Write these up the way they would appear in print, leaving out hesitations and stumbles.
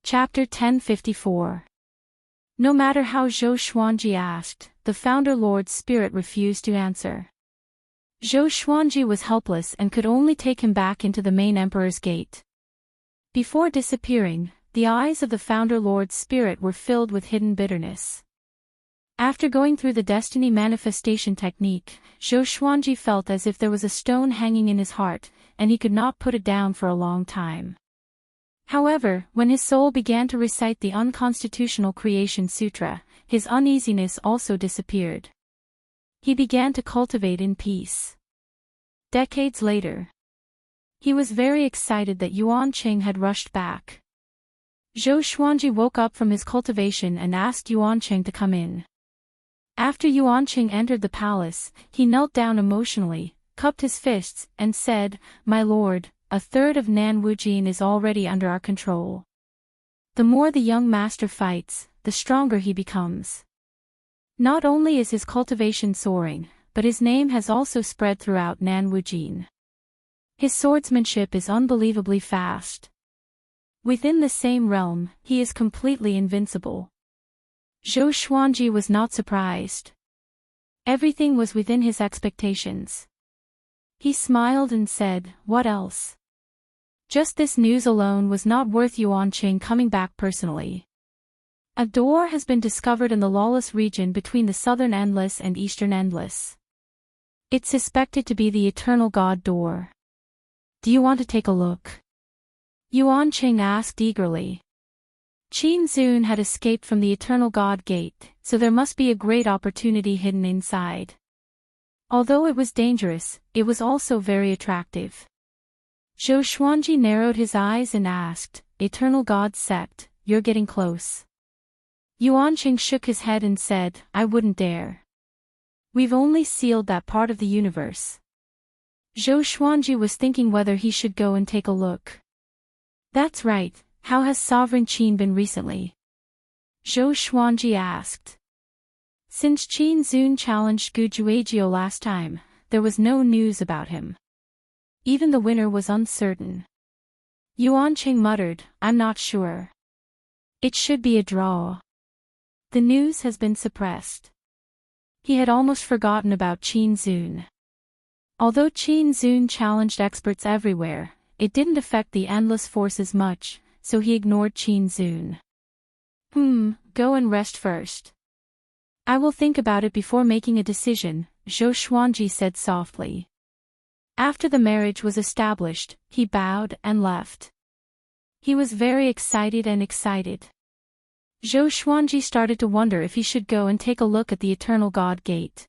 Chapter 1054. No matter how Zhou Xuanji asked, the Founder Lord's spirit refused to answer. Zhou Xuanji was helpless and could only take him back into the main Emperor's gate. Before disappearing, the eyes of the Founder Lord's spirit were filled with hidden bitterness. After going through the destiny manifestation technique, Zhou Xuanji felt as if there was a stone hanging in his heart, and he could not put it down for a long time. However, when his soul began to recite the unconstitutional Creation Sutra, his uneasiness also disappeared. He began to cultivate in peace. Decades later, he was very excited that Yuan Qing had rushed back. Zhou Xuanji woke up from his cultivation and asked Yuan Qing to come in. After Yuan Qing entered the palace, he knelt down emotionally, cupped his fists, and said, "My lord, a third of Nan Wujin is already under our control. The more the young master fights, the stronger he becomes. Not only is his cultivation soaring, but his name has also spread throughout Nan Wujin. His swordsmanship is unbelievably fast. Within the same realm, he is completely invincible." Zhou Xuanji was not surprised. Everything was within his expectations. He smiled and said, "What else?" Just this news alone was not worth Yuan Qing coming back personally. A door has been discovered in the lawless region between the southern Endless and eastern Endless. It's suspected to be the Eternal God door. Do you want to take a look? Yuan Qing asked eagerly. Qin Zun had escaped from the Eternal God Gate, so there must be a great opportunity hidden inside. Although it was dangerous, it was also very attractive. Zhou Xuanji narrowed his eyes and asked, "Eternal God Sect, you're getting close." Yuan Qing shook his head and said, "I wouldn't dare. We've only sealed that part of the universe." Zhou Xuanji was thinking whether he should go and take a look. "That's right, how has Sovereign Qin been recently?" Zhou Xuanji asked. Since Qin Zun challenged Gu Juejiu last time, there was no news about him. Even the winner was uncertain. Yuan Qing muttered, "I'm not sure. It should be a draw." The news has been suppressed. He had almost forgotten about Qin Zun. Although Qin Zun challenged experts everywhere, it didn't affect the endless forces much, so he ignored Qin Zun. Go and rest first. I will think about it before making a decision," Zhou Xuanji said softly. After the marriage was established, he bowed and left. He was very excited. Zhou Xuanji started to wonder if he should go and take a look at the Eternal God Gate.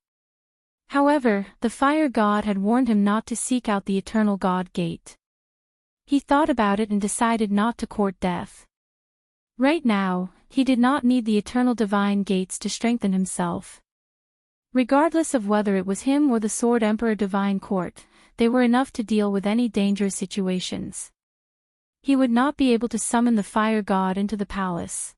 However, the Fire God had warned him not to seek out the Eternal God Gate. He thought about it and decided not to court death. Right now, he did not need the Eternal Divine Gates to strengthen himself. Regardless of whether it was him or the Sword Emperor Divine Court, they were enough to deal with any dangerous situations. He would not be able to summon the Fire God into the palace.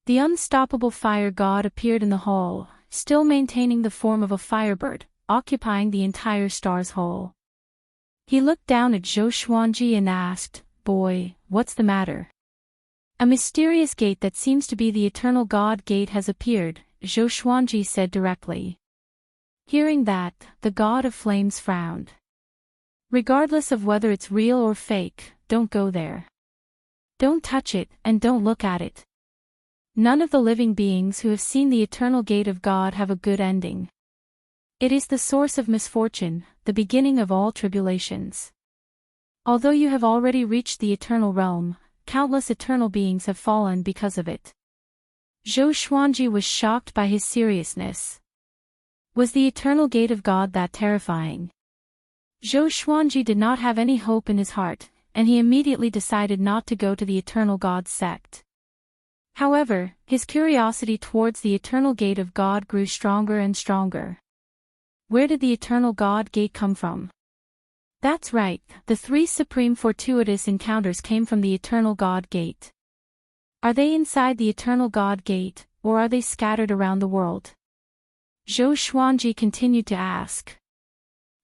The unstoppable Fire God appeared in the hall, still maintaining the form of a firebird, occupying the entire star's hall. He looked down at Zhou Xuanji and asked, "Boy, what's the matter?" "A mysterious gate that seems to be the Eternal God Gate has appeared," Zhou Xuanji said directly. Hearing that, the God of Flames frowned. "Regardless of whether it's real or fake, don't go there. Don't touch it, and don't look at it. None of the living beings who have seen the Eternal Gate of God have a good ending. It is the source of misfortune, the beginning of all tribulations. Although you have already reached the Eternal Realm, countless eternal beings have fallen because of it." Zhou Xuanji was shocked by his seriousness. Was the Eternal Gate of God that terrifying? Zhou Xuanji did not have any hope in his heart, and he immediately decided not to go to the Eternal God Sect. However, his curiosity towards the Eternal Gate of God grew stronger and stronger. Where did the Eternal God Gate come from? That's right, the 3 supreme fortuitous encounters came from the Eternal God Gate. Are they inside the Eternal God Gate, or are they scattered around the world? Zhou Xuanji continued to ask.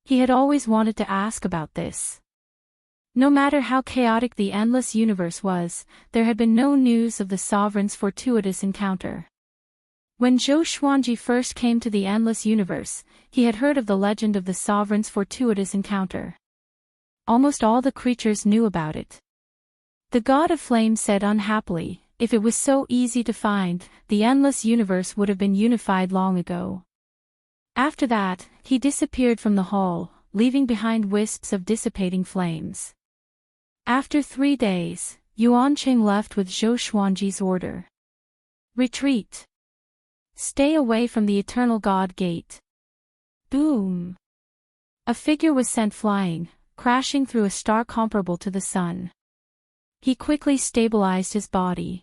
He had always wanted to ask about this. No matter how chaotic the endless universe was, there had been no news of the sovereign's fortuitous encounter. When Zhou Xuanji first came to the endless universe, he had heard of the legend of the sovereign's fortuitous encounter. Almost all the creatures knew about it. The god of flame said unhappily, if it was so easy to find, the endless universe would have been unified long ago. After that, he disappeared from the hall, leaving behind wisps of dissipating flames. After 3 days, Yuanqing left with Zhou Xuanji's order. Retreat. Stay away from the eternal god gate. Boom! A figure was sent flying, crashing through a star comparable to the sun. He quickly stabilized his body.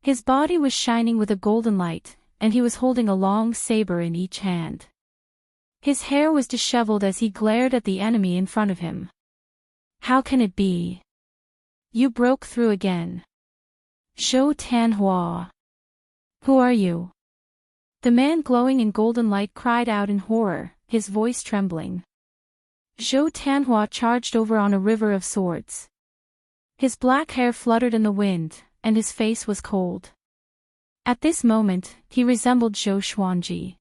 His body was shining with a golden light, and he was holding a long saber in each hand. His hair was disheveled as he glared at the enemy in front of him. How can it be? You broke through again. Zhou Tianhua. Who are you? The man glowing in golden light cried out in horror, his voice trembling. Zhou Tianhua charged over on a river of swords. His black hair fluttered in the wind, and his face was cold. At this moment, he resembled Zhou Xuanji.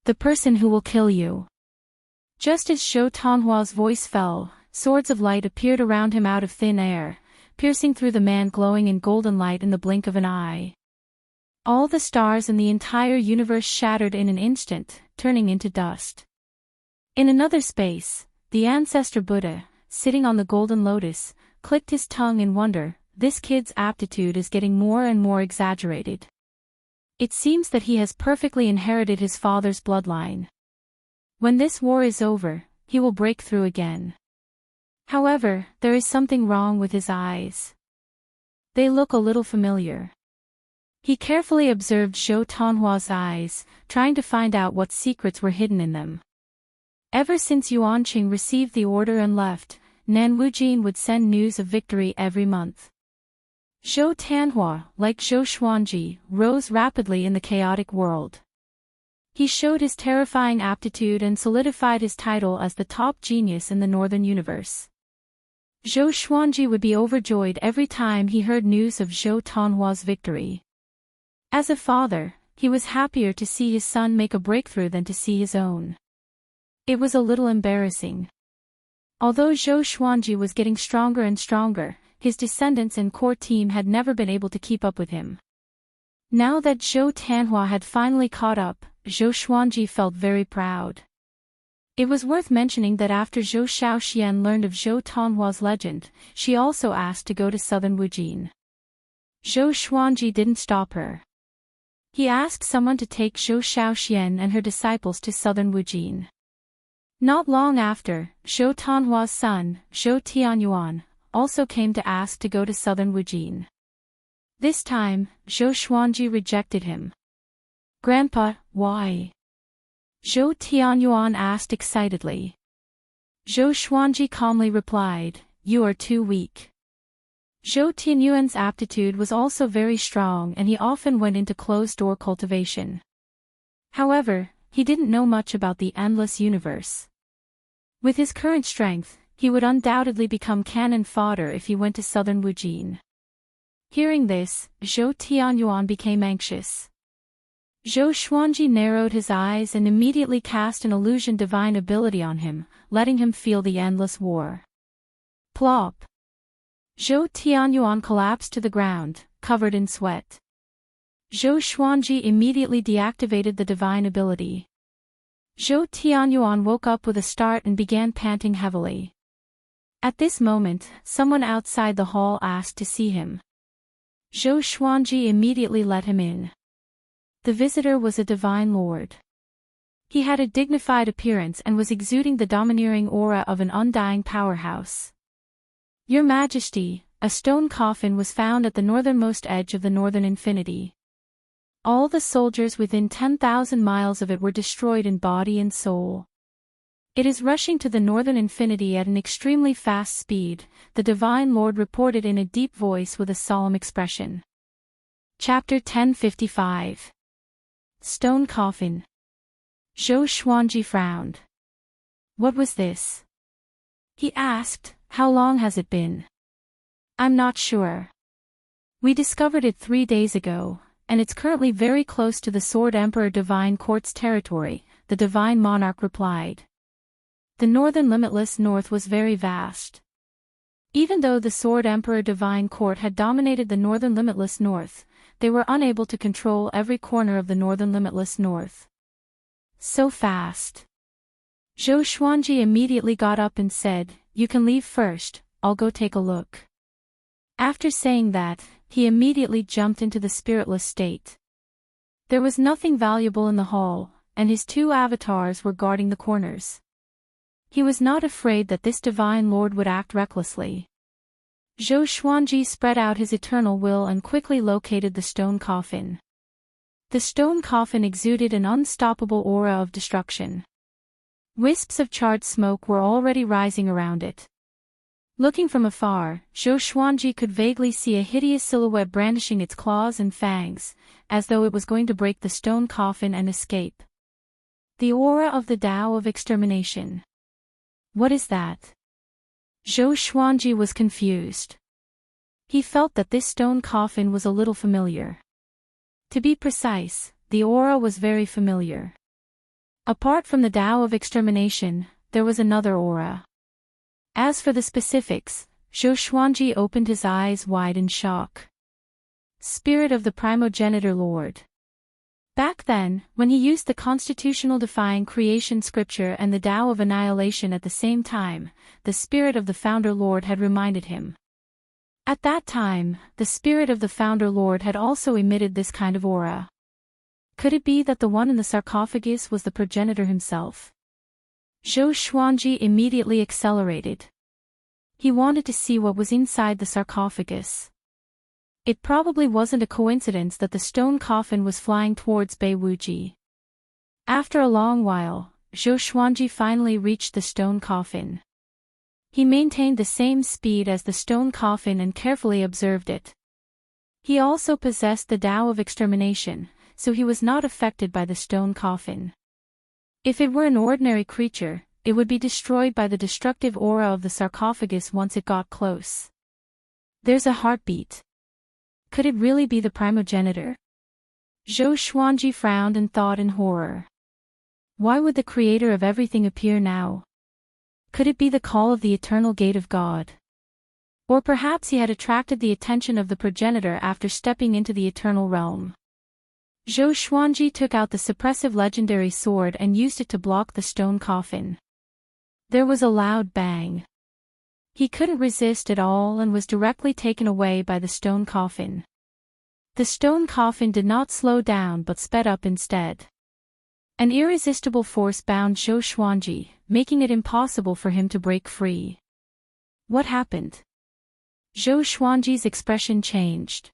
The person who will kill you. Just as Zhou Tianhua's voice fell, swords of light appeared around him out of thin air, piercing through the man glowing in golden light in the blink of an eye. All the stars in the entire universe shattered in an instant, turning into dust. In another space, the ancestor Buddha, sitting on the golden lotus, clicked his tongue in wonder. This kid's aptitude is getting more and more exaggerated. It seems that he has perfectly inherited his father's bloodline. When this war is over, he will break through again. However, there is something wrong with his eyes. They look a little familiar. He carefully observed Zhou Tianhua's eyes, trying to find out what secrets were hidden in them. Ever since Yuanqing received the order and left, Nan Wujin would send news of victory every month. Zhou Tianhua, like Zhou Xuanji, rose rapidly in the chaotic world. He showed his terrifying aptitude and solidified his title as the top genius in the northern universe. Zhou Xuanji would be overjoyed every time he heard news of Zhou Tianhua's victory. As a father, he was happier to see his son make a breakthrough than to see his own. It was a little embarrassing. Although Zhou Xuanji was getting stronger and stronger, his descendants and core team had never been able to keep up with him. Now that Zhou Tianhua had finally caught up, Zhou Xuanji felt very proud. It was worth mentioning that after Zhou Shaoxian learned of Zhou Tianhua's legend, she also asked to go to southern Wujin. Zhou Xuanji didn't stop her. He asked someone to take Zhou Shaoxian and her disciples to southern Wujin. Not long after, Zhou Tianhua's son, Zhou Tianyuan, also came to ask to go to southern Wujin. This time, Zhou Xuanji rejected him. Grandpa, why? Zhou Tianyuan asked excitedly. Zhou Xuanji calmly replied, you are too weak. Zhou Tianyuan's aptitude was also very strong and he often went into closed-door cultivation. However, he didn't know much about the endless universe. With his current strength, he would undoubtedly become cannon fodder if he went to southern Wujin. Hearing this, Zhou Tianyuan became anxious. Zhou Xuanji narrowed his eyes and immediately cast an illusion divine ability on him, letting him feel the endless war. Plop! Zhou Tianyuan collapsed to the ground, covered in sweat. Zhou Xuanji immediately deactivated the divine ability. Zhou Tianyuan woke up with a start and began panting heavily. At this moment, someone outside the hall asked to see him. Zhou Xuanji immediately let him in. The visitor was a divine lord. He had a dignified appearance and was exuding the domineering aura of an undying powerhouse. Your Majesty, a stone coffin was found at the northernmost edge of the northern infinity. All the soldiers within 10,000 miles of it were destroyed in body and soul. It is rushing to the northern infinity at an extremely fast speed, the Divine Lord reported in a deep voice with a solemn expression. Chapter 1055. Stone Coffin. Zhou Xuanji frowned. What was this? He asked, How long has it been? I'm not sure. We discovered it 3 days ago, and it's currently very close to the Sword Emperor Divine Court's territory, the Divine Monarch replied. The northern limitless north was very vast. Even though the Sword Emperor Divine Court had dominated the northern limitless north, they were unable to control every corner of the northern limitless north. So fast. Zhou Xuanji immediately got up and said, "You can leave first, I'll go take a look." After saying that, he immediately jumped into the spiritless state. There was nothing valuable in the hall, and his 2 avatars were guarding the corners. He was not afraid that this divine lord would act recklessly. Zhou Xuanji spread out his eternal will and quickly located the stone coffin. The stone coffin exuded an unstoppable aura of destruction. Wisps of charred smoke were already rising around it. Looking from afar, Zhou Xuanji could vaguely see a hideous silhouette brandishing its claws and fangs, as though it was going to break the stone coffin and escape. The aura of the Tao of Extermination. What is that? Zhou Xuanji was confused. He felt that this stone coffin was a little familiar. To be precise, the aura was very familiar. Apart from the Tao of Extermination, there was another aura. As for the specifics, Zhou Xuanji opened his eyes wide in shock. Spirit of the Primogenitor Lord. Back then, when he used the constitutional defying creation scripture and the Tao of Annihilation at the same time, the spirit of the Founder Lord had reminded him. At that time, the spirit of the Founder Lord had also emitted this kind of aura. Could it be that the one in the sarcophagus was the progenitor himself? Zhou Xuanji immediately accelerated. He wanted to see what was inside the sarcophagus. It probably wasn't a coincidence that the stone coffin was flying towards Bei Wuji. After a long while, Zhou Xuanji finally reached the stone coffin. He maintained the same speed as the stone coffin and carefully observed it. He also possessed the Tao of Extermination, so he was not affected by the stone coffin. If it were an ordinary creature, it would be destroyed by the destructive aura of the sarcophagus once it got close. There's a heartbeat. Could it really be the primogenitor? Zhou Xuanji frowned and thought in horror. Why would the creator of everything appear now? Could it be the call of the eternal gate of God? Or perhaps he had attracted the attention of the progenitor after stepping into the eternal realm. Zhou Xuanji took out the suppressive legendary sword and used it to block the stone coffin. There was a loud bang. He couldn't resist at all and was directly taken away by the stone coffin. The stone coffin did not slow down but sped up instead. An irresistible force bound Zhou Xuanji, making it impossible for him to break free. What happened? Zhou Xuanji's expression changed.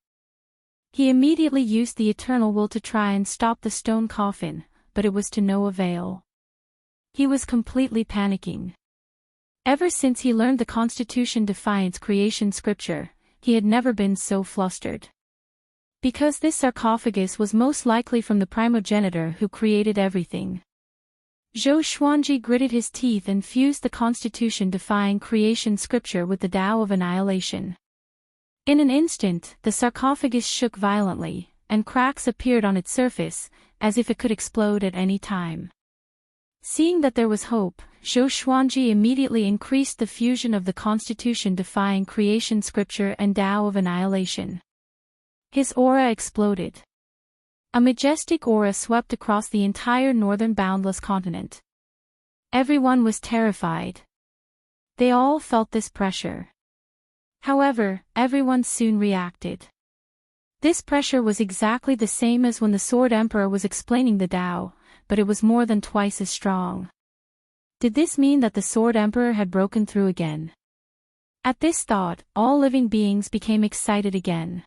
He immediately used the eternal will to try and stop the stone coffin, but it was to no avail. He was completely panicking. Ever since he learned the Constitution Defiance creation scripture, he had never been so flustered. Because this sarcophagus was most likely from the primogenitor who created everything. Zhou Xuanji gritted his teeth and fused the Constitution Defying creation scripture with the Tao of Annihilation. In an instant, the sarcophagus shook violently, and cracks appeared on its surface, as if it could explode at any time. Seeing that there was hope, Zhou Xuanji immediately increased the fusion of the Constitution Defying creation scripture and Tao of Annihilation. His aura exploded. A majestic aura swept across the entire northern boundless continent. Everyone was terrified. They all felt this pressure. However, everyone soon reacted. This pressure was exactly the same as when the Sword Emperor was explaining the Tao, but it was more than twice as strong. Did this mean that the Sword Emperor had broken through again? At this thought, all living beings became excited again.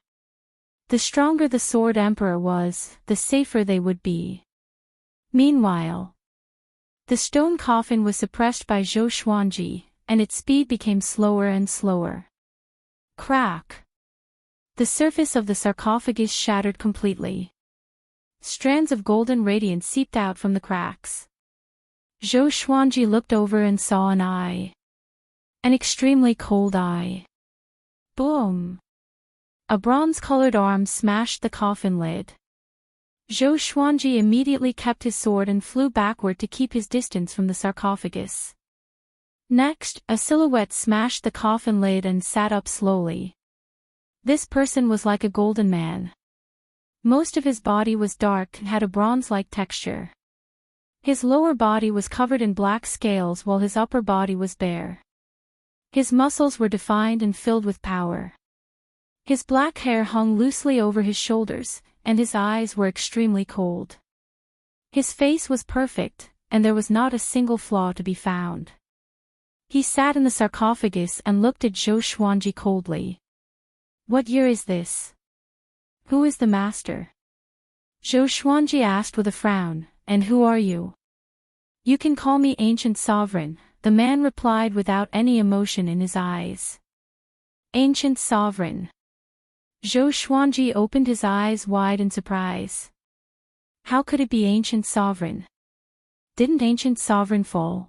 The stronger the Sword Emperor was, the safer they would be. Meanwhile, the stone coffin was suppressed by Zhou Xuanji, and its speed became slower and slower. Crack! The surface of the sarcophagus shattered completely. Strands of golden radiance seeped out from the cracks. Zhou Xuanji looked over and saw an eye. An extremely cold eye. Boom! A bronze-colored arm smashed the coffin lid. Zhou Xuanji immediately kept his sword and flew backward to keep his distance from the sarcophagus. Next, a silhouette smashed the coffin lid and sat up slowly. This person was like a golden man. Most of his body was dark and had a bronze-like texture. His lower body was covered in black scales while his upper body was bare. His muscles were defined and filled with power. His black hair hung loosely over his shoulders, and his eyes were extremely cold. His face was perfect, and there was not a single flaw to be found. He sat in the sarcophagus and looked at Zhou Xuanji coldly. "What year is this? Who is the master?" Zhou Xuanji asked with a frown, "And who are you?" "You can call me Ancient Sovereign," the man replied without any emotion in his eyes. "Ancient Sovereign." Zhou Xuanji opened his eyes wide in surprise. How could it be Ancient Sovereign? Didn't Ancient Sovereign fall?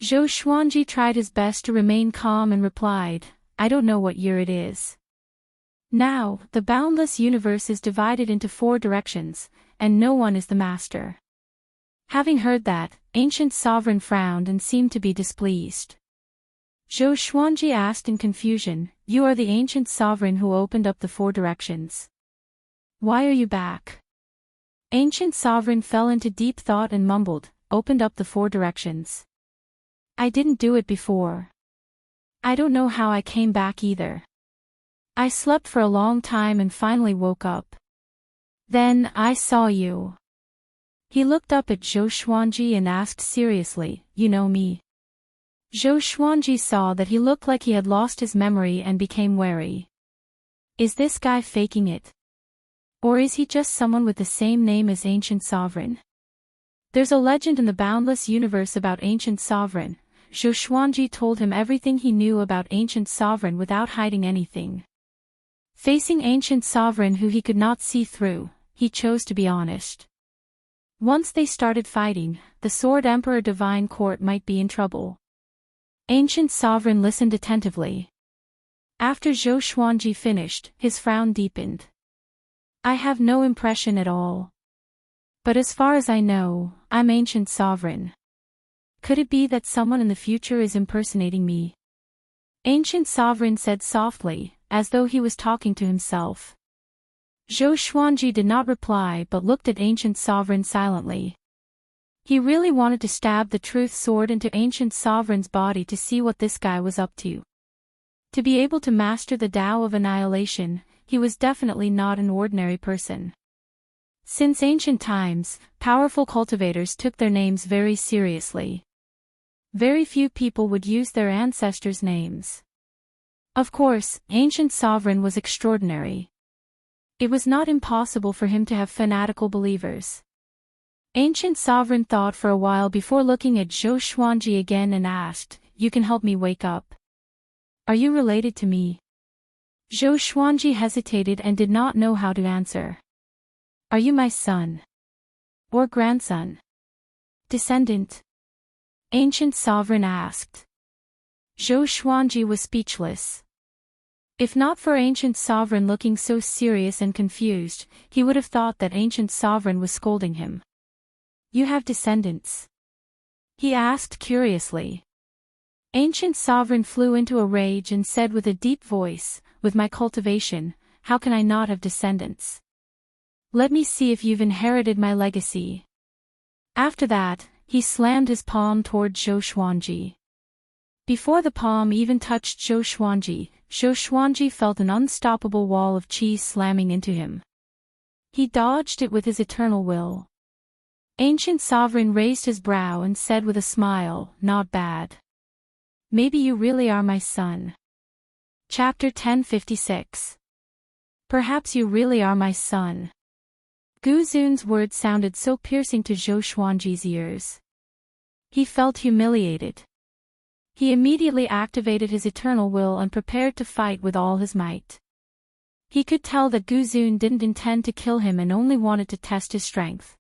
Zhou Xuanji tried his best to remain calm and replied, "I don't know what year it is. Now, the boundless universe is divided into 4 directions, and no one is the master." Having heard that, Ancient Sovereign frowned and seemed to be displeased. Zhou Xuanji asked in confusion, "You are the Ancient Sovereign who opened up the 4 directions. Why are you back?" Ancient Sovereign fell into deep thought and mumbled, "Opened up the 4 directions. I didn't do it before. I don't know how I came back either. I slept for a long time and finally woke up. Then, I saw you." He looked up at Zhou Xuanji and asked seriously, "You know me?" Zhou Xuanji saw that he looked like he had lost his memory and became wary. Is this guy faking it? Or is he just someone with the same name as Ancient Sovereign? There's a legend in the boundless universe about Ancient Sovereign. Zhou Xuanji told him everything he knew about Ancient Sovereign without hiding anything. Facing Ancient Sovereign who he could not see through, he chose to be honest. Once they started fighting, the Sword Emperor Divine Court might be in trouble. Ancient Sovereign listened attentively. After Zhou Xuanji finished, his frown deepened. "I have no impression at all. But as far as I know, I'm Ancient Sovereign. Could it be that someone in the future is impersonating me?" Ancient Sovereign said softly, as though he was talking to himself. Zhou Xuanji did not reply but looked at Ancient Sovereign silently. He really wanted to stab the truth sword into Ancient Sovereign's body to see what this guy was up to. To be able to master the Tao of Annihilation, he was definitely not an ordinary person. Since ancient times, powerful cultivators took their names very seriously. Very few people would use their ancestors' names. Of course, Ancient Sovereign was extraordinary. It was not impossible for him to have fanatical believers. Ancient Sovereign thought for a while before looking at Zhou Xuanji again and asked, "You can help me wake up. Are you related to me?" Zhou Xuanji hesitated and did not know how to answer. "Are you my son? Or grandson? Descendant?" Ancient Sovereign asked. Zhou Xuanji was speechless. If not for Ancient Sovereign looking so serious and confused, he would have thought that Ancient Sovereign was scolding him. "You have descendants?" he asked curiously. Ancient Sovereign flew into a rage and said with a deep voice, "With my cultivation, how can I not have descendants? Let me see if you've inherited my legacy." After that, he slammed his palm toward Zhou Xuanji. Before the palm even touched Zhou Xuanji felt an unstoppable wall of qi slamming into him. He dodged it with his eternal will. Ancient Sovereign raised his brow and said with a smile, "Not bad. Maybe you really are my son." Chapter 1056. Perhaps you really are my son. Gu Zun's words sounded so piercing to Zhou Xuanji's ears. He felt humiliated. He immediately activated his eternal will and prepared to fight with all his might. He could tell that Gu Zun didn't intend to kill him and only wanted to test his strength.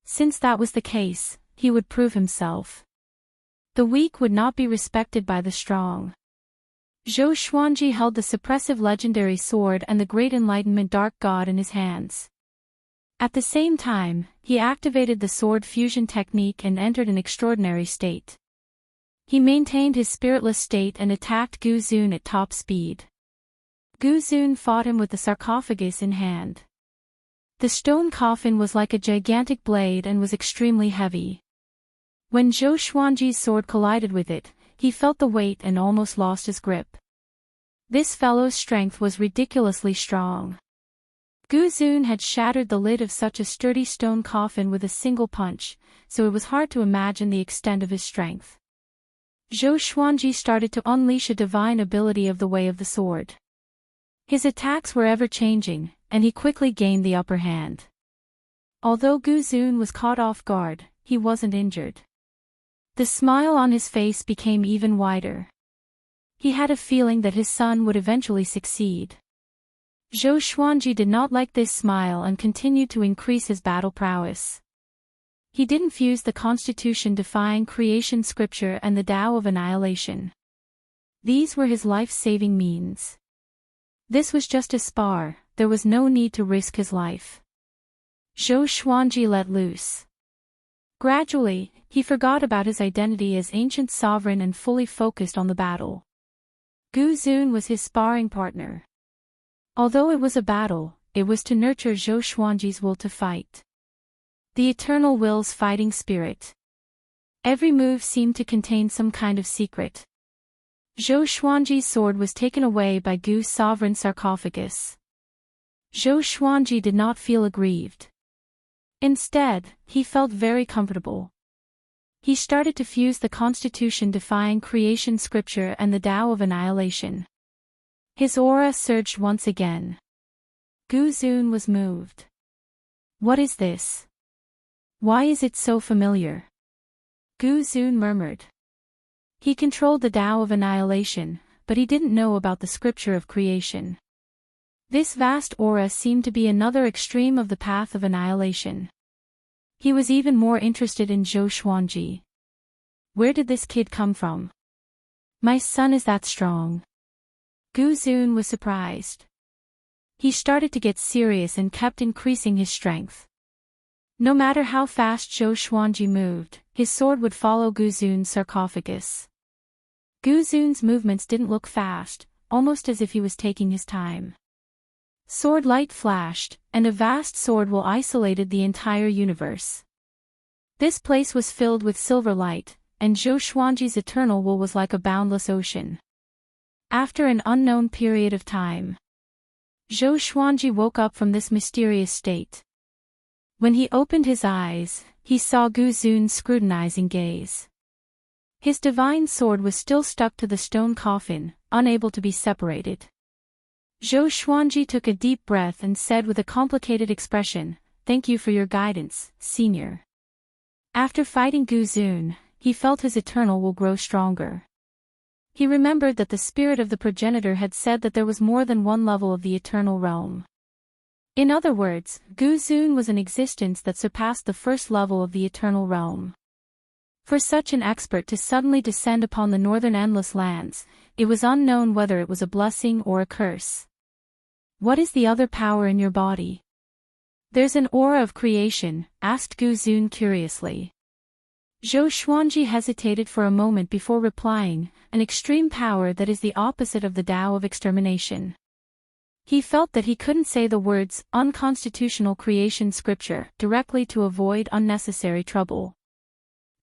Since that was the case, he would prove himself. The weak would not be respected by the strong. Zhou Xuanji held the suppressive legendary sword and the great enlightenment dark god in his hands. At the same time, he activated the sword fusion technique and entered an extraordinary state. He maintained his spiritless state and attacked Gu Zun at top speed. Gu Zun fought him with the sarcophagus in hand. The stone coffin was like a gigantic blade and was extremely heavy. When Zhou Xuanji's sword collided with it, he felt the weight and almost lost his grip. This fellow's strength was ridiculously strong. Gu Zun had shattered the lid of such a sturdy stone coffin with a single punch, so it was hard to imagine the extent of his strength. Zhou Xuanji started to unleash a divine ability of the way of the sword. His attacks were ever-changing, and he quickly gained the upper hand. Although Gu Zun was caught off guard, he wasn't injured. The smile on his face became even wider. He had a feeling that his son would eventually succeed. Zhou Xuanji did not like this smile and continued to increase his battle prowess. He didn't fuse the constitution-defying creation scripture and the Tao of annihilation. These were his life-saving means. This was just a spar, there was no need to risk his life. Zhou Xuanji let loose. Gradually, he forgot about his identity as ancient sovereign and fully focused on the battle. Gu Zun was his sparring partner. Although it was a battle, it was to nurture Zhou Xuanji's will to fight. The eternal will's fighting spirit. Every move seemed to contain some kind of secret. Zhou Xuanji's sword was taken away by Gu's sovereign sarcophagus. Zhou Xuanji did not feel aggrieved. Instead, he felt very comfortable. He started to fuse the constitution-defying creation scripture and the Tao of annihilation. His aura surged once again. Gu Zun was moved. What is this? Why is it so familiar? Gu Zun murmured. He controlled the Tao of annihilation, but he didn't know about the scripture of creation. This vast aura seemed to be another extreme of the path of annihilation. He was even more interested in Zhou Xuanji. Where did this kid come from? My son is that strong. Gu Zun was surprised. He started to get serious and kept increasing his strength. No matter how fast Zhou Xuanji moved, his sword would follow Gu Zun's sarcophagus. Gu Zun's movements didn't look fast, almost as if he was taking his time. Sword light flashed, and a vast sword will isolated the entire universe. This place was filled with silver light, and Zhou Xuanji's eternal will was like a boundless ocean. After an unknown period of time, Zhou Xuanji woke up from this mysterious state. When he opened his eyes, he saw Gu Zun's scrutinizing gaze. His divine sword was still stuck to the stone coffin, unable to be separated. Zhou Xuanji took a deep breath and said with a complicated expression, "Thank you for your guidance, senior." After fighting Gu Zun, he felt his eternal will grow stronger. He remembered that the spirit of the progenitor had said that there was more than one level of the eternal realm. In other words, Gu Zun was an existence that surpassed the first level of the eternal realm. For such an expert to suddenly descend upon the northern endless lands, it was unknown whether it was a blessing or a curse. What is the other power in your body? There's an aura of creation, asked Gu Zun curiously. Zhou Xuanji hesitated for a moment before replying, an extreme power that is the opposite of the Tao of extermination. He felt that he couldn't say the words, unconstitutional creation scripture, directly to avoid unnecessary trouble.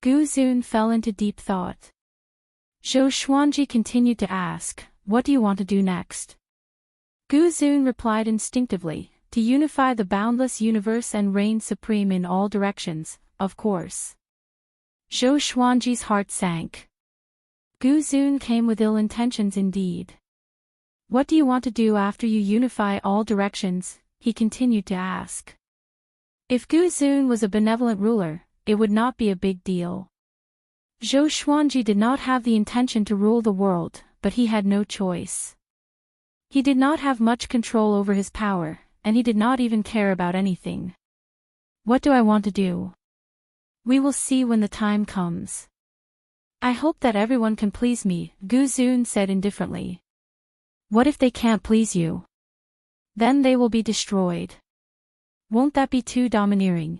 Gu Zun fell into deep thought. Zhou Xuanji continued to ask, "What do you want to do next?" Gu Zun replied instinctively, "To unify the boundless universe and reign supreme in all directions, of course." Zhou Xuanji's heart sank. Gu Zun came with ill intentions indeed. "What do you want to do after you unify all directions?" he continued to ask. If Gu Zun was a benevolent ruler, it would not be a big deal. Zhou Xuanji did not have the intention to rule the world, but he had no choice. He did not have much control over his power, and he did not even care about anything. "What do I want to do? We will see when the time comes." I hope that everyone can please me, Guzun said indifferently. What if they can't please you? Then they will be destroyed. Won't that be too domineering?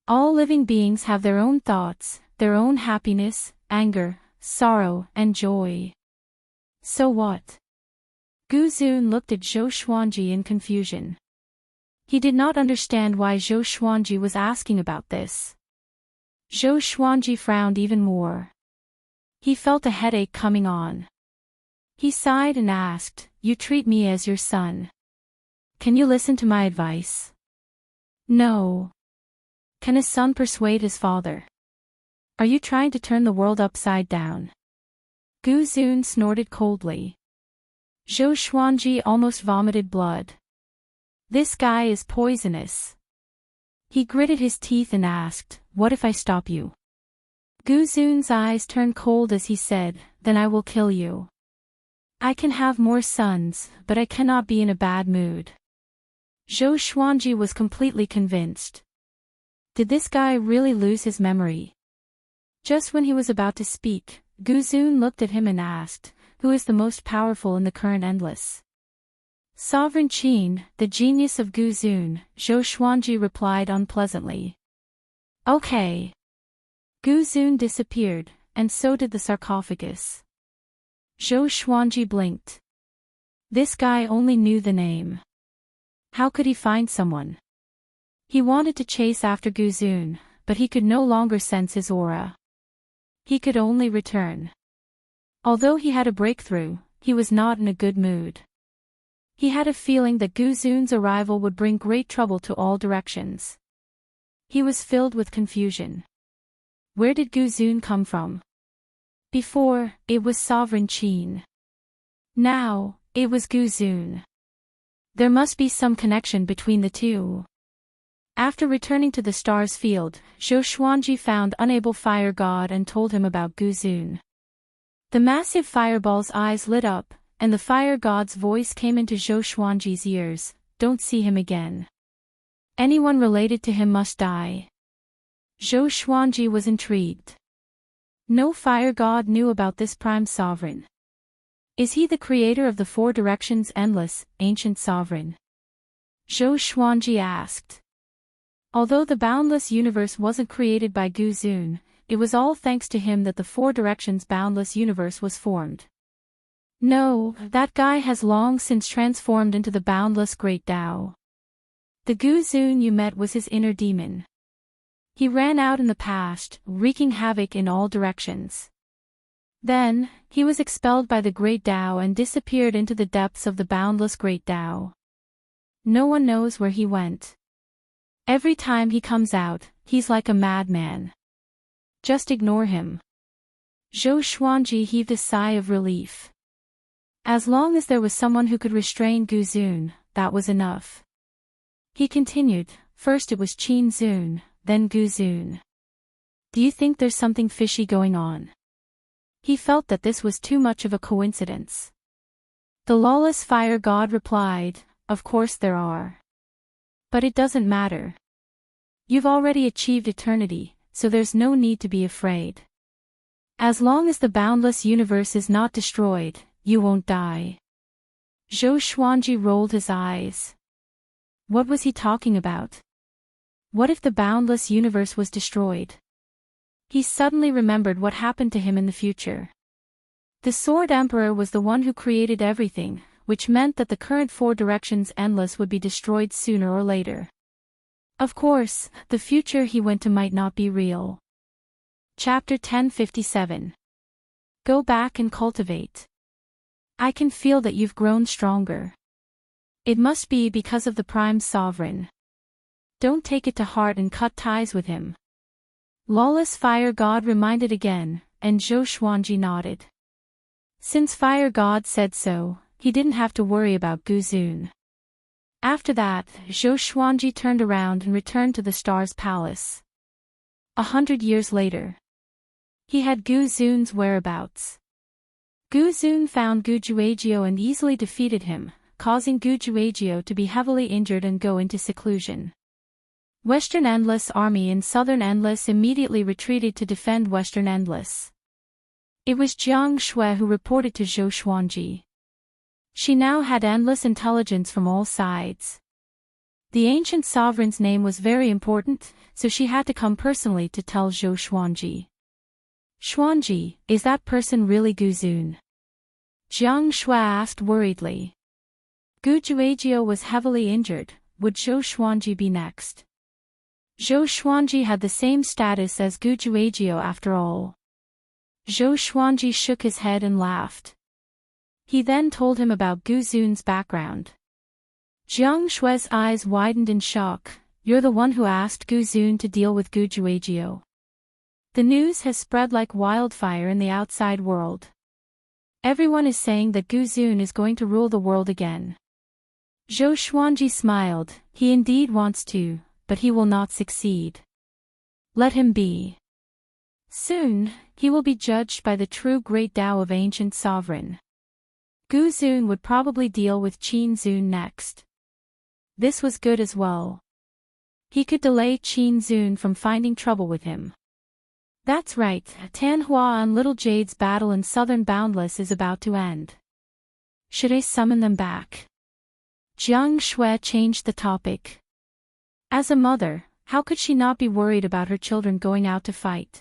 All living beings have their own thoughts, their own happiness, anger, sorrow, and joy. So what? Guzun looked at Zhou Xuanji in confusion. He did not understand why Zhou Xuanji was asking about this. Zhou Xuanji frowned even more. He felt a headache coming on. He sighed and asked, "You treat me as your son. Can you listen to my advice?" No. Can a son persuade his father? Are you trying to turn the world upside down? Guzun snorted coldly. Zhou Xuanji almost vomited blood. This guy is poisonous. He gritted his teeth and asked, "What if I stop you?" Guzun's eyes turned cold as he said, "Then I will kill you. I can have more sons, but I cannot be in a bad mood." Zhou Xuanji was completely convinced. Did this guy really lose his memory? Just when he was about to speak, Guzun looked at him and asked, "Who is the most powerful in the current endless?" Sovereign Qin, the genius of Guzun, Zhou Xuanji replied unpleasantly. Okay. Guzun disappeared, and so did the sarcophagus. Zhou Xuanji blinked. This guy only knew the name. How could he find someone? He wanted to chase after Guzun, but he could no longer sense his aura. He could only return. Although he had a breakthrough, he was not in a good mood. He had a feeling that Guzun's arrival would bring great trouble to all directions. He was filled with confusion. Where did Guzun come from? Before, it was Sovereign Qin. Now, it was Guzun. There must be some connection between the two. After returning to the stars field, Zhou Xuanji found Unable Fire God and told him about Guzun. The massive fireball's eyes lit up, and the fire god's voice came into Zhou Xuanji's ears, "Don't see him again. Anyone related to him must die." Zhou Xuanji was intrigued. No fire god knew about this prime sovereign. Is he the creator of the Four Directions Endless, ancient sovereign? Zhou Xuanji asked. Although the boundless universe wasn't created by Guzun, it was all thanks to him that the Four Directions boundless universe was formed. No, that guy has long since transformed into the boundless Great Tao. The Guzun you met was his inner demon. He ran out in the past, wreaking havoc in all directions. Then, he was expelled by the Great Tao and disappeared into the depths of the boundless Great Tao. No one knows where he went. Every time he comes out, he's like a madman. Just ignore him. Zhou Xuanji heaved a sigh of relief. As long as there was someone who could restrain Guzun, that was enough. He continued, "First it was Qin Zun, then Guzun. Do you think there's something fishy going on?" He felt that this was too much of a coincidence. The lawless fire god replied, "Of course there are. But it doesn't matter. You've already achieved eternity, so there's no need to be afraid. As long as the boundless universe is not destroyed, you won't die." Zhou Xuanji rolled his eyes. What was he talking about? What if the boundless universe was destroyed? He suddenly remembered what happened to him in the future. The Sword Emperor was the one who created everything, which meant that the current Four Directions Endless would be destroyed sooner or later. Of course, the future he went to might not be real. Chapter 1057. Go back and cultivate. I can feel that you've grown stronger. It must be because of the Prime Sovereign. Don't take it to heart and cut ties with him. Lawless Fire God reminded again, and Zhou Xuanji nodded. Since Fire God said so, he didn't have to worry about Guzun. After that, Zhou Xuanji turned around and returned to the Star's Palace. 100 years later. He had Guzun's whereabouts. Guzun found Gujuagio and easily defeated him, causing Gujuagio to be heavily injured and go into seclusion. Western Endless Army and Southern Endless immediately retreated to defend Western Endless. It was Jiang Shui who reported to Zhou Xuanji. She now had endless intelligence from all sides. The ancient sovereign's name was very important, so she had to come personally to tell Zhou Xuanji. Xuanji, is that person really Gu Zun? Jiang Shui asked worriedly. Gu Juejiu was heavily injured, would Zhou Xuanji be next? Zhou Xuanji had the same status as Gu Juejiu after all. Zhou Xuanji shook his head and laughed. He then told him about Gu Zun's background. Jiang Shui's eyes widened in shock. You're the one who asked Gu Zun to deal with Gu Juejiu. The news has spread like wildfire in the outside world. Everyone is saying that Gu Zun is going to rule the world again. Zhou Xuanji smiled. He indeed wants to, but he will not succeed. Let him be. Soon, he will be judged by the true great Tao of ancient sovereign. Gu Zun would probably deal with Qin Zun next. This was good as well. He could delay Qin Zun from finding trouble with him. That's right, Tanhua and Little Jade's battle in Southern Boundless is about to end. Should I summon them back? Jiang Shui changed the topic. As a mother, how could she not be worried about her children going out to fight?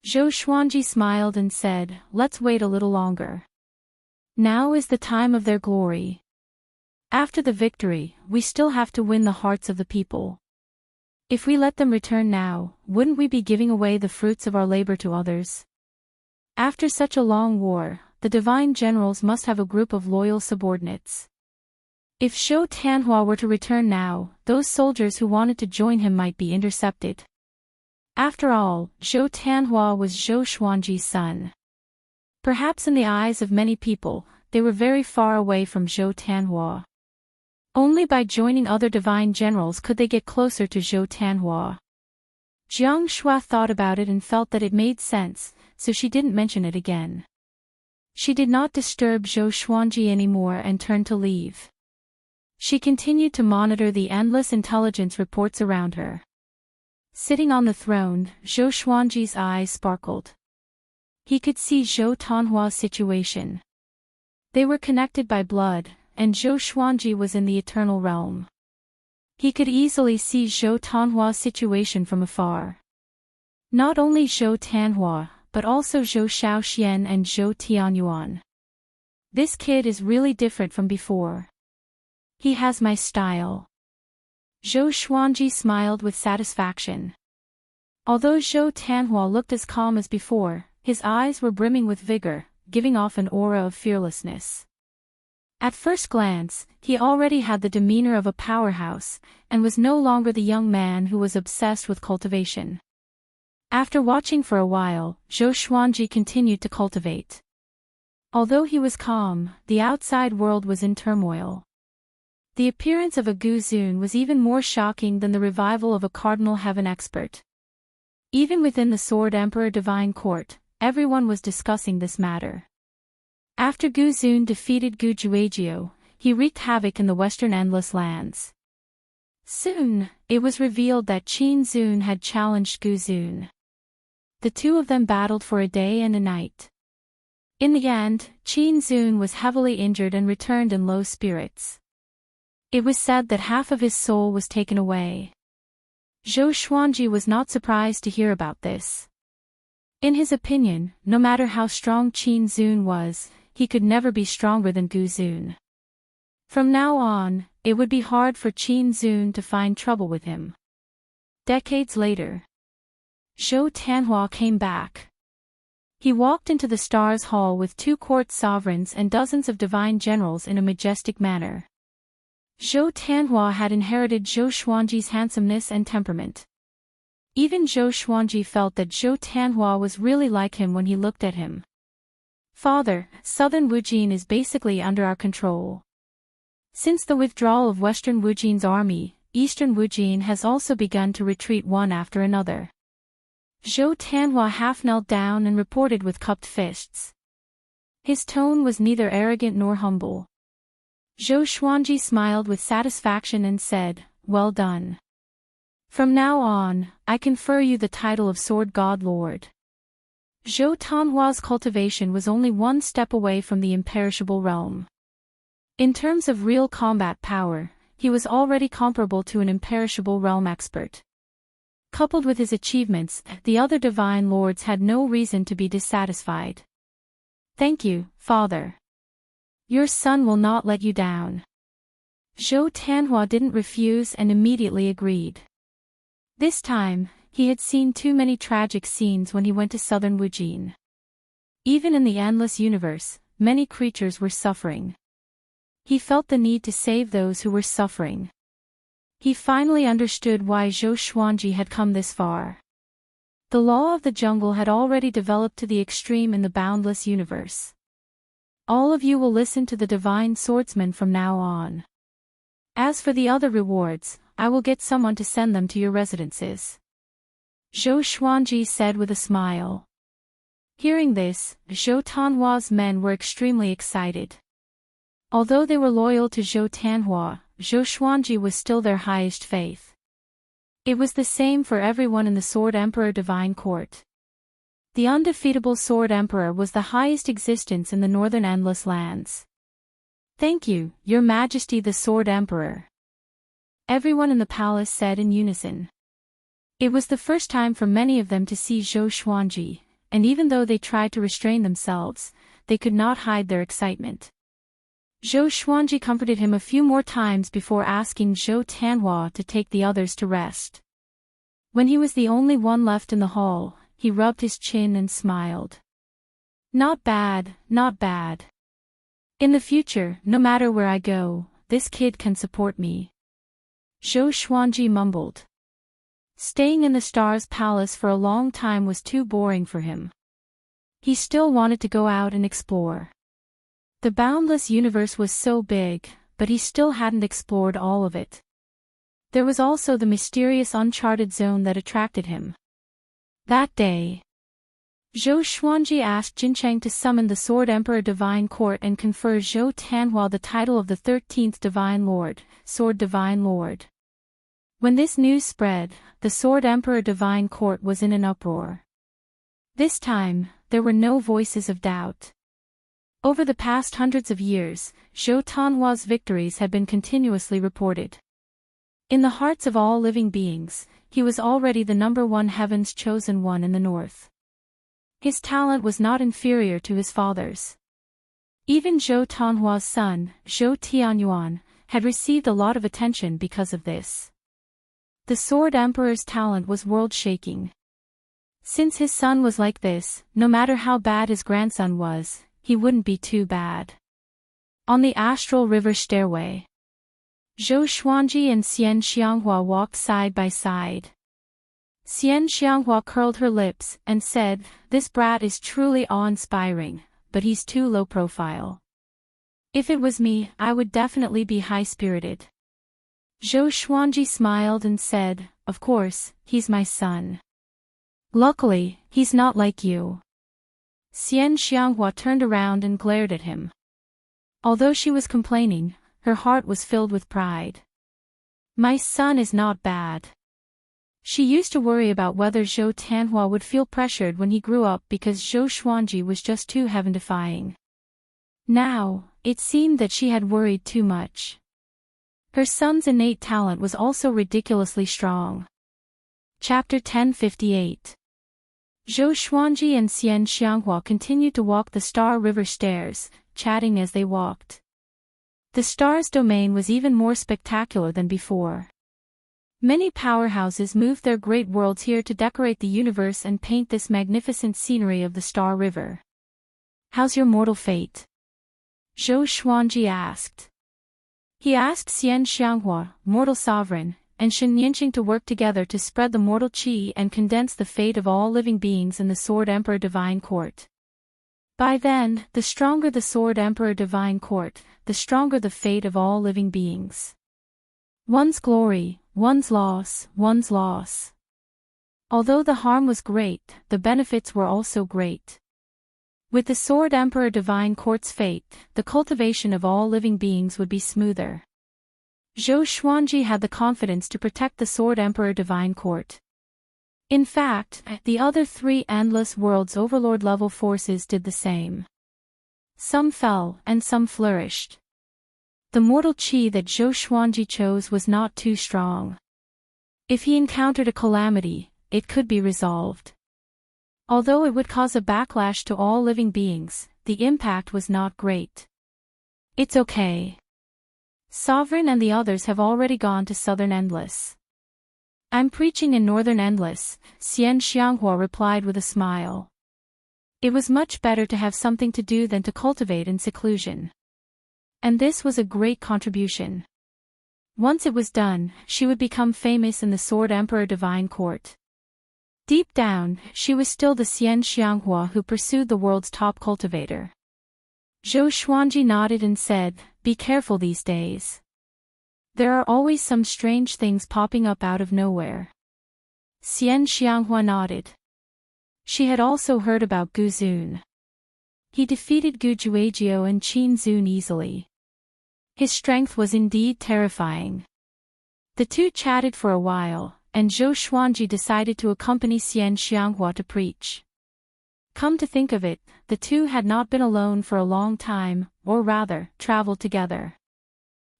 Zhou Xuanji smiled and said, let's wait a little longer. Now is the time of their glory. After the victory, we still have to win the hearts of the people. If we let them return now, wouldn't we be giving away the fruits of our labor to others? After such a long war, the divine generals must have a group of loyal subordinates. If Zhou Tanhua were to return now, those soldiers who wanted to join him might be intercepted. After all, Zhou Tanhua was Zhou Xuanji's son. Perhaps in the eyes of many people, they were very far away from Zhou Tanhua. Only by joining other divine generals could they get closer to Zhou Tanhua. Jiang Shui thought about it and felt that it made sense, so she didn't mention it again. She did not disturb Zhou Xuanji anymore and turned to leave. She continued to monitor the endless intelligence reports around her. Sitting on the throne, Zhou Xuanji's eyes sparkled. He could see Zhou Tanhua's situation. They were connected by blood, and Zhou Xuanji was in the eternal realm. He could easily see Zhou Tanhua's situation from afar. Not only Zhou Tanhua, but also Zhou Shaoxian and Zhou Tianyuan. This kid is really different from before. He has my style. Zhou Xuanji smiled with satisfaction. Although Zhou Tanhua looked as calm as before, his eyes were brimming with vigor, giving off an aura of fearlessness. At first glance, he already had the demeanor of a powerhouse, and was no longer the young man who was obsessed with cultivation. After watching for a while, Zhou Xuanji continued to cultivate. Although he was calm, the outside world was in turmoil. The appearance of a Gu Zun was even more shocking than the revival of a Cardinal Heaven expert. Even within the Sword Emperor Divine Court, everyone was discussing this matter. After Gu Zun defeated Gu Juejiu, he wreaked havoc in the Western Endless Lands. Soon, it was revealed that Qin Zun had challenged Gu Zun. The two of them battled for a day and a night. In the end, Qin Zun was heavily injured and returned in low spirits. It was said that half of his soul was taken away. Zhou Xuanji was not surprised to hear about this. In his opinion, no matter how strong Qin Zun was, he could never be stronger than Gu Zun. From now on, it would be hard for Qin Zun to find trouble with him. Decades later, Zhou Tanhua came back. He walked into the Stars Hall with 2 court sovereigns and dozens of divine generals in a majestic manner. Zhou Tanhua had inherited Zhou Xuanji's handsomeness and temperament. Even Zhou Xuanji felt that Zhou Tanhua was really like him when he looked at him. Father, Southern Wujin is basically under our control. Since the withdrawal of Western Wujin's army, Eastern Wujin has also begun to retreat one after another. Zhou Tanhua half knelt down and reported with cupped fists. His tone was neither arrogant nor humble. Zhou Xuanji smiled with satisfaction and said, "Well done. From now on, I confer you the title of Sword God Lord." Zhou Tanhua's cultivation was only one step away from the imperishable realm. In terms of real combat power, he was already comparable to an imperishable realm expert. Coupled with his achievements, the other divine lords had no reason to be dissatisfied. "Thank you, Father. Your son will not let you down." Zhou Tanhua didn't refuse and immediately agreed. This time, he had seen too many tragic scenes when he went to southern Wujin. Even in the endless universe, many creatures were suffering. He felt the need to save those who were suffering. He finally understood why Zhou Xuanji had come this far. The law of the jungle had already developed to the extreme in the boundless universe. All of you will listen to the divine swordsman from now on. As for the other rewards, I will get someone to send them to your residences. Zhou Xuanji said with a smile. Hearing this, Zhou Tanhua's men were extremely excited. Although they were loyal to Zhou Tanhua, Zhou Xuanji was still their highest faith. It was the same for everyone in the Sword Emperor Divine Court. The undefeatable Sword Emperor was the highest existence in the Northern Endless Lands. "Thank you, Your Majesty the Sword Emperor," everyone in the palace said in unison. It was the first time for many of them to see Zhou Xuanji, and even though they tried to restrain themselves, they could not hide their excitement. Zhou Xuanji comforted him a few more times before asking Zhou Tanhua to take the others to rest. When he was the only one left in the hall, he rubbed his chin and smiled. "Not bad, not bad. In the future, no matter where I go, this kid can support me." Zhou Xuanji mumbled. Staying in the Star's Palace for a long time was too boring for him. He still wanted to go out and explore. The boundless universe was so big, but he still hadn't explored all of it. There was also the mysterious uncharted zone that attracted him. That day, Zhou Xuanji asked Jincheng to summon the Sword Emperor Divine Court and confer Zhou Tanhua the title of the 13th Divine Lord, Sword Divine Lord. When this news spread, the Sword Emperor Divine Court was in an uproar. This time, there were no voices of doubt. Over the past hundreds of years, Zhou Tanhua's victories had been continuously reported. In the hearts of all living beings, he was already the #1 heaven's chosen one in the north. His talent was not inferior to his father's. Even Zhou Tanhua's son, Zhou Tianyuan, had received a lot of attention because of this. The Sword Emperor's talent was world-shaking. Since his son was like this, no matter how bad his grandson was, he wouldn't be too bad. On the Astral River Stairway, Zhou Xuanji and Xian Xianghua walked side by side. Xian Xianghua curled her lips and said, "This brat is truly awe-inspiring, but he's too low profile. If it was me, I would definitely be high-spirited." Zhou Xuanji smiled and said, "Of course, he's my son. Luckily, he's not like you." Xian Xianghua turned around and glared at him. Although she was complaining, her heart was filled with pride. "My son is not bad." She used to worry about whether Zhou Tanhua would feel pressured when he grew up because Zhou Xuanji was just too heaven-defying. Now, it seemed that she had worried too much. Her son's innate talent was also ridiculously strong. Chapter 1058. Zhou Xuanji and Xian Xianghua continued to walk the Star River stairs, chatting as they walked. The star's domain was even more spectacular than before. Many powerhouses moved their great worlds here to decorate the universe and paint this magnificent scenery of the Star River. "How's your mortal fate?" Zhou Xuanji asked. He asked Xian Xianghua, mortal sovereign, and Shen Yinqing to work together to spread the mortal qi and condense the fate of all living beings in the Sword Emperor Divine Court. By then, the stronger the Sword Emperor Divine Court, the stronger the fate of all living beings. One's glory, one's loss, one's loss. Although the harm was great, the benefits were also great. With the Sword Emperor Divine Court's fate, the cultivation of all living beings would be smoother. Zhou Xuanji had the confidence to protect the Sword Emperor Divine Court. In fact, the other 3 endless worlds overlord level forces did the same. Some fell, and some flourished. The mortal chi that Zhou Xuanji chose was not too strong. If he encountered a calamity, it could be resolved. Although it would cause a backlash to all living beings, the impact was not great. It's okay. Sovereign and the others have already gone to Southern Endless. I'm preaching in Northern Endless, Xian Xianghua replied with a smile. It was much better to have something to do than to cultivate in seclusion. And this was a great contribution. Once it was done, she would become famous in the Sword Emperor Divine Court. Deep down, she was still the Xian Xianghua who pursued the world's top cultivator. Zhou Xuanji nodded and said, "Be careful these days. There are always some strange things popping up out of nowhere." Xian Xianghua nodded. She had also heard about Gu Zun. He defeated Gu Juejiao and Qin Zun easily. His strength was indeed terrifying. The two chatted for a while, and Zhou Xuanji decided to accompany Xian Xianghua to preach. Come to think of it, the two had not been alone for a long time, or rather, traveled together.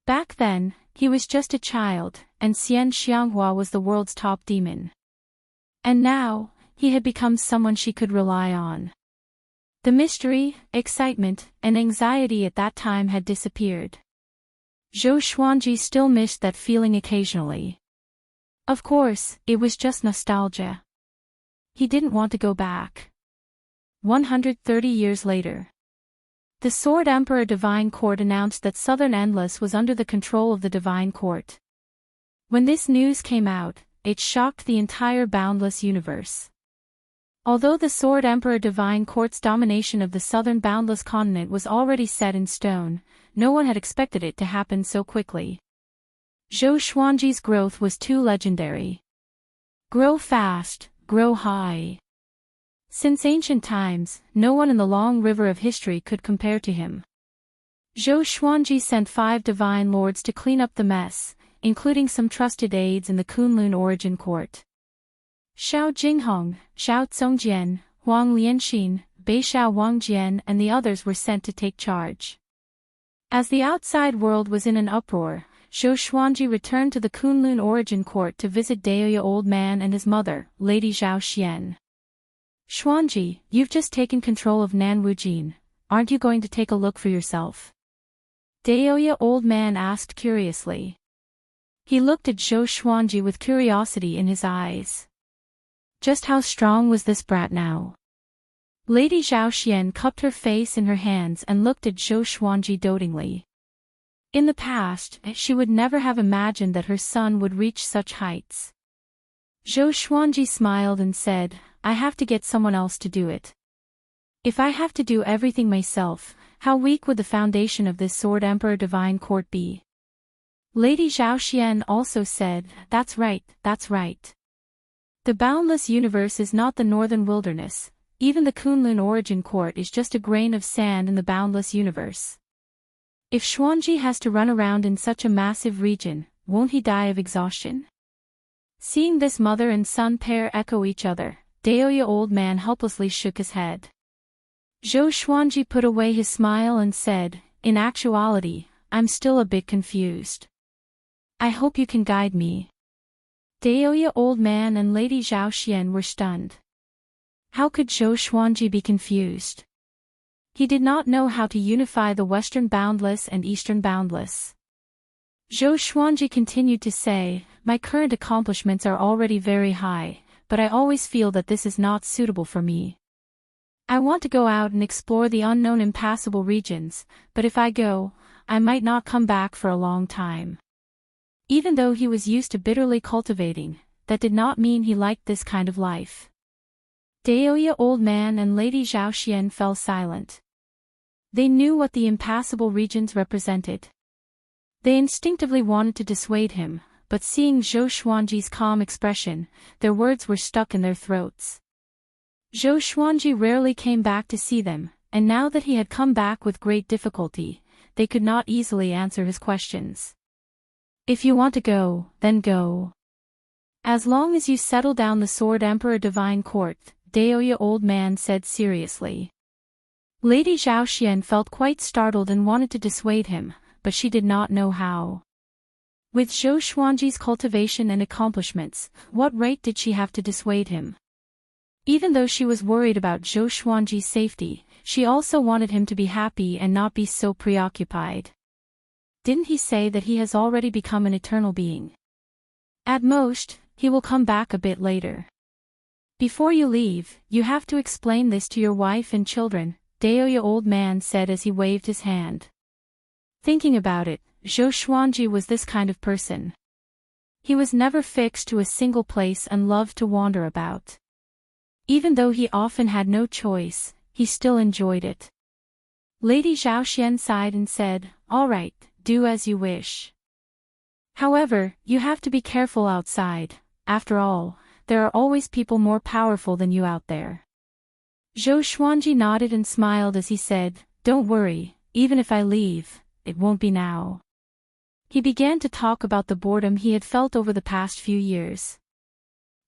Back then, he was just a child, and Xian Xianghua was the world's top demon. And now, he had become someone she could rely on. The mystery, excitement, and anxiety at that time had disappeared. Zhou Xuanji still missed that feeling occasionally. Of course, it was just nostalgia. He didn't want to go back. 130 years later. The Sword Emperor Divine Court announced that Southern Endless was under the control of the Divine Court. When this news came out, it shocked the entire boundless universe. Although the Sword Emperor Divine Court's domination of the southern boundless continent was already set in stone, no one had expected it to happen so quickly. Zhou Xuanji's growth was too legendary. Grow fast, grow high. Since ancient times, no one in the long river of history could compare to him. Zhou Xuanji sent 5 divine lords to clean up the mess, including some trusted aides in the Kunlun origin court. Xiao Jinghong, Xiao Congjian, Huang Lianxin, Beixiao Wangjian and the others were sent to take charge. As the outside world was in an uproar, Zhou Xuanji returned to the Kunlun origin court to visit Daoya Old Man and his mother, Lady Zhao Xian. "Xuanji, you've just taken control of Nanwujin, aren't you going to take a look for yourself?" Daoya Old Man asked curiously. He looked at Zhou Xuanji with curiosity in his eyes. Just how strong was this brat now? Lady Zhao Xian cupped her face in her hands and looked at Zhou Xuanji dotingly. In the past, she would never have imagined that her son would reach such heights. Zhou Xuanji smiled and said, "I have to get someone else to do it. If I have to do everything myself, how weak would the foundation of this Sword Emperor Divine Court be?" Lady Zhao Xian also said, That's right. The boundless universe is not the northern wilderness, even the Kunlun origin court is just a grain of sand in the boundless universe. If Xuanji has to run around in such a massive region, won't he die of exhaustion? Seeing this mother and son pair echo each other, Daoya Old Man helplessly shook his head. Zhou Xuanji put away his smile and said, "In actuality, I'm still a bit confused. I hope you can guide me." Daoya Old Man and Lady Zhao Xian were stunned. How could Zhou Xuanji be confused? He did not know how to unify the Western Boundless and Eastern Boundless. Zhou Xuanji continued to say, "My current accomplishments are already very high, but I always feel that this is not suitable for me. I want to go out and explore the unknown impassable regions, but if I go, I might not come back for a long time." Even though he was used to bitterly cultivating, that did not mean he liked this kind of life. Daoya Old Man and Lady Zhao Xian fell silent. They knew what the impassable regions represented. They instinctively wanted to dissuade him, but seeing Zhou Xuanji's calm expression, their words were stuck in their throats. Zhou Xuanji rarely came back to see them, and now that he had come back with great difficulty, they could not easily answer his questions. "If you want to go, then go. As long as you settle down the Sword Emperor Divine Court, Daoya old man said seriously. Lady Zhaoxian felt quite startled and wanted to dissuade him, but she did not know how. With Zhou Xuanji's cultivation and accomplishments, what right did she have to dissuade him? Even though she was worried about Zhou Xuanji's safety, she also wanted him to be happy and not be so preoccupied. Didn't he say that he has already become an eternal being? At most, he will come back a bit later. Before you leave, you have to explain this to your wife and children, Daoya old man said as he waved his hand. Thinking about it, Zhou Xuanji was this kind of person. He was never fixed to a single place and loved to wander about. Even though he often had no choice, he still enjoyed it. Lady Zhaoxian sighed and said, "All right, do as you wish. However, you have to be careful outside. After all, there are always people more powerful than you out there." Zhou Xuanji nodded and smiled as he said, "Don't worry, even if I leave, it won't be now." He began to talk about the boredom he had felt over the past few years.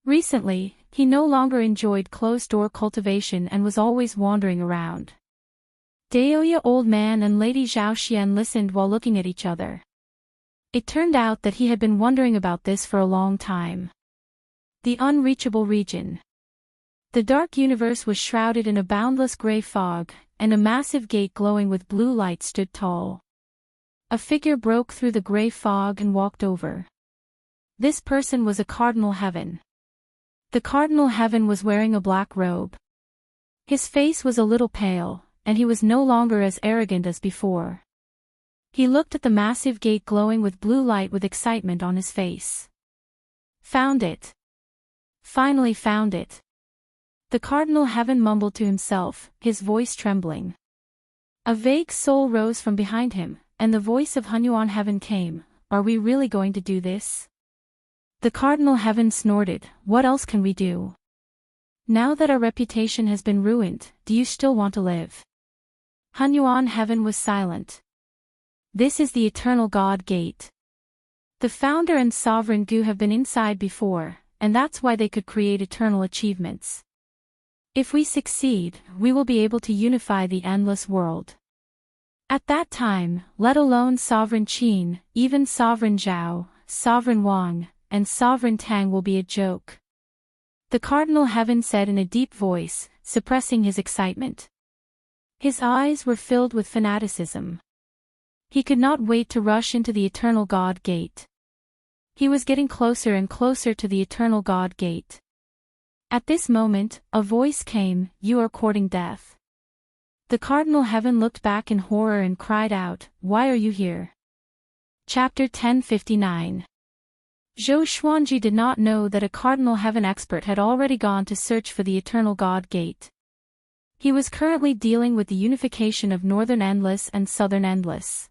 Recently, he no longer enjoyed closed-door cultivation and was always wandering around. Daoya old man and Lady Zhaoxian listened while looking at each other. It turned out that he had been wondering about this for a long time. The unreachable region. The dark universe was shrouded in a boundless gray fog, and a massive gate glowing with blue light stood tall. A figure broke through the gray fog and walked over. This person was a Cardinal Heaven. The Cardinal Heaven was wearing a black robe. His face was a little pale, and he was no longer as arrogant as before. He looked at the massive gate glowing with blue light with excitement on his face. "Found it. Finally found it." The Cardinal Heaven mumbled to himself, his voice trembling. A vague soul rose from behind him, and the voice of Hunyuan Heaven came, "Are we really going to do this?" The Cardinal Heaven snorted, "What else can we do? Now that our reputation has been ruined, do you still want to live?" Hunyuan Heaven was silent. "This is the Eternal God Gate. The founder and sovereign Gu have been inside before, and that's why they could create eternal achievements. If we succeed, we will be able to unify the endless world. At that time, let alone Sovereign Qin, even Sovereign Zhao, Sovereign Wang, and Sovereign Tang will be a joke." The Cardinal Heaven said in a deep voice, suppressing his excitement. His eyes were filled with fanaticism. He could not wait to rush into the Eternal God Gate. He was getting closer and closer to the Eternal God Gate. At this moment, a voice came, "You are courting death." The Cardinal Heaven looked back in horror and cried out, "Why are you here?" Chapter 1059. Zhou Xuanji did not know that a Cardinal Heaven expert had already gone to search for the Eternal God Gate. He was currently dealing with the unification of Northern Endless and Southern Endless.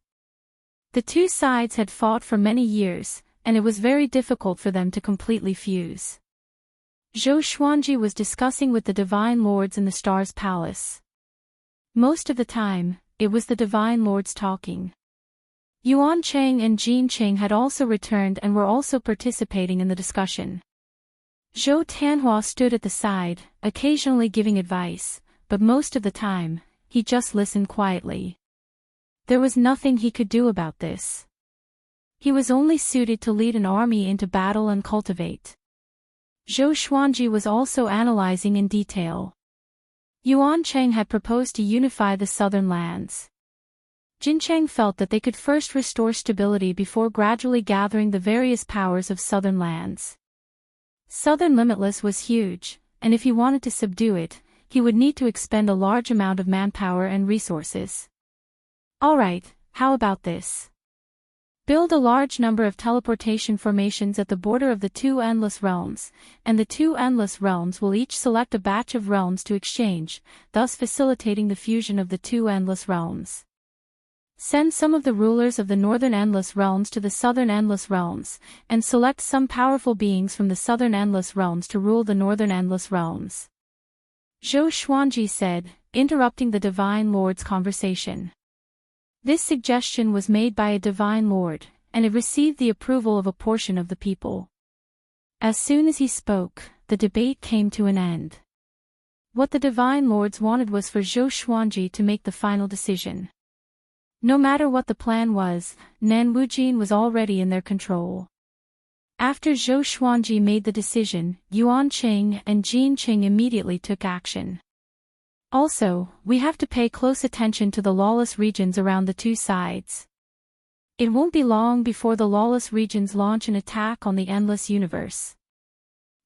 The two sides had fought for many years, and it was very difficult for them to completely fuse. Zhou Xuanji was discussing with the Divine Lords in the Stars Palace. Most of the time, it was the Divine Lords talking. Yuan Cheng and Jin Cheng had also returned and were also participating in the discussion. Zhou Tianhua stood at the side, occasionally giving advice, but most of the time, he just listened quietly. There was nothing he could do about this. He was only suited to lead an army into battle and cultivate. Zhou Xuanji was also analyzing in detail. Yuan Cheng had proposed to unify the southern lands. Jin Cheng felt that they could first restore stability before gradually gathering the various powers of southern lands. Southern Limitless was huge, and if he wanted to subdue it, he would need to expend a large amount of manpower and resources. Alright, how about this? Build a large number of teleportation formations at the border of the two endless realms, and the two endless realms will each select a batch of realms to exchange, thus facilitating the fusion of the two endless realms. Send some of the rulers of the northern endless realms to the southern endless realms, and select some powerful beings from the southern endless realms to rule the northern endless realms. Zhou Xuanji said, interrupting the Divine Lord's conversation. This suggestion was made by a Divine Lord, and it received the approval of a portion of the people. As soon as he spoke, the debate came to an end. What the Divine Lords wanted was for Zhou Xuanji to make the final decision. No matter what the plan was, Nan Wujin was already in their control. After Zhou Xuanji made the decision, Yuan Qing and Jin Qing immediately took action. Also, we have to pay close attention to the lawless regions around the two sides. It won't be long before the lawless regions launch an attack on the endless universe.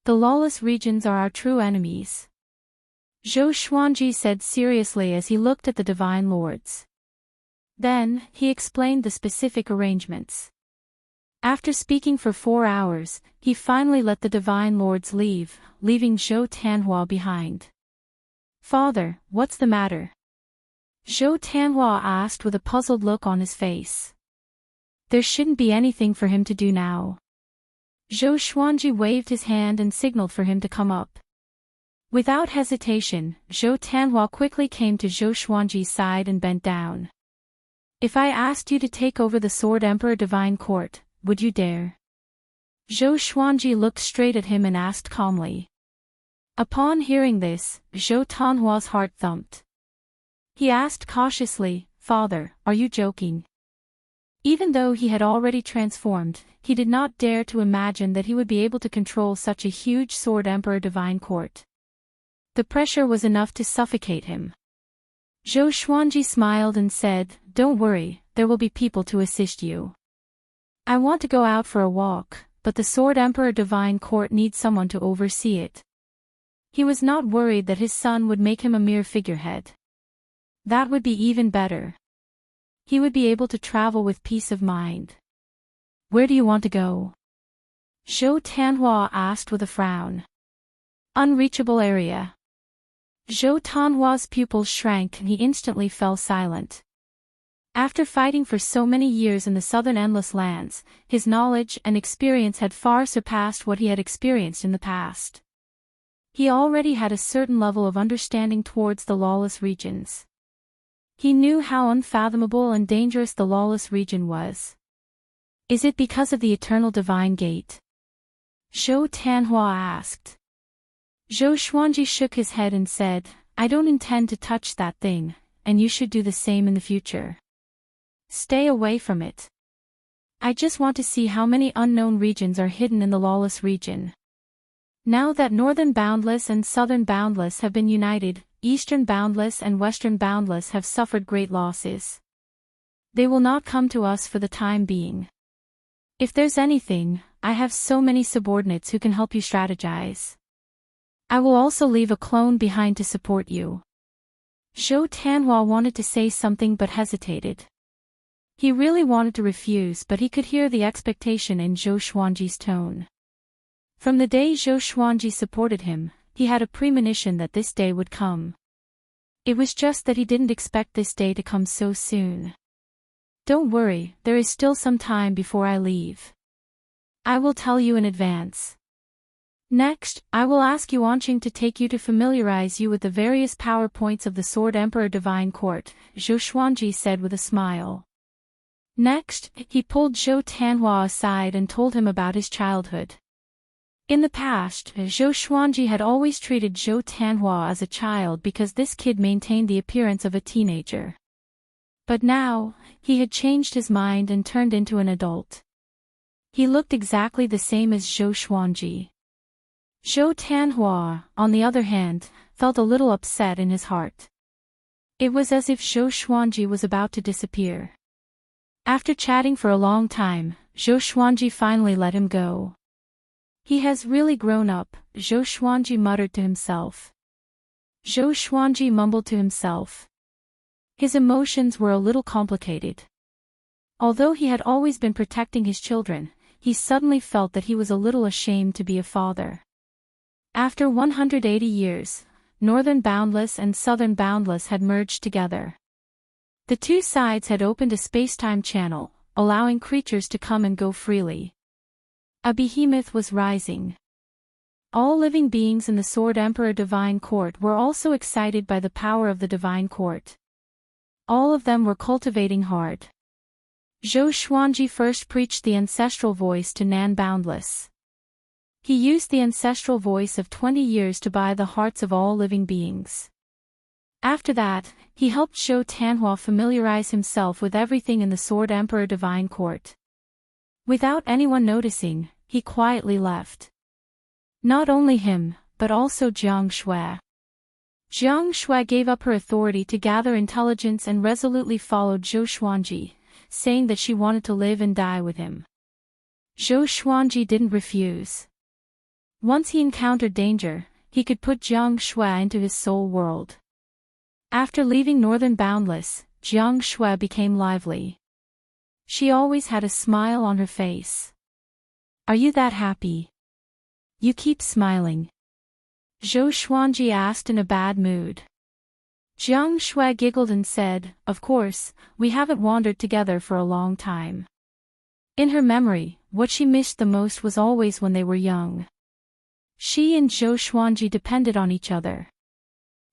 The lawless regions are our true enemies, Zhou Xuanji said seriously as he looked at the Divine Lords. Then, he explained the specific arrangements. After speaking for 4 hours, he finally let the Divine Lords leave, leaving Zhou Tanhua behind. "Father, what's the matter?" Zhou Tanhua asked with a puzzled look on his face. "There shouldn't be anything for him to do now." Zhou Xuanji waved his hand and signaled for him to come up. Without hesitation, Zhou Tanhua quickly came to Zhou Xuanji's side and bent down. "If I asked you to take over the Sword Emperor Divine Court, would you dare?" Zhou Xuanji looked straight at him and asked calmly. Upon hearing this, Zhou Tanhua's heart thumped. He asked cautiously, "Father, are you joking?" Even though he had already transformed, he did not dare to imagine that he would be able to control such a huge Sword Emperor Divine Court. The pressure was enough to suffocate him. Zhou Xuanji smiled and said, "Don't worry, there will be people to assist you. I want to go out for a walk, but the Sword Emperor Divine Court needs someone to oversee it." He was not worried that his son would make him a mere figurehead. That would be even better. He would be able to travel with peace of mind. "Where do you want to go?" Zhou Tanhua asked with a frown. "Unreachable area." Zhou Tanhua's pupils shrank and he instantly fell silent. After fighting for so many years in the southern endless lands, his knowledge and experience had far surpassed what he had experienced in the past. He already had a certain level of understanding towards the lawless regions. He knew how unfathomable and dangerous the lawless region was. "Is it because of the Eternal Divine Gate?" Zhou Tanhua asked. Zhou Xuanji shook his head and said, "I don't intend to touch that thing, and you should do the same in the future. Stay away from it. I just want to see how many unknown regions are hidden in the lawless region." Now that Northern Boundless and Southern Boundless have been united, Eastern Boundless and Western Boundless have suffered great losses. They will not come to us for the time being. If there's anything, I have so many subordinates who can help you strategize. I will also leave a clone behind to support you. Zhou Tanhua wanted to say something but hesitated. He really wanted to refuse, but he could hear the expectation in Zhou Xuanji's tone. From the day Zhou Xuanji supported him, he had a premonition that this day would come. It was just that he didn't expect this day to come so soon. "Don't worry, there is still some time before I leave. I will tell you in advance. Next, I will ask Yuanqing to take you to familiarize you with the various power points of the Sword Emperor Divine Court," Zhou Xuanji said with a smile. Next, he pulled Zhou Tanhua aside and told him about his childhood. In the past, Zhou Xuanji had always treated Zhou Tanhua as a child because this kid maintained the appearance of a teenager. But now, he had changed his mind and turned into an adult. He looked exactly the same as Zhou Xuanji. Zhou Tanhua, on the other hand, felt a little upset in his heart. It was as if Zhou Xuanji was about to disappear. After chatting for a long time, Zhou Xuanji finally let him go. "He has really grown up," Zhou Xuanji muttered to himself. Zhou Xuanji mumbled to himself. His emotions were a little complicated. Although he had always been protecting his children, he suddenly felt that he was a little ashamed to be a father. After 180 years, Northern Boundless and Southern Boundless had merged together. The two sides had opened a space-time channel, allowing creatures to come and go freely. A behemoth was rising. All living beings in the Sword Emperor Divine Court were also excited by the power of the Divine Court. All of them were cultivating hard. Zhou Xuanji first preached the ancestral voice to Nan Boundless. He used the ancestral voice of 20 years to buy the hearts of all living beings. After that, he helped Zhou Tanhua familiarize himself with everything in the Sword Emperor Divine Court. Without anyone noticing, he quietly left. Not only him, but also Jiang Shui. Jiang Shui gave up her authority to gather intelligence and resolutely followed Zhou Xuanji, saying that she wanted to live and die with him. Zhou Xuanji didn't refuse. Once he encountered danger, he could put Jiang Shui into his soul world. After leaving Northern Boundless, Jiang Shui became lively. She always had a smile on her face. "Are you that happy? You keep smiling." Zhou Xuanji asked in a bad mood. Jiang Shui giggled and said, "Of course, we haven't wandered together for a long time." In her memory, what she missed the most was always when they were young. She and Zhou Xuanji depended on each other.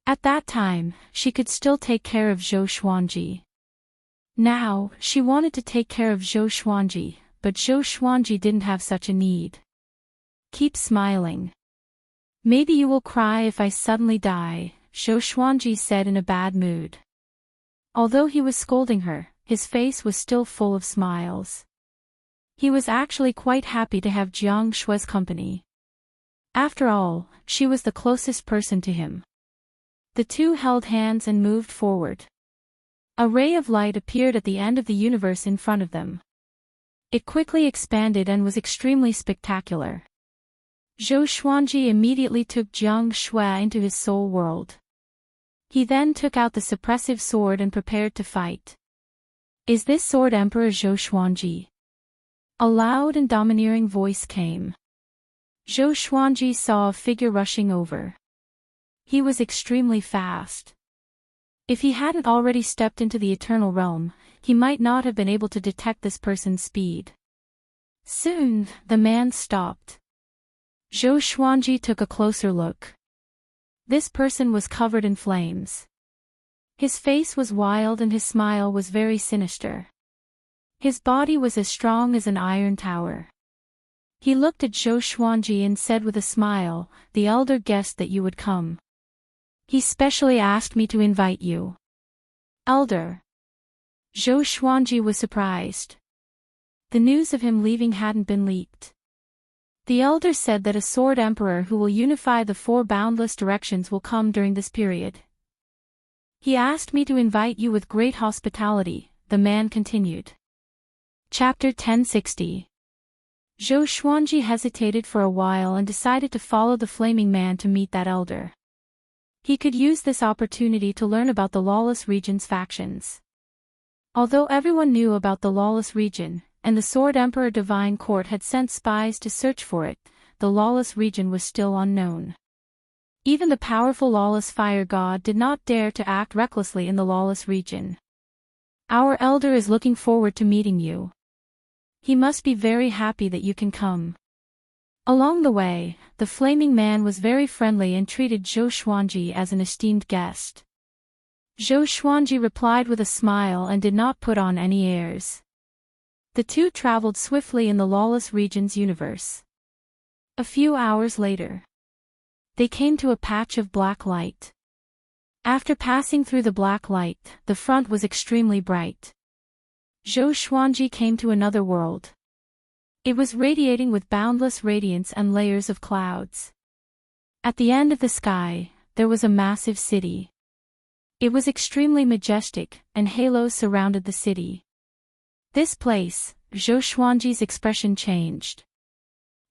At that time, she could still take care of Zhou Xuanji. Now, she wanted to take care of Zhou Xuanji, but Zhou Xuanji didn't have such a need. "Keep smiling. Maybe you will cry if I suddenly die," Zhou Xuanji said in a bad mood. Although he was scolding her, his face was still full of smiles. He was actually quite happy to have Jiang Shui's company. After all, she was the closest person to him. The two held hands and moved forward. A ray of light appeared at the end of the universe in front of them. It quickly expanded and was extremely spectacular. Zhou Xuanji immediately took Jiang Shui into his soul world. He then took out the suppressive sword and prepared to fight. "Is this Sword Emperor Zhou Xuanji?" A loud and domineering voice came. Zhou Xuanji saw a figure rushing over. He was extremely fast. If he hadn't already stepped into the Eternal Realm, he might not have been able to detect this person's speed. Soon, the man stopped. Zhou Xuanji took a closer look. This person was covered in flames. His face was wild and his smile was very sinister. His body was as strong as an iron tower. He looked at Zhou Xuanji and said with a smile, "The elder guessed that you would come. He specially asked me to invite you." "Elder?" Zhou Xuanji was surprised. The news of him leaving hadn't been leaked. The elder said that a Sword Emperor who will unify the four boundless directions will come during this period. "He asked me to invite you with great hospitality," the man continued. Chapter 1060. Zhou Xuanji hesitated for a while and decided to follow the flaming man to meet that elder. He could use this opportunity to learn about the Lawless Region's factions. Although everyone knew about the Lawless Region, and the Sword Emperor Divine Court had sent spies to search for it, the Lawless Region was still unknown. Even the powerful Lawless Fire God did not dare to act recklessly in the Lawless Region. "Our elder is looking forward to meeting you. He must be very happy that you can come." Along the way, the flaming man was very friendly and treated Zhou Xuanji as an esteemed guest. Zhou Xuanji replied with a smile and did not put on any airs. The two traveled swiftly in the Lawless Region's universe. A few hours later, they came to a patch of black light. After passing through the black light, the front was extremely bright. Zhou Xuanji came to another world. It was radiating with boundless radiance and layers of clouds. At the end of the sky, there was a massive city. It was extremely majestic, and halos surrounded the city. This place, Zhou Xuanji's expression changed.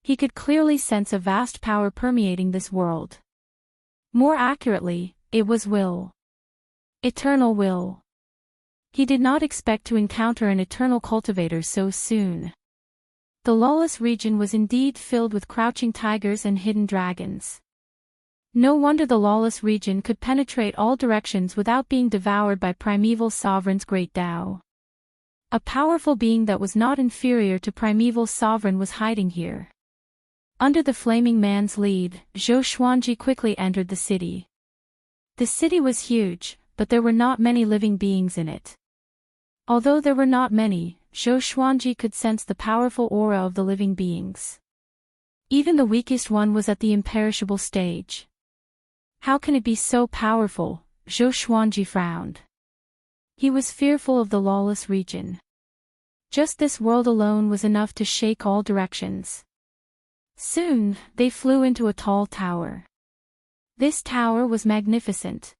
He could clearly sense a vast power permeating this world. More accurately, it was will. Eternal will. He did not expect to encounter an eternal cultivator so soon. The Lawless Region was indeed filled with crouching tigers and hidden dragons. No wonder the Lawless Region could penetrate all directions without being devoured by Primeval Sovereign's great Tao. A powerful being that was not inferior to Primeval Sovereign was hiding here. Under the flaming man's lead, Zhou Xuanji quickly entered the city. The city was huge, but there were not many living beings in it. Although there were not many, Zhou Xuanji could sense the powerful aura of the living beings. Even the weakest one was at the imperishable stage. How can it be so powerful? Zhou Xuanji frowned. He was fearful of the lawless region. Just this world alone was enough to shake all directions. Soon, they flew into a tall tower. This tower was magnificent.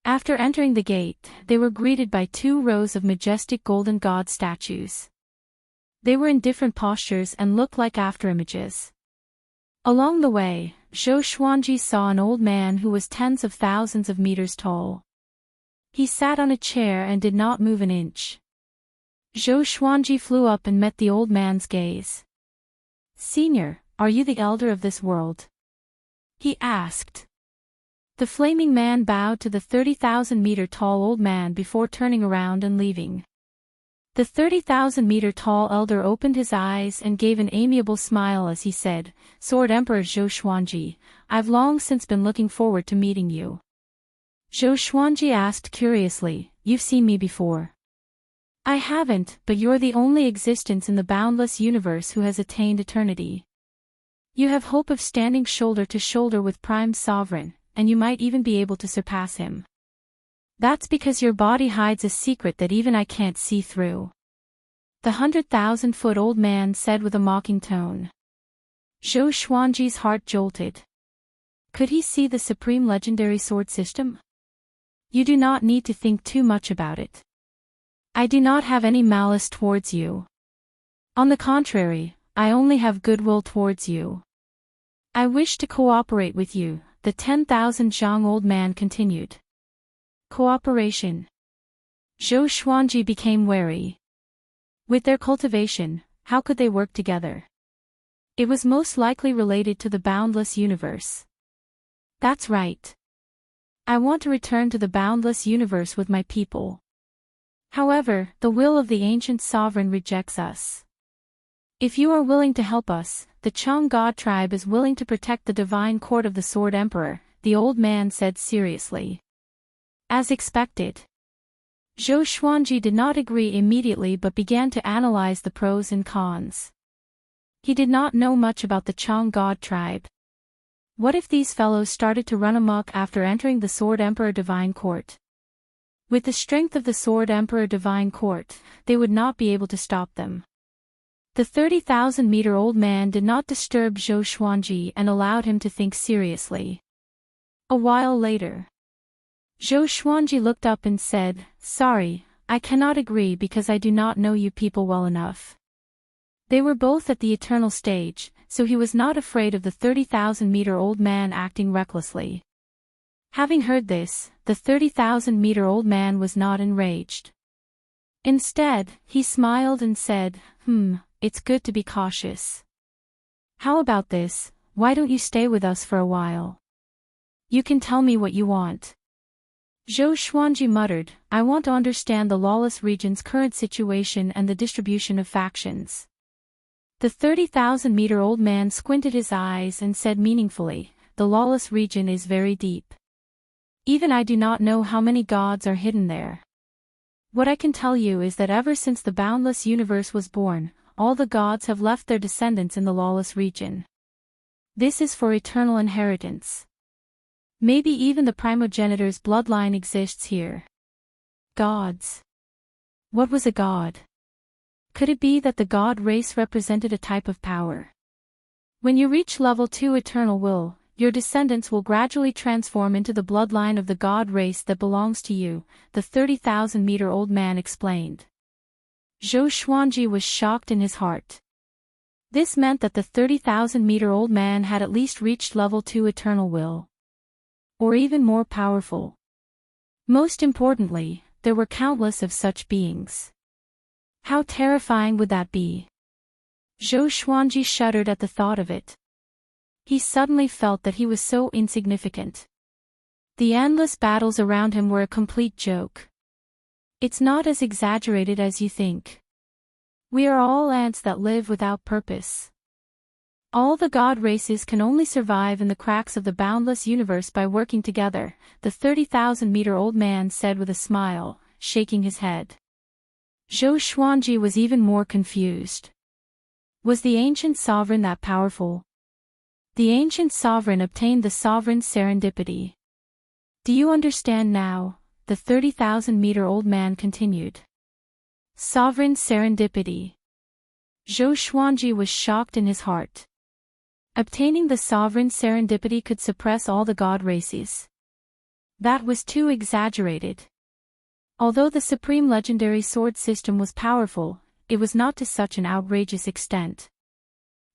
After entering the gate, they were greeted by 2 rows of majestic golden god statues. They were in different postures and looked like afterimages. Along the way, Zhou Xuanji saw an old man who was tens of thousands of meters tall. He sat on a chair and did not move an inch. Zhou Xuanji flew up and met the old man's gaze. "Senior, are you the elder of this world?" he asked. The flaming man bowed to the 30,000-meter-tall old man before turning around and leaving. The 30,000-meter-tall elder opened his eyes and gave an amiable smile as he said, "Sword Emperor Zhou Xuanji, I've long since been looking forward to meeting you." Zhou Xuanji asked curiously, "You've seen me before?" "I haven't, but you're the only existence in the boundless universe who has attained eternity. You have hope of standing shoulder to shoulder with Prime Sovereign, and you might even be able to surpass him. That's because your body hides a secret that even I can't see through." The 100,000-foot-old man said with a mocking tone. Zhou Xuanji's heart jolted. Could he see the supreme legendary sword system? "You do not need to think too much about it. I do not have any malice towards you. On the contrary, I only have goodwill towards you. I wish to cooperate with you," the 10,000 zhang old man continued. Cooperation. Zhou Xuanji became wary. With their cultivation, how could they work together? It was most likely related to the boundless universe. "That's right. I want to return to the boundless universe with my people. However, the will of the ancient sovereign rejects us. If you are willing to help us, the Chang God tribe is willing to protect the divine court of the Sword Emperor," the old man said seriously. As expected. Zhou Xuanji did not agree immediately but began to analyze the pros and cons. He did not know much about the Chang God tribe. What if these fellows started to run amok after entering the Sword Emperor Divine Court? With the strength of the Sword Emperor Divine Court, they would not be able to stop them. The 30,000-meter-old man did not disturb Zhou Xuanji and allowed him to think seriously. A while later, Zhou Xuanji looked up and said, "Sorry, I cannot agree because I do not know you people well enough." They were both at the eternal stage, so he was not afraid of the 30,000-meter-old man acting recklessly. Having heard this, the 30,000-meter-old man was not enraged. Instead, he smiled and said, "It's good to be cautious. How about this, why don't you stay with us for a while? You can tell me what you want." Zhou Xuanji muttered, "I want to understand the lawless region's current situation and the distribution of factions." The 30,000-meter-old man squinted his eyes and said meaningfully, "The lawless region is very deep. Even I do not know how many gods are hidden there. What I can tell you is that ever since the boundless universe was born, all the gods have left their descendants in the lawless region. This is for eternal inheritance. Maybe even the primogenitor's bloodline exists here." Gods. What was a god? Could it be that the god race represented a type of power? When you reach level 2 eternal will, your descendants will gradually transform into the bloodline of the god race that belongs to you, the 30,000-meter-old man explained. Zhou Xuanji was shocked in his heart. This meant that the 30,000-meter-old man had at least reached level 2 eternal will. Or even more powerful. Most importantly, there were countless of such beings. How terrifying would that be? Zhou Xuanji shuddered at the thought of it. He suddenly felt that he was so insignificant. The endless battles around him were a complete joke. It's not as exaggerated as you think. We are all ants that live without purpose. All the god races can only survive in the cracks of the boundless universe by working together, the 30,000-meter-old man said with a smile, shaking his head. Zhou Xuanji was even more confused. Was the ancient sovereign that powerful, The ancient sovereign obtained the sovereign serendipity. Do you understand now? The 30,000-meter-old man continued. Sovereign serendipity. Zhou Xuanji was shocked in his heart. Obtaining the sovereign serendipity could suppress all the god races. That was too exaggerated. Although the supreme legendary sword system was powerful, it was not to such an outrageous extent.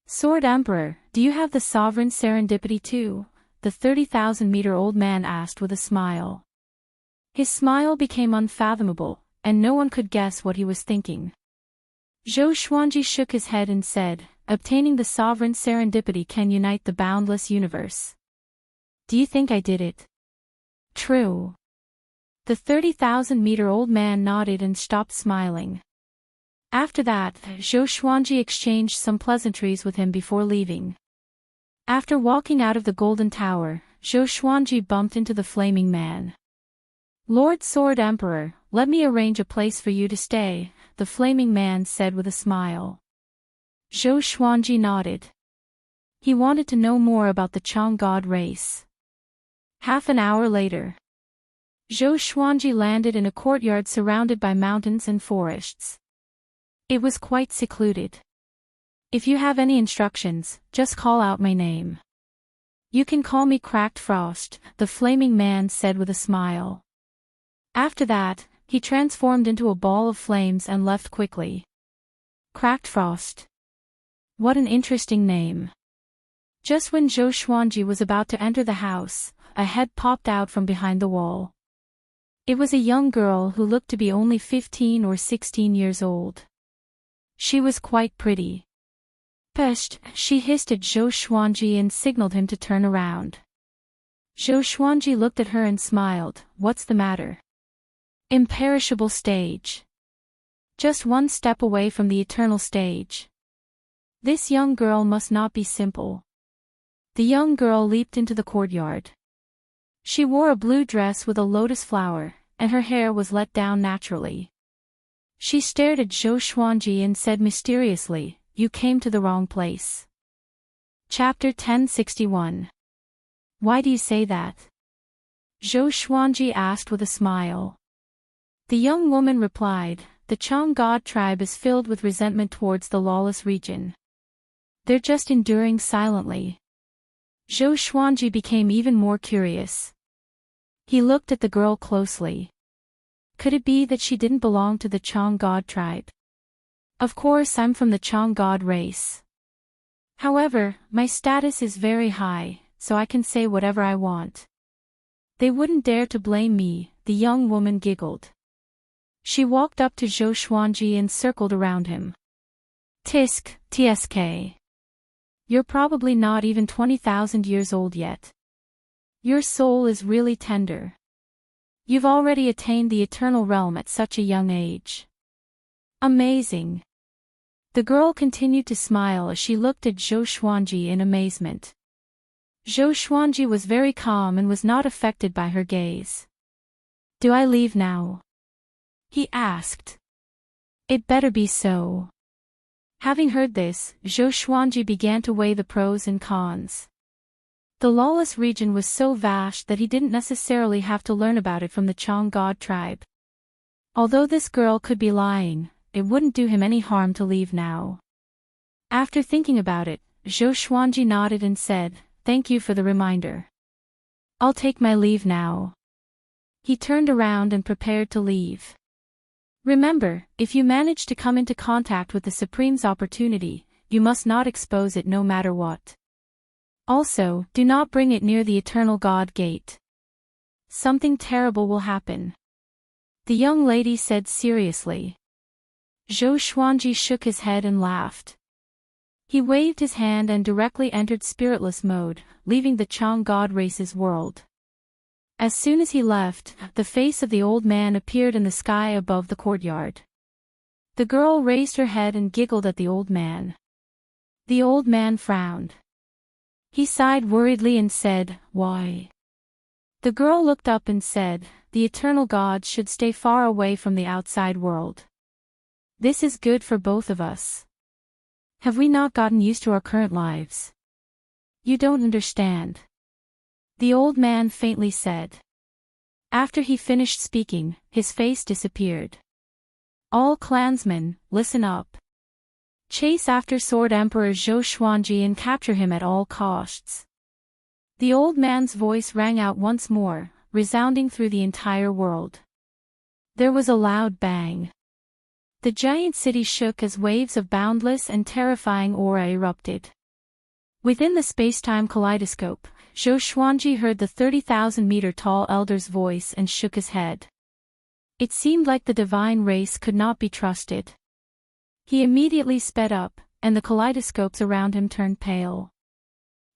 Sword Emperor, do you have the sovereign serendipity too? The 30,000-meter-old man asked with a smile. His smile became unfathomable, and no one could guess what he was thinking. Zhou Xuanji shook his head and said, obtaining the sovereign serendipity can unite the boundless universe. Do you think I did it? True. The 30,000-meter-old man nodded and stopped smiling. After that, Zhou Xuanji exchanged some pleasantries with him before leaving. After walking out of the Golden Tower, Zhou Xuanji bumped into the Flaming Man. Lord Sword Emperor, let me arrange a place for you to stay, the Flaming Man said with a smile. Zhou Xuanji nodded. He wanted to know more about the Chang god race. Half an hour later, Zhou Xuanji landed in a courtyard surrounded by mountains and forests. It was quite secluded. If you have any instructions, just call out my name. You can call me Cracked Frost, the Flaming Man said with a smile. After that, he transformed into a ball of flames and left quickly. Cracked Frost. What an interesting name. Just when Zhou Xuanji was about to enter the house, a head popped out from behind the wall. It was a young girl who looked to be only 15 or 16 years old. She was quite pretty. Pest, she hissed at Zhou Xuanji and signaled him to turn around. Zhou Xuanji looked at her and smiled. What's the matter? Imperishable stage. Just one step away from the eternal stage. This young girl must not be simple. The young girl leaped into the courtyard. She wore a blue dress with a lotus flower, and her hair was let down naturally. She stared at Zhou Xuanji and said mysteriously, you came to the wrong place. Chapter 1061. Why do you say that? Zhou Xuanji asked with a smile. The young woman replied, the Chang god tribe is filled with resentment towards the lawless region. They're just enduring silently. Zhou Xuanji became even more curious. He looked at the girl closely. Could it be that she didn't belong to the Chang god tribe? Of course I'm from the Chang god race. However, my status is very high, so I can say whatever I want. They wouldn't dare to blame me, the young woman giggled. She walked up to Zhou Xuanji and circled around him. Tisk, tsk. You're probably not even 20,000 years old yet. Your soul is really tender. You've already attained the eternal realm at such a young age. Amazing. The girl continued to smile as she looked at Zhou Xuanji in amazement. Zhou Xuanji was very calm and was not affected by her gaze. Do I leave now? He asked. It better be so. Having heard this, Zhou Xuanji began to weigh the pros and cons. The lawless region was so vast that he didn't necessarily have to learn about it from the Chang god tribe. Although this girl could be lying, it wouldn't do him any harm to leave now. After thinking about it, Zhou Xuanji nodded and said, thank you for the reminder. I'll take my leave now. He turned around and prepared to leave. Remember, if you manage to come into contact with the Supreme's opportunity, you must not expose it no matter what. Also, do not bring it near the Eternal God Gate. Something terrible will happen. The young lady said seriously. Zhou Xuanji shook his head and laughed. He waved his hand and directly entered spiritless mode, leaving the Chang god race's world. As soon as he left, the face of the old man appeared in the sky above the courtyard. The girl raised her head and giggled at the old man. The old man frowned. He sighed worriedly and said, why? The girl looked up and said, the eternal gods should stay far away from the outside world. This is good for both of us. Have we not gotten used to our current lives? You don't understand. The old man faintly said. After he finished speaking, his face disappeared. All clansmen, listen up. Chase after Sword Emperor Zhou Xuanji and capture him at all costs. The old man's voice rang out once more, resounding through the entire world. There was a loud bang. The giant city shook as waves of boundless and terrifying aura erupted. Within the space-time kaleidoscope, Zhou Xuanji heard the 30,000-meter-tall elder's voice and shook his head. It seemed like the divine race could not be trusted. He immediately sped up, and the kaleidoscopes around him turned pale.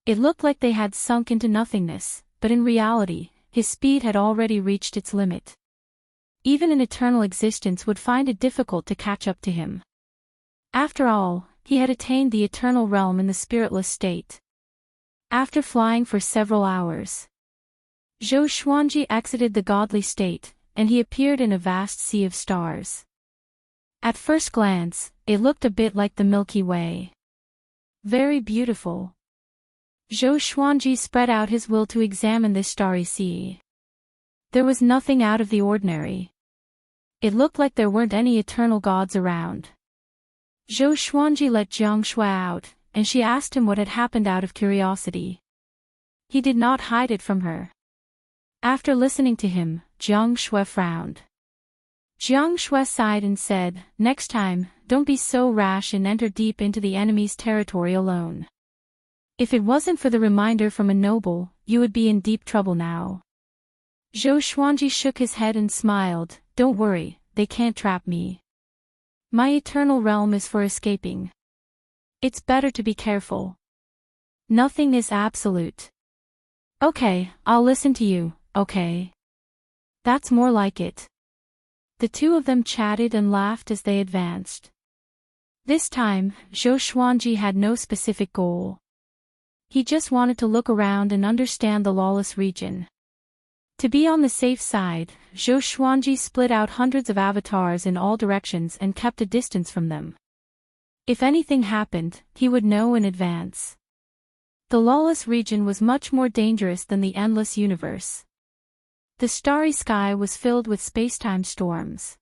It looked like they had sunk into nothingness, but in reality, his speed had already reached its limit. Even an eternal existence would find it difficult to catch up to him. After all, he had attained the eternal realm in the spiritless state. After flying for several hours, Zhou Xuanji exited the godly state, and he appeared in a vast sea of stars. At first glance, it looked a bit like the Milky Way. Very beautiful. Zhou Xuanji spread out his will to examine this starry sea. There was nothing out of the ordinary. It looked like there weren't any eternal gods around. Zhou Xuanji let Jiang Shui out, and she asked him what had happened out of curiosity. He did not hide it from her. After listening to him, Jiang Shui frowned. Jiang Shui sighed and said, "Next time, don't be so rash and enter deep into the enemy's territory alone. If it wasn't for the reminder from a noble, you would be in deep trouble now." Zhou Xuanji shook his head and smiled, "Don't worry, they can't trap me. My eternal realm is for escaping. It's better to be careful. Nothing is absolute." "Okay, I'll listen to you, okay? That's more like it." The two of them chatted and laughed as they advanced. This time, Zhou Xuanji had no specific goal. He just wanted to look around and understand the lawless region. To be on the safe side, Zhou Xuanji split out hundreds of avatars in all directions and kept a distance from them. If anything happened, he would know in advance. The lawless region was much more dangerous than the endless universe. The starry sky was filled with space-time storms.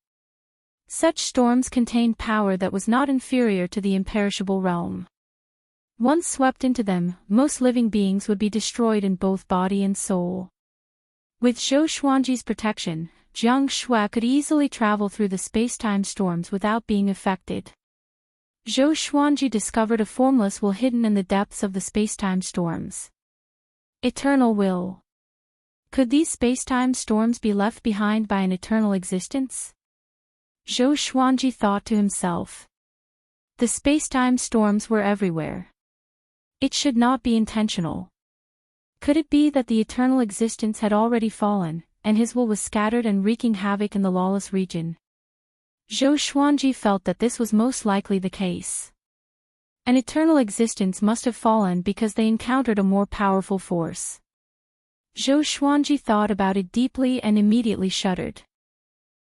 Such storms contained power that was not inferior to the imperishable realm. Once swept into them, most living beings would be destroyed in both body and soul. With Zhou Xuanji's protection, Jiang Shui could easily travel through the space-time storms without being affected. Zhou Xuanji discovered a formless will hidden in the depths of the space-time storms. Eternal will. Could these space-time storms be left behind by an eternal existence? Zhou Xuanji thought to himself. The space-time storms were everywhere. It should not be intentional. Could it be that the eternal existence had already fallen, and his will was scattered and wreaking havoc in the lawless region? Zhou Xuanji felt that this was most likely the case. An eternal existence must have fallen because they encountered a more powerful force. Zhou Xuanji thought about it deeply and immediately shuddered.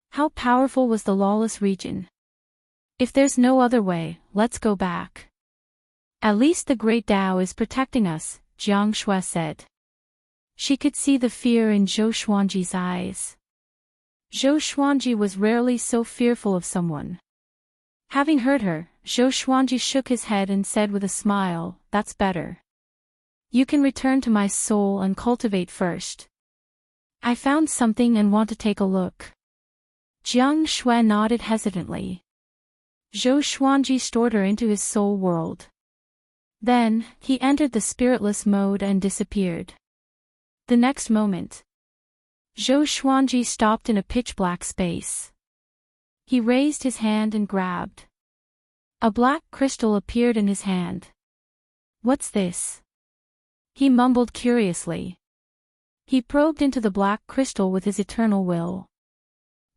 How powerful was the lawless region? If there's no other way, let's go back. At least the Great Tao is protecting us, Jiang Shui said. She could see the fear in Zhou Xuanji's eyes. Zhou Xuanji was rarely so fearful of someone. Having heard her, Zhou Xuanji shook his head and said with a smile, "That's better. You can return to my soul and cultivate first. I found something and want to take a look." Jiang Shui nodded hesitantly. Zhou Xuanji stored her into his soul world. Then, he entered the spiritless mode and disappeared. The next moment, Zhou Xuanji stopped in a pitch-black space. He raised his hand and grabbed. A black crystal appeared in his hand. "What's this?" he mumbled curiously. He probed into the black crystal with his eternal will.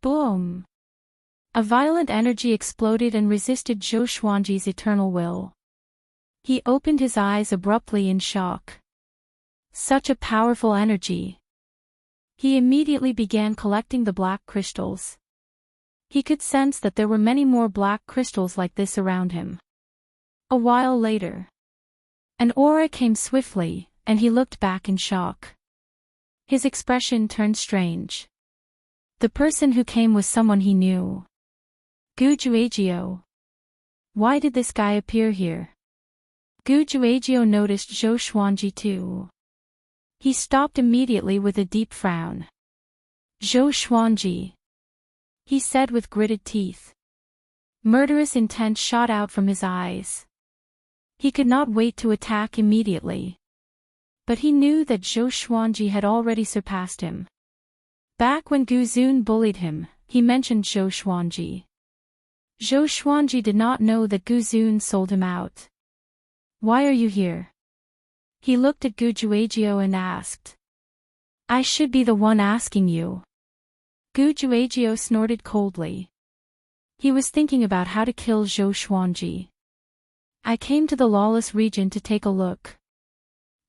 Boom! A violent energy exploded and resisted Zhou Xuanji's eternal will. He opened his eyes abruptly in shock. Such a powerful energy. He immediately began collecting the black crystals. He could sense that there were many more black crystals like this around him. A while later, An aura came swiftly, and he looked back in shock. His expression turned strange. The person who came was someone he knew. Gujuagio. Why did this guy appear here? Gujuagio noticed Zhou Xuanji too. He stopped immediately with a deep frown. Zhou Xuanji, he said with gritted teeth. Murderous intent shot out from his eyes. He could not wait to attack immediately. But he knew that Zhou Xuanji had already surpassed him. Back when Gu Zun bullied him, he mentioned Zhou Xuanji. Zhou Xuanji did not know that Gu Zun sold him out. Why are you here? He looked at Gujuagio and asked. I should be the one asking you. Gujuagio snorted coldly. He was thinking about how to kill Zhou Xuanji. I came to the lawless region to take a look.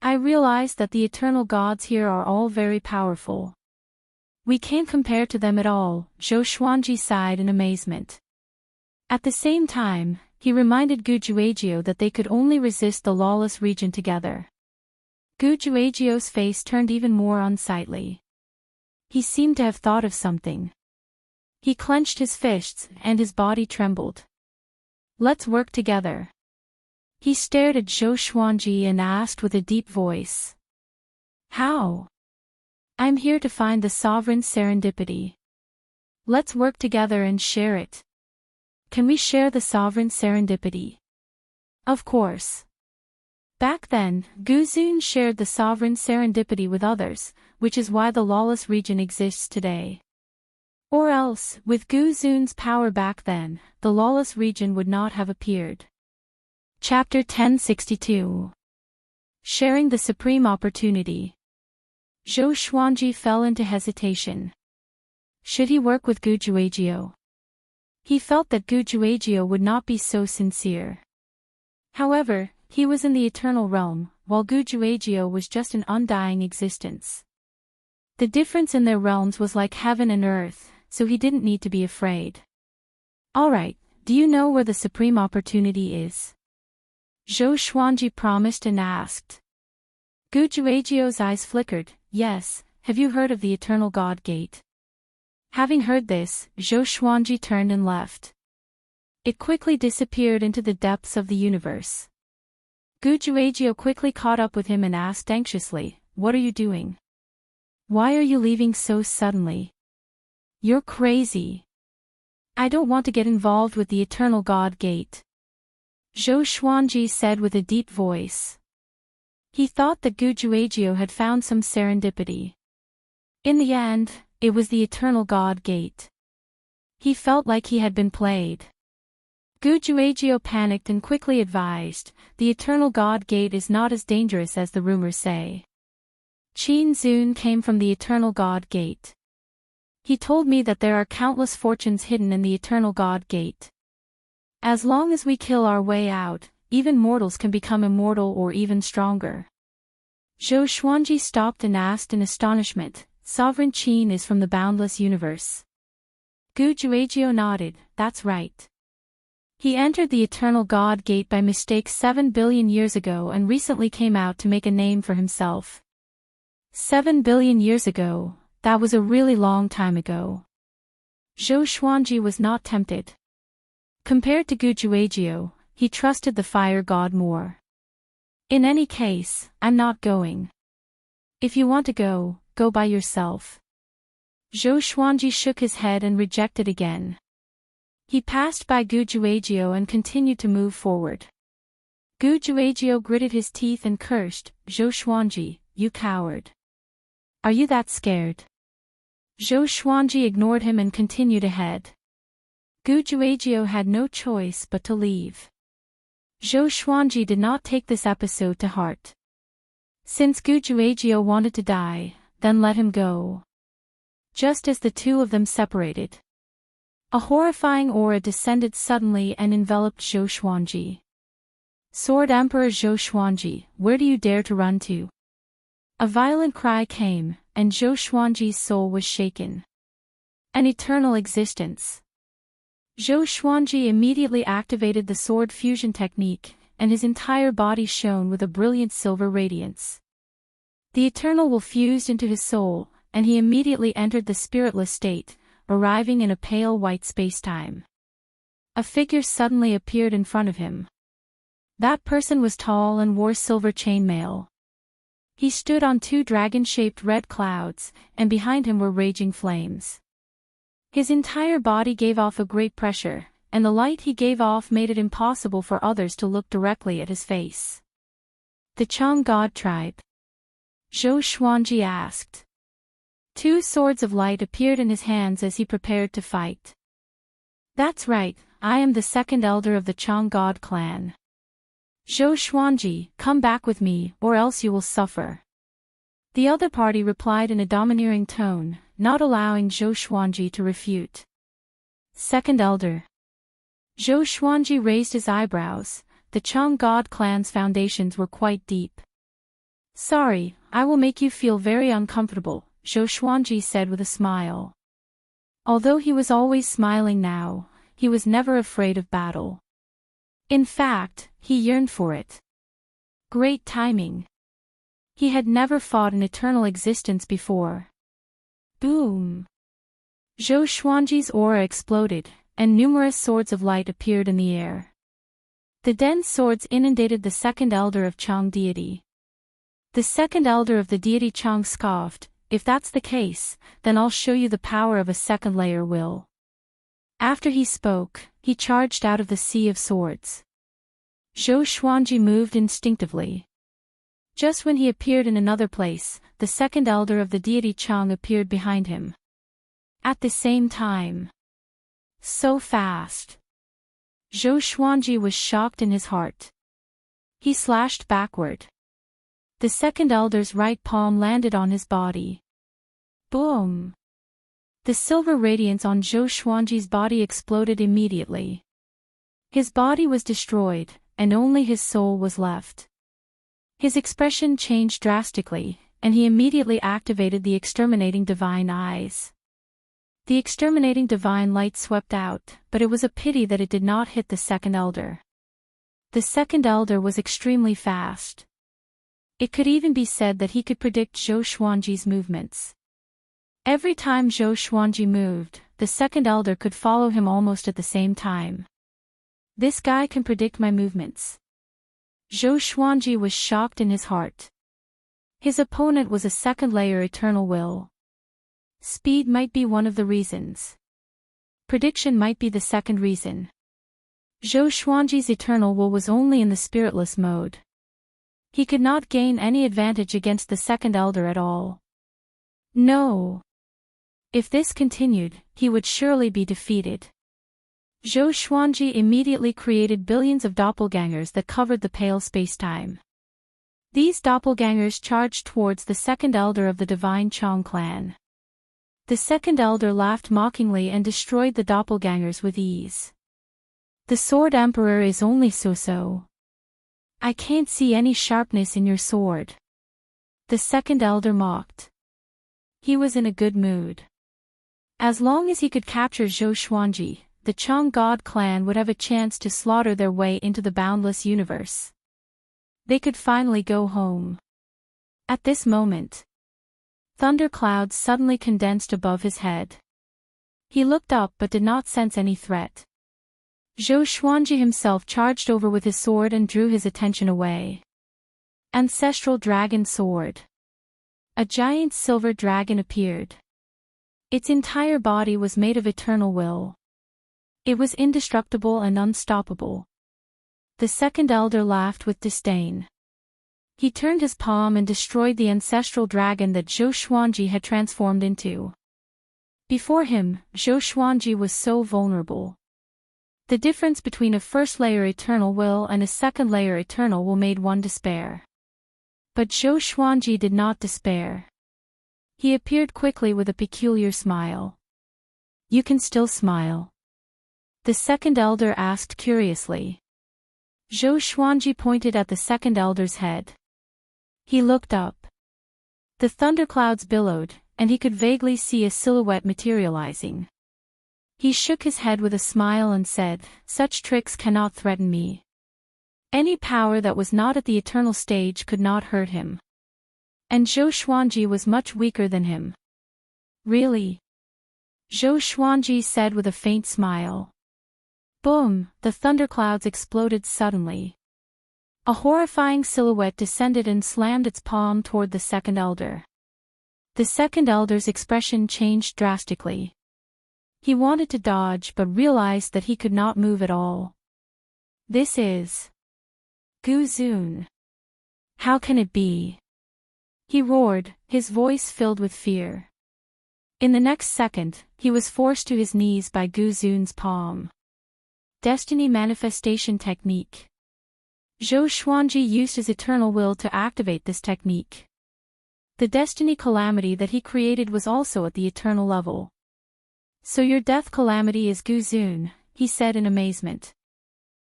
I realized that the eternal gods here are all very powerful. We can't compare to them at all, Zhou Xuanji sighed in amazement. At the same time, he reminded Gujuagio that they could only resist the lawless region together. Gujuagio's face turned even more unsightly. He seemed to have thought of something. He clenched his fists, and his body trembled. Let's work together. He stared at Zhou Xuanji and asked with a deep voice. How? I'm here to find the sovereign serendipity. Let's work together and share it. Can we share the sovereign serendipity? Of course. Back then, Gu Zun shared the sovereign serendipity with others, which is why the lawless region exists today. Or else, with Gu Zun's power back then, the lawless region would not have appeared. Chapter 1062. Sharing the Supreme Opportunity. Zhou Xuanji fell into hesitation. Should he work with Gujuagio? He felt that Gujuagio would not be so sincere. However, he was in the eternal realm, while Gujuagio was just an undying existence. The difference in their realms was like heaven and earth, so he didn't need to be afraid. Alright, do you know where the supreme opportunity is? Zhou Xuanji promised and asked. Gujuagio's eyes flickered. Yes, have you heard of the Eternal God Gate? Having heard this, Zhou Xuanji turned and left. It quickly disappeared into the depths of the universe. Gujuagio quickly caught up with him and asked anxiously, what are you doing? Why are you leaving so suddenly? You're crazy. I don't want to get involved with the Eternal God Gate. Zhou Xuanji said with a deep voice. He thought that Gujuagio had found some serendipity. In the end, it was the Eternal God Gate. He felt like he had been played. Gujuagio panicked and quickly advised, the Eternal God Gate is not as dangerous as the rumors say. Qin Zun came from the Eternal God Gate. He told me that there are countless fortunes hidden in the Eternal God Gate. As long as we kill our way out, even mortals can become immortal or even stronger. Zhou Xuanji stopped and asked in astonishment, Sovereign Qin is from the boundless universe. Gujuagio nodded, that's right. He entered the Eternal God Gate by mistake 7 billion years ago and recently came out to make a name for himself. 7 billion years ago, that was a really long time ago. Zhou Xuanji was not tempted. Compared to Gujuagio, he trusted the fire god more. In any case, I'm not going. If you want to go, go by yourself. Zhou Xuanji shook his head and rejected again. He passed by Gujuagio and continued to move forward. Gujuagio gritted his teeth and cursed, Zhou Xuanji, you coward. Are you that scared? Zhou Xuanji ignored him and continued ahead. Gujuagio had no choice but to leave. Zhou Xuanji did not take this episode to heart. Since Gujuagio wanted to die, then let him go. Just as the two of them separated, a horrifying aura descended suddenly and enveloped Zhou Xuanji. Sword Emperor Zhou Xuanji, where do you dare to run to? A violent cry came, and Zhou Xuanji's soul was shaken. An eternal existence. Zhou Xuanji immediately activated the sword fusion technique, and his entire body shone with a brilliant silver radiance. The eternal will fused into his soul, and he immediately entered the spiritless state, arriving in a pale white space-time. A figure suddenly appeared in front of him. That person was tall and wore silver chainmail. He stood on two dragon-shaped red clouds, and behind him were raging flames. His entire body gave off a great pressure, and the light he gave off made it impossible for others to look directly at his face. The Chang God tribe? Zhou Xuanji asked. Two swords of light appeared in his hands as he prepared to fight. That's right, I am the second elder of the Chang God clan. Zhou Xuanji, come back with me, or else you will suffer. The other party replied in a domineering tone, not allowing Zhou Xuanji to refute. Second elder. Zhou Xuanji raised his eyebrows. The Chang God clan's foundations were quite deep. Sorry, I will make you feel very uncomfortable, Zhou Xuanji said with a smile. Although he was always smiling now, he was never afraid of battle. In fact, he yearned for it. Great timing. He had never fought an eternal existence before. Boom! Zhou Xuanji's aura exploded, and numerous swords of light appeared in the air. The dense swords inundated the second elder of Chang deity. The second elder of the deity Chang scoffed, if that's the case, then I'll show you the power of a second layer will. After he spoke, he charged out of the sea of swords. Zhou Xuanji moved instinctively. Just when he appeared in another place, the second elder of the deity Chang appeared behind him. At the same time. So fast. Zhou Xuanji was shocked in his heart. He slashed backward. The second elder's right palm landed on his body. Boom! The silver radiance on Zhou Xuanji's body exploded immediately. His body was destroyed, and only his soul was left. His expression changed drastically, and he immediately activated the exterminating divine eyes. The exterminating divine light swept out, but it was a pity that it did not hit the second elder. The second elder was extremely fast. It could even be said that he could predict Zhou Xuanji's movements. Every time Zhou Xuanji moved, the second elder could follow him almost at the same time. This guy can predict my movements. Zhou Xuanji was shocked in his heart. His opponent was a second-layer eternal will. Speed might be one of the reasons. Prediction might be the second reason. Zhou Xuanji's eternal will was only in the spiritless mode. He could not gain any advantage against the second elder at all. No. If this continued, he would surely be defeated. Zhou Xuanji immediately created billions of doppelgangers that covered the pale spacetime. These doppelgangers charged towards the second elder of the divine Chang clan. The second elder laughed mockingly and destroyed the doppelgangers with ease. The sword emperor is only so-so. I can't see any sharpness in your sword. The second elder mocked. He was in a good mood. As long as he could capture Zhou Xuanji, the Chang God clan would have a chance to slaughter their way into the boundless universe. They could finally go home. At this moment, thunderclouds suddenly condensed above his head. He looked up but did not sense any threat. Zhou Xuanji himself charged over with his sword and drew his attention away. Ancestral Dragon Sword. A giant silver dragon appeared. Its entire body was made of eternal will. It was indestructible and unstoppable. The second elder laughed with disdain. He turned his palm and destroyed the ancestral dragon that Zhou Xuanji had transformed into. Before him, Zhou Xuanji was so vulnerable. The difference between a first-layer eternal will and a second-layer eternal will made one despair. But Zhou Xuanji did not despair. He appeared quickly with a peculiar smile. You can still smile? The second elder asked curiously. Zhou Xuanji pointed at the second elder's head. He looked up. The thunderclouds billowed, and he could vaguely see a silhouette materializing. He shook his head with a smile and said, "Such tricks cannot threaten me." Any power that was not at the eternal stage could not hurt him. And Zhou Xuanji was much weaker than him. Really? Zhou Xuanji said with a faint smile. Boom! The thunderclouds exploded suddenly. A horrifying silhouette descended and slammed its palm toward the second elder. The second elder's expression changed drastically. He wanted to dodge but realized that he could not move at all. This is Gu Zun. How can it be? He roared, his voice filled with fear. In the next second, he was forced to his knees by Gu Zun's palm. Destiny Manifestation Technique. Zhou Xuanji used his eternal will to activate this technique. The destiny calamity that he created was also at the eternal level. So your death calamity is Gu Zun, he said in amazement.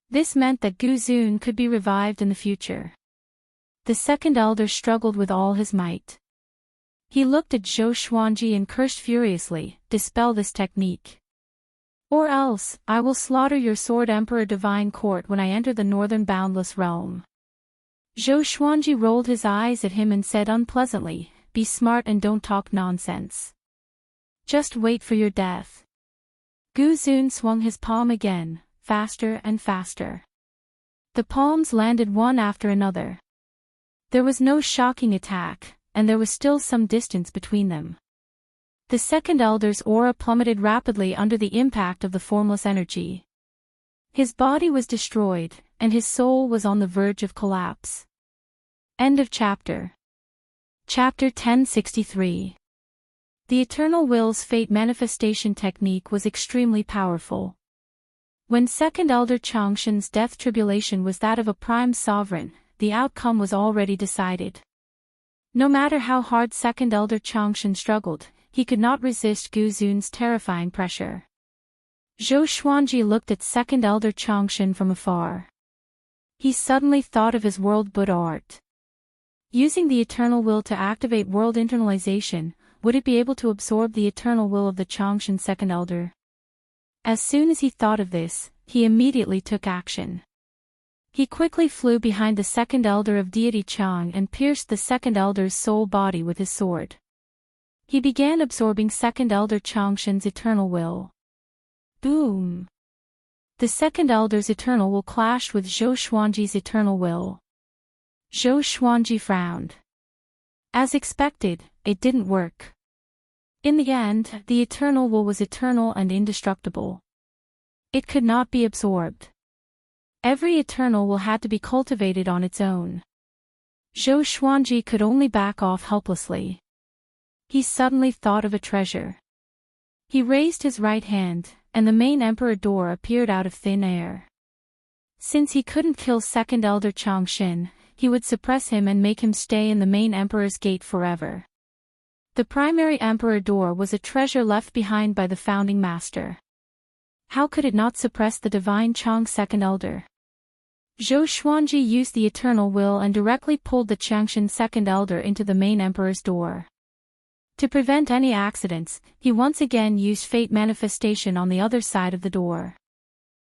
This meant that Gu Zun could be revived in the future. The second elder struggled with all his might. He looked at Zhou Xuanji and cursed furiously, "Dispel this technique. Or else, I will slaughter your sword Emperor Divine Court when I enter the northern boundless realm." Zhou Xuanji rolled his eyes at him and said unpleasantly, "Be smart and don't talk nonsense. Just wait for your death." Gu Zun swung his palm again, faster and faster. The palms landed one after another. There was no shocking attack, and there was still some distance between them. The second elder's aura plummeted rapidly under the impact of the formless energy. His body was destroyed, and his soul was on the verge of collapse. End of chapter. Chapter 1063. The Eternal Will's Fate Manifestation Technique was extremely powerful. When Second Elder Changshan's death tribulation was that of a prime sovereign, the outcome was already decided. No matter how hard Second Elder Changshan struggled, he could not resist Gu Zun's terrifying pressure. Zhou Xuanji looked at Second Elder Changshan from afar. He suddenly thought of his world Buddha art. Using the eternal will to activate world internalization, would it be able to absorb the eternal will of the Changshan Second Elder? As soon as he thought of this, he immediately took action. He quickly flew behind the Second Elder of Deity Chang and pierced the Second Elder's soul body with his sword. He began absorbing Second Elder Changshan's eternal will. Boom! The Second Elder's eternal will clashed with Zhou Xuanji's eternal will. Zhou Xuanji frowned. As expected, it didn't work. In the end, the eternal will was eternal and indestructible. It could not be absorbed. Every eternal will had to be cultivated on its own. Zhou Xuanji could only back off helplessly. He suddenly thought of a treasure. He raised his right hand, and the main emperor door appeared out of thin air. Since he couldn't kill Second Elder Changshan, he would suppress him and make him stay in the main emperor's gate forever. The primary emperor door was a treasure left behind by the founding master. How could it not suppress the divine Chang Second Elder? Zhou Xuanji used the eternal will and directly pulled the Changshan Second Elder into the main emperor's door. To prevent any accidents, he once again used fate manifestation on the other side of the door.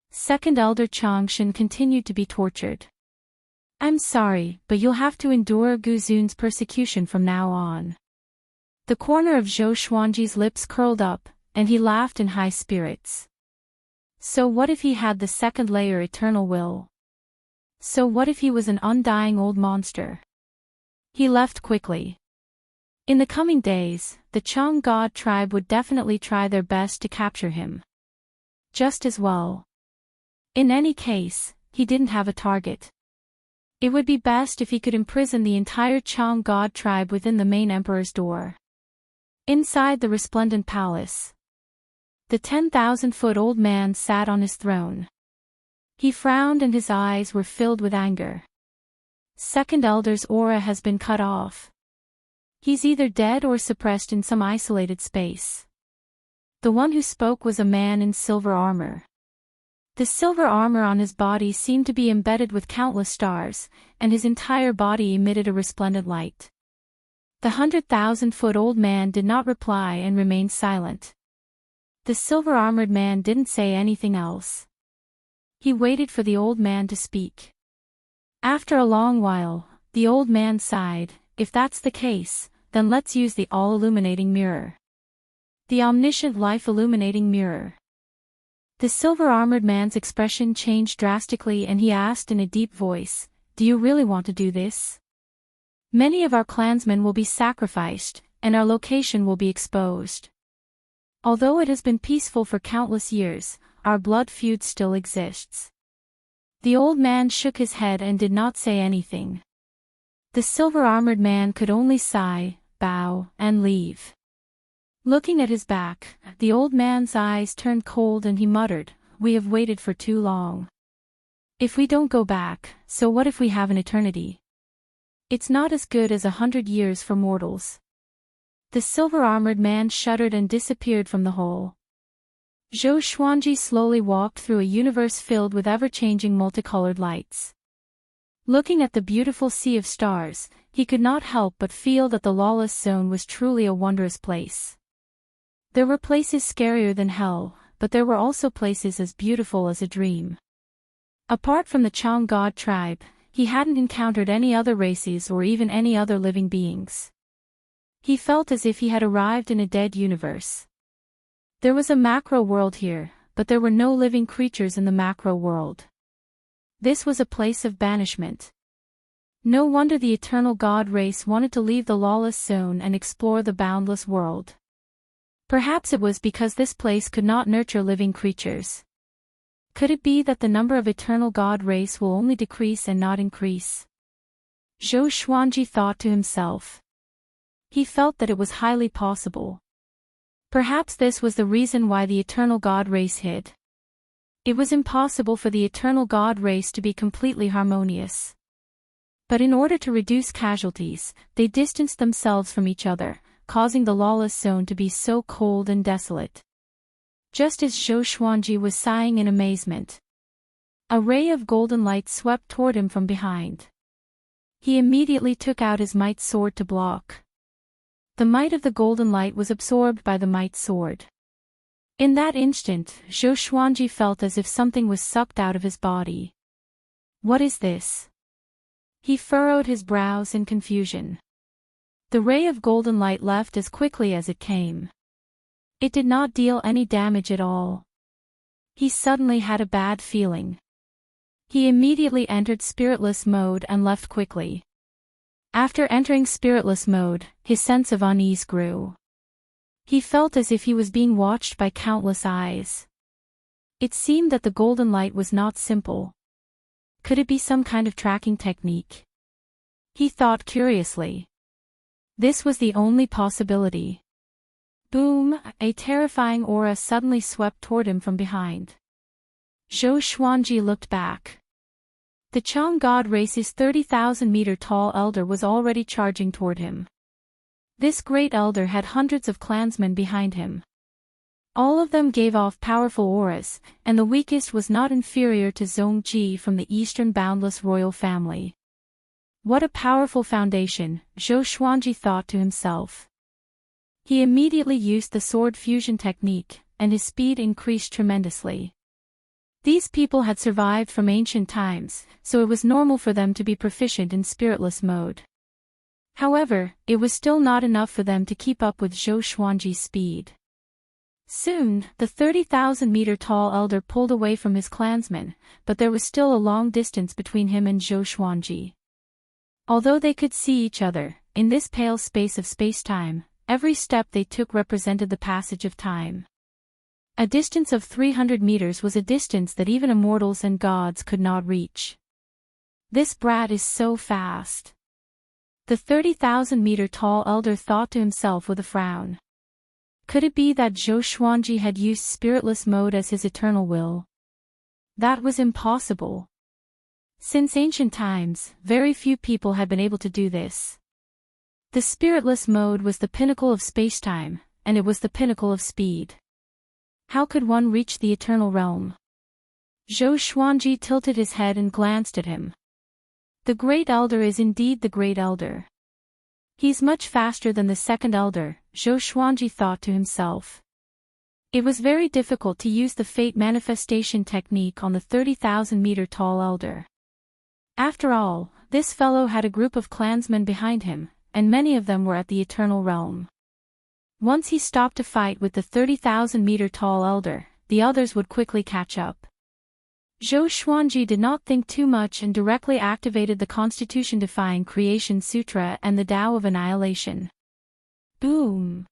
Second Elder Changshan continued to be tortured. "I'm sorry, but you'll have to endure Gu Zun's persecution from now on." The corner of Zhou Xuanji's lips curled up, and he laughed in high spirits. So what if he had the second layer eternal will? So what if he was an undying old monster? He left quickly. In the coming days, the Chang God tribe would definitely try their best to capture him. Just as well. In any case, he didn't have a target. It would be best if he could imprison the entire Chang God tribe within the main emperor's door. Inside the resplendent palace, the 10,000-foot-old man sat on his throne. He frowned and his eyes were filled with anger. Second Elder's aura has been cut off. He's either dead or suppressed in some isolated space. The one who spoke was a man in silver armor. The silver armor on his body seemed to be embedded with countless stars, and his entire body emitted a resplendent light. The 100,000-foot-old man did not reply and remained silent. The silver-armored man didn't say anything else. He waited for the old man to speak. After a long while, the old man sighed. If that's the case, then let's use the all-illuminating mirror. The omniscient life-illuminating mirror. The silver-armored man's expression changed drastically and he asked in a deep voice, "Do you really want to do this? Many of our clansmen will be sacrificed, and our location will be exposed. Although it has been peaceful for countless years, our blood feud still exists." The old man shook his head and did not say anything. The silver-armored man could only sigh, bow, and leave. Looking at his back, the old man's eyes turned cold and he muttered, "We have waited for too long. If we don't go back, so what if we have an eternity? It's not as good as 100 years for mortals." The silver-armored man shuddered and disappeared from the hole. Zhou Xuanji slowly walked through a universe filled with ever-changing multicolored lights. Looking at the beautiful sea of stars, he could not help but feel that the lawless zone was truly a wondrous place. There were places scarier than hell, but there were also places as beautiful as a dream. Apart from the Chang God tribe, he hadn't encountered any other races or even any other living beings. He felt as if he had arrived in a dead universe. There was a macro world here, but there were no living creatures in the macro world. This was a place of banishment. No wonder the eternal god race wanted to leave the lawless zone and explore the boundless world. Perhaps it was because this place could not nurture living creatures. Could it be that the number of eternal god race will only decrease and not increase? Zhou Xuanji thought to himself. He felt that it was highly possible. Perhaps this was the reason why the eternal god race hid. It was impossible for the eternal god race to be completely harmonious. But in order to reduce casualties, they distanced themselves from each other, causing the lawless zone to be so cold and desolate. Just as Zhou Xuanji was sighing in amazement, a ray of golden light swept toward him from behind. He immediately took out his might sword to block. The might of the golden light was absorbed by the might sword. In that instant, Zhou Xuanji felt as if something was sucked out of his body. What is this? He furrowed his brows in confusion. The ray of golden light left as quickly as it came. It did not deal any damage at all. He suddenly had a bad feeling. He immediately entered spiritless mode and left quickly. After entering spiritless mode, his sense of unease grew. He felt as if he was being watched by countless eyes. It seemed that the golden light was not simple. Could it be some kind of tracking technique? He thought curiously. This was the only possibility. Boom! A terrifying aura suddenly swept toward him from behind. Zhou Xuanji looked back. The Chang God race's 30,000-meter tall elder was already charging toward him. This great elder had hundreds of clansmen behind him. All of them gave off powerful auras, and the weakest was not inferior to Zhong Ji from the Eastern Boundless royal family. What a powerful foundation, Zhou Xuanji thought to himself. He immediately used the sword fusion technique, and his speed increased tremendously. These people had survived from ancient times, so it was normal for them to be proficient in spiritless mode. However, it was still not enough for them to keep up with Zhou Xuanji's speed. Soon, the 30,000-meter tall elder pulled away from his clansmen, but there was still a long distance between him and Zhou Xuanji. Although they could see each other, in this pale space of space-time, every step they took represented the passage of time. A distance of 300 meters was a distance that even immortals and gods could not reach. This brat is so fast. The 30,000-meter tall elder thought to himself with a frown. Could it be that Zhou Xuanji had used spiritless mode as his eternal will? That was impossible. Since ancient times, very few people had been able to do this. The spiritless mode was the pinnacle of spacetime, and it was the pinnacle of speed. How could one reach the eternal realm? Zhou Xuanji tilted his head and glanced at him. The Great Elder is indeed the Great Elder. He's much faster than the second elder, Zhou Xuanji thought to himself. It was very difficult to use the fate manifestation technique on the 30,000-meter tall elder. After all, this fellow had a group of clansmen behind him, and many of them were at the Eternal Realm. Once he stopped to fight with the 30,000-meter-tall elder, the others would quickly catch up. Zhou Xuanji did not think too much and directly activated the Constitution-defying Creation Sutra and the Tao of Annihilation. Boom!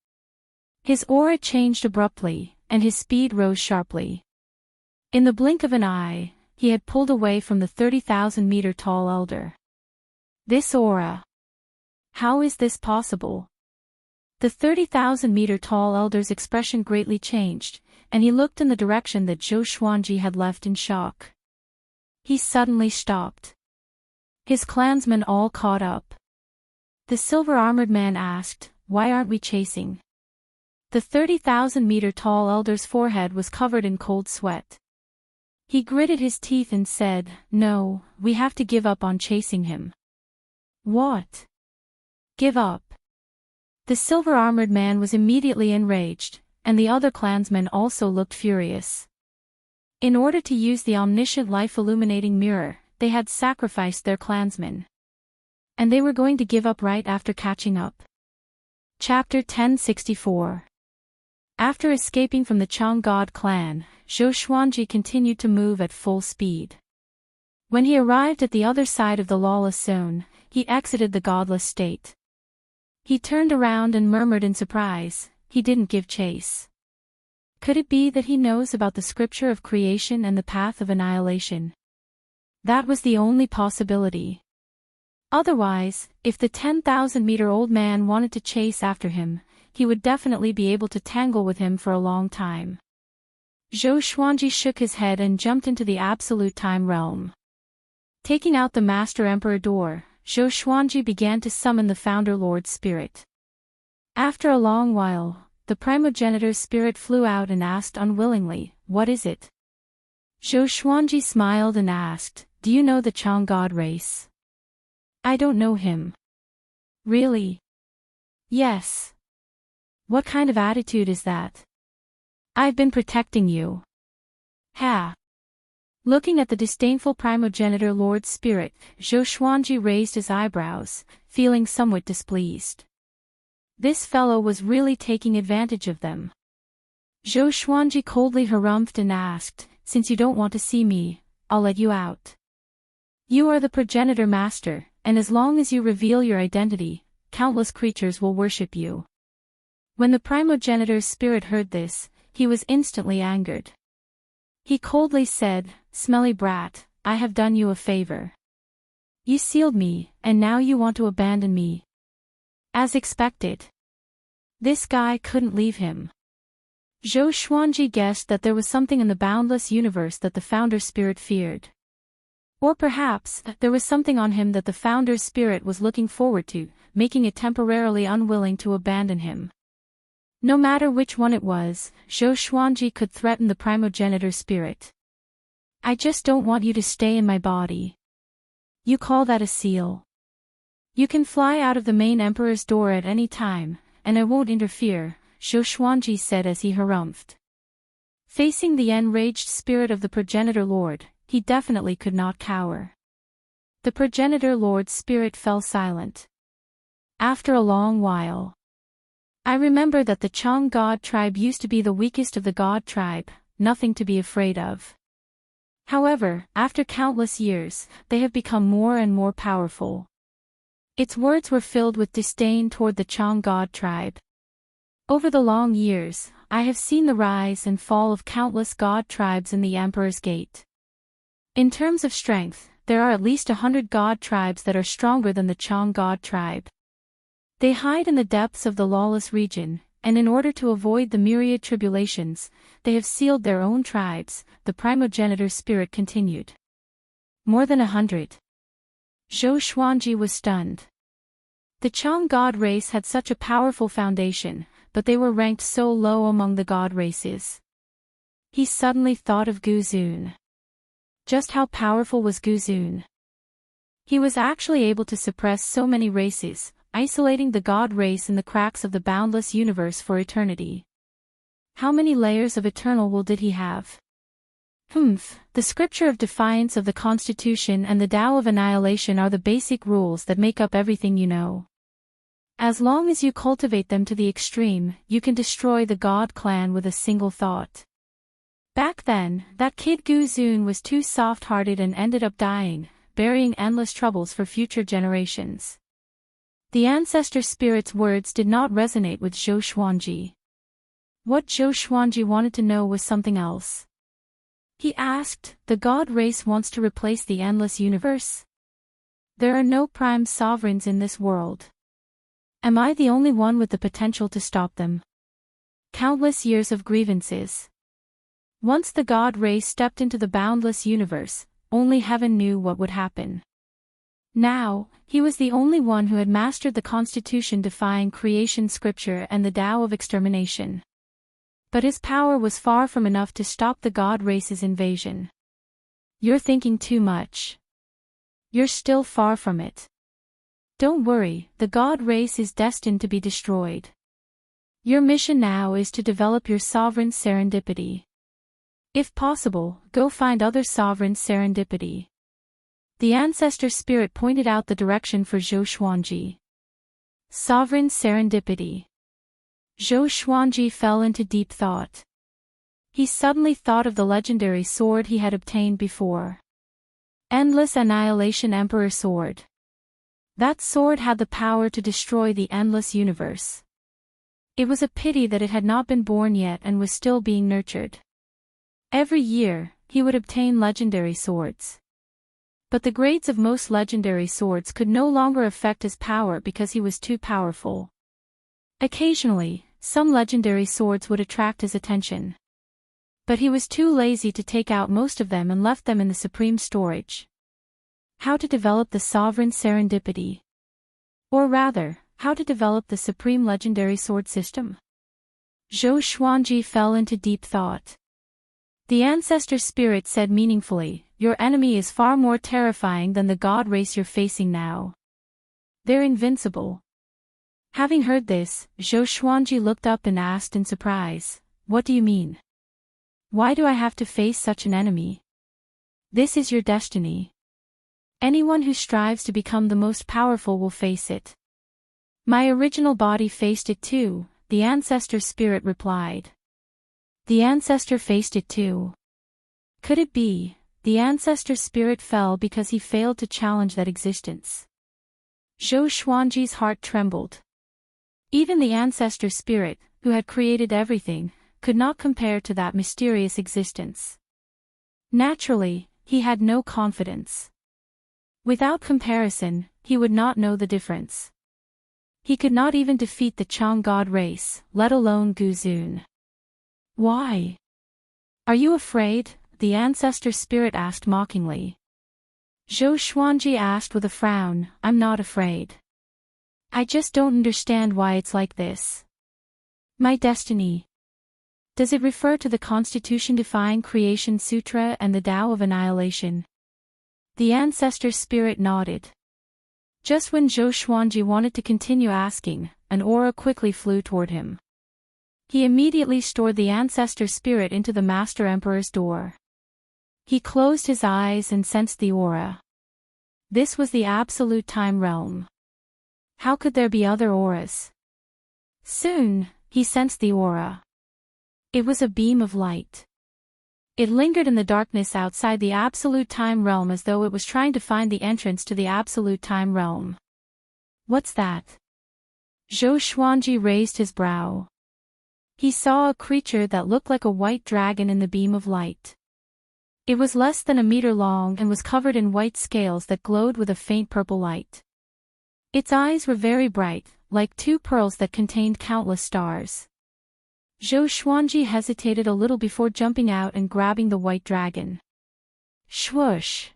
His aura changed abruptly, and his speed rose sharply. In the blink of an eye, he had pulled away from the 30,000-meter-tall elder. This aura! How is this possible? The 30,000-meter-tall elder's expression greatly changed, and he looked in the direction that Zhou Xuanji had left in shock. He suddenly stopped. His clansmen all caught up. The silver-armored man asked, "Why aren't we chasing?" The 30,000-meter-tall elder's forehead was covered in cold sweat. He gritted his teeth and said, "No, we have to give up on chasing him." "What? Give up?" The silver-armored man was immediately enraged, and the other clansmen also looked furious. In order to use the omniscient life-illuminating mirror, they had sacrificed their clansmen. And they were going to give up right after catching up. Chapter 1064. After escaping from the Chang God clan, Zhou Xuanji continued to move at full speed. When he arrived at the other side of the lawless zone, he exited the godless state. He turned around and murmured in surprise, he didn't give chase. Could it be that he knows about the scripture of creation and the path of annihilation? That was the only possibility. Otherwise, if the 10,000-meter-old man wanted to chase after him, he would definitely be able to tangle with him for a long time. Zhou Xuanji shook his head and jumped into the absolute time realm. Taking out the Master Emperor door, Zhou Xuanji began to summon the Founder Lord Spirit. After a long while, the primogenitor's spirit flew out and asked unwillingly, "What is it?" Zhou Xuanji smiled and asked, "Do you know the Chang God race?" "I don't know him." "Really?" "Yes." "What kind of attitude is that?" "I've been protecting you." "Ha!" Looking at the disdainful primogenitor Lord Spirit, Zhou Xuanji raised his eyebrows, feeling somewhat displeased. This fellow was really taking advantage of them. Zhou Xuanji coldly harumphed and asked, "Since you don't want to see me, I'll let you out. You are the progenitor master, and as long as you reveal your identity, countless creatures will worship you." When the primogenitor's spirit heard this, he was instantly angered. He coldly said, "Smelly brat, I have done you a favor. You sealed me, and now you want to abandon me." As expected. This guy couldn't leave him. Zhou Xuanji guessed that there was something in the boundless universe that the Founder Spirit feared. Or perhaps, there was something on him that the Founder's Spirit was looking forward to, making it temporarily unwilling to abandon him. No matter which one it was, Zhou Xuanji could threaten the primogenitor spirit. "I just don't want you to stay in my body." "You call that a seal?" "You can fly out of the main emperor's door at any time, and I won't interfere," Zhou Xuanji said as he harumphed. Facing the enraged spirit of the progenitor lord, he definitely could not cower. The progenitor lord's spirit fell silent. After a long while. "I remember that the Chang God tribe used to be the weakest of the God tribe, nothing to be afraid of. However, after countless years, they have become more and more powerful." Its words were filled with disdain toward the Chang God tribe. "Over the long years, I have seen the rise and fall of countless God tribes in the Emperor's Gate. In terms of strength, there are at least 100 God tribes that are stronger than the Chang God tribe. They hide in the depths of the lawless region, and in order to avoid the myriad tribulations, they have sealed their own tribes," the primogenitor spirit continued. "More than 100. Zhou Xuanji was stunned. The Chang God race had such a powerful foundation, but they were ranked so low among the God races. He suddenly thought of Guzun. Just how powerful was Guzun? He was actually able to suppress so many races, isolating the God race in the cracks of the boundless universe for eternity. How many layers of eternal will did he have? The scripture of defiance of the Constitution and the Tao of annihilation are the basic rules that make up everything you know. As long as you cultivate them to the extreme, you can destroy the God clan with a single thought. Back then, that kid Gu Zun was too soft-hearted and ended up dying, burying endless troubles for future generations. The ancestor spirit's words did not resonate with Zhou Xuanji. What Zhou Xuanji wanted to know was something else. He asked, the God race wants to replace the endless universe? There are no prime sovereigns in this world. Am I the only one with the potential to stop them? Countless years of grievances. Once the God race stepped into the boundless universe, only heaven knew what would happen. Now, he was the only one who had mastered the Constitution-defying creation scripture and the Tao of extermination. But his power was far from enough to stop the God race's invasion. You're thinking too much. You're still far from it. Don't worry, the God race is destined to be destroyed. Your mission now is to develop your sovereign serendipity. If possible, go find other sovereign serendipity. The ancestor spirit pointed out the direction for Zhou Xuanji. Sovereign serendipity. Zhou Xuanji fell into deep thought. He suddenly thought of the legendary sword he had obtained before. Endless Annihilation Emperor Sword. That sword had the power to destroy the endless universe. It was a pity that it had not been born yet and was still being nurtured. Every year, he would obtain legendary swords. But the grades of most legendary swords could no longer affect his power because he was too powerful. Occasionally, some legendary swords would attract his attention. But he was too lazy to take out most of them and left them in the supreme storage. How to develop the sovereign serendipity? Or rather, how to develop the supreme legendary sword system? Zhou Xuanji fell into deep thought. The ancestor spirit said meaningfully, your enemy is far more terrifying than the God race you're facing now. They're invincible. Having heard this, Zhou Xuanji looked up and asked in surprise, what do you mean? Why do I have to face such an enemy? This is your destiny. Anyone who strives to become the most powerful will face it. My original body faced it too, the ancestor spirit replied. The ancestor faced it too. Could it be, the ancestor spirit fell because he failed to challenge that existence? Zhou Xuanji's heart trembled. Even the ancestor spirit, who had created everything, could not compare to that mysterious existence. Naturally, he had no confidence. Without comparison, he would not know the difference. He could not even defeat the Chang God race, let alone Gu Zun. Why? Are you afraid? The ancestor spirit asked mockingly. Zhou Xuanji asked with a frown, I'm not afraid. I just don't understand why it's like this. My destiny. Does it refer to the Constitution-defying Creation Sutra and the Tao of Annihilation? The ancestor spirit nodded. Just when Zhou Xuanji wanted to continue asking, an aura quickly flew toward him. He immediately stored the ancestor spirit into the Master Emperor's door. He closed his eyes and sensed the aura. This was the absolute time realm. How could there be other auras? Soon, he sensed the aura. It was a beam of light. It lingered in the darkness outside the absolute time realm as though it was trying to find the entrance to the absolute time realm. What's that? Zhou Xuanji raised his brow. He saw a creature that looked like a white dragon in the beam of light. It was less than a meter long and was covered in white scales that glowed with a faint purple light. Its eyes were very bright, like two pearls that contained countless stars. Zhou Xuanji hesitated a little before jumping out and grabbing the white dragon. Swoosh!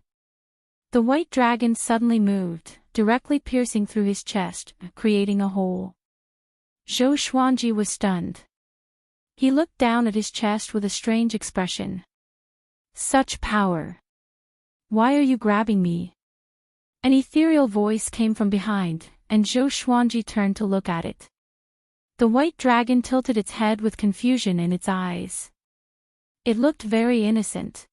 The white dragon suddenly moved, directly piercing through his chest, creating a hole. Zhou Xuanji was stunned. He looked down at his chest with a strange expression. Such power! Why are you grabbing me? An ethereal voice came from behind, and Zhou Xuanji turned to look at it. The white dragon tilted its head with confusion in its eyes. It looked very innocent.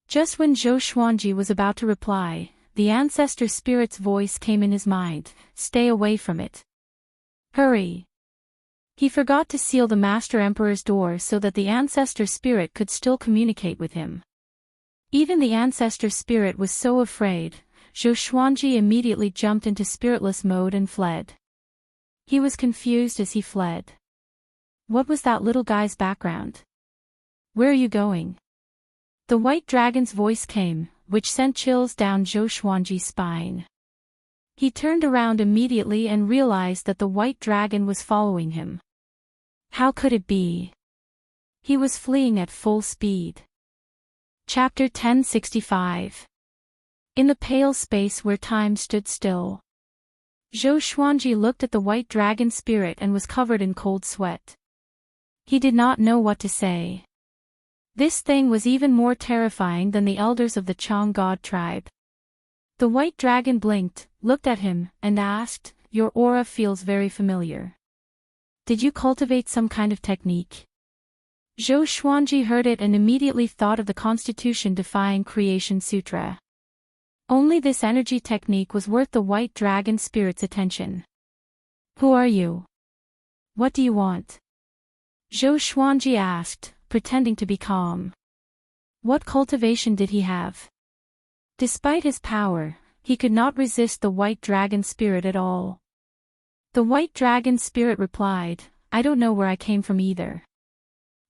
Just when Zhou Xuanji was about to reply, the ancestor spirit's voice came in his mind, "Stay away from it. Hurry." He forgot to seal the Master Emperor's door so that the ancestor spirit could still communicate with him. Even the ancestor spirit was so afraid, Zhou Xuanji immediately jumped into spiritless mode and fled. He was confused as he fled. What was that little guy's background? Where are you going? The white dragon's voice came, which sent chills down Zhou Xuanji's spine. He turned around immediately and realized that the white dragon was following him. How could it be? He was fleeing at full speed. Chapter 1065. In the pale space where time stood still. Zhou Xuanji looked at the white dragon spirit and was covered in cold sweat. He did not know what to say. This thing was even more terrifying than the elders of the Chang god tribe. The white dragon blinked, looked at him, and asked, "Your aura feels very familiar. Did you cultivate some kind of technique?" Zhou Xuanji heard it and immediately thought of the Constitution-defying Creation Sutra. Only this energy technique was worth the white dragon spirit's attention. "Who are you? What do you want?" Zhou Xuanji asked, pretending to be calm. What cultivation did he have? Despite his power, he could not resist the white dragon spirit at all. The white dragon spirit replied, "I don't know where I came from either.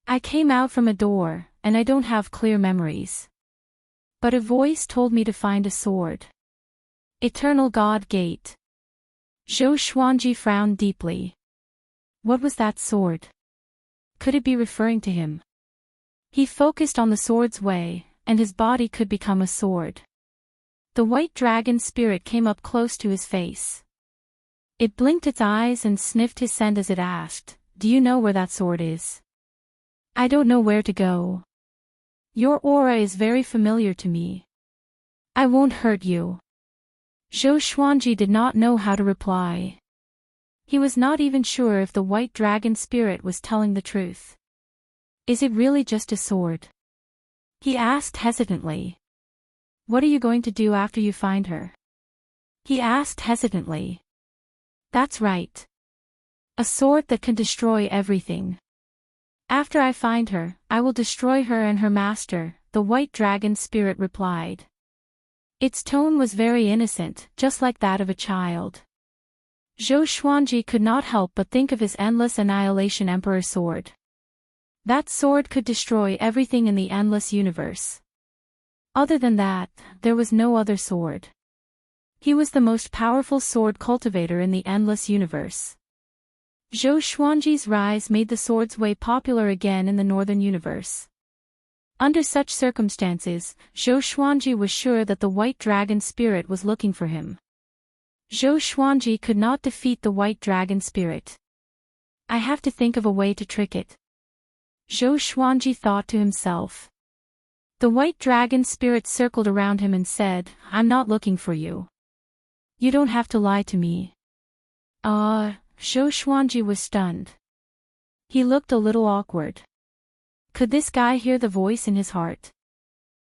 I came out from a door, and I don't have clear memories. But a voice told me to find a sword. Eternal God Gate." Zhou Xuanji frowned deeply. What was that sword? Could it be referring to him? He focused on the sword's way, and his body could become a sword. The white dragon spirit came up close to his face. It blinked its eyes and sniffed his scent as it asked, "Do you know where that sword is?" "I don't know where to go. Your aura is very familiar to me. I won't hurt you." Zhou Xuanji did not know how to reply. He was not even sure if the white dragon spirit was telling the truth. "Is it really just a sword?" he asked hesitantly. "What are you going to do after you find her?" he asked hesitantly. "That's right. A sword that can destroy everything. After I find her, I will destroy her and her master," the white dragon spirit replied. Its tone was very innocent, just like that of a child. Zhou Xuanji could not help but think of his endless annihilation emperor sword. That sword could destroy everything in the endless universe. Other than that, there was no other sword. He was the most powerful sword cultivator in the endless universe. Zhou Xuanji's rise made the sword's way popular again in the northern universe. Under such circumstances, Zhou Xuanji was sure that the white dragon spirit was looking for him. Zhou Xuanji could not defeat the white dragon spirit. "I have to think of a way to trick it," Zhou Xuanji thought to himself. The white dragon spirit circled around him and said, "I'm not looking for you. You don't have to lie to me." Zhou Xuanji was stunned. He looked a little awkward. Could this guy hear the voice in his heart?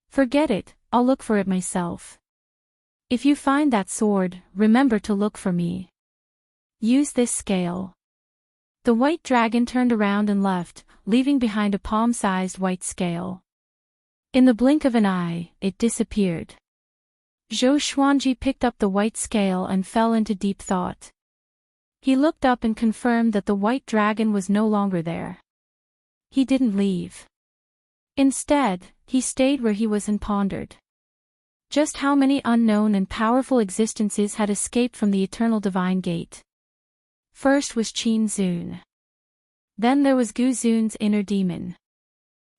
"Forget it, I'll look for it myself. If you find that sword, remember to look for me. Use this scale." The white dragon turned around and left, leaving behind a palm-sized white scale. In the blink of an eye, it disappeared. Zhou Xuanji picked up the white scale and fell into deep thought. He looked up and confirmed that the white dragon was no longer there. He didn't leave. Instead, he stayed where he was and pondered. Just how many unknown and powerful existences had escaped from the eternal divine gate? First was Qin Zun. Then there was Gu Zun's inner demon.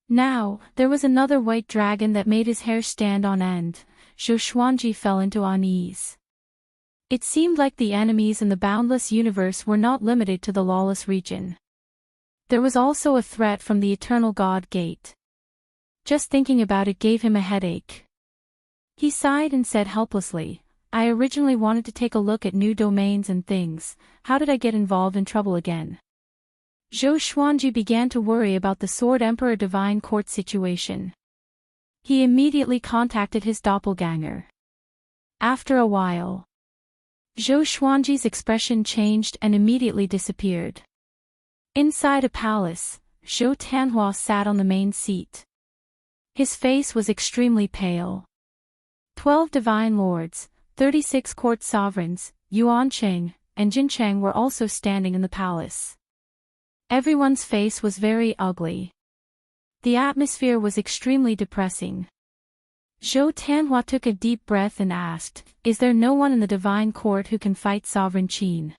Now, there was another white dragon that made his hair stand on end. Zhou Xuanji fell into unease. It seemed like the enemies in the boundless universe were not limited to the lawless region. There was also a threat from the eternal God Gate. Just thinking about it gave him a headache. He sighed and said helplessly, "I originally wanted to take a look at new domains and things. How did I get involved in trouble again?" Zhou Xuanji began to worry about the Sword Emperor Divine Court situation. He immediately contacted his doppelganger. After a while, Zhou Xuanji's expression changed and immediately disappeared. Inside a palace, Zhou Tanhua sat on the main seat. His face was extremely pale. 12 divine lords, 36 court sovereigns, Yuanqing, and Jincheng were also standing in the palace. Everyone's face was very ugly. The atmosphere was extremely depressing. Zhou Tanhua took a deep breath and asked, "Is there no one in the divine court who can fight Sovereign Qin?"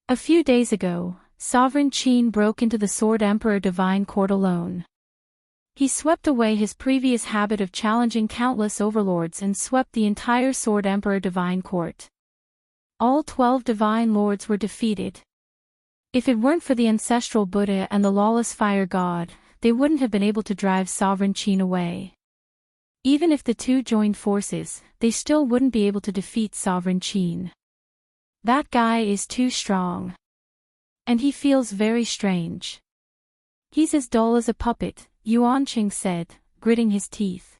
A few days ago, Sovereign Qin broke into the Sword Emperor divine court alone. He swept away his previous habit of challenging countless overlords and swept the entire Sword Emperor divine court. All 12 divine lords were defeated. If it weren't for the ancestral Buddha and the lawless fire god, they wouldn't have been able to drive Sovereign Qin away. Even if the two joined forces, they still wouldn't be able to defeat Sovereign Qin. That guy is too strong. And he feels very strange. He's as dull as a puppet, Yuanqing said, gritting his teeth.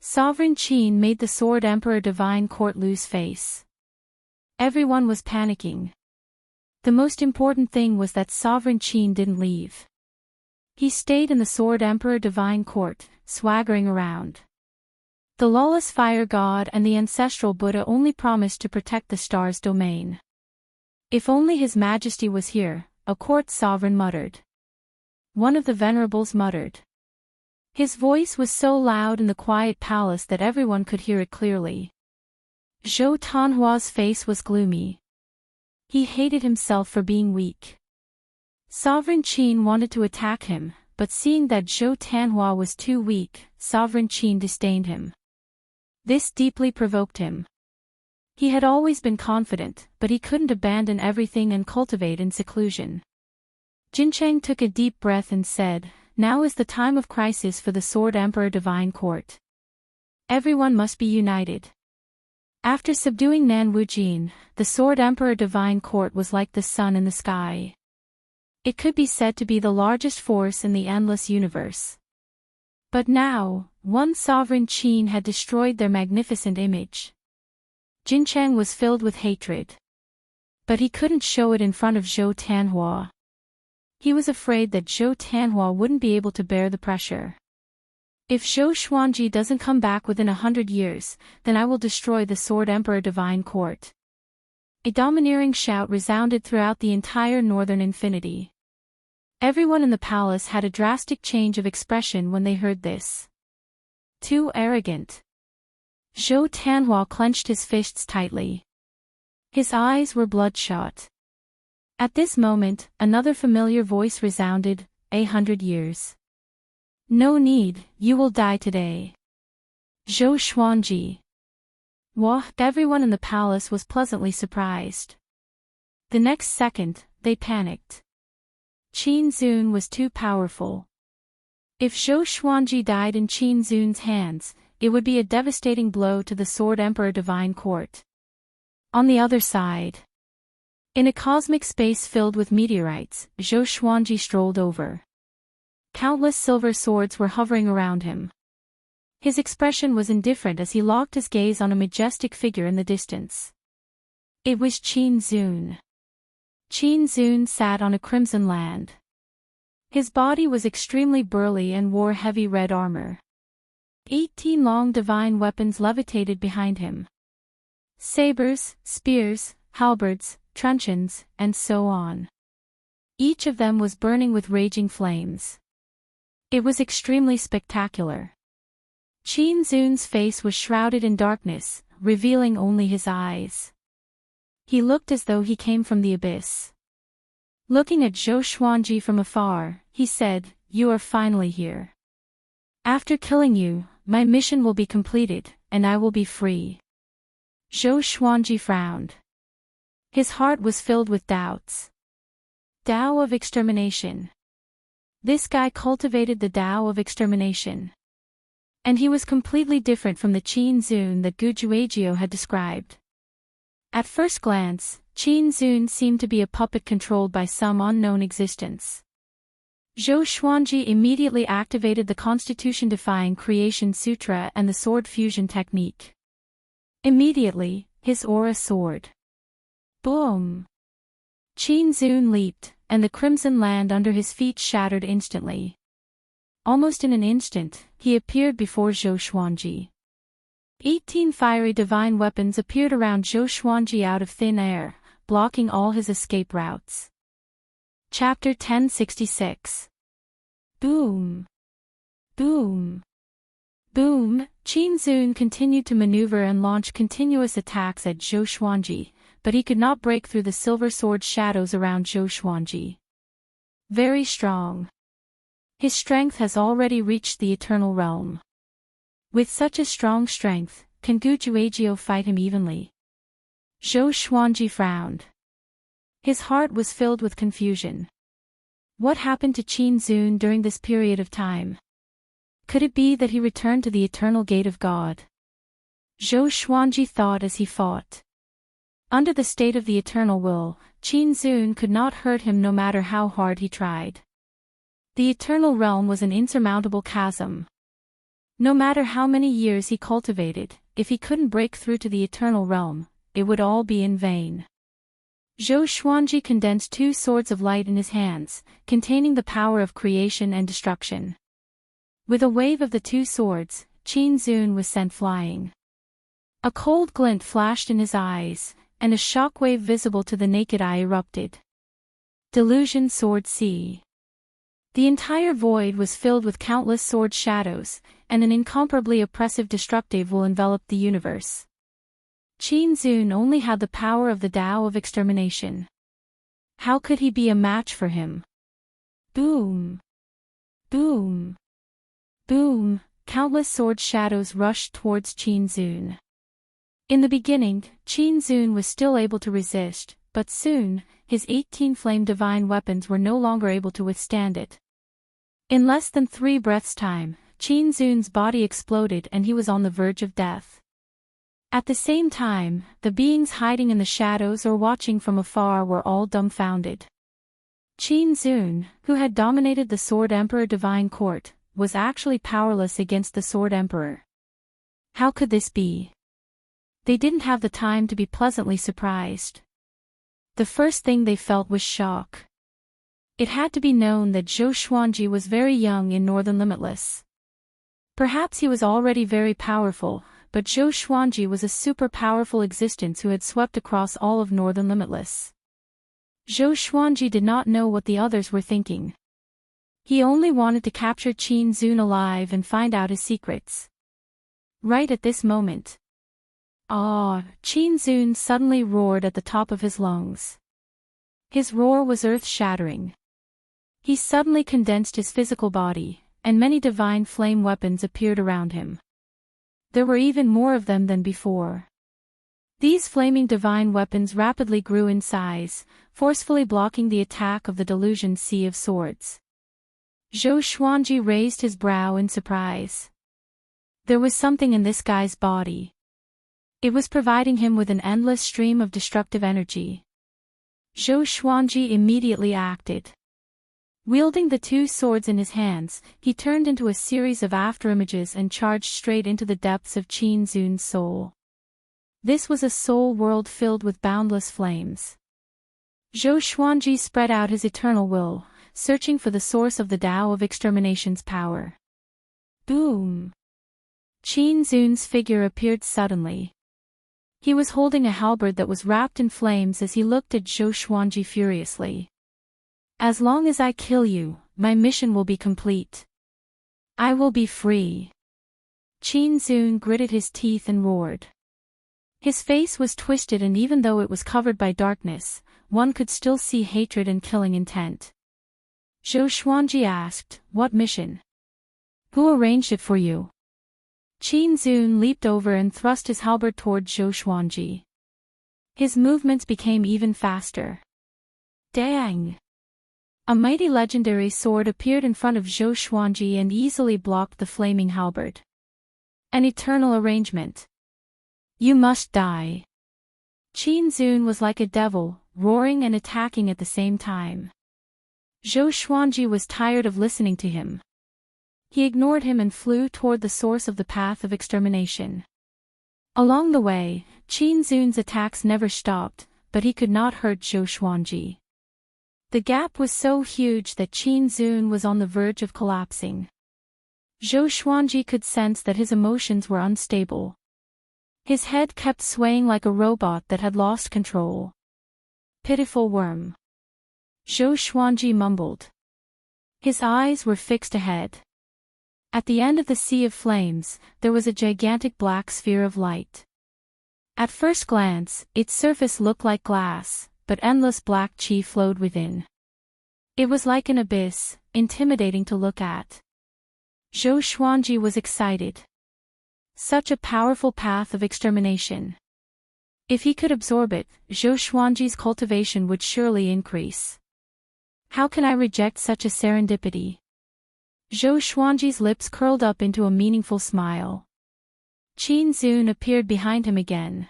Sovereign Qin made the Sword Emperor divine court lose face. Everyone was panicking. The most important thing was that Sovereign Qin didn't leave. He stayed in the Sword Emperor divine court, swaggering around. The lawless fire god and the ancestral Buddha only promised to protect the star's domain. If only His Majesty was here, a court sovereign muttered. One of the venerables muttered. His voice was so loud in the quiet palace that everyone could hear it clearly. Zhou Tanhua's face was gloomy. He hated himself for being weak. Sovereign Qin wanted to attack him, but seeing that Zhou Tanhua was too weak, Sovereign Qin disdained him. This deeply provoked him. He had always been confident, but he couldn't abandon everything and cultivate in seclusion. Jincheng took a deep breath and said, "Now is the time of crisis for the Sword Emperor Divine Court. Everyone must be united." After subduing Nan Wujin, the Sword Emperor Divine Court was like the sun in the sky. It could be said to be the largest force in the endless universe. But now, one Sovereign Qin had destroyed their magnificent image. Jincheng was filled with hatred. But he couldn't show it in front of Zhou Tanhua. He was afraid that Zhou Tanhua wouldn't be able to bear the pressure. "If Zhou Xuanji doesn't come back within 100 years, then I will destroy the Sword Emperor Divine Court." A domineering shout resounded throughout the entire northern infinity. Everyone in the palace had a drastic change of expression when they heard this. Too arrogant. Zhou Tanhua clenched his fists tightly. His eyes were bloodshot. At this moment, another familiar voice resounded, 100 years. "No need, you will die today. Zhou Xuanji." Wah! Everyone in the palace was pleasantly surprised. The next second, they panicked. Qin Zun was too powerful. If Zhou Xuanji died in Qin Zun's hands, it would be a devastating blow to the Sword Emperor Divine Court. On the other side, in a cosmic space filled with meteorites, Zhou Xuanji strolled over. Countless silver swords were hovering around him. His expression was indifferent as he locked his gaze on a majestic figure in the distance. It was Qin Zun. Qin Zun sat on a crimson land. His body was extremely burly and wore heavy red armor. 18 long divine weapons levitated behind him. Sabers, spears, halberds, truncheons, and so on. Each of them was burning with raging flames. It was extremely spectacular. Qin Zun's face was shrouded in darkness, revealing only his eyes. He looked as though he came from the abyss. Looking at Zhou Xuanji from afar, he said, "You are finally here. After killing you, my mission will be completed, and I will be free." Zhou Xuanji frowned. His heart was filled with doubts. Tao of extermination. This guy cultivated the Tao of extermination. And he was completely different from the Qin Zun that Gu Juejiu had described. At first glance, Qin Zun seemed to be a puppet controlled by some unknown existence. Zhou Xuanji immediately activated the constitution-defying Creation Sutra and the sword fusion technique. Immediately, his aura soared. Boom! Qin Zun leaped, and the crimson land under his feet shattered instantly. Almost in an instant, he appeared before Zhou Xuanji. 18 fiery divine weapons appeared around Zhou Xuanji out of thin air, blocking all his escape routes. Chapter 1066. Boom! Boom! Boom! Qin Zun continued to maneuver and launch continuous attacks at Zhou Xuanji, but he could not break through the silver sword shadows around Zhou Xuanji. Very strong. His strength has already reached the eternal realm. With such a strong strength, can Gu Juejiu fight him evenly? Zhou Xuanji frowned. His heart was filled with confusion. What happened to Qin Zun during this period of time? Could it be that he returned to the eternal gate of God? Zhou Xuanji thought as he fought. Under the state of the eternal will, Qin Zun could not hurt him no matter how hard he tried. The eternal realm was an insurmountable chasm. No matter how many years he cultivated, if he couldn't break through to the eternal realm, it would all be in vain. Zhou Xuanji condensed 2 swords of light in his hands, containing the power of creation and destruction. With a wave of the 2 swords, Qin Zun was sent flying. A cold glint flashed in his eyes, and a shockwave visible to the naked eye erupted. Delusion Sword C. The entire void was filled with countless sword shadows, and an incomparably oppressive destructive will envelop the universe. Qin Zun only had the power of the Tao of extermination. How could he be a match for him? Boom! Boom! Boom! Countless sword shadows rushed towards Qin Zun. In the beginning, Qin Zun was still able to resist, but soon, his 18 flame divine weapons were no longer able to withstand it. In less than 3 breaths' time, Qin Zun's body exploded and he was on the verge of death. At the same time, the beings hiding in the shadows or watching from afar were all dumbfounded. Qin Zun, who had dominated the Sword Emperor Divine Court, was actually powerless against the Sword Emperor. How could this be? They didn't have the time to be pleasantly surprised. The first thing they felt was shock. It had to be known that Zhou Xuanji was very young in Northern Limitless. Perhaps he was already very powerful, but Zhou Xuanji was a super powerful existence who had swept across all of Northern Limitless. Zhou Xuanji did not know what the others were thinking. He only wanted to capture Qin Zun alive and find out his secrets. Right at this moment. Qin Zun suddenly roared at the top of his lungs. His roar was earth-shattering. He suddenly condensed his physical body, and many divine flame weapons appeared around him. There were even more of them than before. These flaming divine weapons rapidly grew in size, forcefully blocking the attack of the delusion sea of swords. Zhou Xuanji raised his brow in surprise. There was something in this guy's body. It was providing him with an endless stream of destructive energy. Zhou Xuanji immediately acted. Wielding the 2 swords in his hands, he turned into a series of afterimages and charged straight into the depths of Qin Zun's soul. This was a soul world filled with boundless flames. Zhou Xuanji spread out his eternal will, searching for the source of the Tao of extermination's power. Boom! Qin Zun's figure appeared suddenly. He was holding a halberd that was wrapped in flames as he looked at Zhou Xuanji furiously. As long as I kill you, my mission will be complete. I will be free. Qin Zun gritted his teeth and roared. His face was twisted, and even though it was covered by darkness, one could still see hatred and killing intent. Zhou Xuanji asked, "What mission? Who arranged it for you?" Qin Zun leaped over and thrust his halberd toward Zhou Xuanji. His movements became even faster. Dang! A mighty legendary sword appeared in front of Zhou Xuanji and easily blocked the flaming halberd. An eternal arrangement. You must die. Qin Zun was like a devil, roaring and attacking at the same time. Zhou Xuanji was tired of listening to him. He ignored him and flew toward the source of the path of extermination. Along the way, Qin Zun's attacks never stopped, but he could not hurt Zhou Xuanji. The gap was so huge that Qin Zun was on the verge of collapsing. Zhou Xuanji could sense that his emotions were unstable. His head kept swaying like a robot that had lost control. Pitiful worm. Zhou Xuanji mumbled. His eyes were fixed ahead. At the end of the sea of flames, there was a gigantic black sphere of light. At first glance, its surface looked like glass, but endless black qi flowed within. It was like an abyss, intimidating to look at. Zhou Xuanji was excited. Such a powerful path of extermination. If he could absorb it, Zhou Xuanji's cultivation would surely increase. How can I reject such a serendipity? Zhou Xuanji's lips curled up into a meaningful smile. Qin Zun appeared behind him again.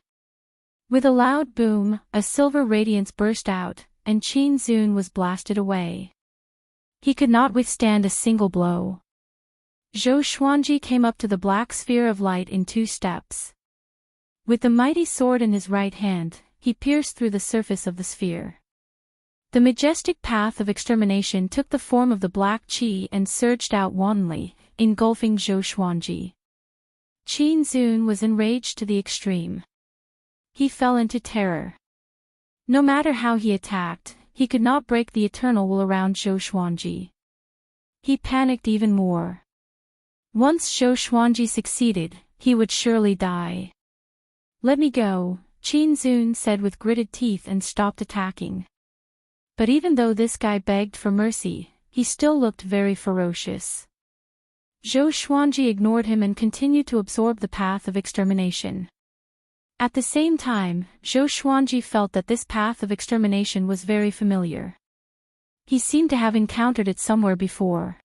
With a loud boom, a silver radiance burst out, and Qin Zun was blasted away. He could not withstand a single blow. Zhou Xuanji came up to the black sphere of light in 2 steps. With the mighty sword in his right hand, he pierced through the surface of the sphere. The majestic path of extermination took the form of the black qi and surged out wantonly, engulfing Zhou Xuanji. Qin Zun was enraged to the extreme. He fell into terror. No matter how he attacked, he could not break the eternal will around Zhou Xuanji. He panicked even more. Once Zhou Xuanji succeeded, he would surely die. Let me go, Qin Zun said with gritted teeth and stopped attacking. But even though this guy begged for mercy, he still looked very ferocious. Zhou Xuanji ignored him and continued to absorb the path of extermination. At the same time, Zhou Xuanji felt that this path of extermination was very familiar. He seemed to have encountered it somewhere before.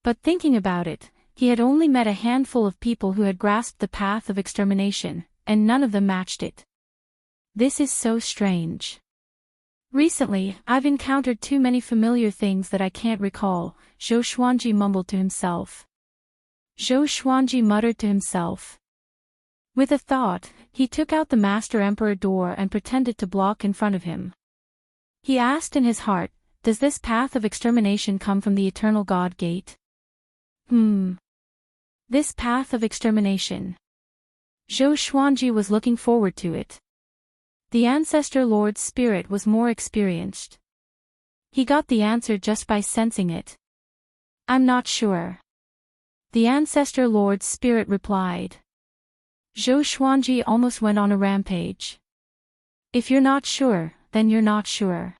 But thinking about it, he had only met a handful of people who had grasped the path of extermination, and none of them matched it. This is so strange. Recently, I've encountered too many familiar things that I can't recall, Zhou Xuanji mumbled to himself. Zhou Xuanji muttered to himself. With a thought, he took out the Master Emperor door and pretended to block in front of him. He asked in his heart, does this path of extermination come from the Eternal God Gate? This path of extermination. Zhou Xuanji was looking forward to it. The Ancestor Lord's spirit was more experienced. He got the answer just by sensing it. I'm not sure. The Ancestor Lord's spirit replied. Zhou Xuanji almost went on a rampage. If you're not sure, then you're not sure.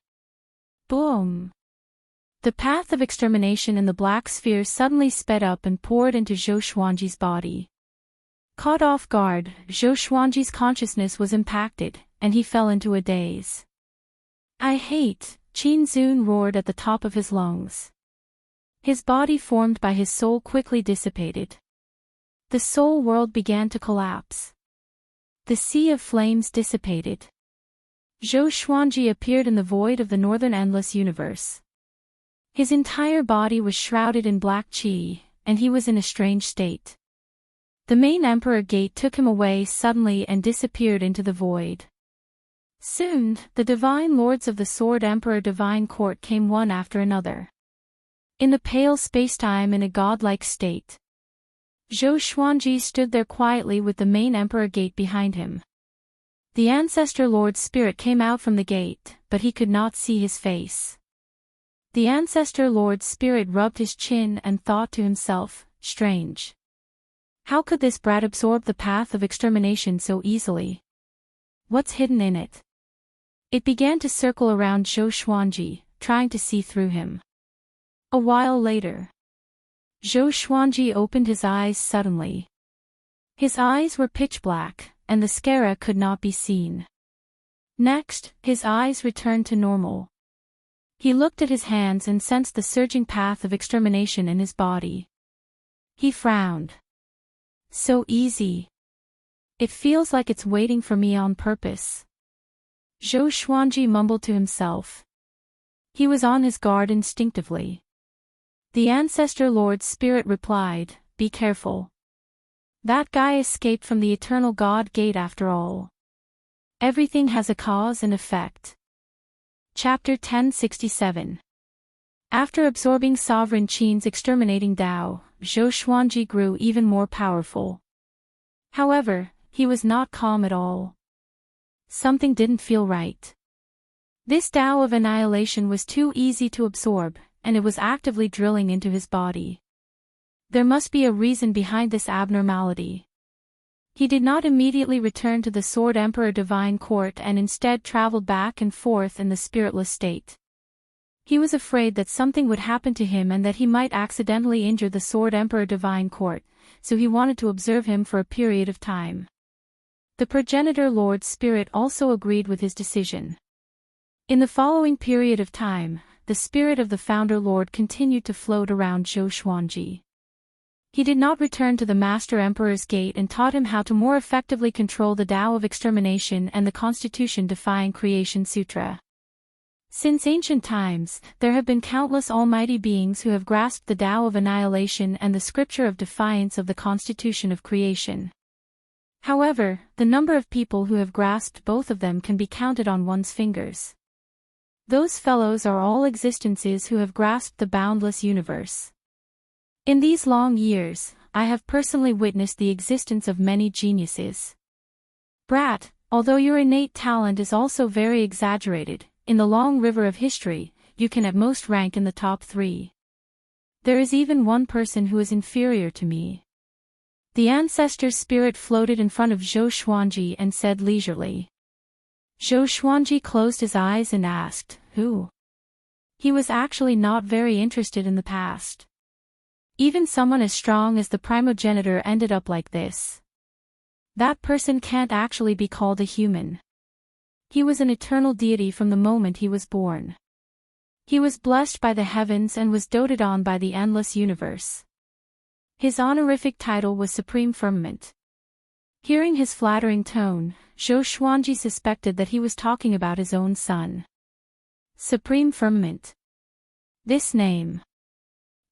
Boom! The path of extermination in the black sphere suddenly sped up and poured into Zhou Xuanji's body. Caught off guard, Zhou Xuanji's consciousness was impacted, and he fell into a daze. I hate, Qin Zun roared at the top of his lungs. His body formed by his soul quickly dissipated. The soul world began to collapse. The sea of flames dissipated. Zhou Xuanji appeared in the void of the northern endless universe. His entire body was shrouded in black qi, and he was in a strange state. The main Emperor Gate took him away suddenly and disappeared into the void. Soon, the divine lords of the Sword Emperor Divine Court came one after another. In the pale spacetime in a godlike state. Zhou Xuanji stood there quietly with the main Emperor Gate behind him. The Ancestor Lord's spirit came out from the gate, but he could not see his face. The Ancestor Lord's spirit rubbed his chin and thought to himself, strange. How could this brat absorb the path of extermination so easily? What's hidden in it? It began to circle around Zhou Xuanji, trying to see through him. A while later. Zhou Xuanji opened his eyes suddenly. His eyes were pitch black, and the scara could not be seen. Next, his eyes returned to normal. He looked at his hands and sensed the surging path of extermination in his body. He frowned. So easy. It feels like it's waiting for me on purpose. Zhou Xuanji mumbled to himself. He was on his guard instinctively. The Ancestor Lord Spirit replied, "Be careful. That guy escaped from the eternal God Gate after all. Everything has a cause and effect." Chapter 1067. After absorbing Sovereign Qin's exterminating Tao, Zhou Xuanji grew even more powerful. However, he was not calm at all. Something didn't feel right. This Tao of annihilation was too easy to absorb, and it was actively drilling into his body. There must be a reason behind this abnormality. He did not immediately return to the Sword Emperor Divine Court and instead traveled back and forth in the spiritless state. He was afraid that something would happen to him and that he might accidentally injure the Sword Emperor Divine Court, so he wanted to observe him for a period of time. The Progenitor Lord Spirit also agreed with his decision. In the following period of time, the spirit of the Founder Lord continued to float around Zhou Xuanji. He did not return to the Master Emperor's gate and taught him how to more effectively control the Tao of extermination and the Constitution-defying Creation Sutra. Since ancient times, there have been countless almighty beings who have grasped the Tao of annihilation and the scripture of defiance of the Constitution of Creation. However, the number of people who have grasped both of them can be counted on one's fingers. Those fellows are all existences who have grasped the boundless universe. In these long years, I have personally witnessed the existence of many geniuses. Brat, although your innate talent is also very exaggerated, in the long river of history, you can at most rank in the top 3. There is even one person who is inferior to me. The Ancestor Spirit floated in front of Zhou Xuanji and said leisurely. Zhou Xuanji closed his eyes and asked, "Who?" He was actually not very interested in the past. Even someone as strong as the primogenitor ended up like this. That person can't actually be called a human. He was an eternal deity from the moment he was born. He was blessed by the heavens and was doted on by the endless universe. His honorific title was Supreme Firmament. Hearing his flattering tone, Zhou Xuanji suspected that he was talking about his own son. Supreme Firmament. This name.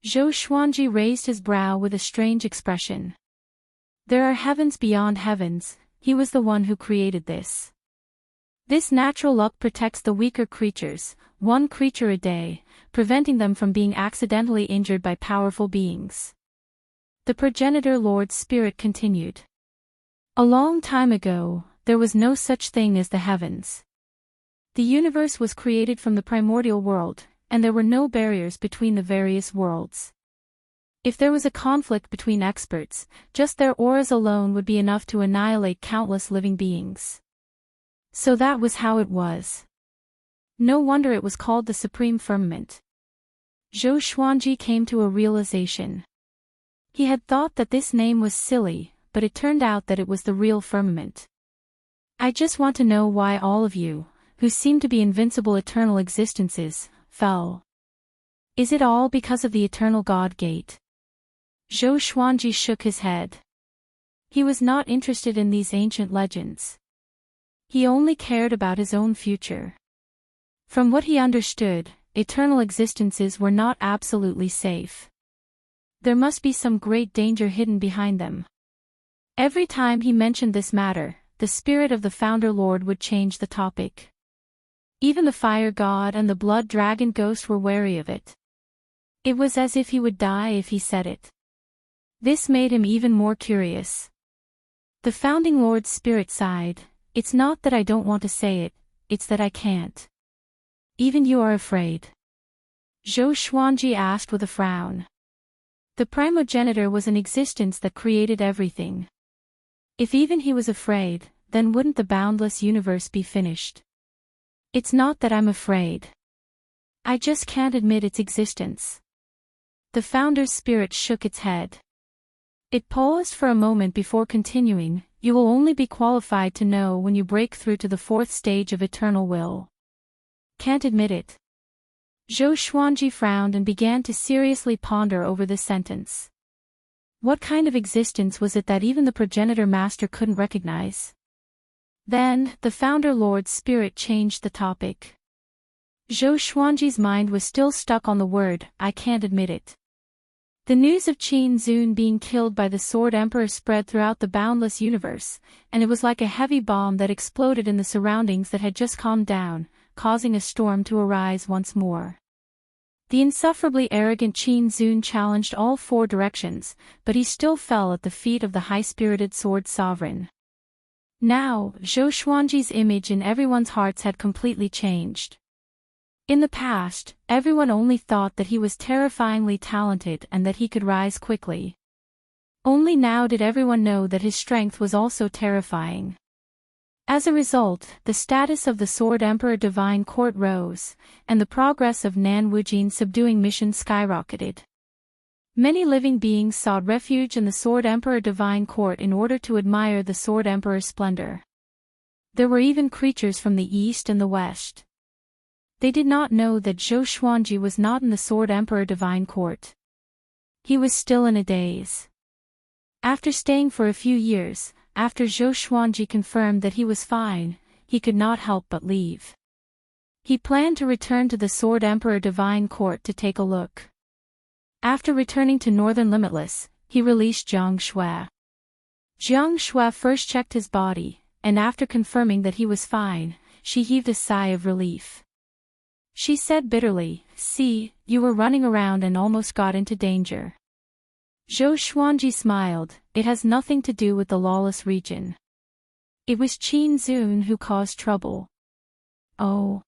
Zhou Xuanji raised his brow with a strange expression. There are heavens beyond heavens, he was the one who created this. This natural luck protects the weaker creatures, one creature a day, preventing them from being accidentally injured by powerful beings. The Progenitor Lord Spirit continued. A long time ago, there was no such thing as the heavens. The universe was created from the primordial world, and there were no barriers between the various worlds. If there was a conflict between experts, just their auras alone would be enough to annihilate countless living beings. So that was how it was. No wonder it was called the Supreme Firmament. Zhou Xuanji came to a realization. He had thought that this name was silly, but it turned out that it was the real firmament. I just want to know why all of you, who seem to be invincible eternal existences, fell. Is it all because of the eternal God Gate? Zhou Xuanji shook his head. He was not interested in these ancient legends. He only cared about his own future. From what he understood, eternal existences were not absolutely safe. There must be some great danger hidden behind them. Every time he mentioned this matter, the spirit of the Founder Lord would change the topic. Even the Fire God and the Blood Dragon Ghost were wary of it. It was as if he would die if he said it. This made him even more curious. The Founding Lord's spirit sighed, "It's not that I don't want to say it, it's that I can't." Even you are afraid? Zhou Xuanji asked with a frown. The primogenitor was an existence that created everything. If even he was afraid, then wouldn't the boundless universe be finished? It's not that I'm afraid. I just can't admit its existence. The Founder's spirit shook its head. It paused for a moment before continuing, "You will only be qualified to know when you break through to the 4th stage of eternal will." Can't admit it. Zhou Xuanji frowned and began to seriously ponder over this sentence. What kind of existence was it that even the Progenitor Master couldn't recognize? Then, the Founder Lord's spirit changed the topic. Zhou Xuanji's mind was still stuck on the word, I can't admit it. The news of Qin Zun being killed by the Sword Emperor spread throughout the boundless universe, and it was like a heavy bomb that exploded in the surroundings that had just calmed down, causing a storm to arise once more. The insufferably arrogant Qin Zun challenged all four directions, but he still fell at the feet of the high-spirited sword sovereign. Now, Zhou Xuanji's image in everyone's hearts had completely changed. In the past, everyone only thought that he was terrifyingly talented and that he could rise quickly. Only now did everyone know that his strength was also terrifying. As a result, the status of the Sword Emperor Divine Court rose, and the progress of Nan Wujin's subduing mission skyrocketed. Many living beings sought refuge in the Sword Emperor Divine Court in order to admire the Sword Emperor's splendor. There were even creatures from the east and the west. They did not know that Zhou Xuanji was not in the Sword Emperor Divine Court. He was still in a daze. After staying for a few years, after Zhou Xuanji confirmed that he was fine, he could not help but leave. He planned to return to the Sword Emperor Divine Court to take a look. After returning to Northern Limitless, he released Jiang Shui. Jiang Shui first checked his body, and after confirming that he was fine, she heaved a sigh of relief. She said bitterly, "See, you were running around and almost got into danger." Zhou Xuanji smiled, "It has nothing to do with the lawless region. It was Qin Zun who caused trouble." "Oh.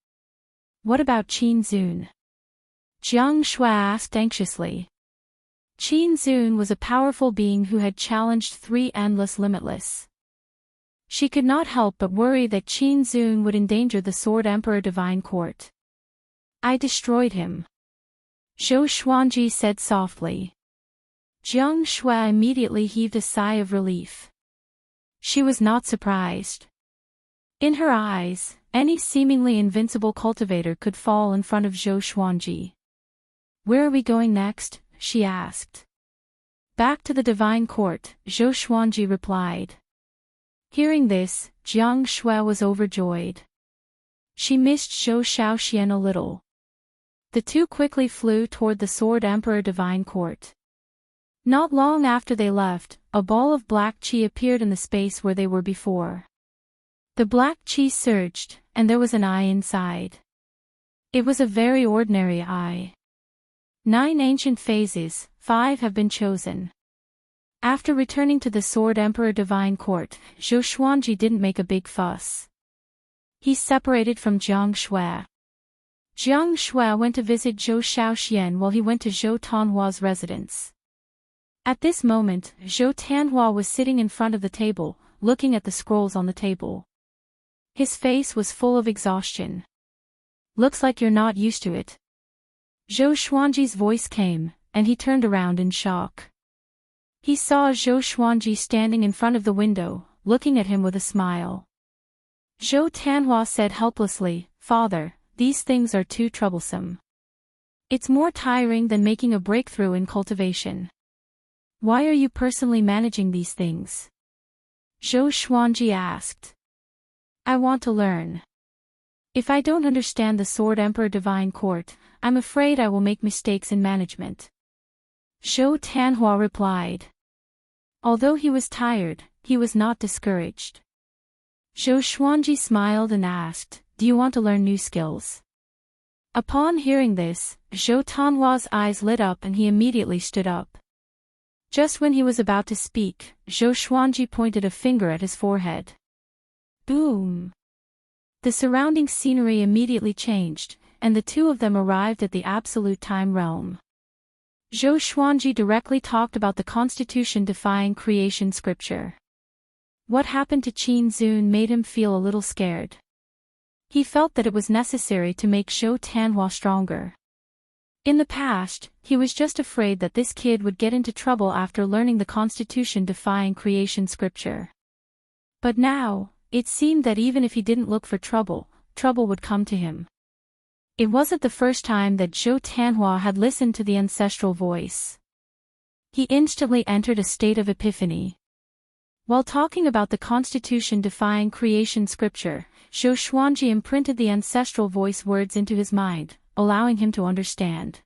What about Qin Zun?" Jiang Shui asked anxiously. Qin Zun was a powerful being who had challenged 3 endless limitless. She could not help but worry that Qin Zun would endanger the Sword Emperor Divine Court. "I destroyed him," Zhou Xuanji said softly. Jiang Shui immediately heaved a sigh of relief. She was not surprised. In her eyes, any seemingly invincible cultivator could fall in front of Zhou Xuanji. "Where are we going next?" she asked. "Back to the Divine Court," Zhou Xuanji replied. Hearing this, Jiang Shui was overjoyed. She missed Zhou Shaoxian a little. The two quickly flew toward the Sword Emperor Divine Court. Not long after they left, a ball of black qi appeared in the space where they were before. The black qi surged, and there was an eye inside. It was a very ordinary eye. 9 ancient phases, 5 have been chosen. After returning to the Sword Emperor Divine Court, Zhou Xuanji didn't make a big fuss. He separated from Jiang Shui. Jiang Shui went to visit Zhou Shaoxian while he went to Zhou Tanhua's residence. At this moment, Zhou Tanhua was sitting in front of the table, looking at the scrolls on the table. His face was full of exhaustion. "Looks like you're not used to it." Zhou Xuanji's voice came, and he turned around in shock. He saw Zhou Xuanji standing in front of the window, looking at him with a smile. Zhou Tanhua said helplessly, "Father, these things are too troublesome. It's more tiring than making a breakthrough in cultivation. Why are you personally managing these things?" Zhou Xuanji asked. "I want to learn. If I don't understand the Sword Emperor Divine Court, I'm afraid I will make mistakes in management." Zhou Tanhua replied. Although he was tired, he was not discouraged. Zhou Xuanji smiled and asked, "Do you want to learn new skills?" Upon hearing this, Zhou Tanhua's eyes lit up and he immediately stood up. Just when he was about to speak, Zhou Xuanji pointed a finger at his forehead. Boom! The surrounding scenery immediately changed, and the two of them arrived at the Absolute Time Realm. Zhou Xuanji directly talked about the Constitution-defying creation scripture. What happened to Qin Zun made him feel a little scared. He felt that it was necessary to make Zhou Tanhua stronger. In the past, he was just afraid that this kid would get into trouble after learning the Constitution-defying creation scripture. But now, it seemed that even if he didn't look for trouble, trouble would come to him. It wasn't the first time that Zhou Tanhua had listened to the ancestral voice. He instantly entered a state of epiphany. While talking about the constitution-defying creation scripture, Zhou Xuanji imprinted the ancestral voice words into his mind, allowing him to understand.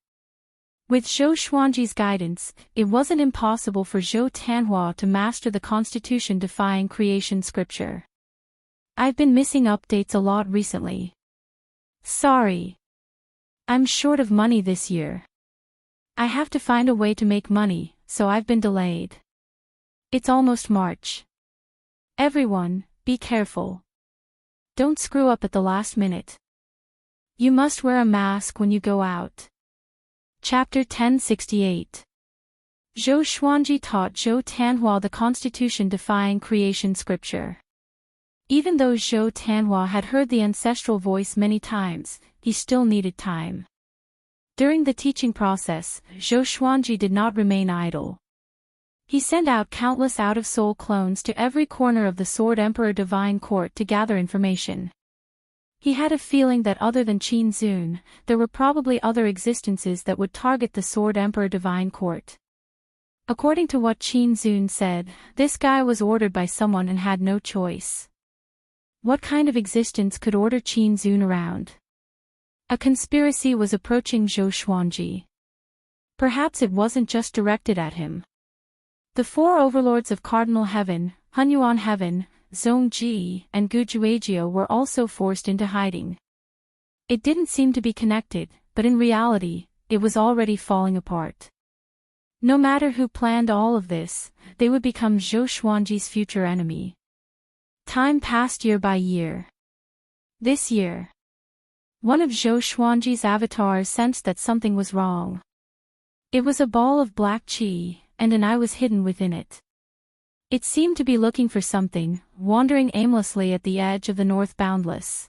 With Zhou Xuanji's guidance, it wasn't impossible for Zhou Tanhua to master the constitution-defying creation scripture. I've been missing updates a lot recently. Sorry. I'm short of money this year. I have to find a way to make money, so I've been delayed. It's almost March. Everyone, be careful. Don't screw up at the last minute. You must wear a mask when you go out. Chapter 1068. Zhou Xuanji taught Zhou Tanhua the constitution-defying creation scripture. Even though Zhou Tanhua had heard the ancestral voice many times, he still needed time. During the teaching process, Zhou Xuanji did not remain idle. He sent out countless out-of-soul clones to every corner of the Sword Emperor Divine Court to gather information. He had a feeling that other than Qin Zun, there were probably other existences that would target the Sword Emperor Divine Court. According to what Qin Zun said, this guy was ordered by someone and had no choice. What kind of existence could order Qin Zun around? A conspiracy was approaching Zhou Xuanji. Perhaps it wasn't just directed at him. The four overlords of Cardinal Heaven, Hunyuan Heaven, Zhongji, and Gujuejiu were also forced into hiding. It didn't seem to be connected, but in reality, it was already falling apart. No matter who planned all of this, they would become Zhou Xuanji's future enemy. Time passed year by year. This year, one of Zhou Xuanji's avatars sensed that something was wrong. It was a ball of black qi, and an eye was hidden within it. It seemed to be looking for something, wandering aimlessly at the edge of the North Boundless.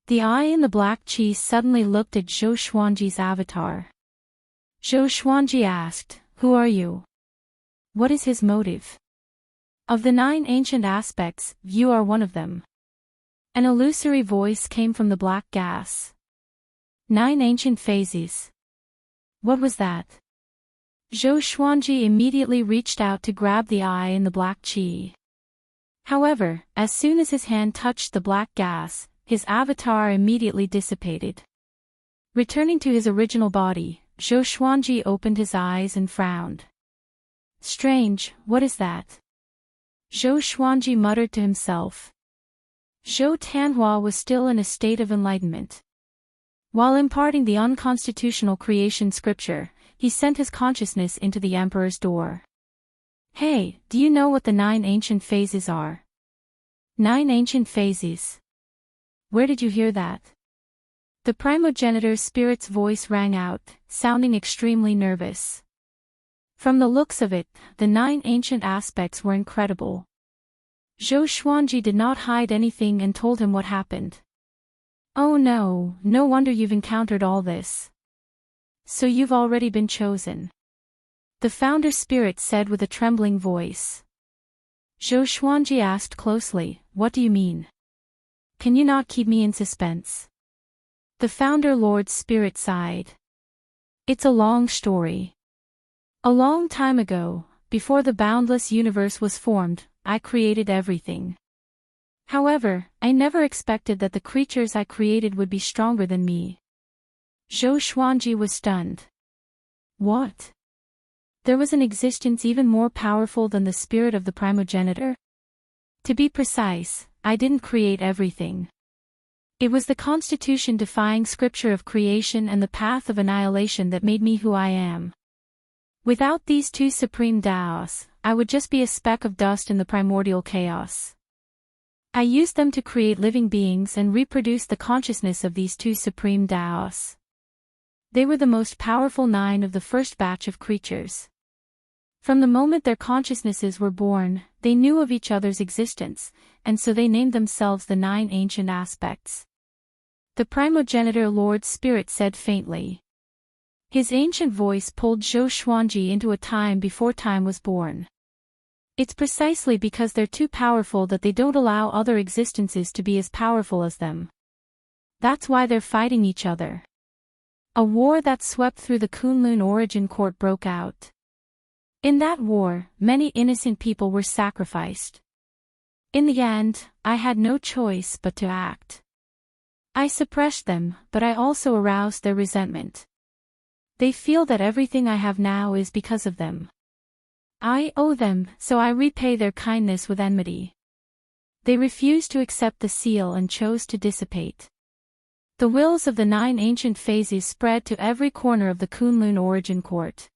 The eye in the black qi suddenly looked at Zhou Xuanji's avatar. Zhou Xuanji asked, "Who are you? What is his motive?" "Of the 9 ancient aspects, you are one of them." An illusory voice came from the black gas. 9 ancient phases. What was that? Zhou Xuanji immediately reached out to grab the eye in the black qi. However, as soon as his hand touched the black gas, his avatar immediately dissipated. Returning to his original body, Zhou Xuanji opened his eyes and frowned. "Strange, what is that?" Zhou Xuanji muttered to himself. Zhou Tanhua was still in a state of enlightenment. While imparting the unconstitutional creation scripture, he sent his consciousness into the Emperor's door. "Hey, do you know what the 9 ancient phases are?" "9 ancient phases? Where did you hear that?" The primogenitor spirit's voice rang out, sounding extremely nervous. From the looks of it, the 9 ancient aspects were incredible. Zhou Xuanji did not hide anything and told him what happened. "Oh no, no wonder you've encountered all this. So you've already been chosen," the founder spirit said with a trembling voice. Zhou Xuanji asked closely, "What do you mean? Can you not keep me in suspense?" The founder lord spirit sighed. "It's a long story. A long time ago, before the boundless universe was formed, I created everything. However, I never expected that the creatures I created would be stronger than me." Zhou Xuanji was stunned. What? There was an existence even more powerful than the spirit of the primogenitor? To be precise, I didn't create everything. It was the constitution-defying scripture of creation and the path of annihilation that made me who I am. Without these 2 supreme Daos, I would just be a speck of dust in the primordial chaos. I used them to create living beings and reproduce the consciousness of these 2 supreme Daos. They were the most powerful 9 of the first batch of creatures. From the moment their consciousnesses were born, they knew of each other's existence, and so they named themselves the 9 ancient aspects. The primogenitor Lord Spirit said faintly. His ancient voice pulled Zhou Xuanji into a time before time was born. It's precisely because they're too powerful that they don't allow other existences to be as powerful as them. That's why they're fighting each other. A war that swept through the Kunlun origin court broke out. In that war, many innocent people were sacrificed. In the end, I had no choice but to act. I suppressed them, but I also aroused their resentment. They feel that everything I have now is because of them. I owe them, so I repay their kindness with enmity. They refused to accept the seal and chose to dissipate. The wills of the 9 ancient phases spread to every corner of the Kunlun origin court.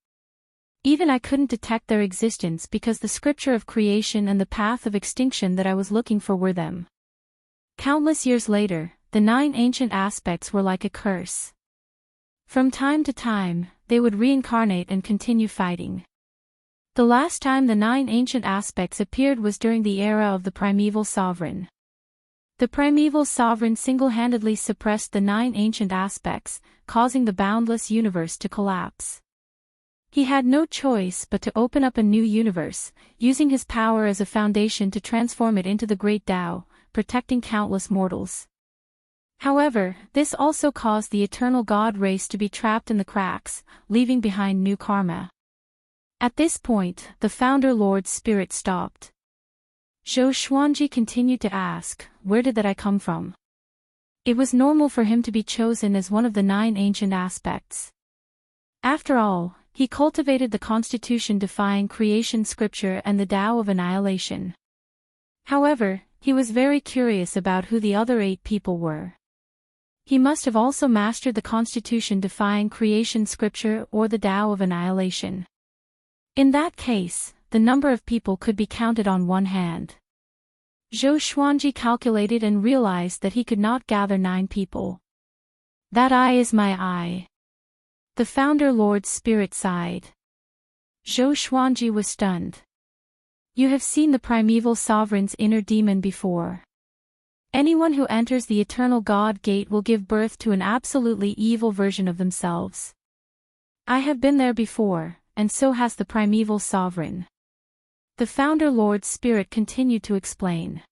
Even I couldn't detect their existence because the scripture of creation and the path of extinction that I was looking for were them. Countless years later, the 9 ancient aspects were like a curse. From time to time, they would reincarnate and continue fighting. The last time the 9 ancient aspects appeared was during the era of the primeval sovereign. The primeval sovereign single-handedly suppressed the 9 ancient aspects, causing the boundless universe to collapse. He had no choice but to open up a new universe, using his power as a foundation to transform it into the Great Tao, protecting countless mortals. However, this also caused the eternal God race to be trapped in the cracks, leaving behind new karma. At this point, the founder Lord's spirit stopped. Zhou Xuanji continued to ask, where did that I come from? It was normal for him to be chosen as one of the 9 ancient aspects. After all, he cultivated the constitution-defying creation scripture and the Tao of annihilation. However, he was very curious about who the other 8 people were. He must have also mastered the constitution-defying creation scripture or the Tao of annihilation. In that case, the number of people could be counted on one hand. Zhou Xuanji calculated and realized that he could not gather 9 people. That eye is my eye. The founder Lord's spirit sighed. Zhou Xuanji was stunned. You have seen the primeval sovereign's inner demon before. Anyone who enters the eternal God gate will give birth to an absolutely evil version of themselves. I have been there before, and so has the primeval sovereign. The founder Lord's spirit continued to explain.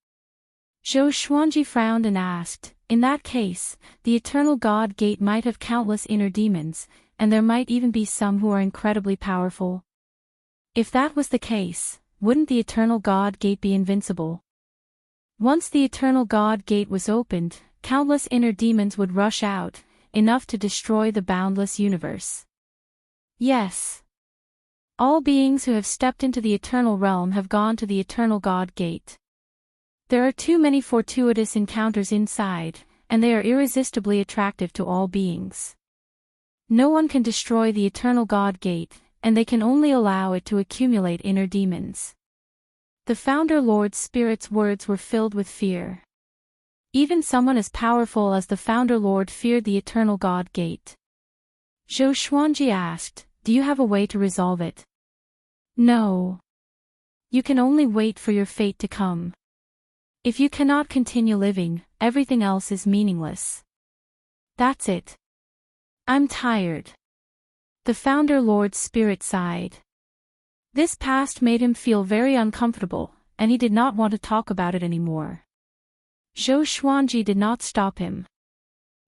Zhou Xuanji frowned and asked, in that case, the eternal God gate might have countless inner demons, and there might even be some who are incredibly powerful. If that was the case, wouldn't the eternal God gate be invincible? Once the eternal God gate was opened, countless inner demons would rush out, enough to destroy the boundless universe. Yes. All beings who have stepped into the eternal realm have gone to the eternal God gate. There are too many fortuitous encounters inside, and they are irresistibly attractive to all beings. No one can destroy the eternal God gate, and they can only allow it to accumulate inner demons. The founder Lord's spirit's words were filled with fear. Even someone as powerful as the founder Lord feared the eternal God gate. Zhou Xuanji asked, do you have a way to resolve it? No. You can only wait for your fate to come. If you cannot continue living, everything else is meaningless. That's it. I'm tired. The founder Lord's spirit sighed. This past made him feel very uncomfortable, and he did not want to talk about it anymore. Zhou Xuanji did not stop him.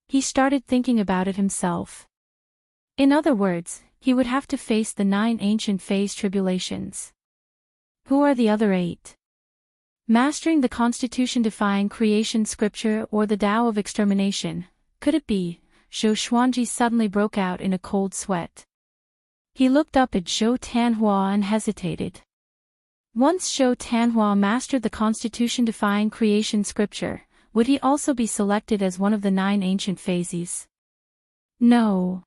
He started thinking about it himself. In other words, he would have to face the 9 ancient phase tribulations. Who are the other 8? Mastering the constitution-defying creation scripture or the Tao of extermination, could it be? Zhou Xuanji suddenly broke out in a cold sweat. He looked up at Zhou Tanhua and hesitated. Once Zhou Tanhua mastered the constitution-defying creation scripture, would he also be selected as one of the 9 ancient phases? No.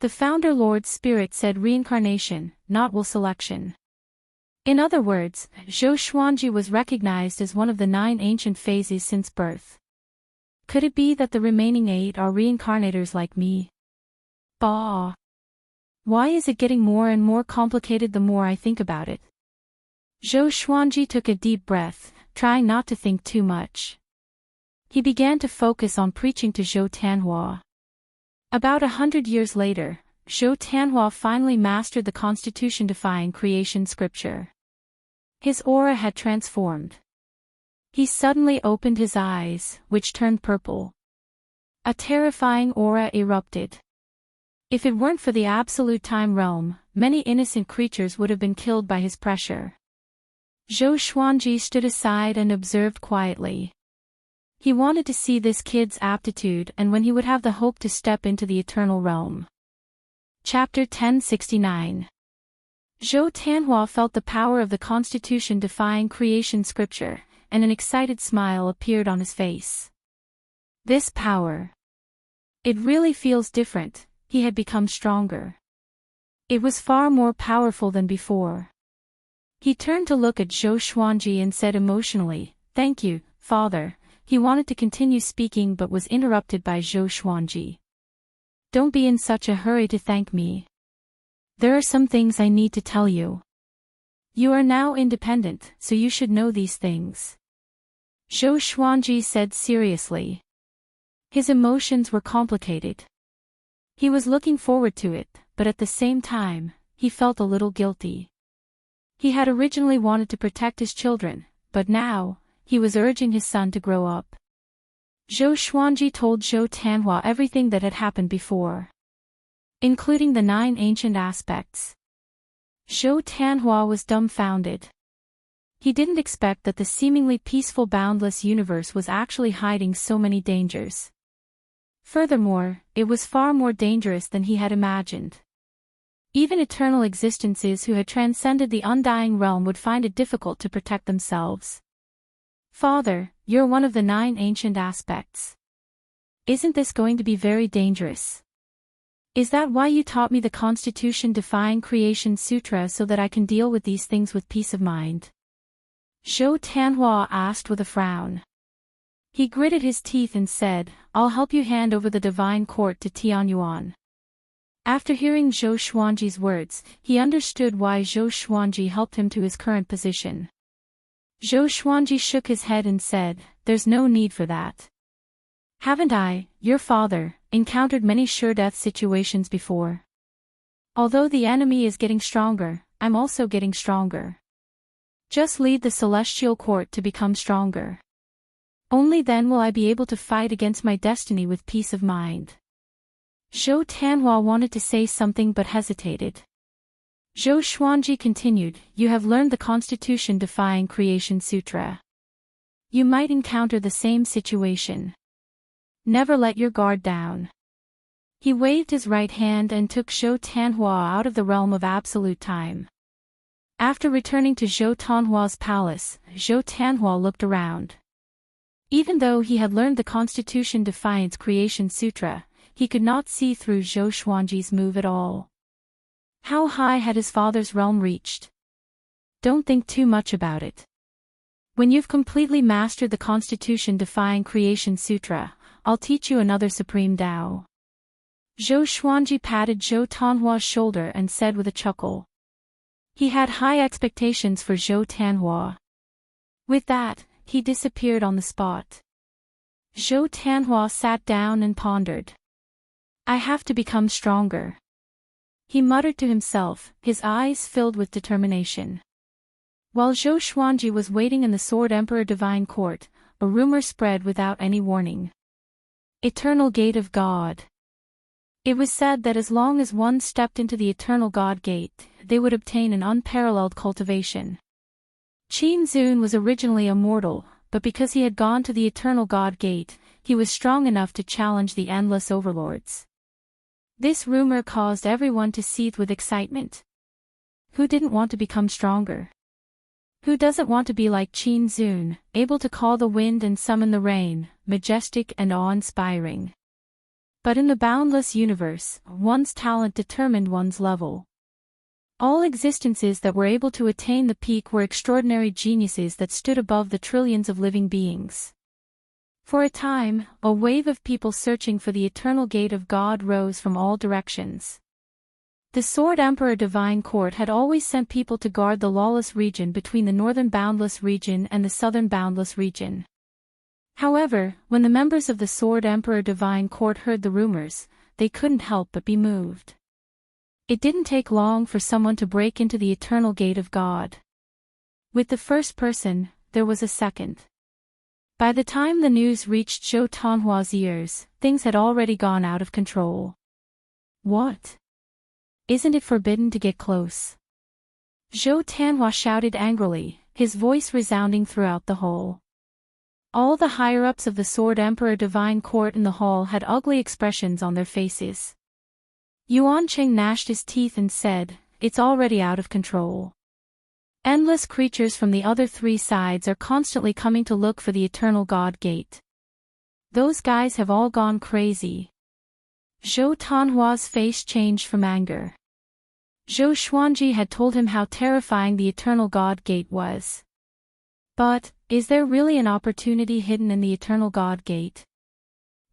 The founder Lord's spirit said reincarnation, not will selection. In other words, Zhou Xuanji was recognized as one of the 9 ancient phases since birth. Could it be that the remaining 8 are reincarnators like me? Bah! Why is it getting more and more complicated the more I think about it? Zhou Xuanji took a deep breath, trying not to think too much. He began to focus on preaching to Zhou Tanhua. About 100 years later, Zhou Tanhua finally mastered the constitution-defying creation scripture. His aura had transformed. He suddenly opened his eyes, which turned purple. A terrifying aura erupted. If it weren't for the absolute time realm, many innocent creatures would have been killed by his pressure. Zhou Xuanji stood aside and observed quietly. He wanted to see this kid's aptitude and when he would have the hope to step into the eternal realm. Chapter 1069. Zhou Tianhua felt the power of the Constitution-defying creation scripture, and an excited smile appeared on his face. This power. It really feels different, he had become stronger. It was far more powerful than before. He turned to look at Zhou Xuanji and said emotionally, "Thank you, Father." He wanted to continue speaking but was interrupted by Zhou Xuanji. "Don't be in such a hurry to thank me. There are some things I need to tell you. You are now independent, so you should know these things." Zhou Xuanji said seriously. His emotions were complicated. He was looking forward to it, but at the same time, he felt a little guilty. He had originally wanted to protect his children, but now, he was urging his son to grow up. Zhou Xuanji told Zhou Tianhua everything that had happened before, including the 9 ancient aspects. Zhou Tianhua was dumbfounded. He didn't expect that the seemingly peaceful boundless universe was actually hiding so many dangers. Furthermore, it was far more dangerous than he had imagined. Even eternal existences who had transcended the undying realm would find it difficult to protect themselves. "Father, you're one of the 9 ancient aspects. Isn't this going to be very dangerous? Is that why you taught me the Constitution-defying creation sutra so that I can deal with these things with peace of mind?" Zhou Tianhua asked with a frown. He gritted his teeth and said, "I'll help you hand over the divine court to Tianyuan." After hearing Zhou Xuanji's words, he understood why Zhou Xuanji helped him to his current position. Zhou Xuanji shook his head and said, "There's no need for that. Haven't I, your father, encountered many sure-death situations before? Although the enemy is getting stronger, I'm also getting stronger. Just lead the celestial court to become stronger. Only then will I be able to fight against my destiny with peace of mind." Zhou Tianhua wanted to say something but hesitated. Zhou Xuanji continued, "You have learned the Constitution-defying creation sutra. You might encounter the same situation. Never let your guard down." He waved his right hand and took Zhou Tianhua out of the realm of absolute time. After returning to Zhou Tianhua's palace, Zhou Tianhua looked around. Even though he had learned the Constitution-defying creation sutra, he could not see through Zhou Xuanji's move at all. How high had his father's realm reached? Don't think too much about it. When you've completely mastered the Constitution-defying creation sutra, I'll teach you another supreme Tao. Zhou Xuanji patted Zhou Tianhua's shoulder and said with a chuckle. He had high expectations for Zhou Tianhua. With that, he disappeared on the spot. Zhou Tianhua sat down and pondered. "I have to become stronger," he muttered to himself, his eyes filled with determination. While Zhou Xuanji was waiting in the Sword Emperor Divine Court, a rumor spread without any warning. Eternal Gate of God. It was said that as long as one stepped into the Eternal God Gate, they would obtain an unparalleled cultivation. Qin Zun was originally a mortal, but because he had gone to the Eternal God Gate, he was strong enough to challenge the endless overlords. This rumor caused everyone to seethe with excitement. Who didn't want to become stronger? Who doesn't want to be like Qin Zun, able to call the wind and summon the rain, majestic and awe-inspiring? But in the boundless universe, one's talent determined one's level. All existences that were able to attain the peak were extraordinary geniuses that stood above the trillions of living beings. For a time, a wave of people searching for the eternal gate of God rose from all directions. The Sword Emperor Divine Court had always sent people to guard the lawless region between the northern boundless region and the southern boundless region. However, when the members of the Sword Emperor Divine Court heard the rumors, they couldn't help but be moved. It didn't take long for someone to break into the eternal gate of God. With the first person, there was a second. By the time the news reached Zhou Tianhua's ears, things had already gone out of control. What? Isn't it forbidden to get close? Zhou Tianhua shouted angrily, his voice resounding throughout the hall. All the higher-ups of the Sword Emperor Divine Court in the hall had ugly expressions on their faces. Yuan Cheng gnashed his teeth and said, "It's already out of control. Endless creatures from the other three sides are constantly coming to look for the Eternal God Gate. Those guys have all gone crazy." Zhou Tianhua's face changed from anger. Zhou Xuanji had told him how terrifying the Eternal God Gate was. But, is there really an opportunity hidden in the Eternal God Gate?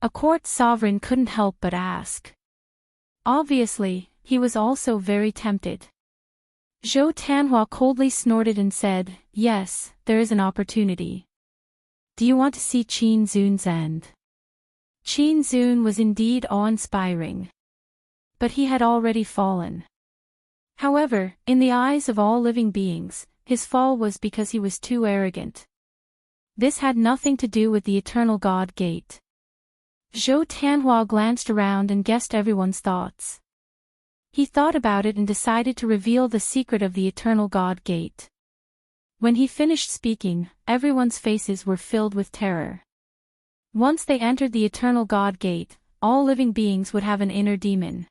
A court sovereign couldn't help but ask. Obviously, he was also very tempted. Zhou Tianhua coldly snorted and said, "Yes, there is an opportunity. Do you want to see Qin Zun's end?" Qin Zun was indeed awe-inspiring. But he had already fallen. However, in the eyes of all living beings, his fall was because he was too arrogant. This had nothing to do with the Eternal God Gate. Zhou Tianhua glanced around and guessed everyone's thoughts. He thought about it and decided to reveal the secret of the Eternal God Gate. When he finished speaking, everyone's faces were filled with terror. Once they entered the Eternal God Gate, all living beings would have an inner demon.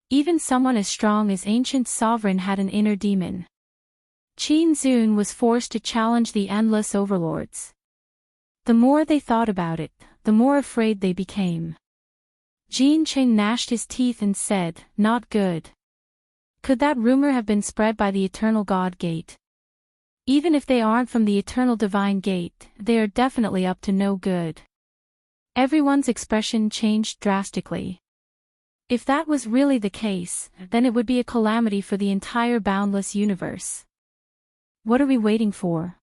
Even someone as strong as Ancient Sovereign had an inner demon. Qin Zun was forced to challenge the endless overlords. The more they thought about it, the more afraid they became. Jin Cheng gnashed his teeth and said, "Not good. Could that rumor have been spread by the Eternal God Gate? Even if they aren't from the Eternal Divine Gate, they are definitely up to no good." Everyone's expression changed drastically. If that was really the case, then it would be a calamity for the entire boundless universe. What are we waiting for?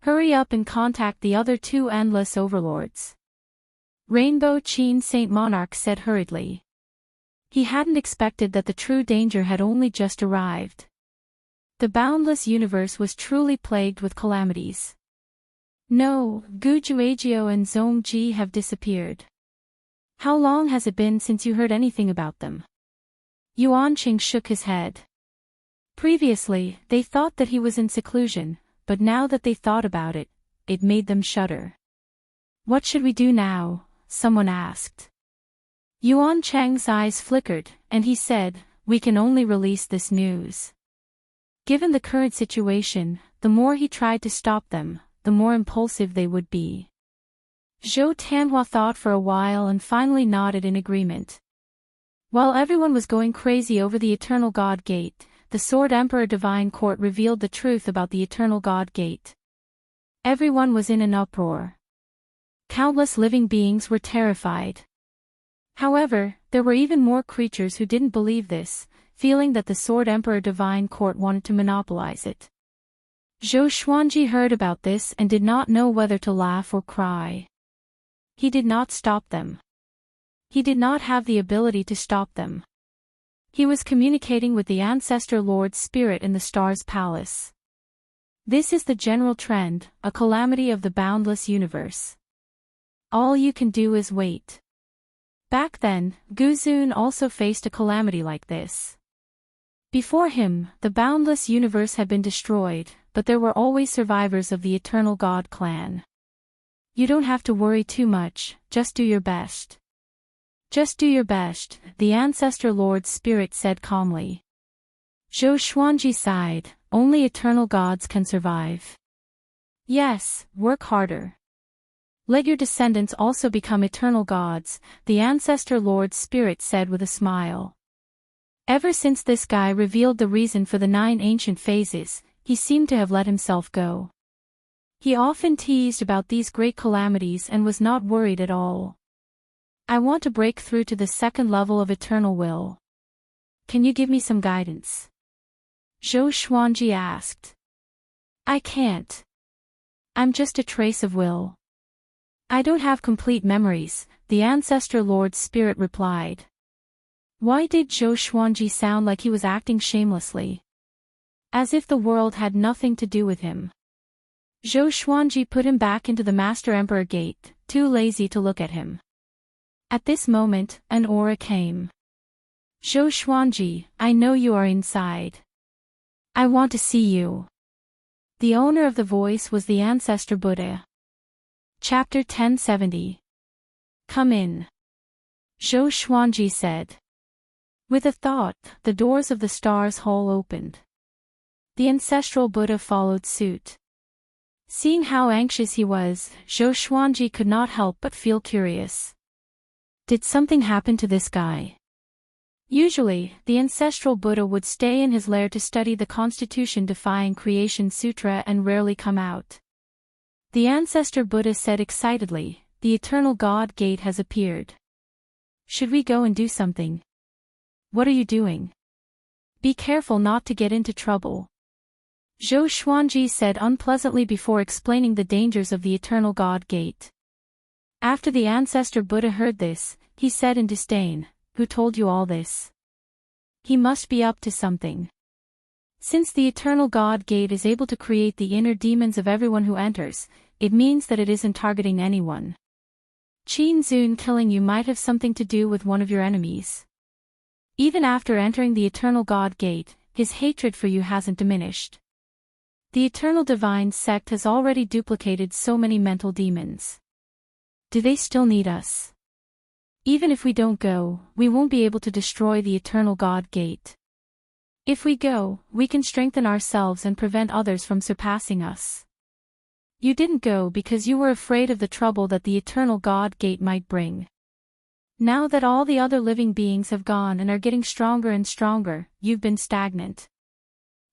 Hurry up and contact the other two endless overlords. Rainbow Qin Saint Monarch said hurriedly. He hadn't expected that the true danger had only just arrived. The boundless universe was truly plagued with calamities. No, Gu Juejiao and Zhongji have disappeared. How long has it been since you heard anything about them? Yuan Qing shook his head. Previously, they thought that he was in seclusion, but now that they thought about it, it made them shudder. "What should we do now?" someone asked. Yuan Chang's eyes flickered, and he said, "We can only release this news." Given the current situation, the more he tried to stop them, the more impulsive they would be. Zhou Tianhua thought for a while and finally nodded in agreement. While everyone was going crazy over the Eternal God Gate, the Sword Emperor Divine Court revealed the truth about the Eternal God Gate. Everyone was in an uproar. Countless living beings were terrified. However, there were even more creatures who didn't believe this, feeling that the Sword Emperor Divine Court wanted to monopolize it. Zhou Xuanji heard about this and did not know whether to laugh or cry. He did not stop them. He did not have the ability to stop them. He was communicating with the Ancestor Lord's spirit in the Stars Palace. This is the general trend, a calamity of the boundless universe. All you can do is wait. Back then, Guzun also faced a calamity like this. Before him, the boundless universe had been destroyed, but there were always survivors of the Eternal God clan. You don't have to worry too much, just do your best. Just do your best, the Ancestor Lord's spirit said calmly. Zhou Xuanji sighed, only eternal gods can survive. Yes, work harder. Let your descendants also become eternal gods, the Ancestor Lord's spirit said with a smile. Ever since this guy revealed the reason for the 9 ancient phases, he seemed to have let himself go. He often teased about these great calamities and was not worried at all. I want to break through to the second level of eternal will. Can you give me some guidance? Zhou Xuanji asked. I can't. I'm just a trace of will. I don't have complete memories, the Ancestor Lord's spirit replied. Why did Zhou Xuanji sound like he was acting shamelessly? As if the world had nothing to do with him. Zhou Xuanji put him back into the Master Emperor Gate, too lazy to look at him. At this moment, an aura came. Zhou Xuanji, I know you are inside. I want to see you. The owner of the voice was the ancestor Buddha. Chapter 1070. Come in. Zhou Xuanji said. With a thought, the doors of the star's hall opened. The ancestral Buddha followed suit. Seeing how anxious he was, Zhou Xuanji could not help but feel curious. Did something happen to this guy? Usually, the ancestral Buddha would stay in his lair to study the Constitution-defying Creation Sutra and rarely come out. The ancestor Buddha said excitedly, "The eternal God gate has appeared. Should we go and do something?" "What are you doing?" "Be careful not to get into trouble," Zhou Xuanji said unpleasantly before explaining the dangers of the eternal God gate. After the ancestor Buddha heard this, he said in disdain, "Who told you all this? He must be up to something. Since the eternal God gate is able to create the inner demons of everyone who enters, it means that it isn't targeting anyone. Qin Zun killing you might have something to do with one of your enemies. Even after entering the eternal God gate, his hatred for you hasn't diminished. The eternal divine sect has already duplicated so many mental demons. Do they still need us? Even if we don't go, we won't be able to destroy the eternal God gate. If we go, we can strengthen ourselves and prevent others from surpassing us. You didn't go because you were afraid of the trouble that the eternal God gate might bring. Now that all the other living beings have gone and are getting stronger and stronger, you've been stagnant.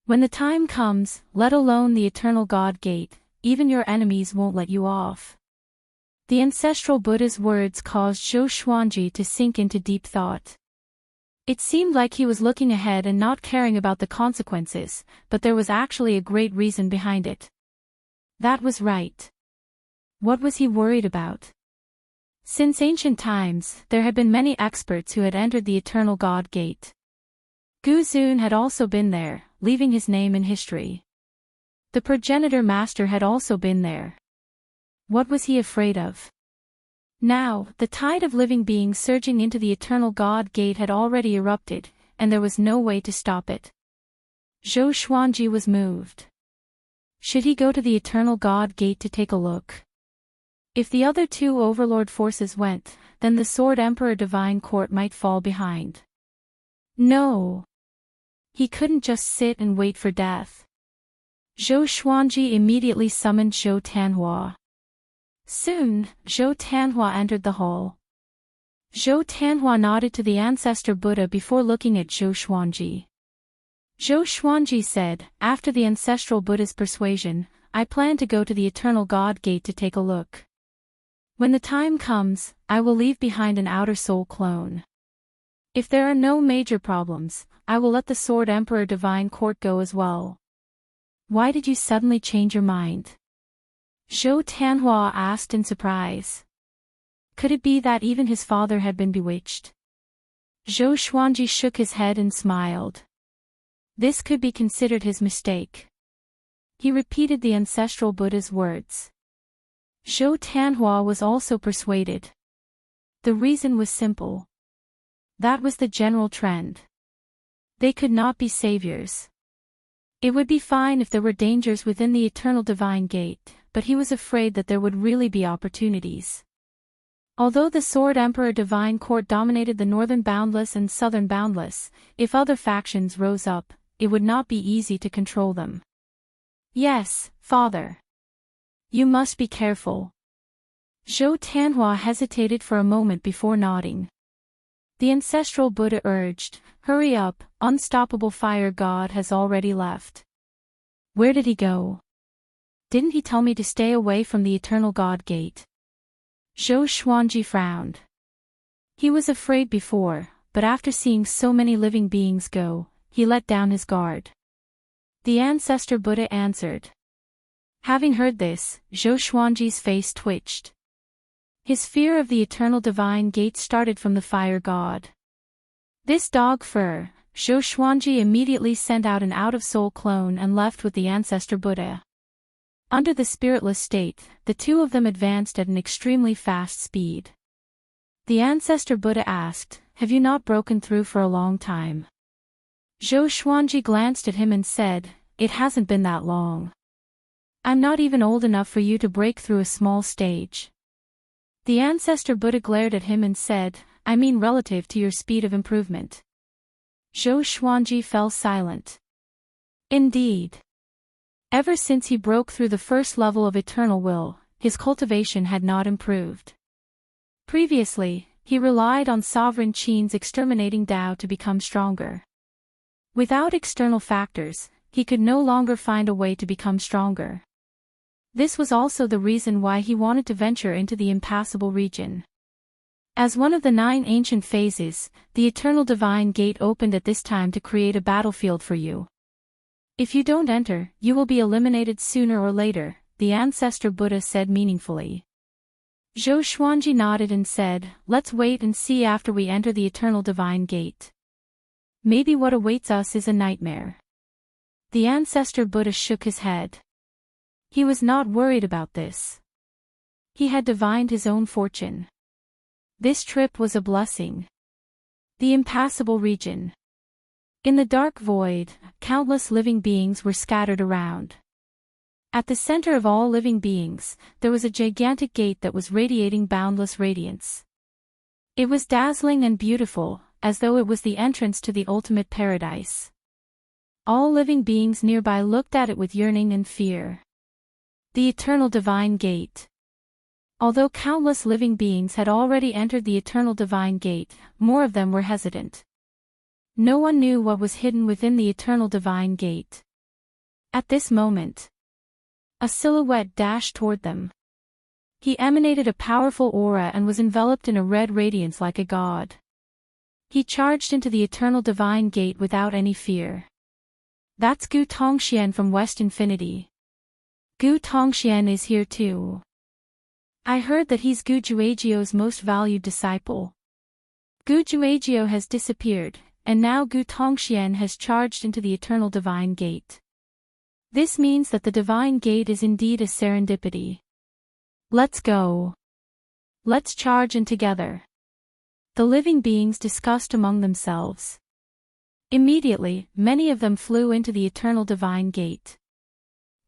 When the time comes, let alone the eternal God gate, even your enemies won't let you off." The ancestral Buddha's words caused Zhou Xuanji to sink into deep thought. It seemed like he was looking ahead and not caring about the consequences, but there was actually a great reason behind it. That was right. What was he worried about? Since ancient times, there had been many experts who had entered the eternal God gate. Gu Zun had also been there, leaving his name in history. The progenitor master had also been there. What was he afraid of? Now, the tide of living beings surging into the eternal God gate had already erupted, and there was no way to stop it. Zhou Xuanji was moved. Should he go to the eternal God gate to take a look? If the other two overlord forces went, then the Sword Emperor Divine Court might fall behind. No. He couldn't just sit and wait for death. Zhou Xuanji immediately summoned Zhou Tanhua. Soon, Zhou Tanhua entered the hall. Zhou Tanhua nodded to the ancestor Buddha before looking at Zhou Xuanji. Zhou Xuanji said, "After the ancestral Buddha's persuasion, I plan to go to the eternal God gate to take a look. When the time comes, I will leave behind an outer soul clone. If there are no major problems, I will let the Sword Emperor Divine Court go as well." "Why did you suddenly change your mind?" Zhou Tanhua asked in surprise. Could it be that even his father had been bewitched? Zhou Xuanji shook his head and smiled. This could be considered his mistake. He repeated the ancestral Buddha's words. Zhou Tanhua was also persuaded. The reason was simple. That was the general trend. They could not be saviors. It would be fine if there were dangers within the eternal divine gate, but he was afraid that there would really be opportunities. Although the Sword Emperor Divine Court dominated the Northern Boundless and Southern Boundless, if other factions rose up, it would not be easy to control them. "Yes, father. You must be careful." Zhou Tanhua hesitated for a moment before nodding. The ancestral Buddha urged, "Hurry up, unstoppable fire god has already left." "Where did he go? Didn't he tell me to stay away from the eternal God gate?" Zhou Xuanji frowned. He was afraid before, but after seeing so many living beings go, he let down his guard. The ancestor Buddha answered. Having heard this, Zhou Xuanji's face twitched. His fear of the eternal divine gate started from the fire god. This dog fur, Zhou Xuanji immediately sent out an out-of-soul clone and left with the ancestor Buddha. Under the spiritless state, the two of them advanced at an extremely fast speed. The ancestor Buddha asked, "Have you not broken through for a long time?" Zhou Xuanji glanced at him and said, "It hasn't been that long. I'm not even old enough for you to break through a small stage." The ancestor Buddha glared at him and said, "I mean relative to your speed of improvement." Zhou Xuanji fell silent. Indeed. Ever since he broke through the first level of eternal will, his cultivation had not improved. Previously, he relied on sovereign Qin's exterminating Tao to become stronger. Without external factors, he could no longer find a way to become stronger. This was also the reason why he wanted to venture into the impassable region. As one of the 9 ancient phases, the eternal divine gate opened at this time to create a battlefield for you. If you don't enter, you will be eliminated sooner or later, the ancestor Buddha said meaningfully. Zhou Xuanji nodded and said, "Let's wait and see after we enter the eternal divine gate. Maybe what awaits us is a nightmare." The ancestor Buddha shook his head. He was not worried about this. He had divined his own fortune. This trip was a blessing. The impassable region. In the dark void, countless living beings were scattered around. At the center of all living beings, there was a gigantic gate that was radiating boundless radiance. It was dazzling and beautiful, as though it was the entrance to the ultimate paradise. All living beings nearby looked at it with yearning and fear. The eternal divine gate. Although countless living beings had already entered the eternal divine gate, more of them were hesitant. No one knew what was hidden within the eternal divine gate. At this moment, a silhouette dashed toward them. He emanated a powerful aura and was enveloped in a red radiance like a god. He charged into the eternal divine gate without any fear. "That's Gu Tongxian from West Infinity. Gu Tongxian is here too. I heard that he's Gu Juejiu's most valued disciple. Gu Juejiu has disappeared, and now Gu Tongxian has charged into the eternal divine gate. This means that the divine gate is indeed a serendipity. Let's go. Let's charge in together." The living beings discussed among themselves. Immediately, many of them flew into the eternal divine gate.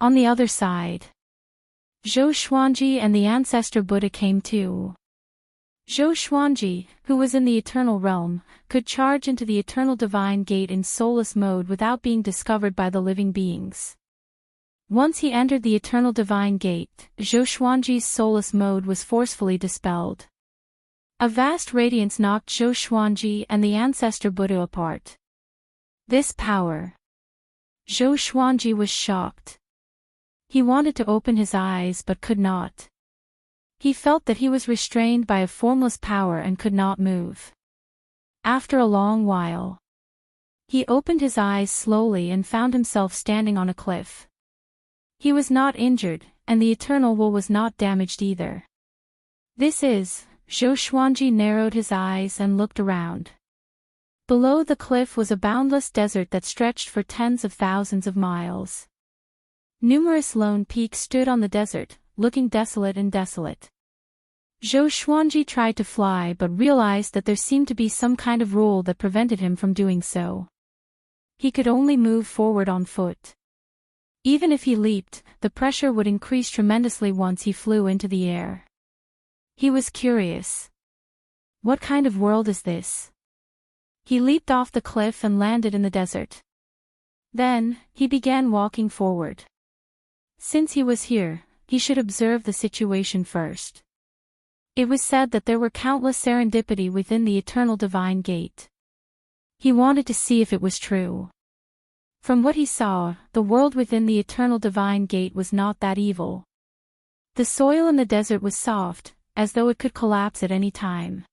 On the other side, Zhou Xuanji and the ancestor Buddha came too. Zhou Xuanji, who was in the eternal realm, could charge into the eternal divine gate in soulless mode without being discovered by the living beings. Once he entered the eternal divine gate, Zhou Xuanji's soulless mode was forcefully dispelled. A vast radiance knocked Zhou Xuanji and the ancestor Buddha apart. This power. Zhou Xuanji was shocked. He wanted to open his eyes but could not. He felt that he was restrained by a formless power and could not move. After a long while, he opened his eyes slowly and found himself standing on a cliff. He was not injured, and the eternal will was not damaged either. Zhou Xuanji narrowed his eyes and looked around. Below the cliff was a boundless desert that stretched for tens of thousands of miles. Numerous lone peaks stood on the desert, looking desolate and desolate. Zhou Xuanji tried to fly but realized that there seemed to be some kind of rule that prevented him from doing so. He could only move forward on foot. Even if he leaped, the pressure would increase tremendously once he flew into the air. He was curious. What kind of world is this? He leaped off the cliff and landed in the desert. Then, he began walking forward. Since he was here, he should observe the situation first. It was said that there were countless serendipity within the eternal divine gate. He wanted to see if it was true. From what he saw, the world within the eternal divine gate was not that evil. The soil in the desert was soft, as though it could collapse at any time.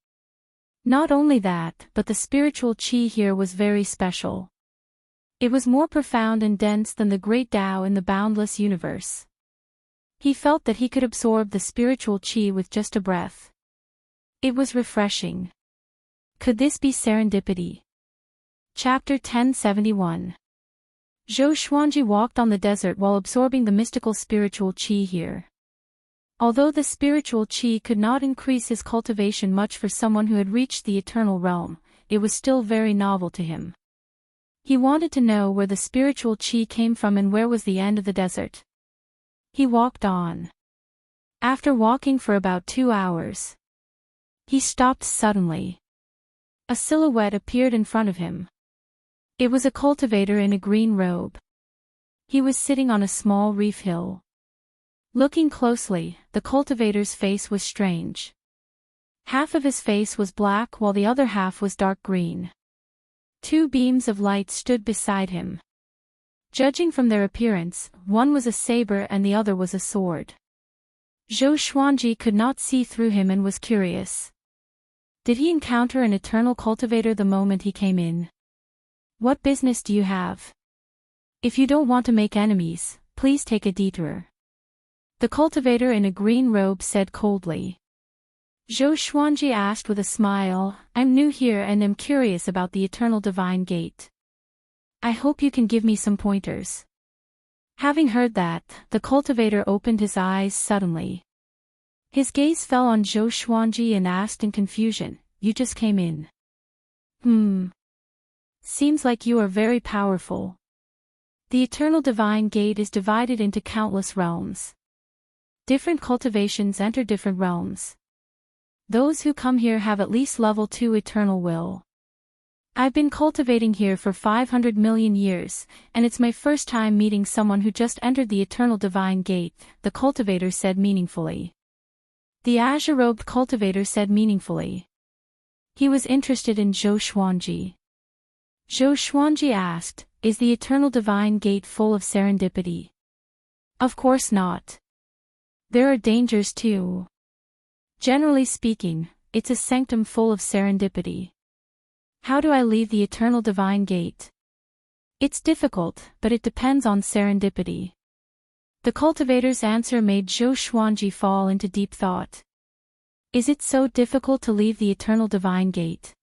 Not only that, but the spiritual qi here was very special. It was more profound and dense than the great Tao in the boundless universe. He felt that he could absorb the spiritual qi with just a breath. It was refreshing. Could this be serendipity? Chapter 1071. Zhou Xuanji walked on the desert while absorbing the mystical spiritual qi here. Although the spiritual chi could not increase his cultivation much for someone who had reached the eternal realm, it was still very novel to him. He wanted to know where the spiritual chi came from and where was the end of the desert. He walked on. After walking for about 2 hours, he stopped suddenly. A silhouette appeared in front of him. It was a cultivator in a green robe. He was sitting on a small reef hill. Looking closely, the cultivator's face was strange. Half of his face was black while the other half was dark green. 2 beams of light stood beside him. Judging from their appearance, one was a saber and the other was a sword. Zhou Xuanji could not see through him and was curious. Did he encounter an eternal cultivator the moment he came in? What business do you have? If you don't want to make enemies, please take a detour. The cultivator in a green robe said coldly. Zhou Xuanji asked with a smile, I'm new here and am curious about the eternal divine gate. I hope you can give me some pointers. Having heard that, the cultivator opened his eyes suddenly. His gaze fell on Zhou Xuanji and asked in confusion, You just came in. Seems like you are very powerful. The eternal divine gate is divided into countless realms. Different cultivations enter different realms. Those who come here have at least level 2 eternal will. I've been cultivating here for 500 million years, and it's my first time meeting someone who just entered the eternal divine gate, the cultivator said meaningfully. The azure-robed cultivator said meaningfully. He was interested in Zhou Xuanji. Zhou Xuanji asked, Is the eternal divine gate full of serendipity? Of course not. There are dangers too. Generally speaking, it's a sanctum full of serendipity. How do I leave the eternal divine gate? It's difficult, but it depends on serendipity. The cultivator's answer made Zhou Xuanji fall into deep thought. Is it so difficult to leave the eternal divine gate?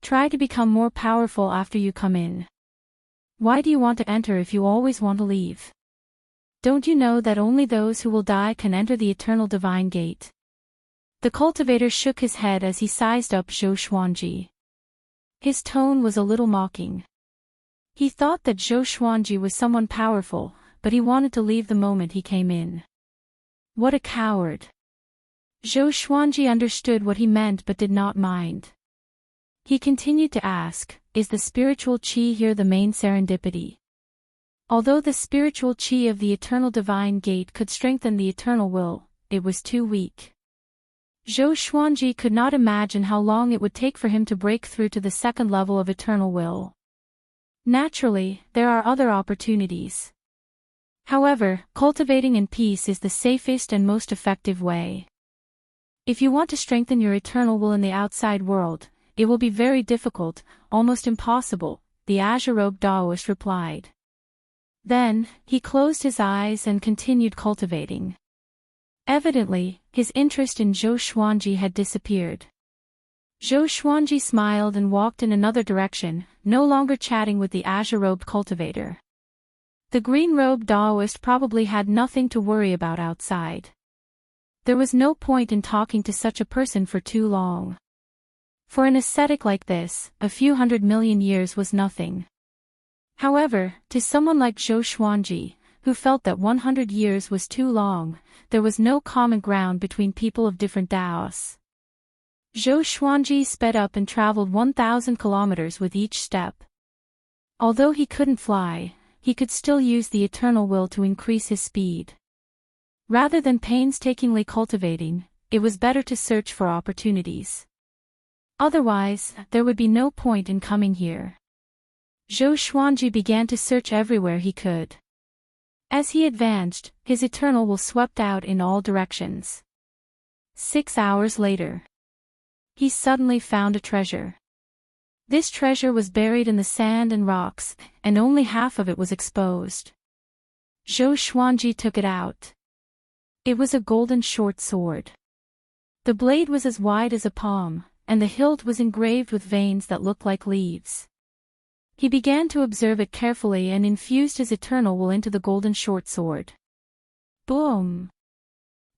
Try to become more powerful after you come in. Why do you want to enter if you always want to leave? Don't you know that only those who will die can enter the eternal divine gate? The cultivator shook his head as he sized up Zhou Xuanji. His tone was a little mocking. He thought that Zhou Xuanji was someone powerful, but he wanted to leave the moment he came in. What a coward. Zhou Xuanji understood what he meant but did not mind. He continued to ask, Is the spiritual chi here the main serendipity? Although the spiritual chi of the eternal divine gate could strengthen the eternal will, it was too weak. Zhou Xuanji could not imagine how long it would take for him to break through to the second level of eternal will. Naturally, there are other opportunities. However, cultivating in peace is the safest and most effective way. If you want to strengthen your eternal will in the outside world, it will be very difficult, almost impossible, the azure-robed Taoist replied. Then, he closed his eyes and continued cultivating. Evidently, his interest in Zhou Xuanji had disappeared. Zhou Xuanji smiled and walked in another direction, no longer chatting with the azure-robed cultivator. The green-robed Taoist probably had nothing to worry about outside. There was no point in talking to such a person for too long. For an ascetic like this, a few 100 million years was nothing. However, to someone like Zhou Xuanji, who felt that 100 years was too long, there was no common ground between people of different Daos. Zhou Xuanji sped up and traveled 1,000 kilometers with each step. Although he couldn't fly, he could still use the eternal will to increase his speed. Rather than painstakingly cultivating, it was better to search for opportunities. Otherwise, there would be no point in coming here. Zhou Xuanji began to search everywhere he could. As he advanced, his eternal will swept out in all directions. 6 hours later, he suddenly found a treasure. This treasure was buried in the sand and rocks, and only half of it was exposed. Zhou Xuanji took it out. It was a golden short sword. The blade was as wide as a palm, and the hilt was engraved with veins that looked like leaves. He began to observe it carefully and infused his eternal will into the golden short sword. Boom!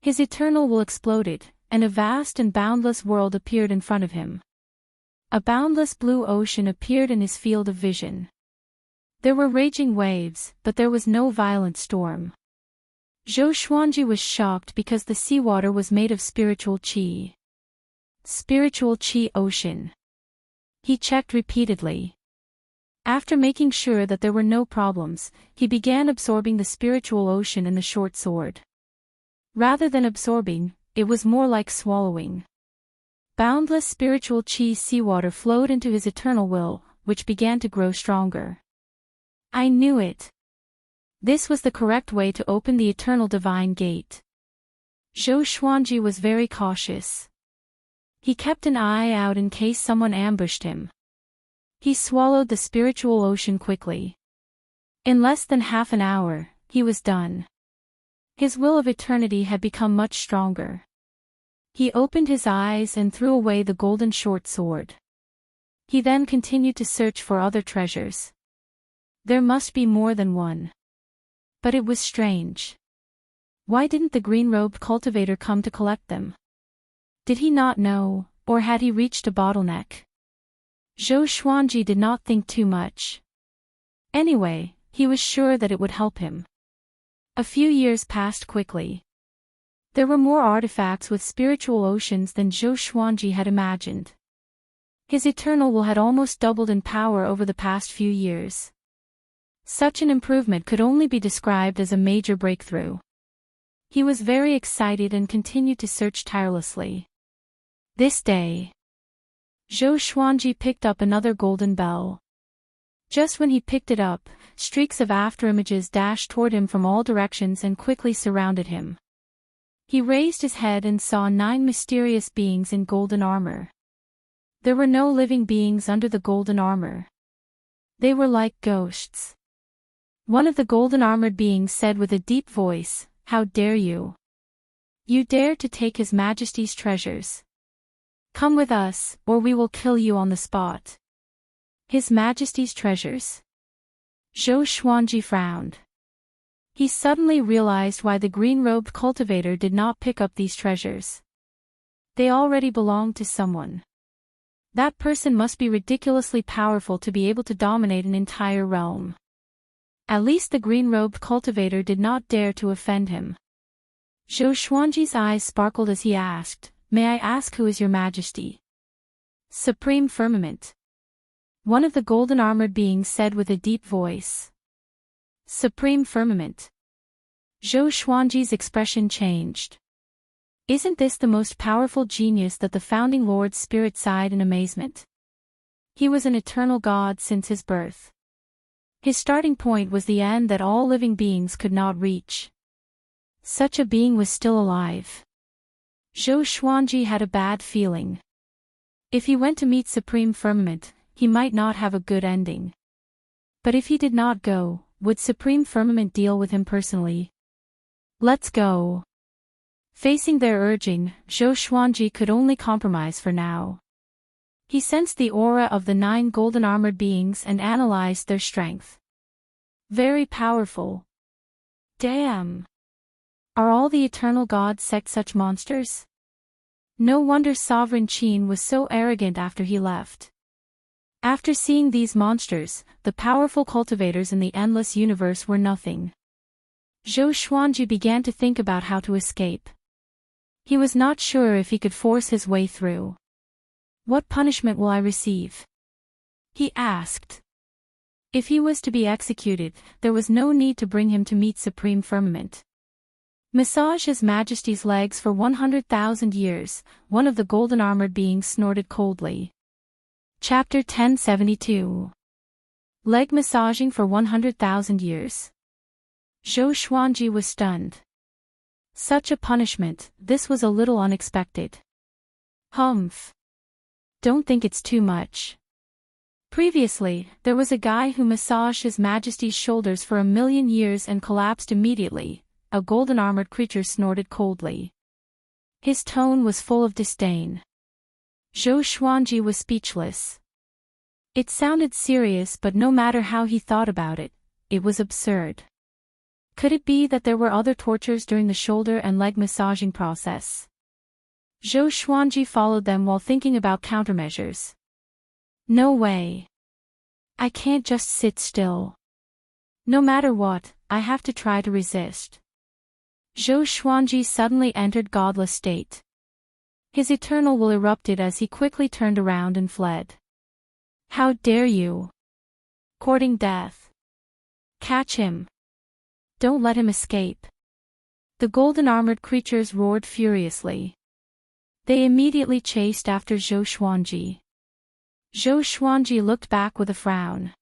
His eternal will exploded, and a vast and boundless world appeared in front of him. A boundless blue ocean appeared in his field of vision. There were raging waves, but there was no violent storm. Zhou Xuanji was shocked because the seawater was made of spiritual qi. Spiritual qi ocean. He checked repeatedly. After making sure that there were no problems, he began absorbing the spiritual ocean in the short sword. Rather than absorbing, it was more like swallowing. Boundless spiritual qi seawater flowed into his eternal will, which began to grow stronger. I knew it. This was the correct way to open the eternal divine gate. Zhou Xuanji was very cautious. He kept an eye out in case someone ambushed him. He swallowed the spiritual ocean quickly. In less than half an hour, he was done. His will of eternity had become much stronger. He opened his eyes and threw away the golden short sword. He then continued to search for other treasures. There must be more than one. But it was strange. Why didn't the green-robed cultivator come to collect them? Did he not know, or had he reached a bottleneck? Zhou Xuanji did not think too much. Anyway, he was sure that it would help him. A few years passed quickly. There were more artifacts with spiritual oceans than Zhou Xuanji had imagined. His eternal will had almost doubled in power over the past few years. Such an improvement could only be described as a major breakthrough. He was very excited and continued to search tirelessly. This day, Zhou Xuanji picked up another golden bell. Just when he picked it up, streaks of afterimages dashed toward him from all directions and quickly surrounded him. He raised his head and saw 9 mysterious beings in golden armor. There were no living beings under the golden armor. They were like ghosts. One of the golden-armored beings said with a deep voice, "How dare you? You dare to take His Majesty's treasures. Come with us, or we will kill you on the spot." His Majesty's treasures? Zhou Xuanji frowned. He suddenly realized why the green-robed cultivator did not pick up these treasures. They already belonged to someone. That person must be ridiculously powerful to be able to dominate an entire realm. At least the green-robed cultivator did not dare to offend him. Zhou Xuanji's eyes sparkled as he asked, "May I ask who is your Majesty?" "Supreme Firmament." One of the golden-armored beings said with a deep voice. Supreme Firmament. Zhou Xuanji's expression changed. Isn't this the most powerful genius that the founding Lord Spirit sighed in amazement? He was an eternal god since his birth. His starting point was the end that all living beings could not reach. Such a being was still alive. Zhou Xuanji had a bad feeling. If he went to meet Supreme Firmament, he might not have a good ending. But if he did not go, would Supreme Firmament deal with him personally? Let's go. Facing their urging, Zhou Xuanji could only compromise for now. He sensed the aura of the 9 golden-armored beings and analyzed their strength. Very powerful. Damn. Are all the eternal gods sect such monsters? No wonder Sovereign Qin was so arrogant after he left. After seeing these monsters, the powerful cultivators in the endless universe were nothing. Zhou Xuanji began to think about how to escape. He was not sure if he could force his way through. What punishment will I receive? He asked. If he was to be executed, there was no need to bring him to meet Supreme Firmament. Massage His Majesty's legs for 100,000 years, one of the golden-armored beings snorted coldly. Chapter 1072. Leg massaging for 100,000 years. Zhou Xuanji was stunned. Such a punishment, this was a little unexpected. Humph. Don't think it's too much. Previously, there was a guy who massaged His Majesty's shoulders for 1,000,000 years and collapsed immediately. A golden-armored creature snorted coldly. His tone was full of disdain. Zhou Xuanji was speechless. It sounded serious, but no matter how he thought about it, it was absurd. Could it be that there were other tortures during the shoulder and leg massaging process? Zhou Xuanji followed them while thinking about countermeasures. No way. I can't just sit still. No matter what, I have to try to resist. Zhou Xuanji suddenly entered godless state. His eternal will erupted as he quickly turned around and fled. How dare you! Courting death. Catch him. Don't let him escape. The golden-armored creatures roared furiously. They immediately chased after Zhou Xuanji. Zhou Xuanji looked back with a frown.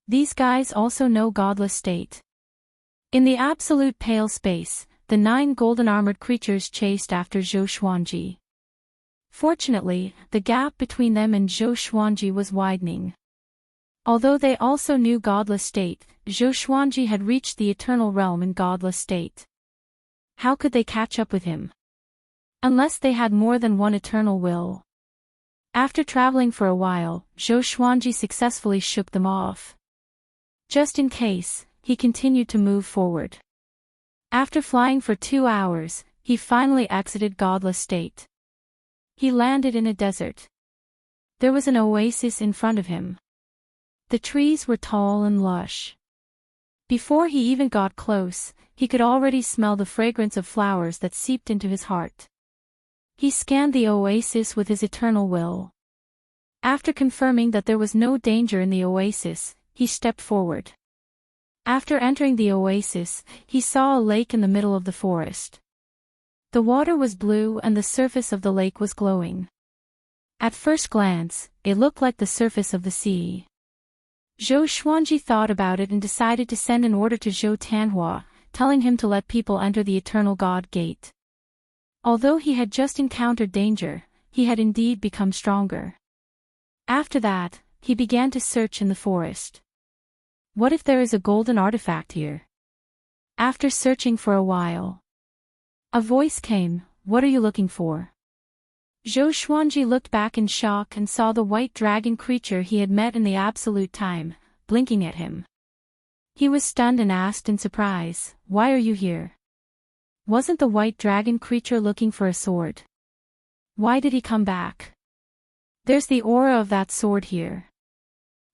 These guys also know godless state. In the absolute pale space, the 9 golden-armored creatures chased after Zhou Xuanji. Fortunately, the gap between them and Zhou Xuanji was widening. Although they also knew godless state, Zhou Xuanji had reached the eternal realm in godless state. How could they catch up with him? Unless they had more than one eternal will. After traveling for a while, Zhou Xuanji successfully shook them off. Just in case, he continued to move forward. After flying for 2 hours, he finally exited godless state. He landed in a desert. There was an oasis in front of him. The trees were tall and lush. Before he even got close, he could already smell the fragrance of flowers that seeped into his heart. He scanned the oasis with his eternal will. After confirming that there was no danger in the oasis, he stepped forward. After entering the oasis, he saw a lake in the middle of the forest. The water was blue and the surface of the lake was glowing. At first glance, it looked like the surface of the sea. Zhou Xuanji thought about it and decided to send an order to Zhou Tanhua, telling him to let people enter the Eternal God Gate. Although he had just encountered danger, he had indeed become stronger. After that, he began to search in the forest. What if there is a golden artifact here? After searching for a while, a voice came, "What are you looking for?" Zhou Xuanji looked back in shock and saw the white dragon creature he had met in the absolute time, blinking at him. He was stunned and asked in surprise, "Why are you here?" Wasn't the white dragon creature looking for a sword? Why did he come back? There's the aura of that sword here.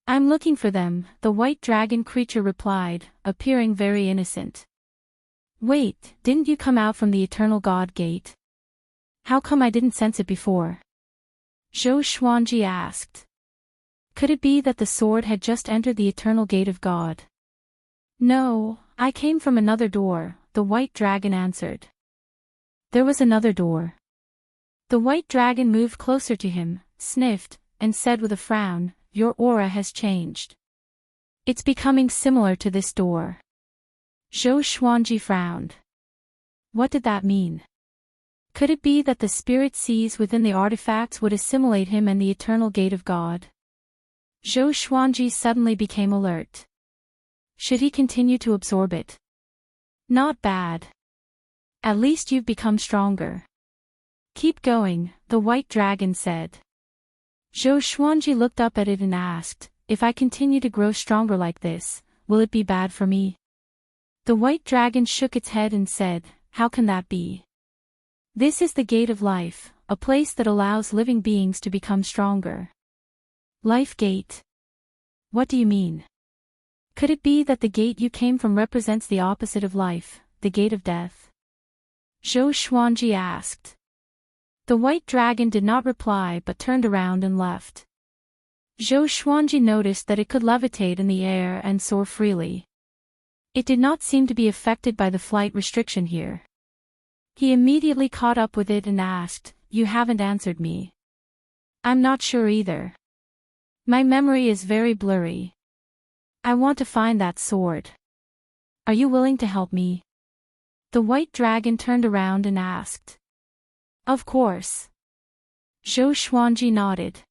I'm looking for them, the white dragon creature replied, appearing very innocent. Wait, didn't you come out from the Eternal God Gate? How come I didn't sense it before? Zhou Xuanji asked. Could it be that the sword had just entered the Eternal Gate of God? No, I came from another door, the white dragon answered. There was another door. The white dragon moved closer to him, sniffed, and said with a frown, "Your aura has changed. It's becoming similar to this door." Zhou Xuanji frowned. What did that mean? Could it be that the spirit sees within the artifacts would assimilate him and the Eternal Gate of God? Zhou Xuanji suddenly became alert. Should he continue to absorb it? Not bad. At least you've become stronger. Keep going, the white dragon said. Zhou Xuanji looked up at it and asked, if I continue to grow stronger like this, will it be bad for me? The white dragon shook its head and said, how can that be? This is the gate of life, a place that allows living beings to become stronger. Life gate? What do you mean? Could it be that the gate you came from represents the opposite of life, the gate of death? Zhou Xuanji asked. The white dragon did not reply but turned around and left. Zhou Xuanji noticed that it could levitate in the air and soar freely. It did not seem to be affected by the flight restriction here. He immediately caught up with it and asked, you haven't answered me. I'm not sure either. My memory is very blurry. I want to find that sword. Are you willing to help me? The white dragon turned around and asked. Of course. Zhou Xuanji nodded.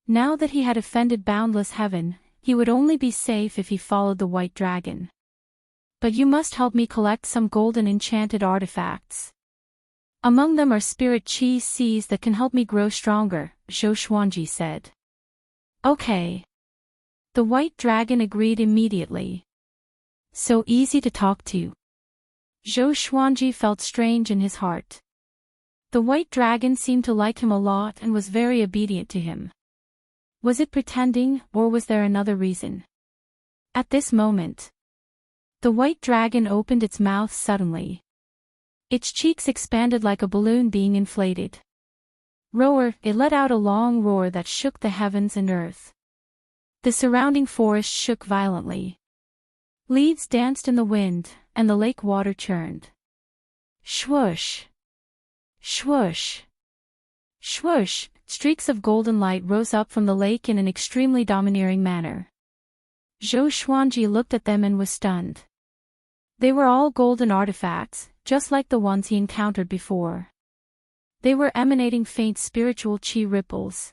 Now that he had offended boundless heaven, he would only be safe if he followed the white dragon. But you must help me collect some golden enchanted artifacts. Among them are spirit chi seeds that can help me grow stronger, Zhou Xuanji said. Okay. The white dragon agreed immediately. So easy to talk to. Zhou Xuanji felt strange in his heart. The white dragon seemed to like him a lot and was very obedient to him. Was it pretending, or was there another reason? At this moment, the white dragon opened its mouth suddenly. Its cheeks expanded like a balloon being inflated. Roar, it let out a long roar that shook the heavens and earth. The surrounding forest shook violently. Leaves danced in the wind, and the lake water churned. Swoosh! Swoosh! Swoosh! Streaks of golden light rose up from the lake in an extremely domineering manner. Zhou Xuanji looked at them and was stunned. They were all golden artifacts, just like the ones he encountered before. They were emanating faint spiritual qi ripples.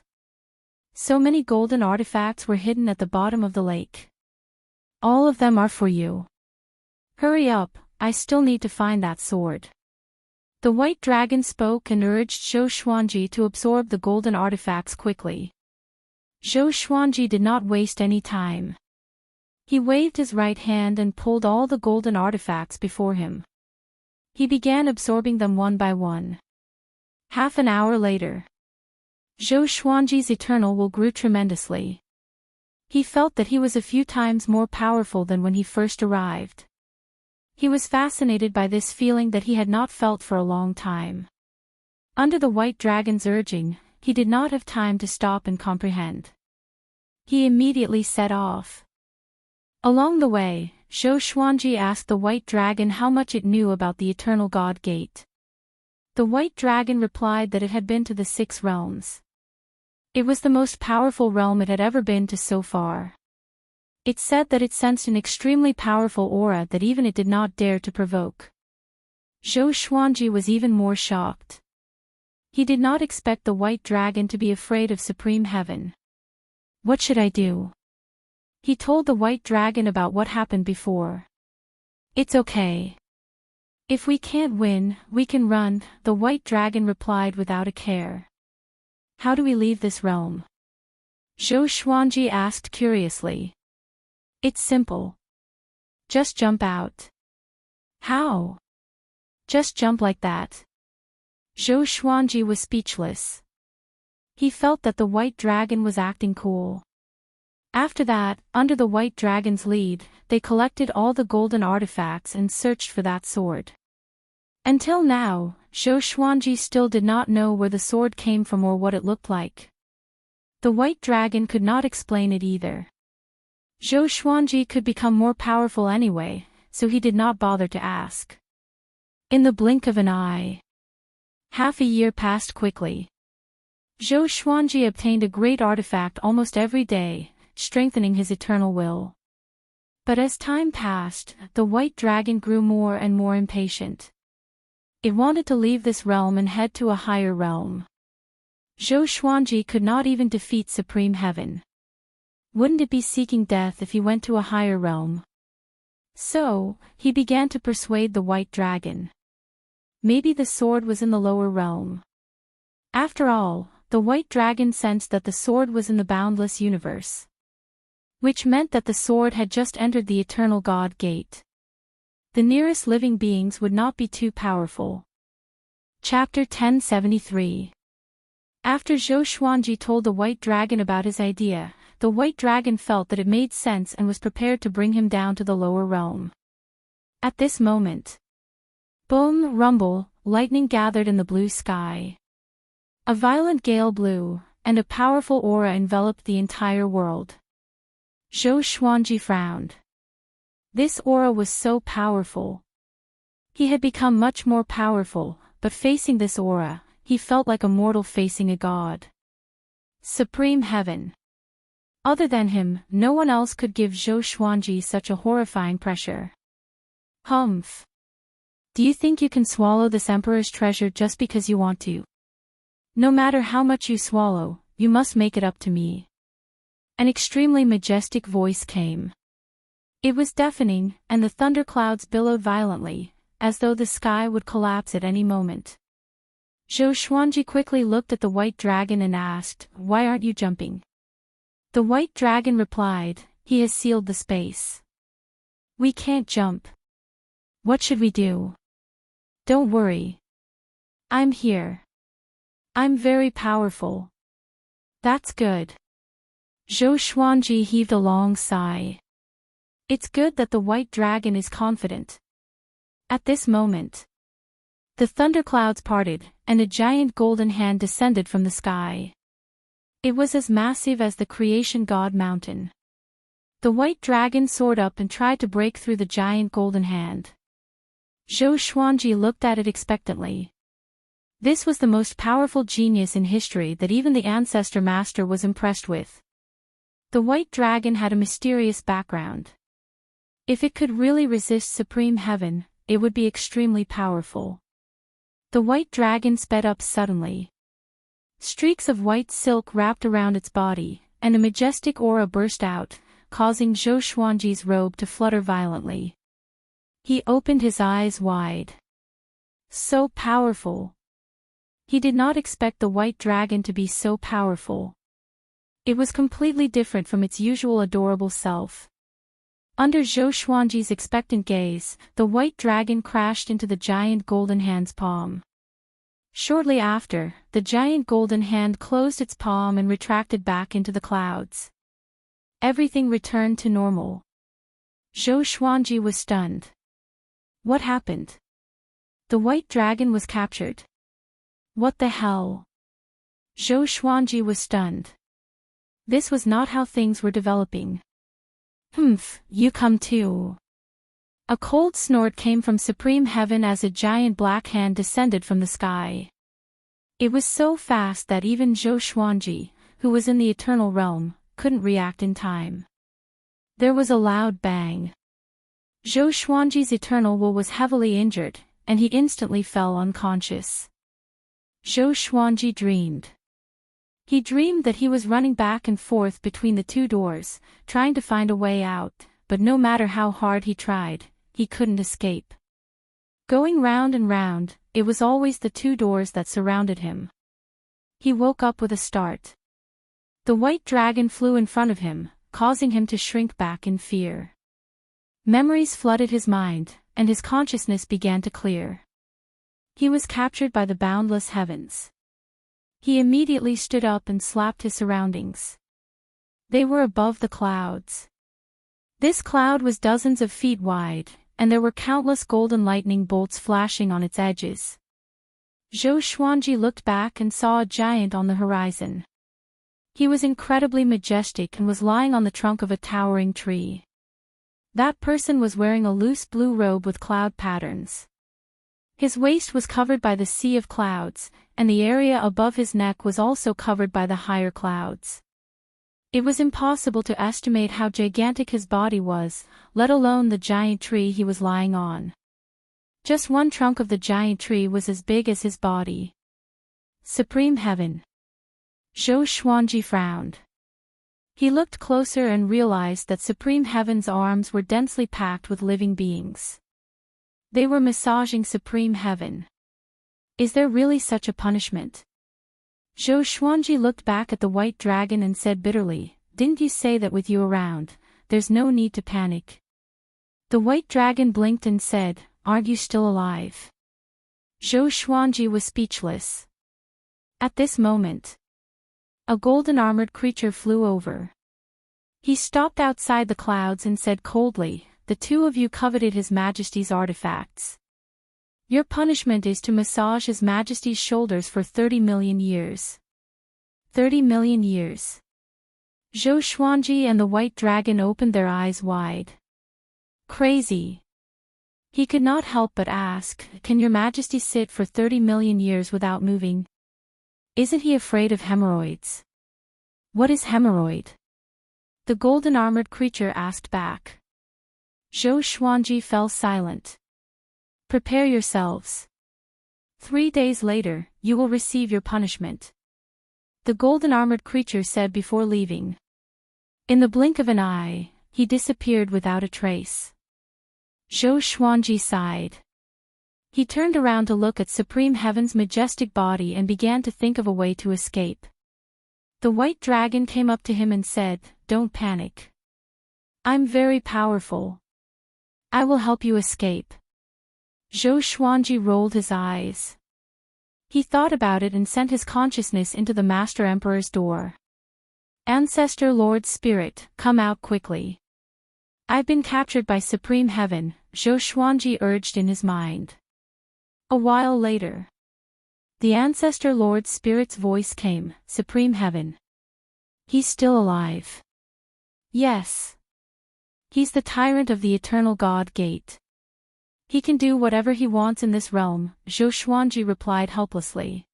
So many golden artifacts were hidden at the bottom of the lake. All of them are for you. Hurry up, I still need to find that sword. The white dragon spoke and urged Zhou Xuanji to absorb the golden artifacts quickly. Zhou Xuanji did not waste any time. He waved his right hand and pulled all the golden artifacts before him. He began absorbing them one by one. Half an hour later, Zhou Xuanji's eternal will grew tremendously. He felt that he was a few times more powerful than when he first arrived. He was fascinated by this feeling that he had not felt for a long time. Under the white dragon's urging, he did not have time to stop and comprehend. He immediately set off. Along the way, Zhou Xuanji asked the white dragon how much it knew about the Eternal God Gate. The white dragon replied that it had been to the 6 realms. It was the most powerful realm it had ever been to so far. It said that it sensed an extremely powerful aura that even it did not dare to provoke. Zhou Xuanji was even more shocked. He did not expect the white dragon to be afraid of supreme heaven. What should I do? He told the white dragon about what happened before. It's okay. If we can't win, we can run, the white dragon replied without a care. How do we leave this realm? Zhou Xuanji asked curiously. It's simple. Just jump out. How? Just jump like that. Zhou Xuanji was speechless. He felt that the white dragon was acting cool. After that, under the white dragon's lead, they collected all the golden artifacts and searched for that sword. Until now, Zhou Xuanji still did not know where the sword came from or what it looked like. The white dragon could not explain it either. Zhou Xuanji could become more powerful anyway, so he did not bother to ask. In the blink of an eye, half a year passed quickly. Zhou Xuanji obtained a great artifact almost every day, strengthening his eternal will. But as time passed, the white dragon grew more and more impatient. It wanted to leave this realm and head to a higher realm. Zhou Xuanji could not even defeat Supreme Heaven. Wouldn't it be seeking death if he went to a higher realm? So, he began to persuade the white dragon. Maybe the sword was in the lower realm. After all, the white dragon sensed that the sword was in the boundless universe. Which meant that the sword had just entered the Eternal God Gate. The nearest living beings would not be too powerful. Chapter 1073. After Zhou Xuanji told the white dragon about his idea, the white dragon felt that it made sense and was prepared to bring him down to the lower realm. At this moment, boom, rumble, lightning gathered in the blue sky. A violent gale blew, and a powerful aura enveloped the entire world. Zhou Xuanji frowned. This aura was so powerful. He had become much more powerful, but facing this aura, he felt like a mortal facing a god. Supreme Heaven. Other than him, no one else could give Zhou Xuanji such a horrifying pressure. Humph. Do you think you can swallow this emperor's treasure just because you want to? No matter how much you swallow, you must make it up to me. An extremely majestic voice came. It was deafening, and the thunderclouds billowed violently, as though the sky would collapse at any moment. Zhou Xuanji quickly looked at the white dragon and asked, "Why aren't you jumping?" The white dragon replied, "He has sealed the space. We can't jump. What should we do? Don't worry. I'm here. I'm very powerful. That's good. Zhou Xuanji heaved a long sigh. It's good that the white dragon is confident. At this moment, the thunderclouds parted, and a giant golden hand descended from the sky. It was as massive as the creation god mountain. The white dragon soared up and tried to break through the giant golden hand. Zhou Xuanji looked at it expectantly. This was the most powerful genius in history that even the ancestor master was impressed with. The white dragon had a mysterious background. If it could really resist supreme heaven, it would be extremely powerful. The white dragon sped up suddenly. Streaks of white silk wrapped around its body, and a majestic aura burst out, causing Zhou Xuanji's robe to flutter violently. He opened his eyes wide. So powerful. He did not expect the white dragon to be so powerful. It was completely different from its usual adorable self. Under Zhou Xuanji's expectant gaze, the white dragon crashed into the giant golden hand's palm. Shortly after, the giant golden hand closed its palm and retracted back into the clouds. Everything returned to normal. Zhou Xuanji was stunned. What happened? The white dragon was captured. What the hell? Zhou Xuanji was stunned. This was not how things were developing. Humph, you come too. A cold snort came from supreme heaven as a giant black hand descended from the sky. It was so fast that even Zhou Xuanji, who was in the eternal realm, couldn't react in time. There was a loud bang. Zhou Xuanji's eternal will was heavily injured, and he instantly fell unconscious. Zhou Xuanji dreamed. He dreamed that he was running back and forth between the two doors, trying to find a way out, but no matter how hard he tried, he couldn't escape. Going round and round, it was always the two doors that surrounded him. He woke up with a start. The white dragon flew in front of him, causing him to shrink back in fear. Memories flooded his mind, and his consciousness began to clear. He was captured by the boundless heavens. He immediately stood up and slapped his surroundings. They were above the clouds. This cloud was dozens of feet wide, and there were countless golden lightning bolts flashing on its edges. Zhou Xuanji looked back and saw a giant on the horizon. He was incredibly majestic and was lying on the trunk of a towering tree. That person was wearing a loose blue robe with cloud patterns. His waist was covered by the sea of clouds, and the area above his neck was also covered by the higher clouds. It was impossible to estimate how gigantic his body was, let alone the giant tree he was lying on. Just one trunk of the giant tree was as big as his body. Supreme Heaven. Zhou Xuanji frowned. He looked closer and realized that Supreme Heaven's arms were densely packed with living beings. They were massaging Supreme Heaven. Is there really such a punishment? Zhou Xuanji looked back at the white dragon and said bitterly, "Didn't you say that with you around, there's no need to panic?" The white dragon blinked and said, "Aren't you still alive?" Zhou Xuanji was speechless. At this moment, a golden armored creature flew over. He stopped outside the clouds and said coldly, "The two of you coveted His Majesty's artifacts. Your punishment is to massage His Majesty's shoulders for 30 million years. 30 million years. Zhou Xuanji and the white dragon opened their eyes wide. Crazy. He could not help but ask, "Can Your Majesty sit for 30 million years without moving? Isn't he afraid of hemorrhoids?" "What is hemorrhoid?" the golden armored creature asked back. Zhou Xuanji fell silent. "Prepare yourselves. 3 days later, you will receive your punishment," the golden armored creature said before leaving. In the blink of an eye, he disappeared without a trace. Zhou Xuanji sighed. He turned around to look at Supreme Heaven's majestic body and began to think of a way to escape. The white dragon came up to him and said, "Don't panic. I'm very powerful. I will help you escape. Zhou Xuanji rolled his eyes. He thought about it and sent his consciousness into the Master Emperor's door. Ancestor Lord Spirit, come out quickly. I've been captured by Supreme Heaven, Zhou Xuanji urged in his mind. A while later, the Ancestor Lord Spirit's voice came, Supreme Heaven. He's still alive. Yes. He's the tyrant of the Eternal God Gate. He can do whatever he wants in this realm, Zhou Xuanji replied helplessly.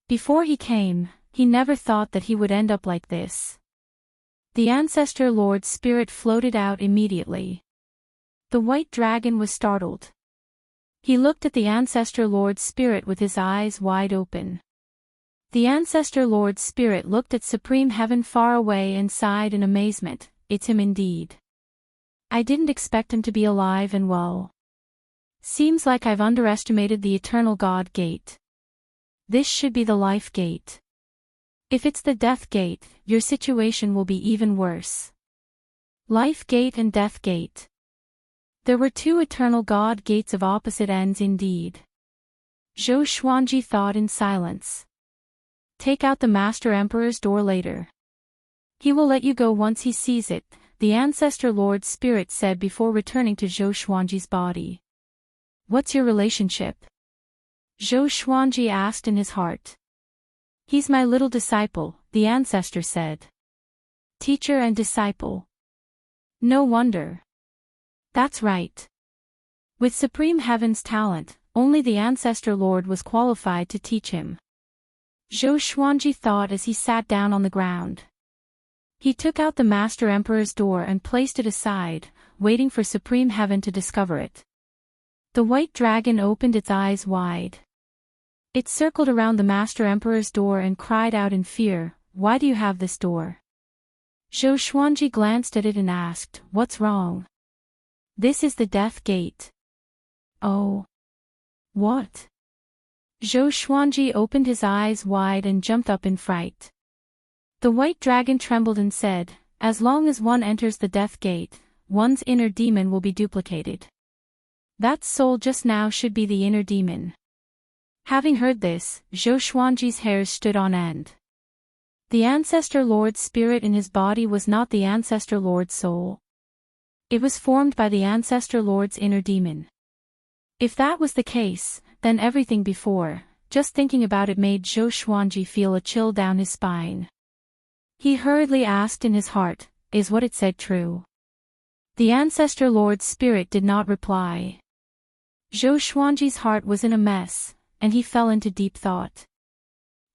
Before he came, he never thought that he would end up like this. The Ancestor Lord Spirit floated out immediately. The white dragon was startled. He looked at the Ancestor Lord Spirit with his eyes wide open. The Ancestor Lord Spirit looked at Supreme Heaven far away and sighed in amazement. It's him indeed. I didn't expect him to be alive and well. Seems like I've underestimated the Eternal God Gate. This should be the Life Gate. If it's the Death Gate, your situation will be even worse. Life Gate and Death Gate. There were two Eternal God Gates of opposite ends indeed. Zhou Xuanji thought in silence. Take out the Master Emperor's door later. He will let you go once he sees it, the Ancestor Lord Spirit said before returning to Zhou Xuanji's body. What's your relationship? Zhou Xuanji asked in his heart. He's my little disciple, the Ancestor said. Teacher and disciple. No wonder. That's right. With Supreme Heaven's talent, only the Ancestor Lord was qualified to teach him. Zhou Xuanji thought as he sat down on the ground. He took out the Master Emperor's door and placed it aside, waiting for Supreme Heaven to discover it. The white dragon opened its eyes wide. It circled around the Master Emperor's door and cried out in fear, "Why do you have this door?" Zhou Xuanji glanced at it and asked, "What's wrong?" "This is the Death Gate." "Oh. What?" Zhou Xuanji opened his eyes wide and jumped up in fright. The white dragon trembled and said, "As long as one enters the Death Gate, one's inner demon will be duplicated. That soul just now should be the inner demon." Having heard this, Zhou Xuanji's hairs stood on end. The Ancestor Lord Spirit in his body was not the Ancestor Lord's soul. It was formed by the Ancestor Lord's inner demon. If that was the case, then everything before, just thinking about it made Zhou Xuanji feel a chill down his spine. He hurriedly asked in his heart, "Is what it said true?" The Ancestor Lord's Spirit did not reply. Zhou Xuanji's heart was in a mess, and he fell into deep thought.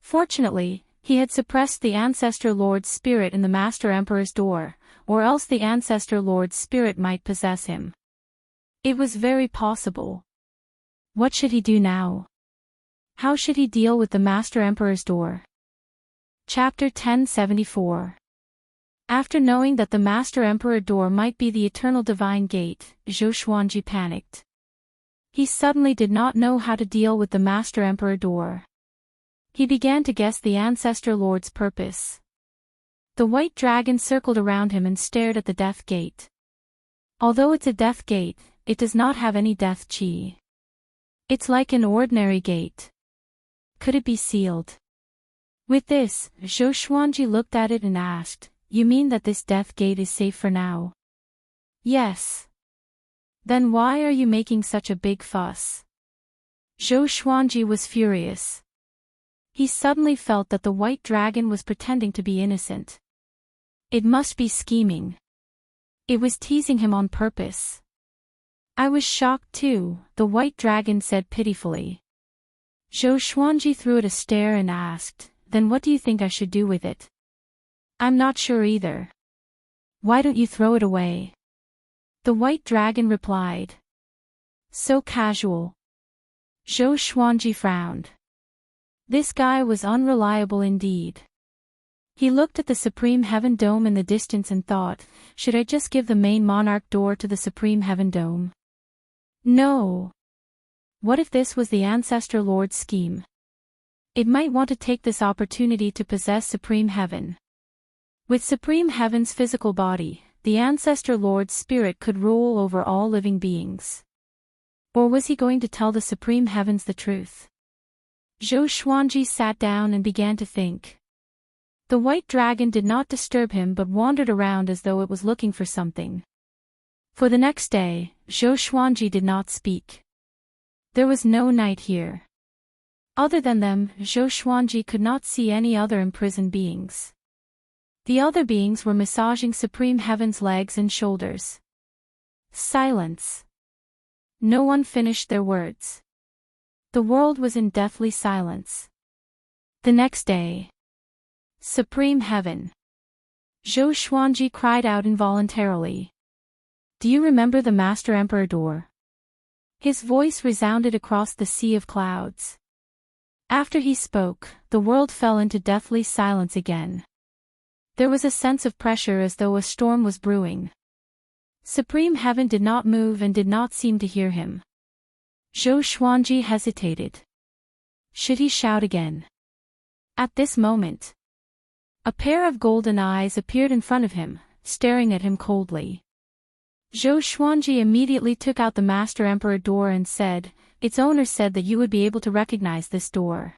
Fortunately, he had suppressed the Ancestor Lord's Spirit in the Master Emperor's door, or else the Ancestor Lord's Spirit might possess him. It was very possible. What should he do now? How should he deal with the Master Emperor's door? Chapter 1074. After knowing that the Master Emperor door might be the Eternal Divine Gate, Zhou Xuanji panicked. He suddenly did not know how to deal with the Master Emperor door. He began to guess the Ancestor Lord's purpose. The white dragon circled around him and stared at the Death Gate. Although it's a Death Gate, it does not have any death chi. It's like an ordinary gate. Could it be sealed? With this, Zhou Xuanji looked at it and asked, "You mean that this Death Gate is safe for now?" "Yes." "Then why are you making such a big fuss?" Zhou Xuanji was furious. He suddenly felt that the white dragon was pretending to be innocent. It must be scheming. It was teasing him on purpose. "I was shocked too," the white dragon said pitifully. Zhou Xuanji threw it a stare and asked, "Then what do you think I should do with it?" "I'm not sure either." "Why don't you throw it away?" The white dragon replied. So casual. Zhou Xuanji frowned. This guy was unreliable indeed. He looked at the Supreme Heaven Dome in the distance and thought, should I just give the main monarch door to the Supreme Heaven Dome? No. What if this was the Ancestor Lord's scheme? It might want to take this opportunity to possess Supreme Heaven. With Supreme Heaven's physical body, the Ancestor Lord Spirit could rule over all living beings. Or was he going to tell the Supreme Heavens the truth? Zhou Xuanji sat down and began to think. The white dragon did not disturb him but wandered around as though it was looking for something. For the next day, Zhou Xuanji did not speak. There was no night here. Other than them, Zhou Xuanji could not see any other imprisoned beings. The other beings were massaging Supreme Heaven's legs and shoulders. Silence. No one finished their words. The world was in deathly silence. The next day. Supreme Heaven. Zhou Xuanji cried out involuntarily. Do you remember the Master Emperor door? His voice resounded across the sea of clouds. After he spoke, the world fell into deathly silence again. There was a sense of pressure as though a storm was brewing. Supreme Heaven did not move and did not seem to hear him. Zhou Xuanji hesitated. Should he shout again? At this moment, a pair of golden eyes appeared in front of him, staring at him coldly. Zhou Xuanji immediately took out the Master Emperor door and said, its owner said that you would be able to recognize this door.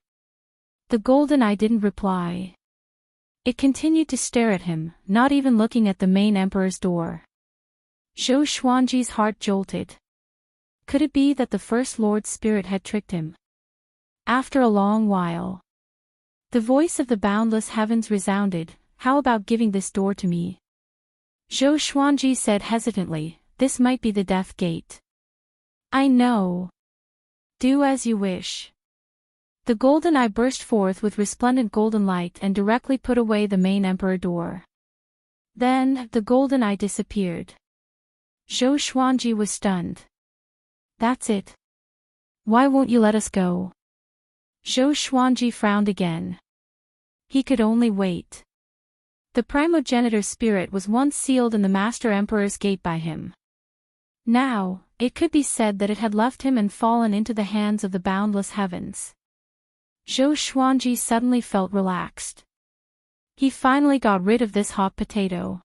The golden eye didn't reply. It continued to stare at him, not even looking at the main emperor's door. Zhou Xuanji's heart jolted. Could it be that the First Lord Spirit had tricked him? After a long while, the voice of the boundless heavens resounded, how about giving this door to me? Zhou Xuanji said hesitantly, this might be the death gate. I know. Do as you wish. The golden eye burst forth with resplendent golden light and directly put away the main emperor door. Then, the golden eye disappeared. Zhou Xuanji was stunned. That's it. Why won't you let us go? Zhou Xuanji frowned again. He could only wait. The primogenitor spirit was once sealed in the Master Emperor's gate by him. Now, it could be said that it had left him and fallen into the hands of the boundless heavens. Zhou Xuanji suddenly felt relaxed. He finally got rid of this hot potato.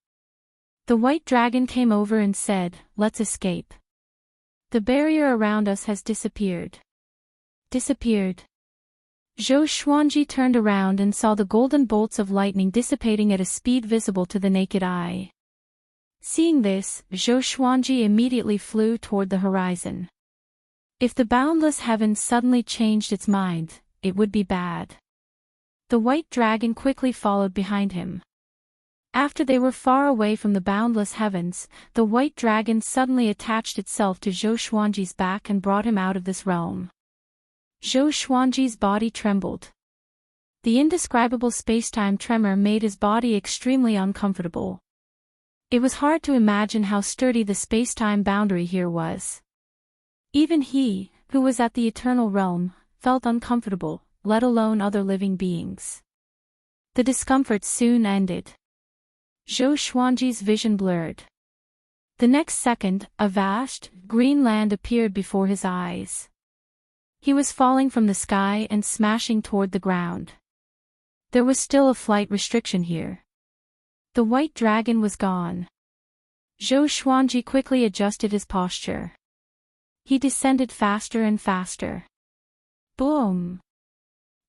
The white dragon came over and said, let's escape. The barrier around us has disappeared. Disappeared. Zhou Xuanji turned around and saw the golden bolts of lightning dissipating at a speed visible to the naked eye. Seeing this, Zhou Xuanji immediately flew toward the horizon. If the boundless heavens suddenly changed its mind, it would be bad. The white dragon quickly followed behind him. After they were far away from the boundless heavens, the white dragon suddenly attached itself to Zhou Xuanji's back and brought him out of this realm. Zhou Xuanji's body trembled. The indescribable space-time tremor made his body extremely uncomfortable. It was hard to imagine how sturdy the space-time boundary here was. Even he, who was at the eternal realm, felt uncomfortable, let alone other living beings. The discomfort soon ended. Zhou Xuanji's vision blurred. The next second, a vast, green land appeared before his eyes. He was falling from the sky and smashing toward the ground. There was still a flight restriction here. The white dragon was gone. Zhou Xuanji quickly adjusted his posture. He descended faster and faster. Boom!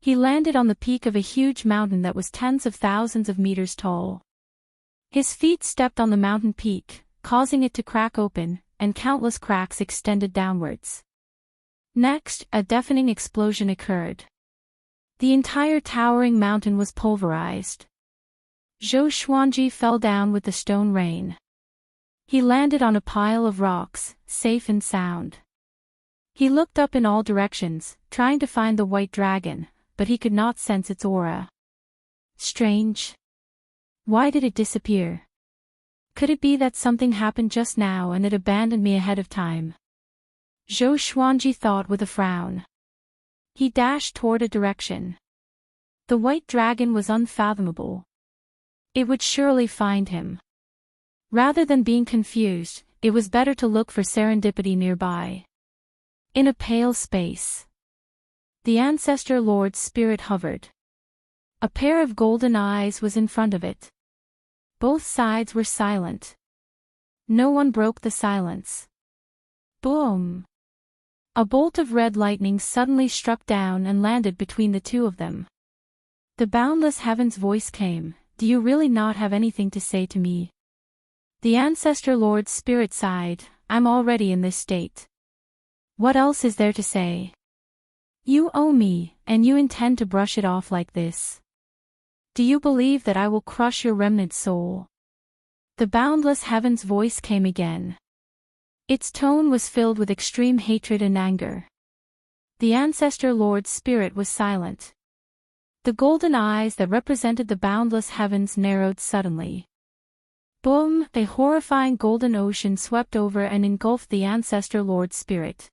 He landed on the peak of a huge mountain that was tens of thousands of meters tall. His feet stepped on the mountain peak, causing it to crack open, and countless cracks extended downwards. Next, a deafening explosion occurred. The entire towering mountain was pulverized. Zhou Xuanji fell down with the stone rain. He landed on a pile of rocks, safe and sound. He looked up in all directions, trying to find the white dragon, but he could not sense its aura. Strange. Why did it disappear? Could it be that something happened just now and it abandoned me ahead of time? Zhou Xuanji thought with a frown. He dashed toward a direction. The white dragon was unfathomable. It would surely find him. Rather than being confused, it was better to look for serendipity nearby. In a pale space, the Ancestor Lord's spirit hovered. A pair of golden eyes was in front of it. Both sides were silent. No one broke the silence. Boom! A bolt of red lightning suddenly struck down and landed between the two of them. The boundless heaven's voice came, "Do you really not have anything to say to me?" The Ancestor Lord's spirit sighed, "I'm already in this state. What else is there to say? You owe me, and you intend to brush it off like this. Do you believe that I will crush your remnant soul?" The boundless heaven's voice came again. Its tone was filled with extreme hatred and anger. The Ancestor Lord's spirit was silent. The golden eyes that represented the boundless heavens narrowed suddenly. Boom! A horrifying golden ocean swept over and engulfed the Ancestor Lord's spirit.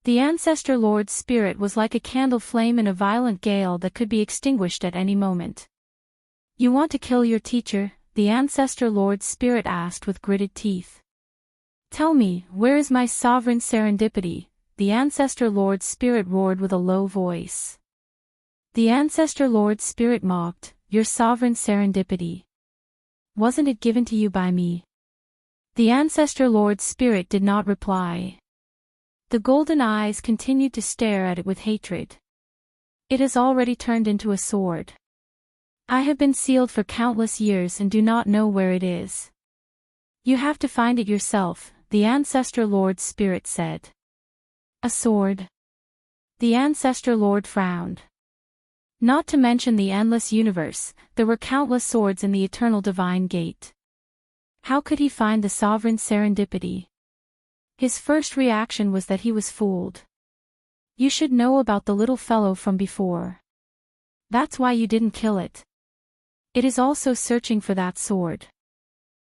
The Ancestor Lord's spirit was like a candle flame in a violent gale that could be extinguished at any moment. "You want to kill your teacher?" the Ancestor Lord's spirit asked with gritted teeth. "Tell me, where is my sovereign serendipity?" the Ancestor Lord's spirit roared with a low voice. The Ancestor Lord's spirit mocked, "Your sovereign serendipity? Wasn't it given to you by me?" The Ancestor Lord's spirit did not reply. The golden eyes continued to stare at it with hatred. "It has already turned into a sword. I have been sealed for countless years and do not know where it is. You have to find it yourself," the Ancestor Lord's spirit said. "A sword?" The Ancestor Lord frowned. Not to mention the endless universe, there were countless swords in the eternal divine gate. How could he find the sovereign serendipity? His first reaction was that he was fooled. "You should know about the little fellow from before. That's why you didn't kill it. It is also searching for that sword.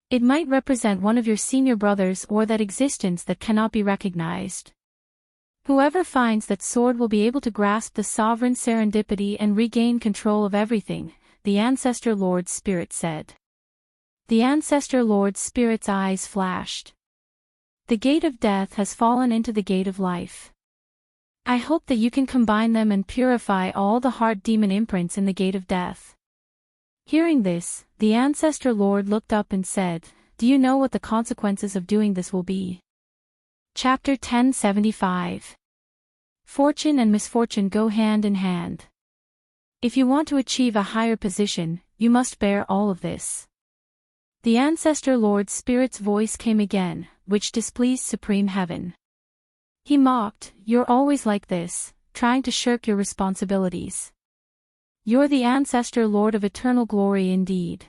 It might represent one of your senior brothers or that existence that cannot be recognized. Whoever finds that sword will be able to grasp the sovereign serendipity and regain control of everything," the Ancestor Lord's spirit said. The Ancestor Lord's spirit's eyes flashed. "The gate of death has fallen into the gate of life. I hope that you can combine them and purify all the heart demon imprints in the gate of death." Hearing this, the Ancestor Lord looked up and said, "Do you know what the consequences of doing this will be?" Chapter 1075. Fortune and misfortune go hand in hand. If you want to achieve a higher position, you must bear all of this. The Ancestor Lord's spirit's voice came again, which displeased Supreme Heaven. He mocked, "You're always like this, trying to shirk your responsibilities. You're the Ancestor Lord of eternal glory indeed."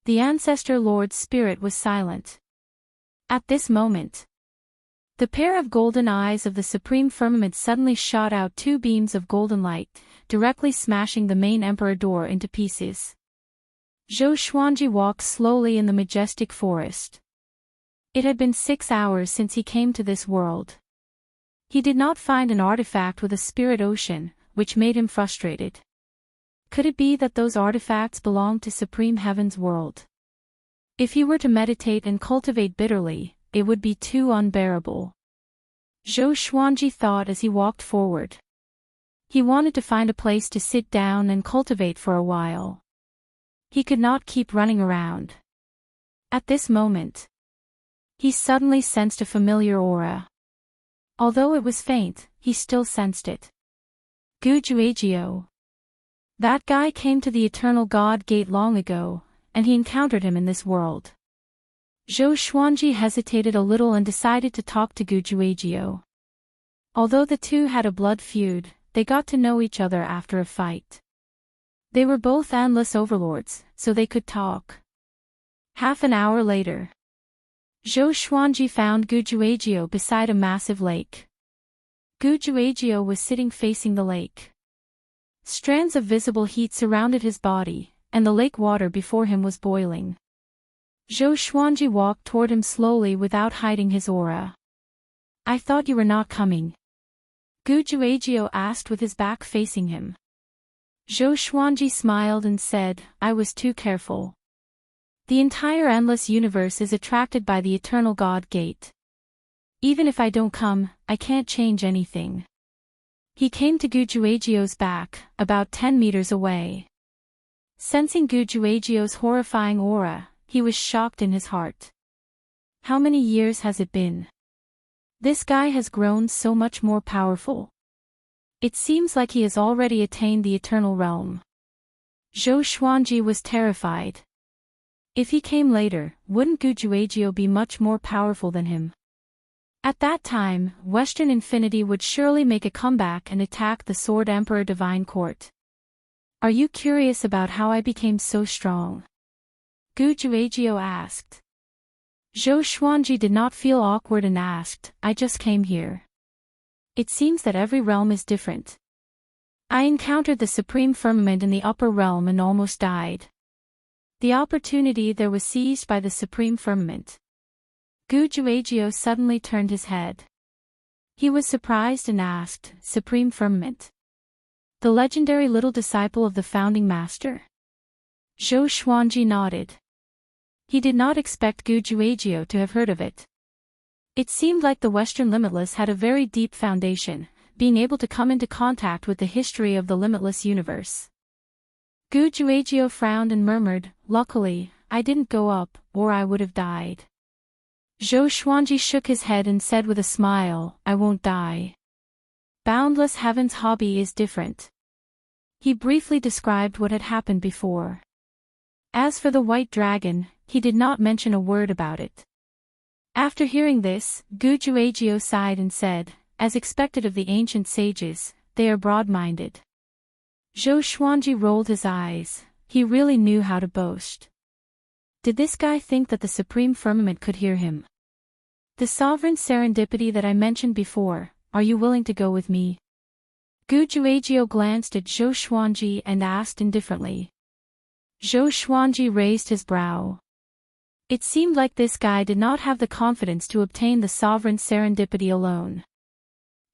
The Ancestor Lord's spirit was silent. At this moment, the pair of golden eyes of the supreme firmament suddenly shot out two beams of golden light, directly smashing the main emperor door into pieces. Zhou Xuanji walked slowly in the majestic forest. It had been 6 hours since he came to this world. He did not find an artifact with a spirit ocean, which made him frustrated. Could it be that those artifacts belonged to Supreme Heaven's world? If he were to meditate and cultivate bitterly, it would be too unbearable. Zhou Xuanji thought as he walked forward. He wanted to find a place to sit down and cultivate for a while. He could not keep running around. At this moment, he suddenly sensed a familiar aura. Although it was faint, he still sensed it. Gu Juejiu. That guy came to the Eternal God Gate long ago, and he encountered him in this world. Zhou Xuanji hesitated a little and decided to talk to Gu Juejiu. Although the two had a blood feud, they got to know each other after a fight. They were both endless overlords, so they could talk. Half an hour later, Zhou Xuanji found Gu Juejiu beside a massive lake. Gu Juejiu was sitting facing the lake. Strands of visible heat surrounded his body, and the lake water before him was boiling. Zhou Xuanji walked toward him slowly without hiding his aura. "I thought you were not coming," Gu Juejiu asked with his back facing him. Zhou Xuanji smiled and said, "I was too careful. The entire endless universe is attracted by the Eternal God Gate. Even if I don't come, I can't change anything." He came to Gu Juejiu's back, about 10 meters away. Sensing Gu Juejiu's horrifying aura, he was shocked in his heart. How many years has it been? This guy has grown so much more powerful. It seems like he has already attained the eternal realm. Zhou Xuanji was terrified. If he came later, wouldn't Gujuagio be much more powerful than him? At that time, Western Infinity would surely make a comeback and attack the Sword Emperor Divine Court. Are you curious about how I became so strong? Gujuagio asked. Zhou Xuanji did not feel awkward and asked, I just came here. It seems that every realm is different. I encountered the Supreme Firmament in the upper realm and almost died. The opportunity there was seized by the Supreme Firmament. Gujuagio suddenly turned his head. He was surprised and asked, Supreme Firmament? The legendary little disciple of the founding master? Zhou Xuanji nodded. He did not expect Gujuagio to have heard of it. It seemed like the Western Limitless had a very deep foundation, being able to come into contact with the history of the limitless universe. Gujuagio frowned and murmured, Luckily, I didn't go up, or I would have died. Zhou Xuanji shook his head and said with a smile, I won't die. Boundless Heaven's hobby is different. He briefly described what had happened before. As for the white dragon, he did not mention a word about it. After hearing this, Gujuagio sighed and said, As expected of the ancient sages, they are broad-minded. Zhou Xuanji rolled his eyes. He really knew how to boast. Did this guy think that the Supreme Firmament could hear him? The sovereign serendipity that I mentioned before, are you willing to go with me? Gujuagio glanced at Zhou Xuanji and asked indifferently. Zhou Xuanji raised his brow. It seemed like this guy did not have the confidence to obtain the sovereign serendipity alone.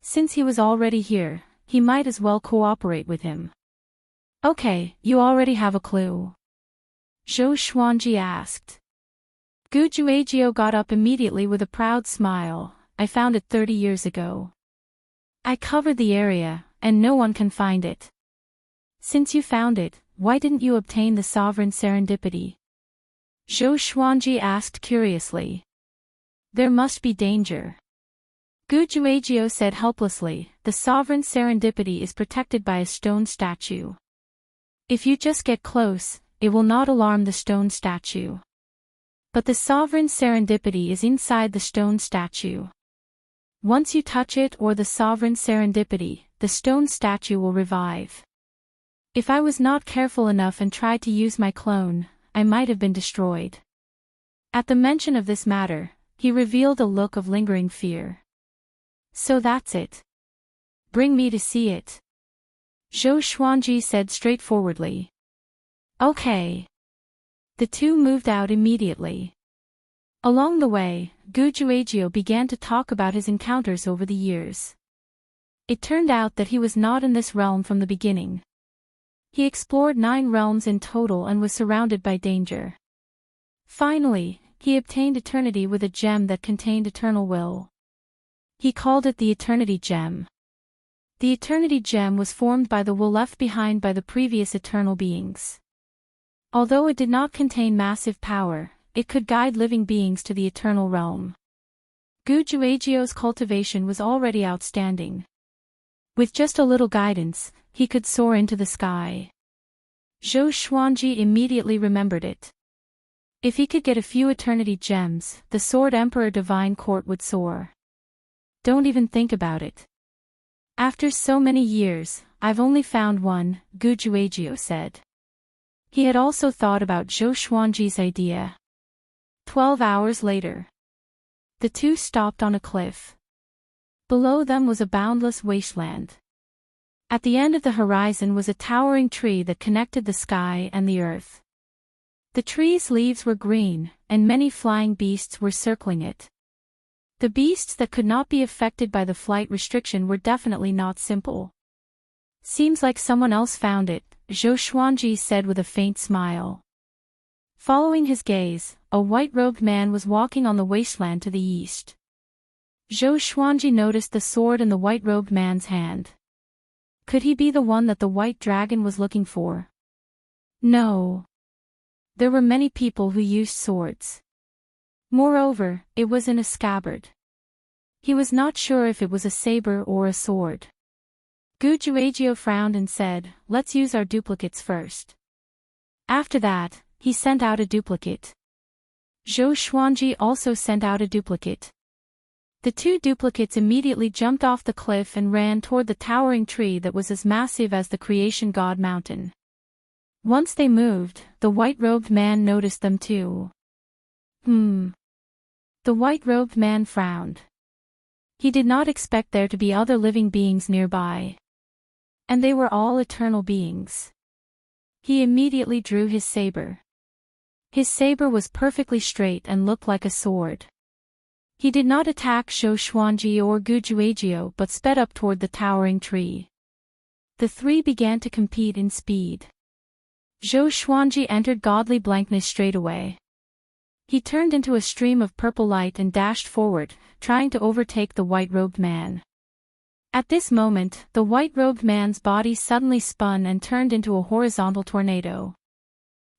Since he was already here, he might as well cooperate with him. Okay, you already have a clue. Zhou Xuanji asked. Gujuagio got up immediately with a proud smile. I found it 30 years ago. I covered the area, and no one can find it. Since you found it, why didn't you obtain the sovereign serendipity? Zhou Xuanji asked curiously. There must be danger. Gujuagio said helplessly, the sovereign serendipity is protected by a stone statue. If you just get close, it will not alarm the stone statue. But the sovereign serendipity is inside the stone statue. Once you touch it or the sovereign serendipity, the stone statue will revive. If I was not careful enough and tried to use my clone, I might have been destroyed. At the mention of this matter, he revealed a look of lingering fear. So that's it. Bring me to see it. Zhou Xuanji said straightforwardly. Okay. The two moved out immediately. Along the way, Gujuagio began to talk about his encounters over the years. It turned out that he was not in this realm from the beginning. He explored 9 realms in total and was surrounded by danger. Finally, he obtained eternity with a gem that contained eternal will. He called it the Eternity Gem. The Eternity Gem was formed by the will left behind by the previous eternal beings. Although it did not contain massive power, it could guide living beings to the eternal realm. Gujuagio's cultivation was already outstanding. With just a little guidance, he could soar into the sky. Zhou Xuanji immediately remembered it. If he could get a few Eternity Gems, the Sword Emperor Divine Court would soar. Don't even think about it. After so many years, I've only found one, Gujuagio said. He had also thought about Zhou Xuanji's idea. 12 hours later. The two stopped on a cliff. Below them was a boundless wasteland. At the end of the horizon was a towering tree that connected the sky and the earth. The tree's leaves were green, and many flying beasts were circling it. The beasts that could not be affected by the flight restriction were definitely not simple. Seems like someone else found it, Zhou Xuanji said with a faint smile. Following his gaze, a white-robed man was walking on the wasteland to the east. Zhou Xuanji noticed the sword in the white-robed man's hand. Could he be the one that the white dragon was looking for? No. There were many people who used swords. Moreover, it was in a scabbard. He was not sure if it was a saber or a sword. Gujuagio frowned and said, "Let's use our duplicates first." After that, he sent out a duplicate. Zhou Xuanji also sent out a duplicate. The two duplicates immediately jumped off the cliff and ran toward the towering tree that was as massive as the creation god mountain. Once they moved, the white-robed man noticed them too. The white-robed man frowned. He did not expect there to be other living beings nearby. And they were all eternal beings. He immediately drew his saber. His saber was perfectly straight and looked like a sword. He did not attack Zhou Xuanji or Gujuagio but sped up toward the towering tree. The three began to compete in speed. Zhou Xuanji entered godly blankness straight away. He turned into a stream of purple light and dashed forward, trying to overtake the white-robed man. At this moment, the white-robed man's body suddenly spun and turned into a horizontal tornado.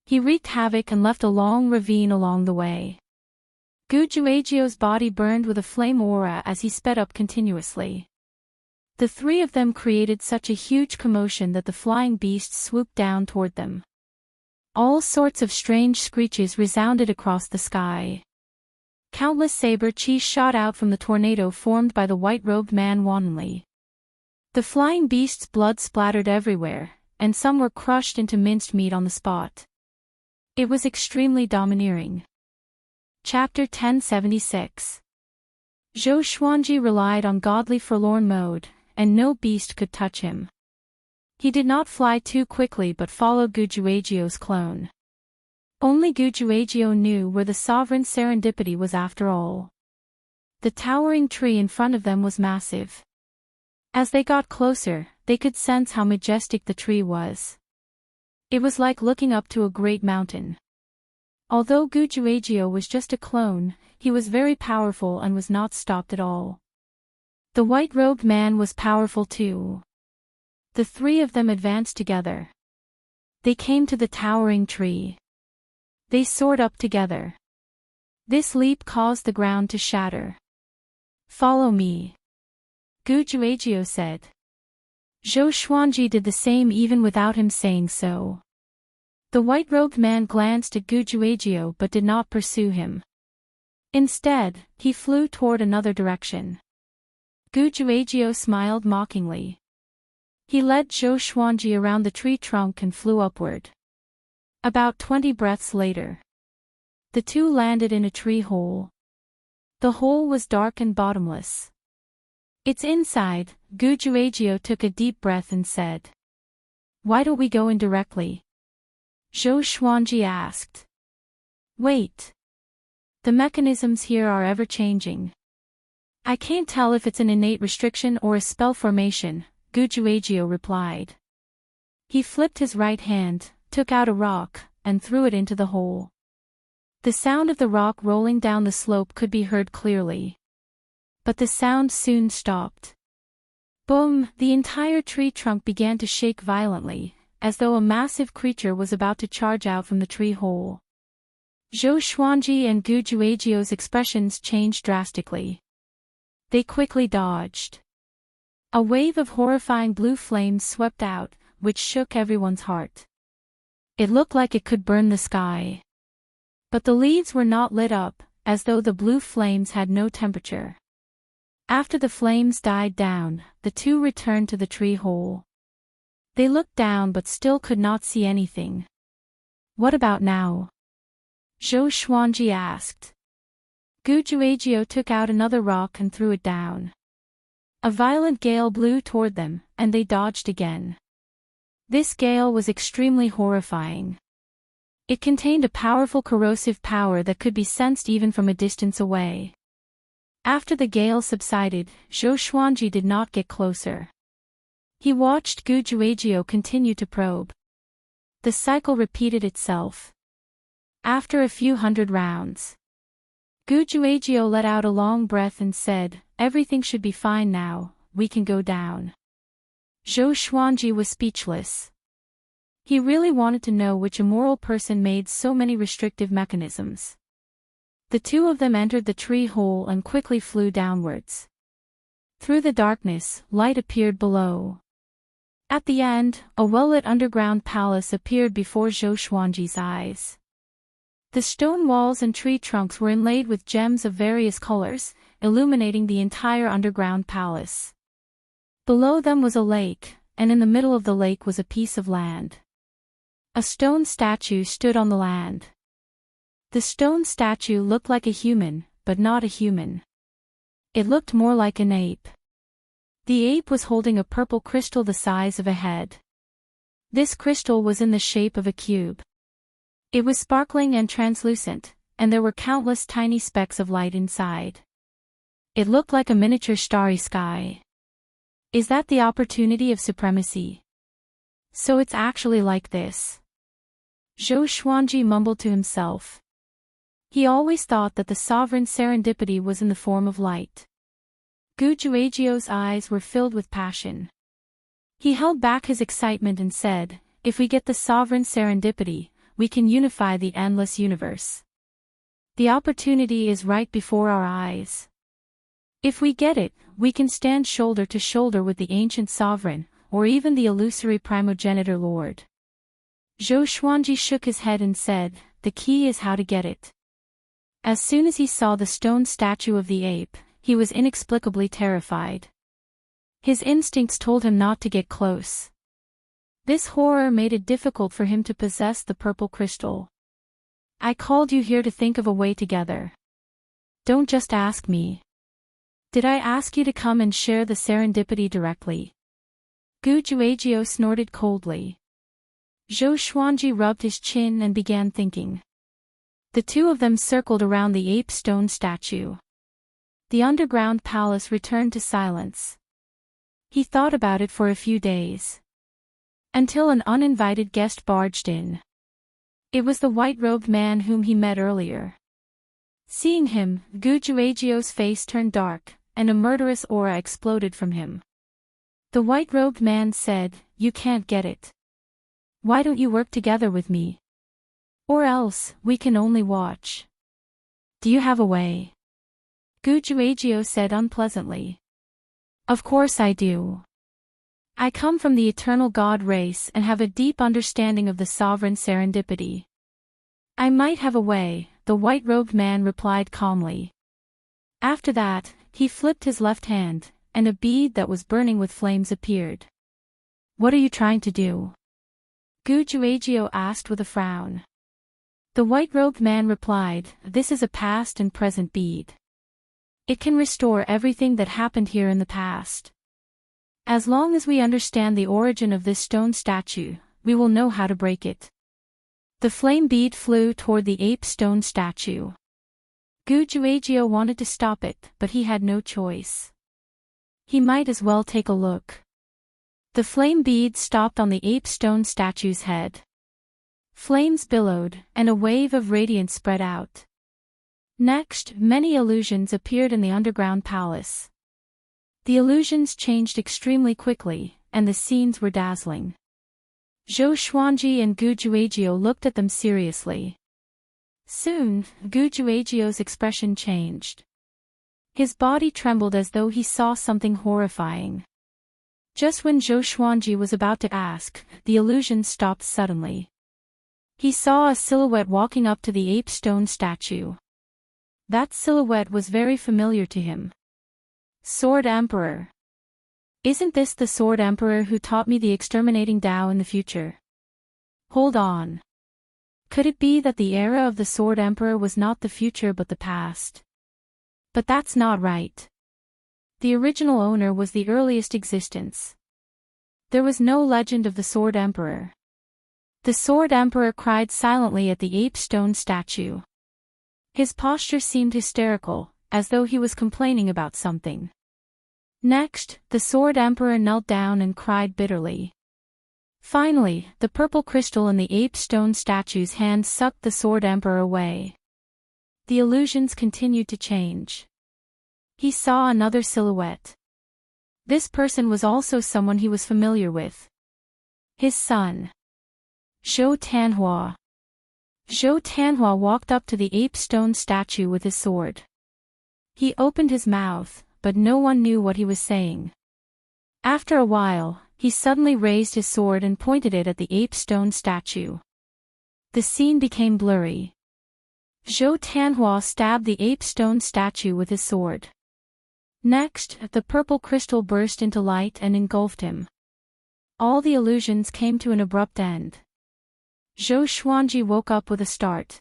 He wreaked havoc and left a long ravine along the way. Gujuagio's body burned with a flame aura as he sped up continuously. The three of them created such a huge commotion that the flying beasts swooped down toward them. All sorts of strange screeches resounded across the sky. Countless saber cheese shot out from the tornado formed by the white-robed man wantonly. The flying beasts' blood splattered everywhere, and some were crushed into minced meat on the spot. It was extremely domineering. Chapter 1076. Zhou Xuanji relied on godly forlorn mode, and no beast could touch him. He did not fly too quickly but followed Gujuagio's clone. Only Gujuagio knew where the sovereign serendipity was after all. The towering tree in front of them was massive. As they got closer, they could sense how majestic the tree was. It was like looking up to a great mountain. Although Gujuagio was just a clone, he was very powerful and was not stopped at all. The white-robed man was powerful too. The three of them advanced together. They came to the towering tree. They soared up together. This leap caused the ground to shatter. "Follow me," Gujuagio said. Zhou Xuanji did the same even without him saying so. The white-robed man glanced at Gujuagio but did not pursue him. Instead, he flew toward another direction. Gujuagio smiled mockingly. He led Zhou Xuanji around the tree trunk and flew upward. About 20 breaths later, the two landed in a tree hole. The hole was dark and bottomless. Its inside, Gujuagio took a deep breath and said, "Why don't we go in directly?" Zhou Xuanji asked. "Wait. The mechanisms here are ever-changing. I can't tell if it's an innate restriction or a spell formation," Gujuagio replied. He flipped his right hand, took out a rock, and threw it into the hole. The sound of the rock rolling down the slope could be heard clearly. But the sound soon stopped. Boom! The entire tree trunk began to shake violently, as though a massive creature was about to charge out from the tree hole. Zhou Xuanji and Gujuagio's expressions changed drastically. They quickly dodged. A wave of horrifying blue flames swept out, which shook everyone's heart. It looked like it could burn the sky. But the leaves were not lit up, as though the blue flames had no temperature. After the flames died down, the two returned to the tree hole. They looked down but still could not see anything. "What about now?" Zhou Xuanji asked. Gujuagio took out another rock and threw it down. A violent gale blew toward them, and they dodged again. This gale was extremely horrifying. It contained a powerful corrosive power that could be sensed even from a distance away. After the gale subsided, Zhou Xuanji did not get closer. He watched Gujuagio continue to probe. The cycle repeated itself. After a few hundred rounds, Gujuagio let out a long breath and said, "Everything should be fine now, we can go down." Zhou Xuanji was speechless. He really wanted to know which immoral person made so many restrictive mechanisms. The two of them entered the tree hole and quickly flew downwards. Through the darkness, light appeared below. At the end, a well-lit underground palace appeared before Zhou Xuanji's eyes. The stone walls and tree trunks were inlaid with gems of various colors, illuminating the entire underground palace. Below them was a lake, and in the middle of the lake was a piece of land. A stone statue stood on the land. The stone statue looked like a human, but not a human. It looked more like an ape. The ape was holding a purple crystal the size of a head. This crystal was in the shape of a cube. It was sparkling and translucent, and there were countless tiny specks of light inside. It looked like a miniature starry sky. Is that the opportunity of supremacy? So it's actually like this. Zhou Xuanji mumbled to himself. He always thought that the sovereign serendipity was in the form of light. Gu Juejiu's eyes were filled with passion. He held back his excitement and said, "If we get the sovereign serendipity, we can unify the endless universe. The opportunity is right before our eyes. If we get it, we can stand shoulder to shoulder with the ancient sovereign, or even the illusory primogenitor lord." Zhou Xuanji shook his head and said, "The key is how to get it." As soon as he saw the stone statue of the ape, he was inexplicably terrified. His instincts told him not to get close. This horror made it difficult for him to possess the purple crystal. "I called you here to think of a way together. Don't just ask me. Did I ask you to come and share the serendipity directly?" Gu Juejiu snorted coldly. Zhou Xuanji rubbed his chin and began thinking. The two of them circled around the ape stone statue. The underground palace returned to silence. He thought about it for a few days. Until an uninvited guest barged in. It was the white-robed man whom he met earlier. Seeing him, Gu Juejiu's face turned dark, and a murderous aura exploded from him. The white-robed man said, "You can't get it. Why don't you work together with me? Or else, we can only watch. Do you have a way?" Gu Juejiu said unpleasantly. "Of course I do. I come from the eternal god race and have a deep understanding of the sovereign serendipity. I might have a way," the white-robed man replied calmly. After that, he flipped his left hand, and a bead that was burning with flames appeared. "What are you trying to do?" Gu Juejiu asked with a frown. The white-robed man replied, "This is a past and present bead. It can restore everything that happened here in the past. As long as we understand the origin of this stone statue, we will know how to break it." The flame bead flew toward the ape stone statue. Gu Juejiu wanted to stop it, but he had no choice. He might as well take a look. The flame bead stopped on the ape stone statue's head. Flames billowed, and a wave of radiance spread out. Next, many illusions appeared in the underground palace. The illusions changed extremely quickly, and the scenes were dazzling. Zhou Xuanji and Gu Juejiu looked at them seriously. Soon, Gu Juejiu's expression changed. His body trembled as though he saw something horrifying. Just when Zhou Xuanji was about to ask, the illusion stopped suddenly. He saw a silhouette walking up to the ape stone statue. That silhouette was very familiar to him. Sword Emperor. Isn't this the Sword Emperor who taught me the exterminating Tao in the future? Hold on. Could it be that the era of the Sword Emperor was not the future but the past? But that's not right. The original owner was the earliest existence. There was no legend of the Sword Emperor. The Sword Emperor cried silently at the ape stone statue. His posture seemed hysterical, as though he was complaining about something. Next, the Sword Emperor knelt down and cried bitterly. Finally, the purple crystal in the ape stone statue's hand sucked the Sword Emperor away. The illusions continued to change. He saw another silhouette. This person was also someone he was familiar with. His son. Zhou Tanhua. Zhou Tianhua walked up to the ape stone statue with his sword. He opened his mouth, but no one knew what he was saying. After a while, he suddenly raised his sword and pointed it at the ape stone statue. The scene became blurry. Zhou Tianhua stabbed the ape stone statue with his sword. Next, the purple crystal burst into light and engulfed him. All the illusions came to an abrupt end. Zhou Xuanji woke up with a start.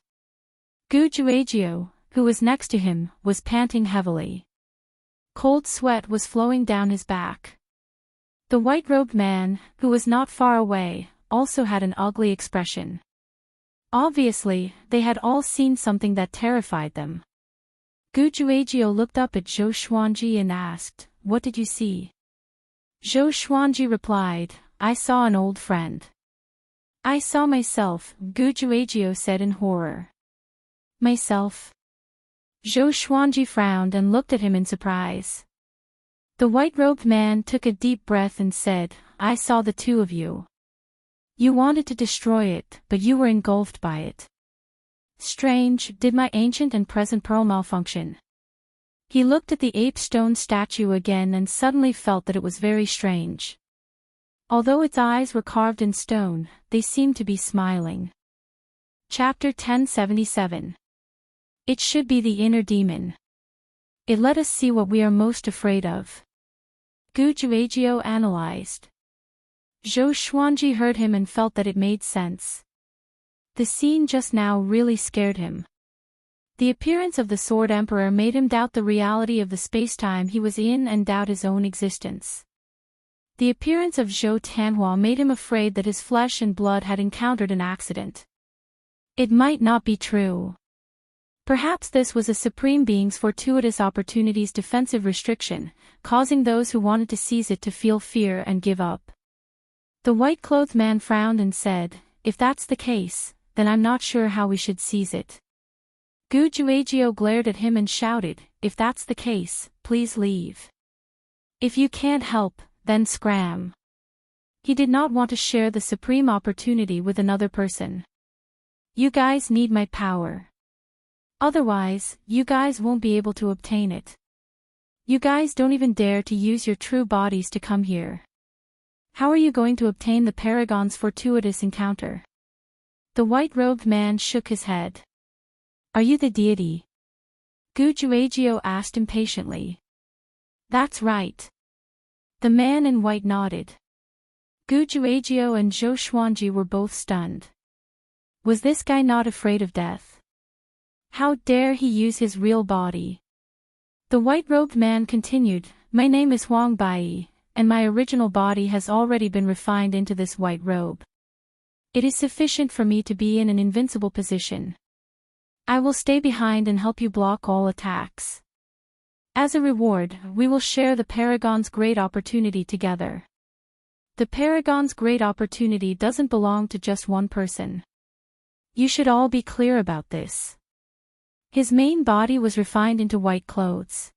Gu Juejiu, who was next to him, was panting heavily. Cold sweat was flowing down his back. The white-robed man, who was not far away, also had an ugly expression. Obviously, they had all seen something that terrified them. Gu Juejiu looked up at Zhou Xuanji and asked, "What did you see?" Zhou Xuanji replied, "I saw an old friend." "I saw myself," Gu Juejiu said in horror. "Myself?" Zhou Xuanji frowned and looked at him in surprise. The white-robed man took a deep breath and said, "I saw the two of you. You wanted to destroy it, but you were engulfed by it. Strange, did my ancient and present pearl malfunction?" He looked at the ape stone statue again and suddenly felt that it was very strange. Although its eyes were carved in stone, they seemed to be smiling. Chapter 1077. It should be the inner demon. It let us see what we are most afraid of. Gu Juejiu analyzed. Zhou Xuanji heard him and felt that it made sense. The scene just now really scared him. The appearance of the Sword Emperor made him doubt the reality of the spacetime he was in and doubt his own existence. The appearance of Zhou Tianhua made him afraid that his flesh and blood had encountered an accident. It might not be true. Perhaps this was a Supreme Being's fortuitous opportunity's defensive restriction, causing those who wanted to seize it to feel fear and give up. The white-clothed man frowned and said, "If that's the case, then I'm not sure how we should seize it." Gu Juejiu glared at him and shouted, "If that's the case, please leave. If you can't help, then scram." He did not want to share the supreme opportunity with another person. "You guys need my power. Otherwise, you guys won't be able to obtain it. You guys don't even dare to use your true bodies to come here. How are you going to obtain the Paragon's fortuitous encounter?" The white-robed man shook his head. "Are you the deity?" Gu Juejiu asked impatiently. "That's right." The man in white nodded. Gu Juejiu and Zhou Xuanji were both stunned. Was this guy not afraid of death? How dare he use his real body? The white-robed man continued, "My name is Huang Bai, and my original body has already been refined into this white robe. It is sufficient for me to be in an invincible position. I will stay behind and help you block all attacks. As a reward, we will share the Paragon's great opportunity together. The Paragon's great opportunity doesn't belong to just one person. You should all be clear about this." His main body was refined into white clothes.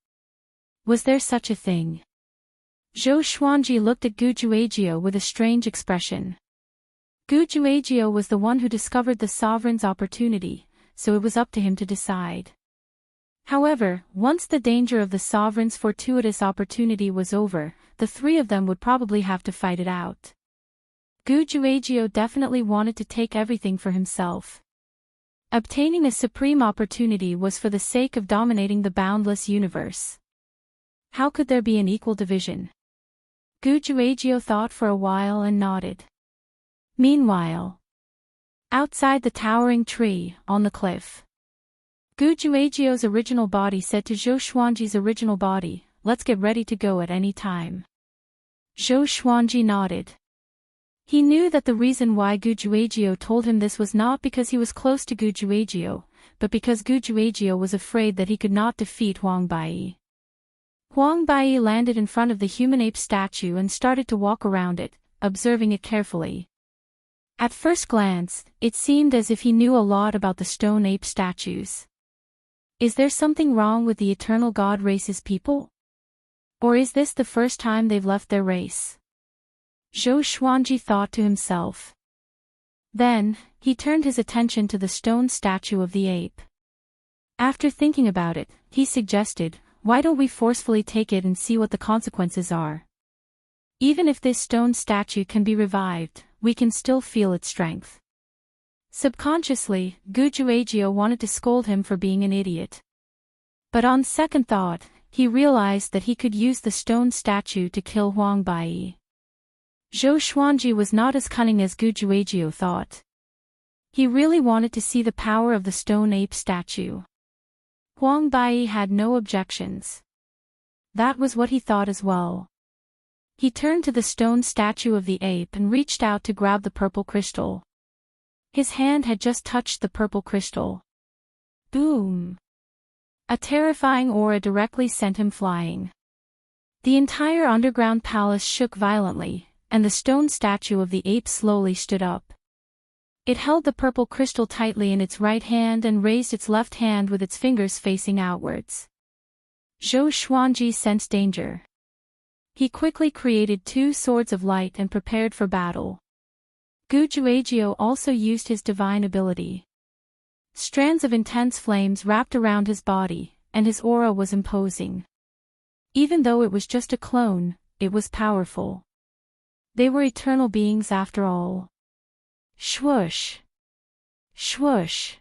Was there such a thing? Zhou Xuanji looked at Gu Juejiu with a strange expression. Gu Juejiu was the one who discovered the sovereign's opportunity, so it was up to him to decide. However, once the danger of the sovereign's fortuitous opportunity was over, the three of them would probably have to fight it out. Gu Juejiu definitely wanted to take everything for himself. Obtaining a supreme opportunity was for the sake of dominating the boundless universe. How could there be an equal division? Gu Juejiu thought for a while and nodded. Meanwhile, outside the towering tree, on the cliff, Gu Juejiu's original body said to Zhou Xuanji's original body, "Let's get ready to go at any time." Zhou Xuanji nodded. He knew that the reason why Gu Juejiu told him this was not because he was close to Gu Juejiu, but because Gu Juejiu was afraid that he could not defeat Huang Bai. Huang Bai landed in front of the human ape statue and started to walk around it, observing it carefully. At first glance, it seemed as if he knew a lot about the stone ape statues. Is there something wrong with the eternal god race's people? Or is this the first time they've left their race? Zhou Xuanji thought to himself. Then, he turned his attention to the stone statue of the ape. After thinking about it, he suggested, "Why don't we forcefully take it and see what the consequences are? Even if this stone statue can be revived, we can still feel its strength." Subconsciously, Gujuagio wanted to scold him for being an idiot. But on second thought, he realized that he could use the stone statue to kill Huang Bai. Zhou Xuanji was not as cunning as Gujuagio thought. He really wanted to see the power of the stone ape statue. Huang Bai had no objections. That was what he thought as well. He turned to the stone statue of the ape and reached out to grab the purple crystal. His hand had just touched the purple crystal. Boom! A terrifying aura directly sent him flying. The entire underground palace shook violently, and the stone statue of the ape slowly stood up. It held the purple crystal tightly in its right hand and raised its left hand with its fingers facing outwards. Zhou Xuanji sensed danger. He quickly created 2 swords of light and prepared for battle. Gujuagio also used his divine ability. Strands of intense flames wrapped around his body, and his aura was imposing. Even though it was just a clone, it was powerful. They were eternal beings after all. Swoosh! Swoosh!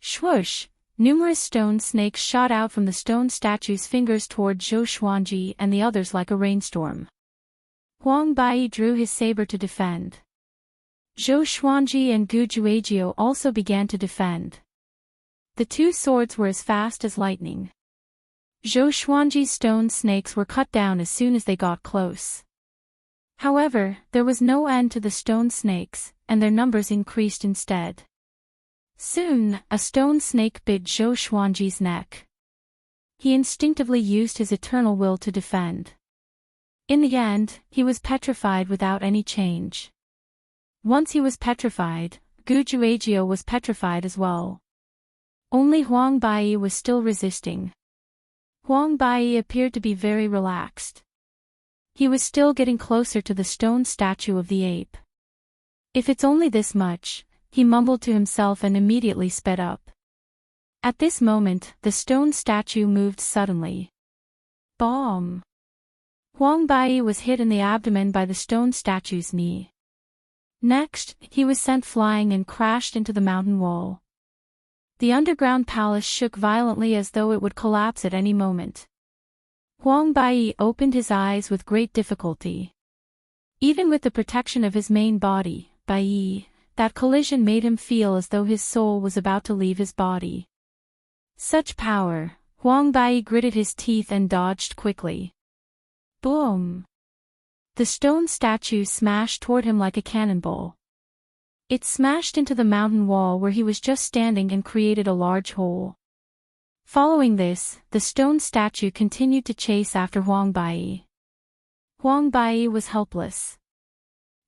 Swoosh! Numerous stone snakes shot out from the stone statue's fingers toward Zhou Xuanji and the others like a rainstorm. Huang Bai drew his saber to defend. Zhou Xuanji and Gujuagio also began to defend. The 2 swords were as fast as lightning. Zhou Xuanji's stone snakes were cut down as soon as they got close. However, there was no end to the stone snakes, and their numbers increased instead. Soon, a stone snake bit Zhou Xuanji's neck. He instinctively used his eternal will to defend. In the end, he was petrified without any change. Once he was petrified, Gujuagio was petrified as well. Only Huang Bai was still resisting. Huang Bai appeared to be very relaxed. He was still getting closer to the stone statue of the ape. "If it's only this much," he mumbled to himself and immediately sped up. At this moment, the stone statue moved suddenly. Bomb! Huang Bai was hit in the abdomen by the stone statue's knee. Next, he was sent flying and crashed into the mountain wall. The underground palace shook violently as though it would collapse at any moment. Huang Bai opened his eyes with great difficulty. Even with the protection of his main body, that collision made him feel as though his soul was about to leave his body. Such power! Huang Bai gritted his teeth and dodged quickly. Boom! The stone statue smashed toward him like a cannonball. It smashed into the mountain wall where he was just standing and created a large hole. Following this, the stone statue continued to chase after Huang Bai. Huang Bai was helpless.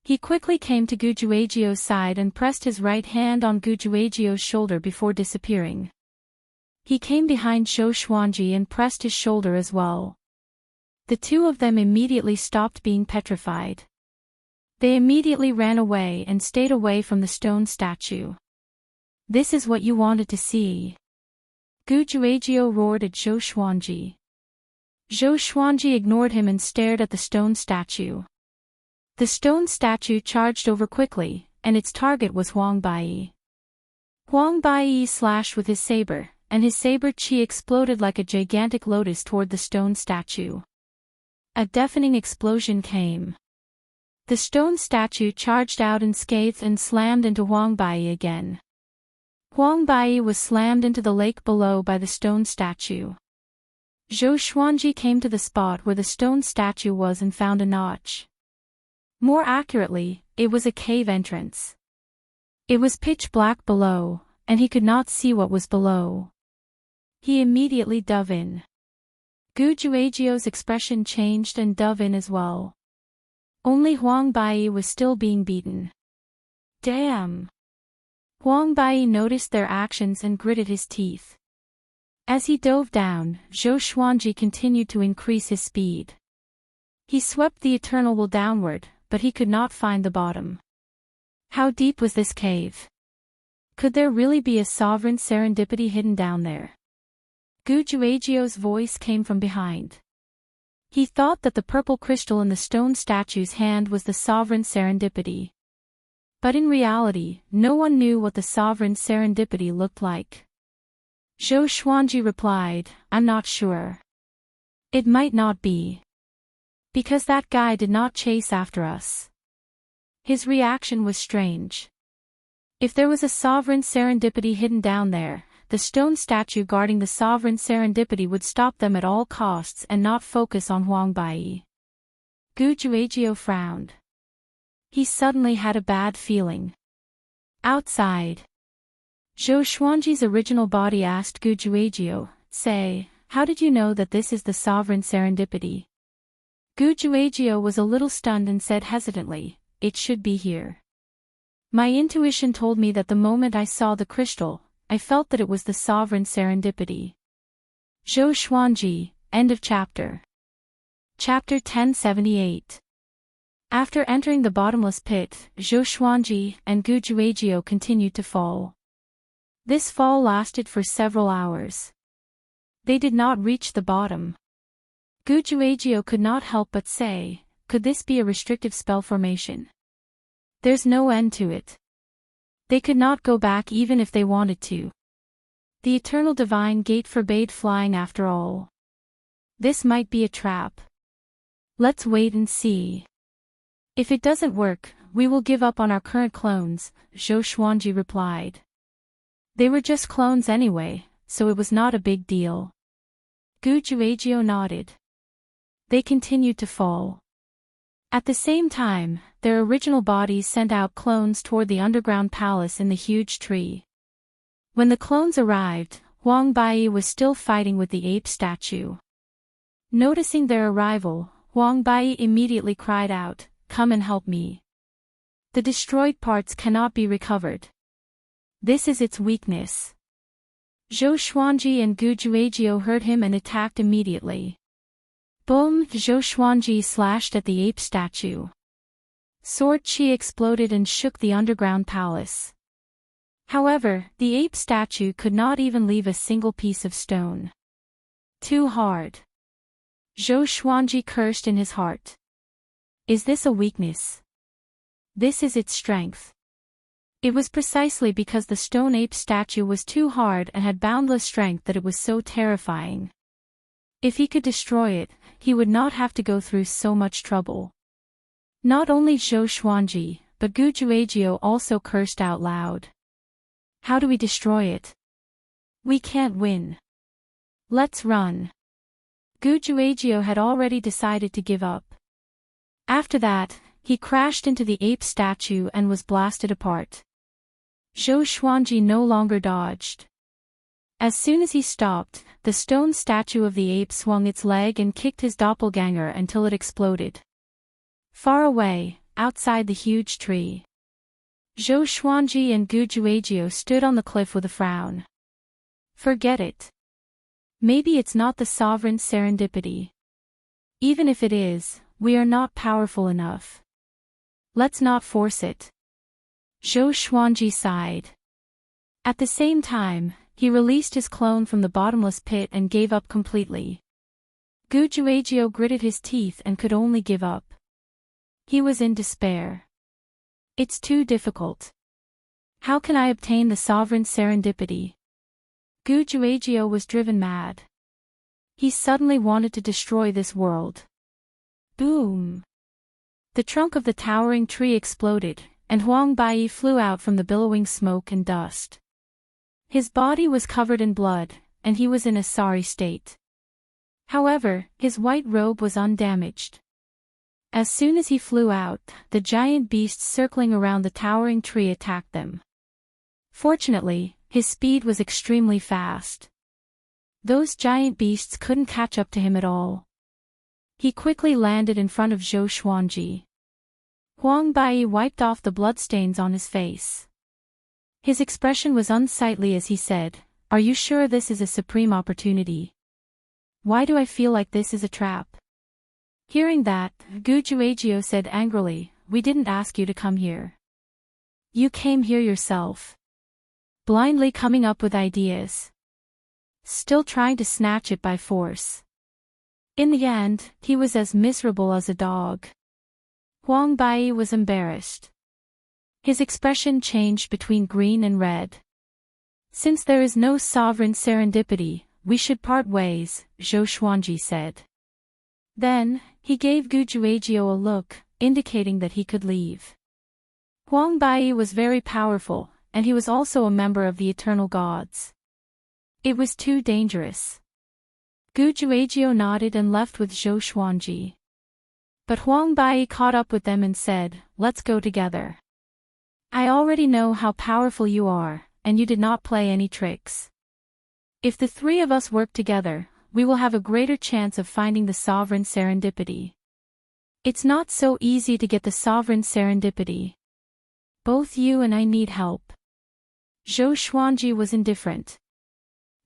He quickly came to Gujuagio's side and pressed his right hand on Gujuagio's shoulder before disappearing. He came behind Zhou Xuanji and pressed his shoulder as well. The 2 of them immediately stopped being petrified. They immediately ran away and stayed away from the stone statue. "This is what you wanted to see." Gujuagio roared at Zhou Xuanji. Zhou Xuanji ignored him and stared at the stone statue. The stone statue charged over quickly, and its target was Huang Bai. Huang Bai slashed with his saber, and his saber chi exploded like a gigantic lotus toward the stone statue. A deafening explosion came. The stone statue charged out unscathed and slammed into Huang Bai again. Huang Bai was slammed into the lake below by the stone statue. Zhou Xuanji came to the spot where the stone statue was and found a notch. More accurately, it was a cave entrance. It was pitch black below, and he could not see what was below. He immediately dove in. Gujuagio's expression changed and dove in as well. Only Huang Bai was still being beaten. Damn! Huang Bai noticed their actions and gritted his teeth. As he dove down, Zhou Xuanji continued to increase his speed. He swept the eternal will downward, but he could not find the bottom. How deep was this cave? Could there really be a sovereign serendipity hidden down there? Gujuagio's voice came from behind. He thought that the purple crystal in the stone statue's hand was the sovereign serendipity. But in reality, no one knew what the sovereign serendipity looked like. Zhou Xuanji replied, I'm not sure. It might not be. Because that guy did not chase after us. His reaction was strange. If there was a sovereign serendipity hidden down there, the stone statue guarding the sovereign serendipity would stop them at all costs and not focus on Huang Bai. Gujuagio frowned. He suddenly had a bad feeling. Outside. Zhou Xuanji's original body asked Gujuagio, say, how did you know that this is the sovereign serendipity? Gujuagio was a little stunned and said hesitantly, it should be here. My intuition told me that the moment I saw the crystal, I felt that it was the sovereign serendipity. Zhou Xuanji, end of chapter. Chapter 1078. After entering the bottomless pit, Zhou Xuanji and Gujuagio continued to fall. This fall lasted for several hours. They did not reach the bottom. Gujuagio could not help but say, could this be a restrictive spell formation? There's no end to it. They could not go back even if they wanted to. The eternal divine gate forbade flying after all. This might be a trap. Let's wait and see. If it doesn't work, we will give up on our current clones, Zhou Xuanji replied. They were just clones anyway, so it was not a big deal. Gujuagio nodded. They continued to fall. At the same time, their original bodies sent out clones toward the underground palace in the huge tree. When the clones arrived, Huang Bai was still fighting with the ape statue. Noticing their arrival, Huang Bai immediately cried out, come and help me. The destroyed parts cannot be recovered. This is its weakness. Zhou Xuanji and Gujuagio heard him and attacked immediately. Boom! Zhou Xuanji slashed at the ape statue. Sword chi exploded and shook the underground palace. However, the ape statue could not even leave a single piece of stone. Too hard. Zhou Xuanji cursed in his heart. Is this a weakness? This is its strength. It was precisely because the stone ape statue was too hard and had boundless strength that it was so terrifying. If he could destroy it, he would not have to go through so much trouble. Not only Zhou Xuanji, but Gujuagio also cursed out loud. How do we destroy it? We can't win. Let's run. Gujuagio had already decided to give up. After that, he crashed into the ape statue and was blasted apart. Zhou Xuanji no longer dodged. As soon as he stopped, the stone statue of the ape swung its leg and kicked his doppelganger until it exploded. Far away, outside the huge tree, Zhou Xuanji and Gujuagio stood on the cliff with a frown. Forget it. Maybe it's not the sovereign serendipity. Even if it is, we are not powerful enough. Let's not force it. Zhou Xuanji sighed. At the same time, he released his clone from the bottomless pit and gave up completely. Gujuagio gritted his teeth and could only give up. He was in despair. It's too difficult. How can I obtain the sovereign serendipity? Gujuagio was driven mad. He suddenly wanted to destroy this world. Boom! The trunk of the towering tree exploded, and Huang Bai flew out from the billowing smoke and dust. His body was covered in blood, and he was in a sorry state. However, his white robe was undamaged. As soon as he flew out, the giant beasts circling around the towering tree attacked them. Fortunately, his speed was extremely fast. Those giant beasts couldn't catch up to him at all. He quickly landed in front of Zhou Xuanji. Huang Bai wiped off the bloodstains on his face. His expression was unsightly as he said, "Are you sure this is a supreme opportunity? Why do I feel like this is a trap?" Hearing that, Gujuagio said angrily, "We didn't ask you to come here." You came here yourself. Blindly coming up with ideas. Still trying to snatch it by force. In the end, he was as miserable as a dog. Huang Bai was embarrassed. His expression changed between green and red. Since there is no sovereign serendipity, we should part ways, Zhou Xuanji said. Then, he gave Gu Juejiao a look, indicating that he could leave. Huang Bai was very powerful, and he was also a member of the eternal gods. It was too dangerous. Gu Juejiao nodded and left with Zhou Xuanji. But Huang Bai caught up with them and said, "Let's go together. I already know how powerful you are, and you did not play any tricks. If the three of us work together, we will have a greater chance of finding the sovereign serendipity. It's not so easy to get the sovereign serendipity. Both you and I need help." Zhou Xuanji was indifferent.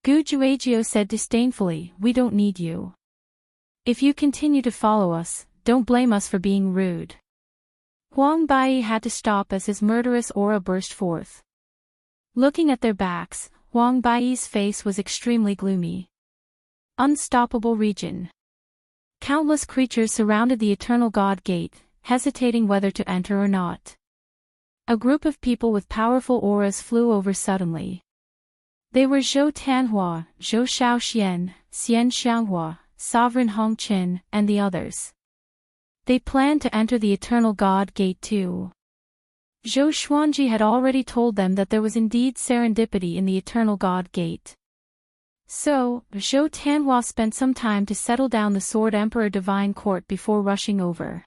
Gu Juejiao said disdainfully, "We don't need you. If you continue to follow us, don't blame us for being rude." Huang Bai had to stop as his murderous aura burst forth. Looking at their backs, Huang Bai's face was extremely gloomy. Unstoppable region. Countless creatures surrounded the Eternal God Gate, hesitating whether to enter or not. A group of people with powerful auras flew over suddenly. They were Zhou Tanhua, Zhou Shaoxian, Xian Xianghua, Sovereign Hong Qin, and the others. They planned to enter the Eternal God Gate too. Zhou Xuanji had already told them that there was indeed serendipity in the Eternal God Gate. So, Zhou Tanhua spent some time to settle down the Sword Emperor Divine Court before rushing over.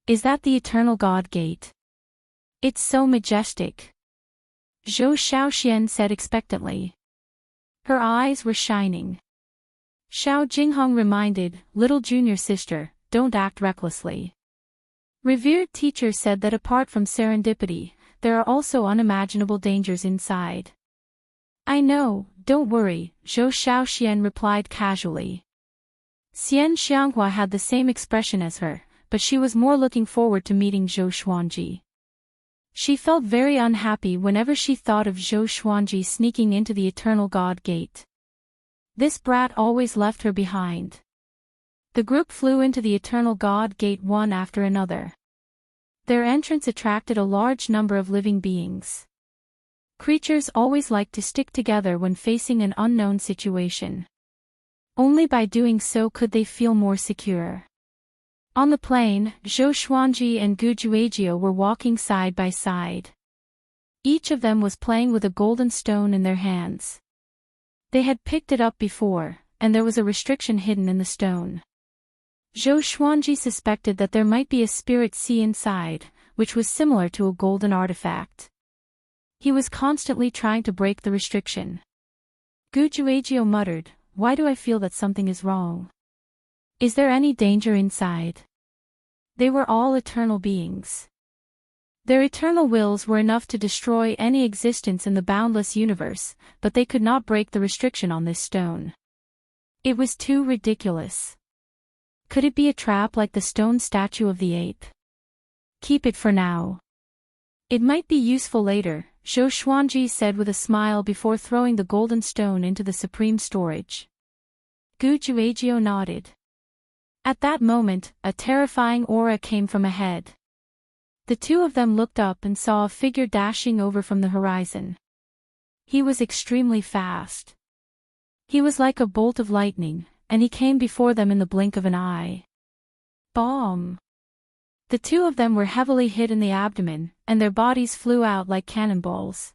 "Is that the Eternal God Gate? It's so majestic," Zhou Shaoxian said expectantly. Her eyes were shining. Xiao Jinghong reminded, "Little junior sister, don't act recklessly." Revered teacher said that apart from serendipity, there are also unimaginable dangers inside. "I know, don't worry," Zhou Shaoxian replied casually. Xian Xianghua had the same expression as her, but she was more looking forward to meeting Zhou Xuanji. She felt very unhappy whenever she thought of Zhou Xuanji sneaking into the Eternal God Gate. This brat always left her behind. The group flew into the Eternal God Gate one after another. Their entrance attracted a large number of living beings. Creatures always like to stick together when facing an unknown situation. Only by doing so could they feel more secure. On the plain, Zhou Xuanji and Gu Juejiao were walking side by side. Each of them was playing with a golden stone in their hands. They had picked it up before, and there was a restriction hidden in the stone. Zhou Xuanji suspected that there might be a spirit sea inside, which was similar to a golden artifact. He was constantly trying to break the restriction. Gu Juejiao muttered, "Why do I feel that something is wrong? Is there any danger inside?" They were all eternal beings. Their eternal wills were enough to destroy any existence in the boundless universe, but they could not break the restriction on this stone. It was too ridiculous. Could it be a trap like the stone statue of the ape? Keep it for now. It might be useful later, Zhou Xuanji said with a smile before throwing the golden stone into the supreme storage. Gu Juejiao nodded. At that moment, a terrifying aura came from ahead. The two of them looked up and saw a figure dashing over from the horizon. He was extremely fast. He was like a bolt of lightning, and he came before them in the blink of an eye. Bomb! The two of them were heavily hit in the abdomen, and their bodies flew out like cannonballs.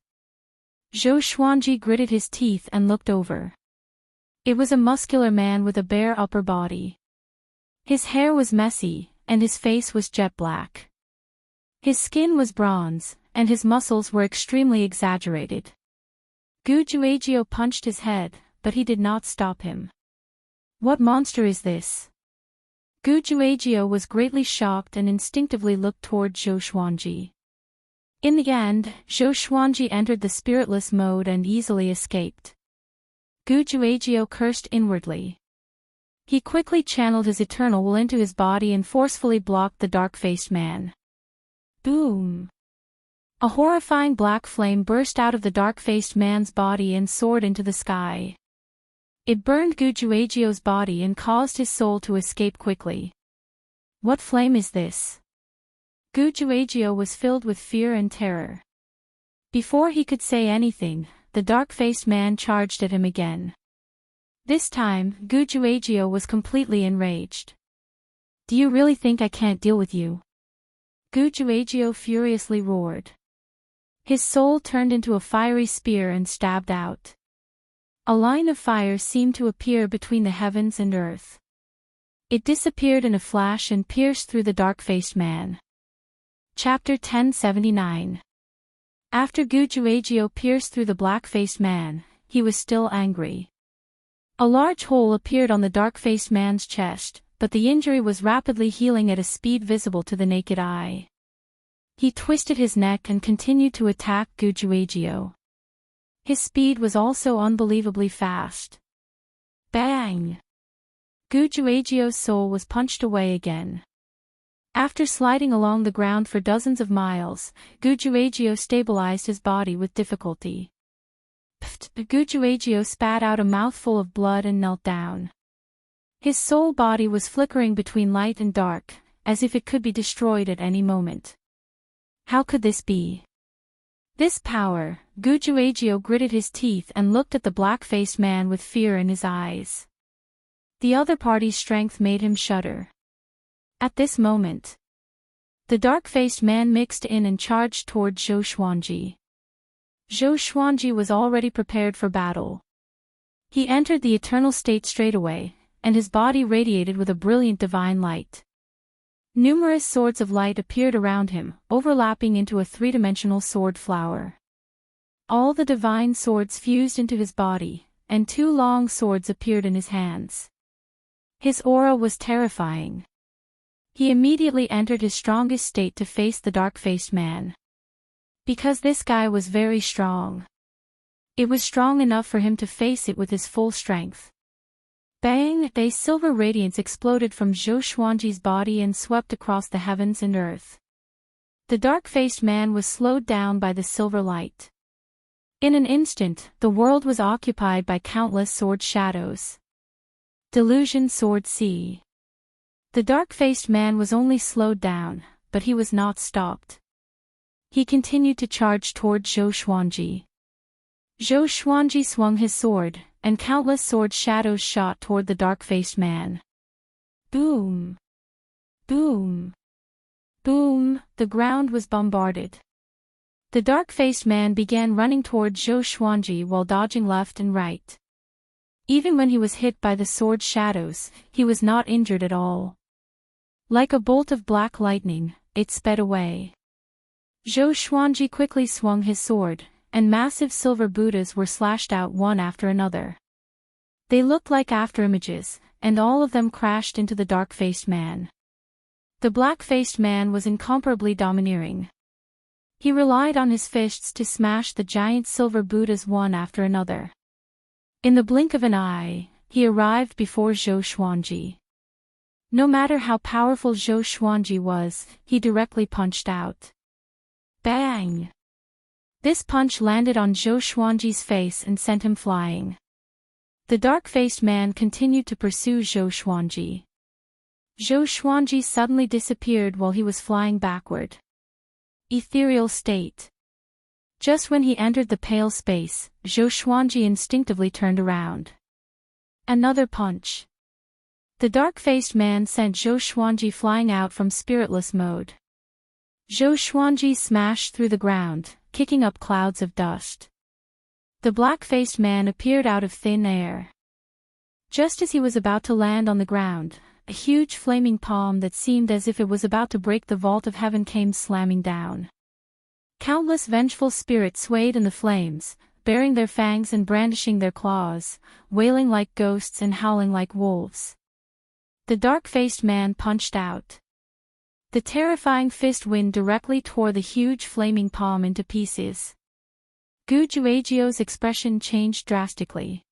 Zhou Xuanji gritted his teeth and looked over. It was a muscular man with a bare upper body. His hair was messy, and his face was jet black. His skin was bronze, and his muscles were extremely exaggerated. Gu Juejiao punched his head, but he did not stop him. "What monster is this?" Gu Juejiao was greatly shocked and instinctively looked toward Zhou Xuanji. In the end, Zhou Xuanji entered the spiritless mode and easily escaped. Gu Juejiao cursed inwardly. He quickly channeled his eternal will into his body and forcefully blocked the dark-faced man. Boom! A horrifying black flame burst out of the dark-faced man's body and soared into the sky. It burned Gujuagio's body and caused his soul to escape quickly. What flame is this? Gujuagio was filled with fear and terror. Before he could say anything, the dark-faced man charged at him again. This time, Gujuagio was completely enraged. Do you really think I can't deal with you? Gujuagio furiously roared. His soul turned into a fiery spear and stabbed out. A line of fire seemed to appear between the heavens and earth. It disappeared in a flash and pierced through the dark-faced man. Chapter 1079. After Gujuagio pierced through the black-faced man, he was still angry. A large hole appeared on the dark-faced man's chest, but the injury was rapidly healing at a speed visible to the naked eye. He twisted his neck and continued to attack Gujuagio. His speed was also unbelievably fast. Bang! Gujuagio's soul was punched away again. After sliding along the ground for dozens of miles, Gujuagio stabilized his body with difficulty. Gujuagio spat out a mouthful of blood and knelt down. His soul body was flickering between light and dark, as if it could be destroyed at any moment. How could this be? This power, Gujuagio gritted his teeth and looked at the black-faced man with fear in his eyes. The other party's strength made him shudder. At this moment, the dark-faced man mixed in and charged toward Zhou Xuanji. Zhou Xuanji was already prepared for battle. He entered the eternal state straightaway, and his body radiated with a brilliant divine light. Numerous swords of light appeared around him, overlapping into a three-dimensional sword flower. All the divine swords fused into his body, and two long swords appeared in his hands. His aura was terrifying. He immediately entered his strongest state to face the dark-faced man. Because this guy was very strong. It was strong enough for him to face it with his full strength. Bang! A silver radiance exploded from Zhou Xuanji's body and swept across the heavens and earth. The dark-faced man was slowed down by the silver light. In an instant, the world was occupied by countless sword shadows. Delusion Sword C. The dark-faced man was only slowed down, but he was not stopped. He continued to charge toward Zhou Xuanji. Zhou Xuanji swung his sword, and countless sword shadows shot toward the dark-faced man. Boom! Boom! Boom! The ground was bombarded. The dark-faced man began running toward Zhou Xuanji while dodging left and right. Even when he was hit by the sword shadows, he was not injured at all. Like a bolt of black lightning, it sped away. Zhou Xuanji quickly swung his sword, and massive silver Buddhas were slashed out one after another. They looked like afterimages, and all of them crashed into the dark-faced man. The black-faced man was incomparably domineering. He relied on his fists to smash the giant silver Buddhas one after another. In the blink of an eye, he arrived before Zhou Xuanji. No matter how powerful Zhou Xuanji was, he directly punched out. Bang! This punch landed on Zhou Xuanji's face and sent him flying. The dark-faced man continued to pursue Zhou Xuanji. Zhou Xuanji suddenly disappeared while he was flying backward. Ethereal state. Just when he entered the pale space, Zhou Xuanji instinctively turned around. Another punch. The dark-faced man sent Zhou Xuanji flying out from spiritless mode. Zhou Xuanji smashed through the ground, kicking up clouds of dust. The black-faced man appeared out of thin air. Just as he was about to land on the ground, a huge flaming palm that seemed as if it was about to break the vault of heaven came slamming down. Countless vengeful spirits swayed in the flames, baring their fangs and brandishing their claws, wailing like ghosts and howling like wolves. The dark-faced man punched out. The terrifying fist wind directly tore the huge flaming palm into pieces. Gujuagio's expression changed drastically.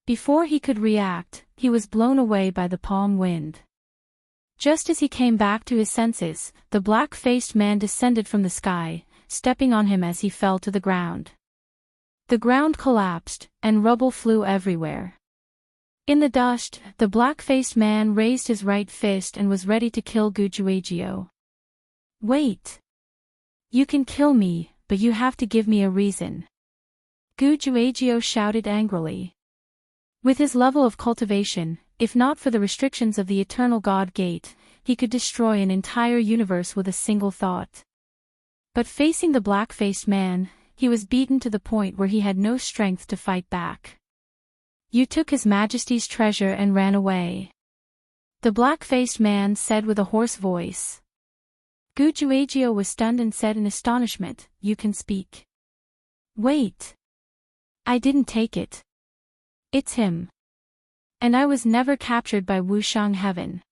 Before he could react, he was blown away by the palm wind. Just as he came back to his senses, the black-faced man descended from the sky, stepping on him as he fell to the ground. The ground collapsed, and rubble flew everywhere. In the dust, the black-faced man raised his right fist and was ready to kill Gujuagio. "Wait! You can kill me, but you have to give me a reason," Gujuagio shouted angrily. With his level of cultivation, if not for the restrictions of the Eternal God Gate, he could destroy an entire universe with a single thought. But facing the black-faced man, he was beaten to the point where he had no strength to fight back. "You took His Majesty's treasure and ran away," the black-faced man said with a hoarse voice. Gujuagio was stunned and said in astonishment, "You can speak." "Wait. I didn't take it. It's him. And I was never captured by Wushang Heaven."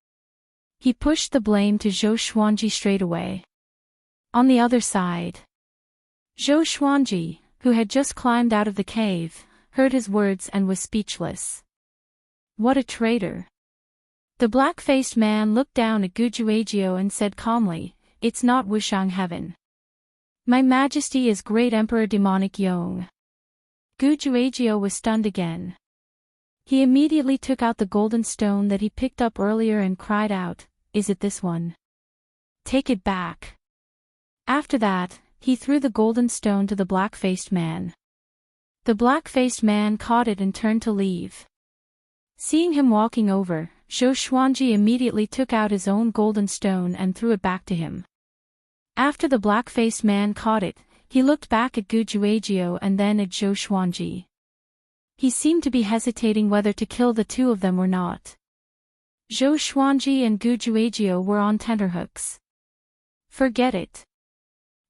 He pushed the blame to Zhou Xuanji straight away. On the other side, Zhou Xuanji, who had just climbed out of the cave, heard his words and was speechless. "What a traitor." The black-faced man looked down at Gujuagio and said calmly, "It's not Wushang Heaven. My Majesty is Great Emperor Demonic Yong." Gujuagio was stunned again. He immediately took out the golden stone that he picked up earlier and cried out, "Is it this one? Take it back." After that, he threw the golden stone to the black-faced man. The black-faced man caught it and turned to leave. Seeing him walking over, Zhou Xuanji immediately took out his own golden stone and threw it back to him. After the black-faced man caught it, he looked back at Gujuagio and then at Zhou Xuanji. He seemed to be hesitating whether to kill the two of them or not. Zhou Xuanji and Gujuagio were on tenterhooks. "Forget it.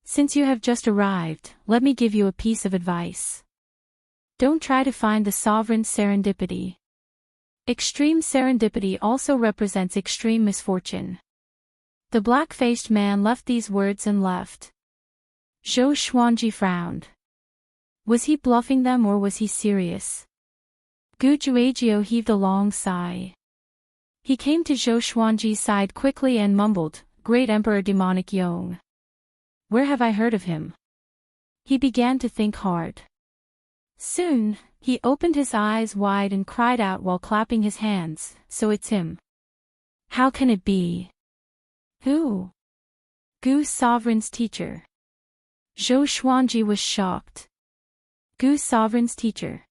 Since you have just arrived, let me give you a piece of advice. Don't try to find the sovereign serendipity. Extreme serendipity also represents extreme misfortune." The black-faced man left these words and left. Zhou Xuanji frowned. Was he bluffing them or was he serious? Gujuagio heaved a long sigh. He came to Zhou Xuanji's side quickly and mumbled, "Great Emperor Demonic Yong. Where have I heard of him?" He began to think hard. Soon, he opened his eyes wide and cried out while clapping his hands, "So it's him. How can it be?" "Who?" "Gu's sovereign's teacher." Zhou Xuanji was shocked. Gu's sovereign's teacher.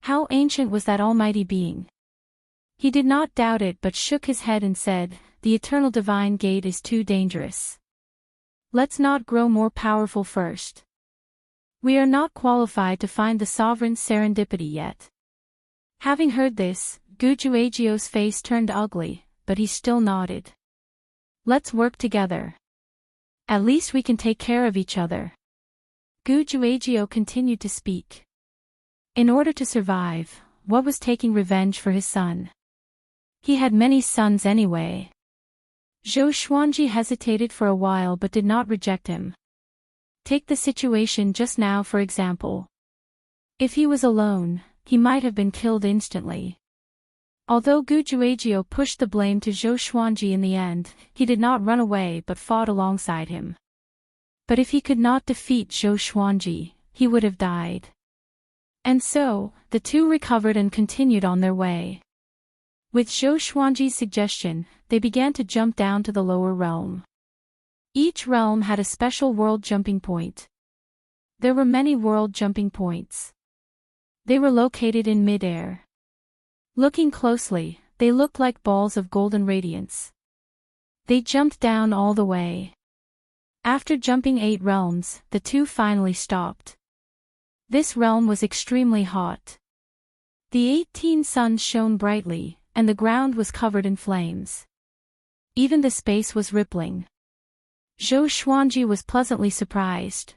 How ancient was that almighty being? He did not doubt it but shook his head and said, "The Eternal Divine Gate is too dangerous. Let's not grow more powerful first. We are not qualified to find the sovereign serendipity yet." Having heard this, Gujuagio's face turned ugly, but he still nodded. "Let's work together. At least we can take care of each other." Gujuagio continued to speak. In order to survive, what was taking revenge for his son? He had many sons anyway. Zhou Xuanji hesitated for a while but did not reject him. Take the situation just now for example. If he was alone, he might have been killed instantly. Although Gujuagio pushed the blame to Zhou Xuanji in the end, he did not run away but fought alongside him. But if he could not defeat Zhou Xuanji, he would have died. And so, the two recovered and continued on their way. With Zhou Xuanji's suggestion, they began to jump down to the lower realm. Each realm had a special world jumping point. There were many world jumping points. They were located in mid-air. Looking closely, they looked like balls of golden radiance. They jumped down all the way. After jumping 8 realms, the two finally stopped. This realm was extremely hot. The 18 suns shone brightly, and the ground was covered in flames. Even the space was rippling. Zhou Xuanji was pleasantly surprised.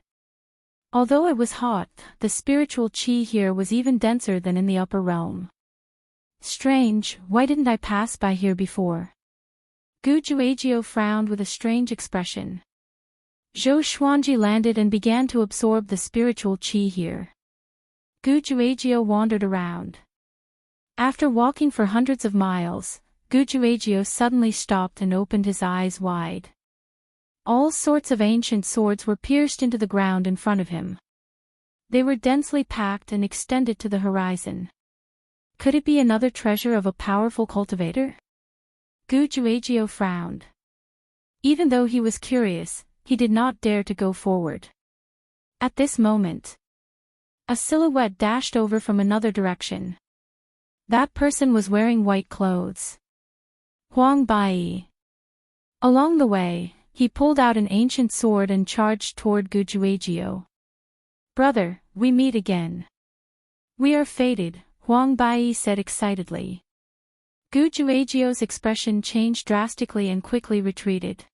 Although it was hot, the spiritual qi here was even denser than in the upper realm. Strange, why didn't I pass by here before? Gujuagio frowned with a strange expression. Zhou Xuanji landed and began to absorb the spiritual qi here. Gujuagio wandered around. After walking for hundreds of miles, Gujuagio suddenly stopped and opened his eyes wide. All sorts of ancient swords were pierced into the ground in front of him. They were densely packed and extended to the horizon. Could it be another treasure of a powerful cultivator? Gujuagio frowned. Even though he was curious, he did not dare to go forward. At this moment, a silhouette dashed over from another direction. That person was wearing white clothes. Huang Bai. Along the way, he pulled out an ancient sword and charged toward Gujuagio. "Brother, we meet again. We are fated," Huang Bai said excitedly. Gujuagio's expression changed drastically and quickly retreated.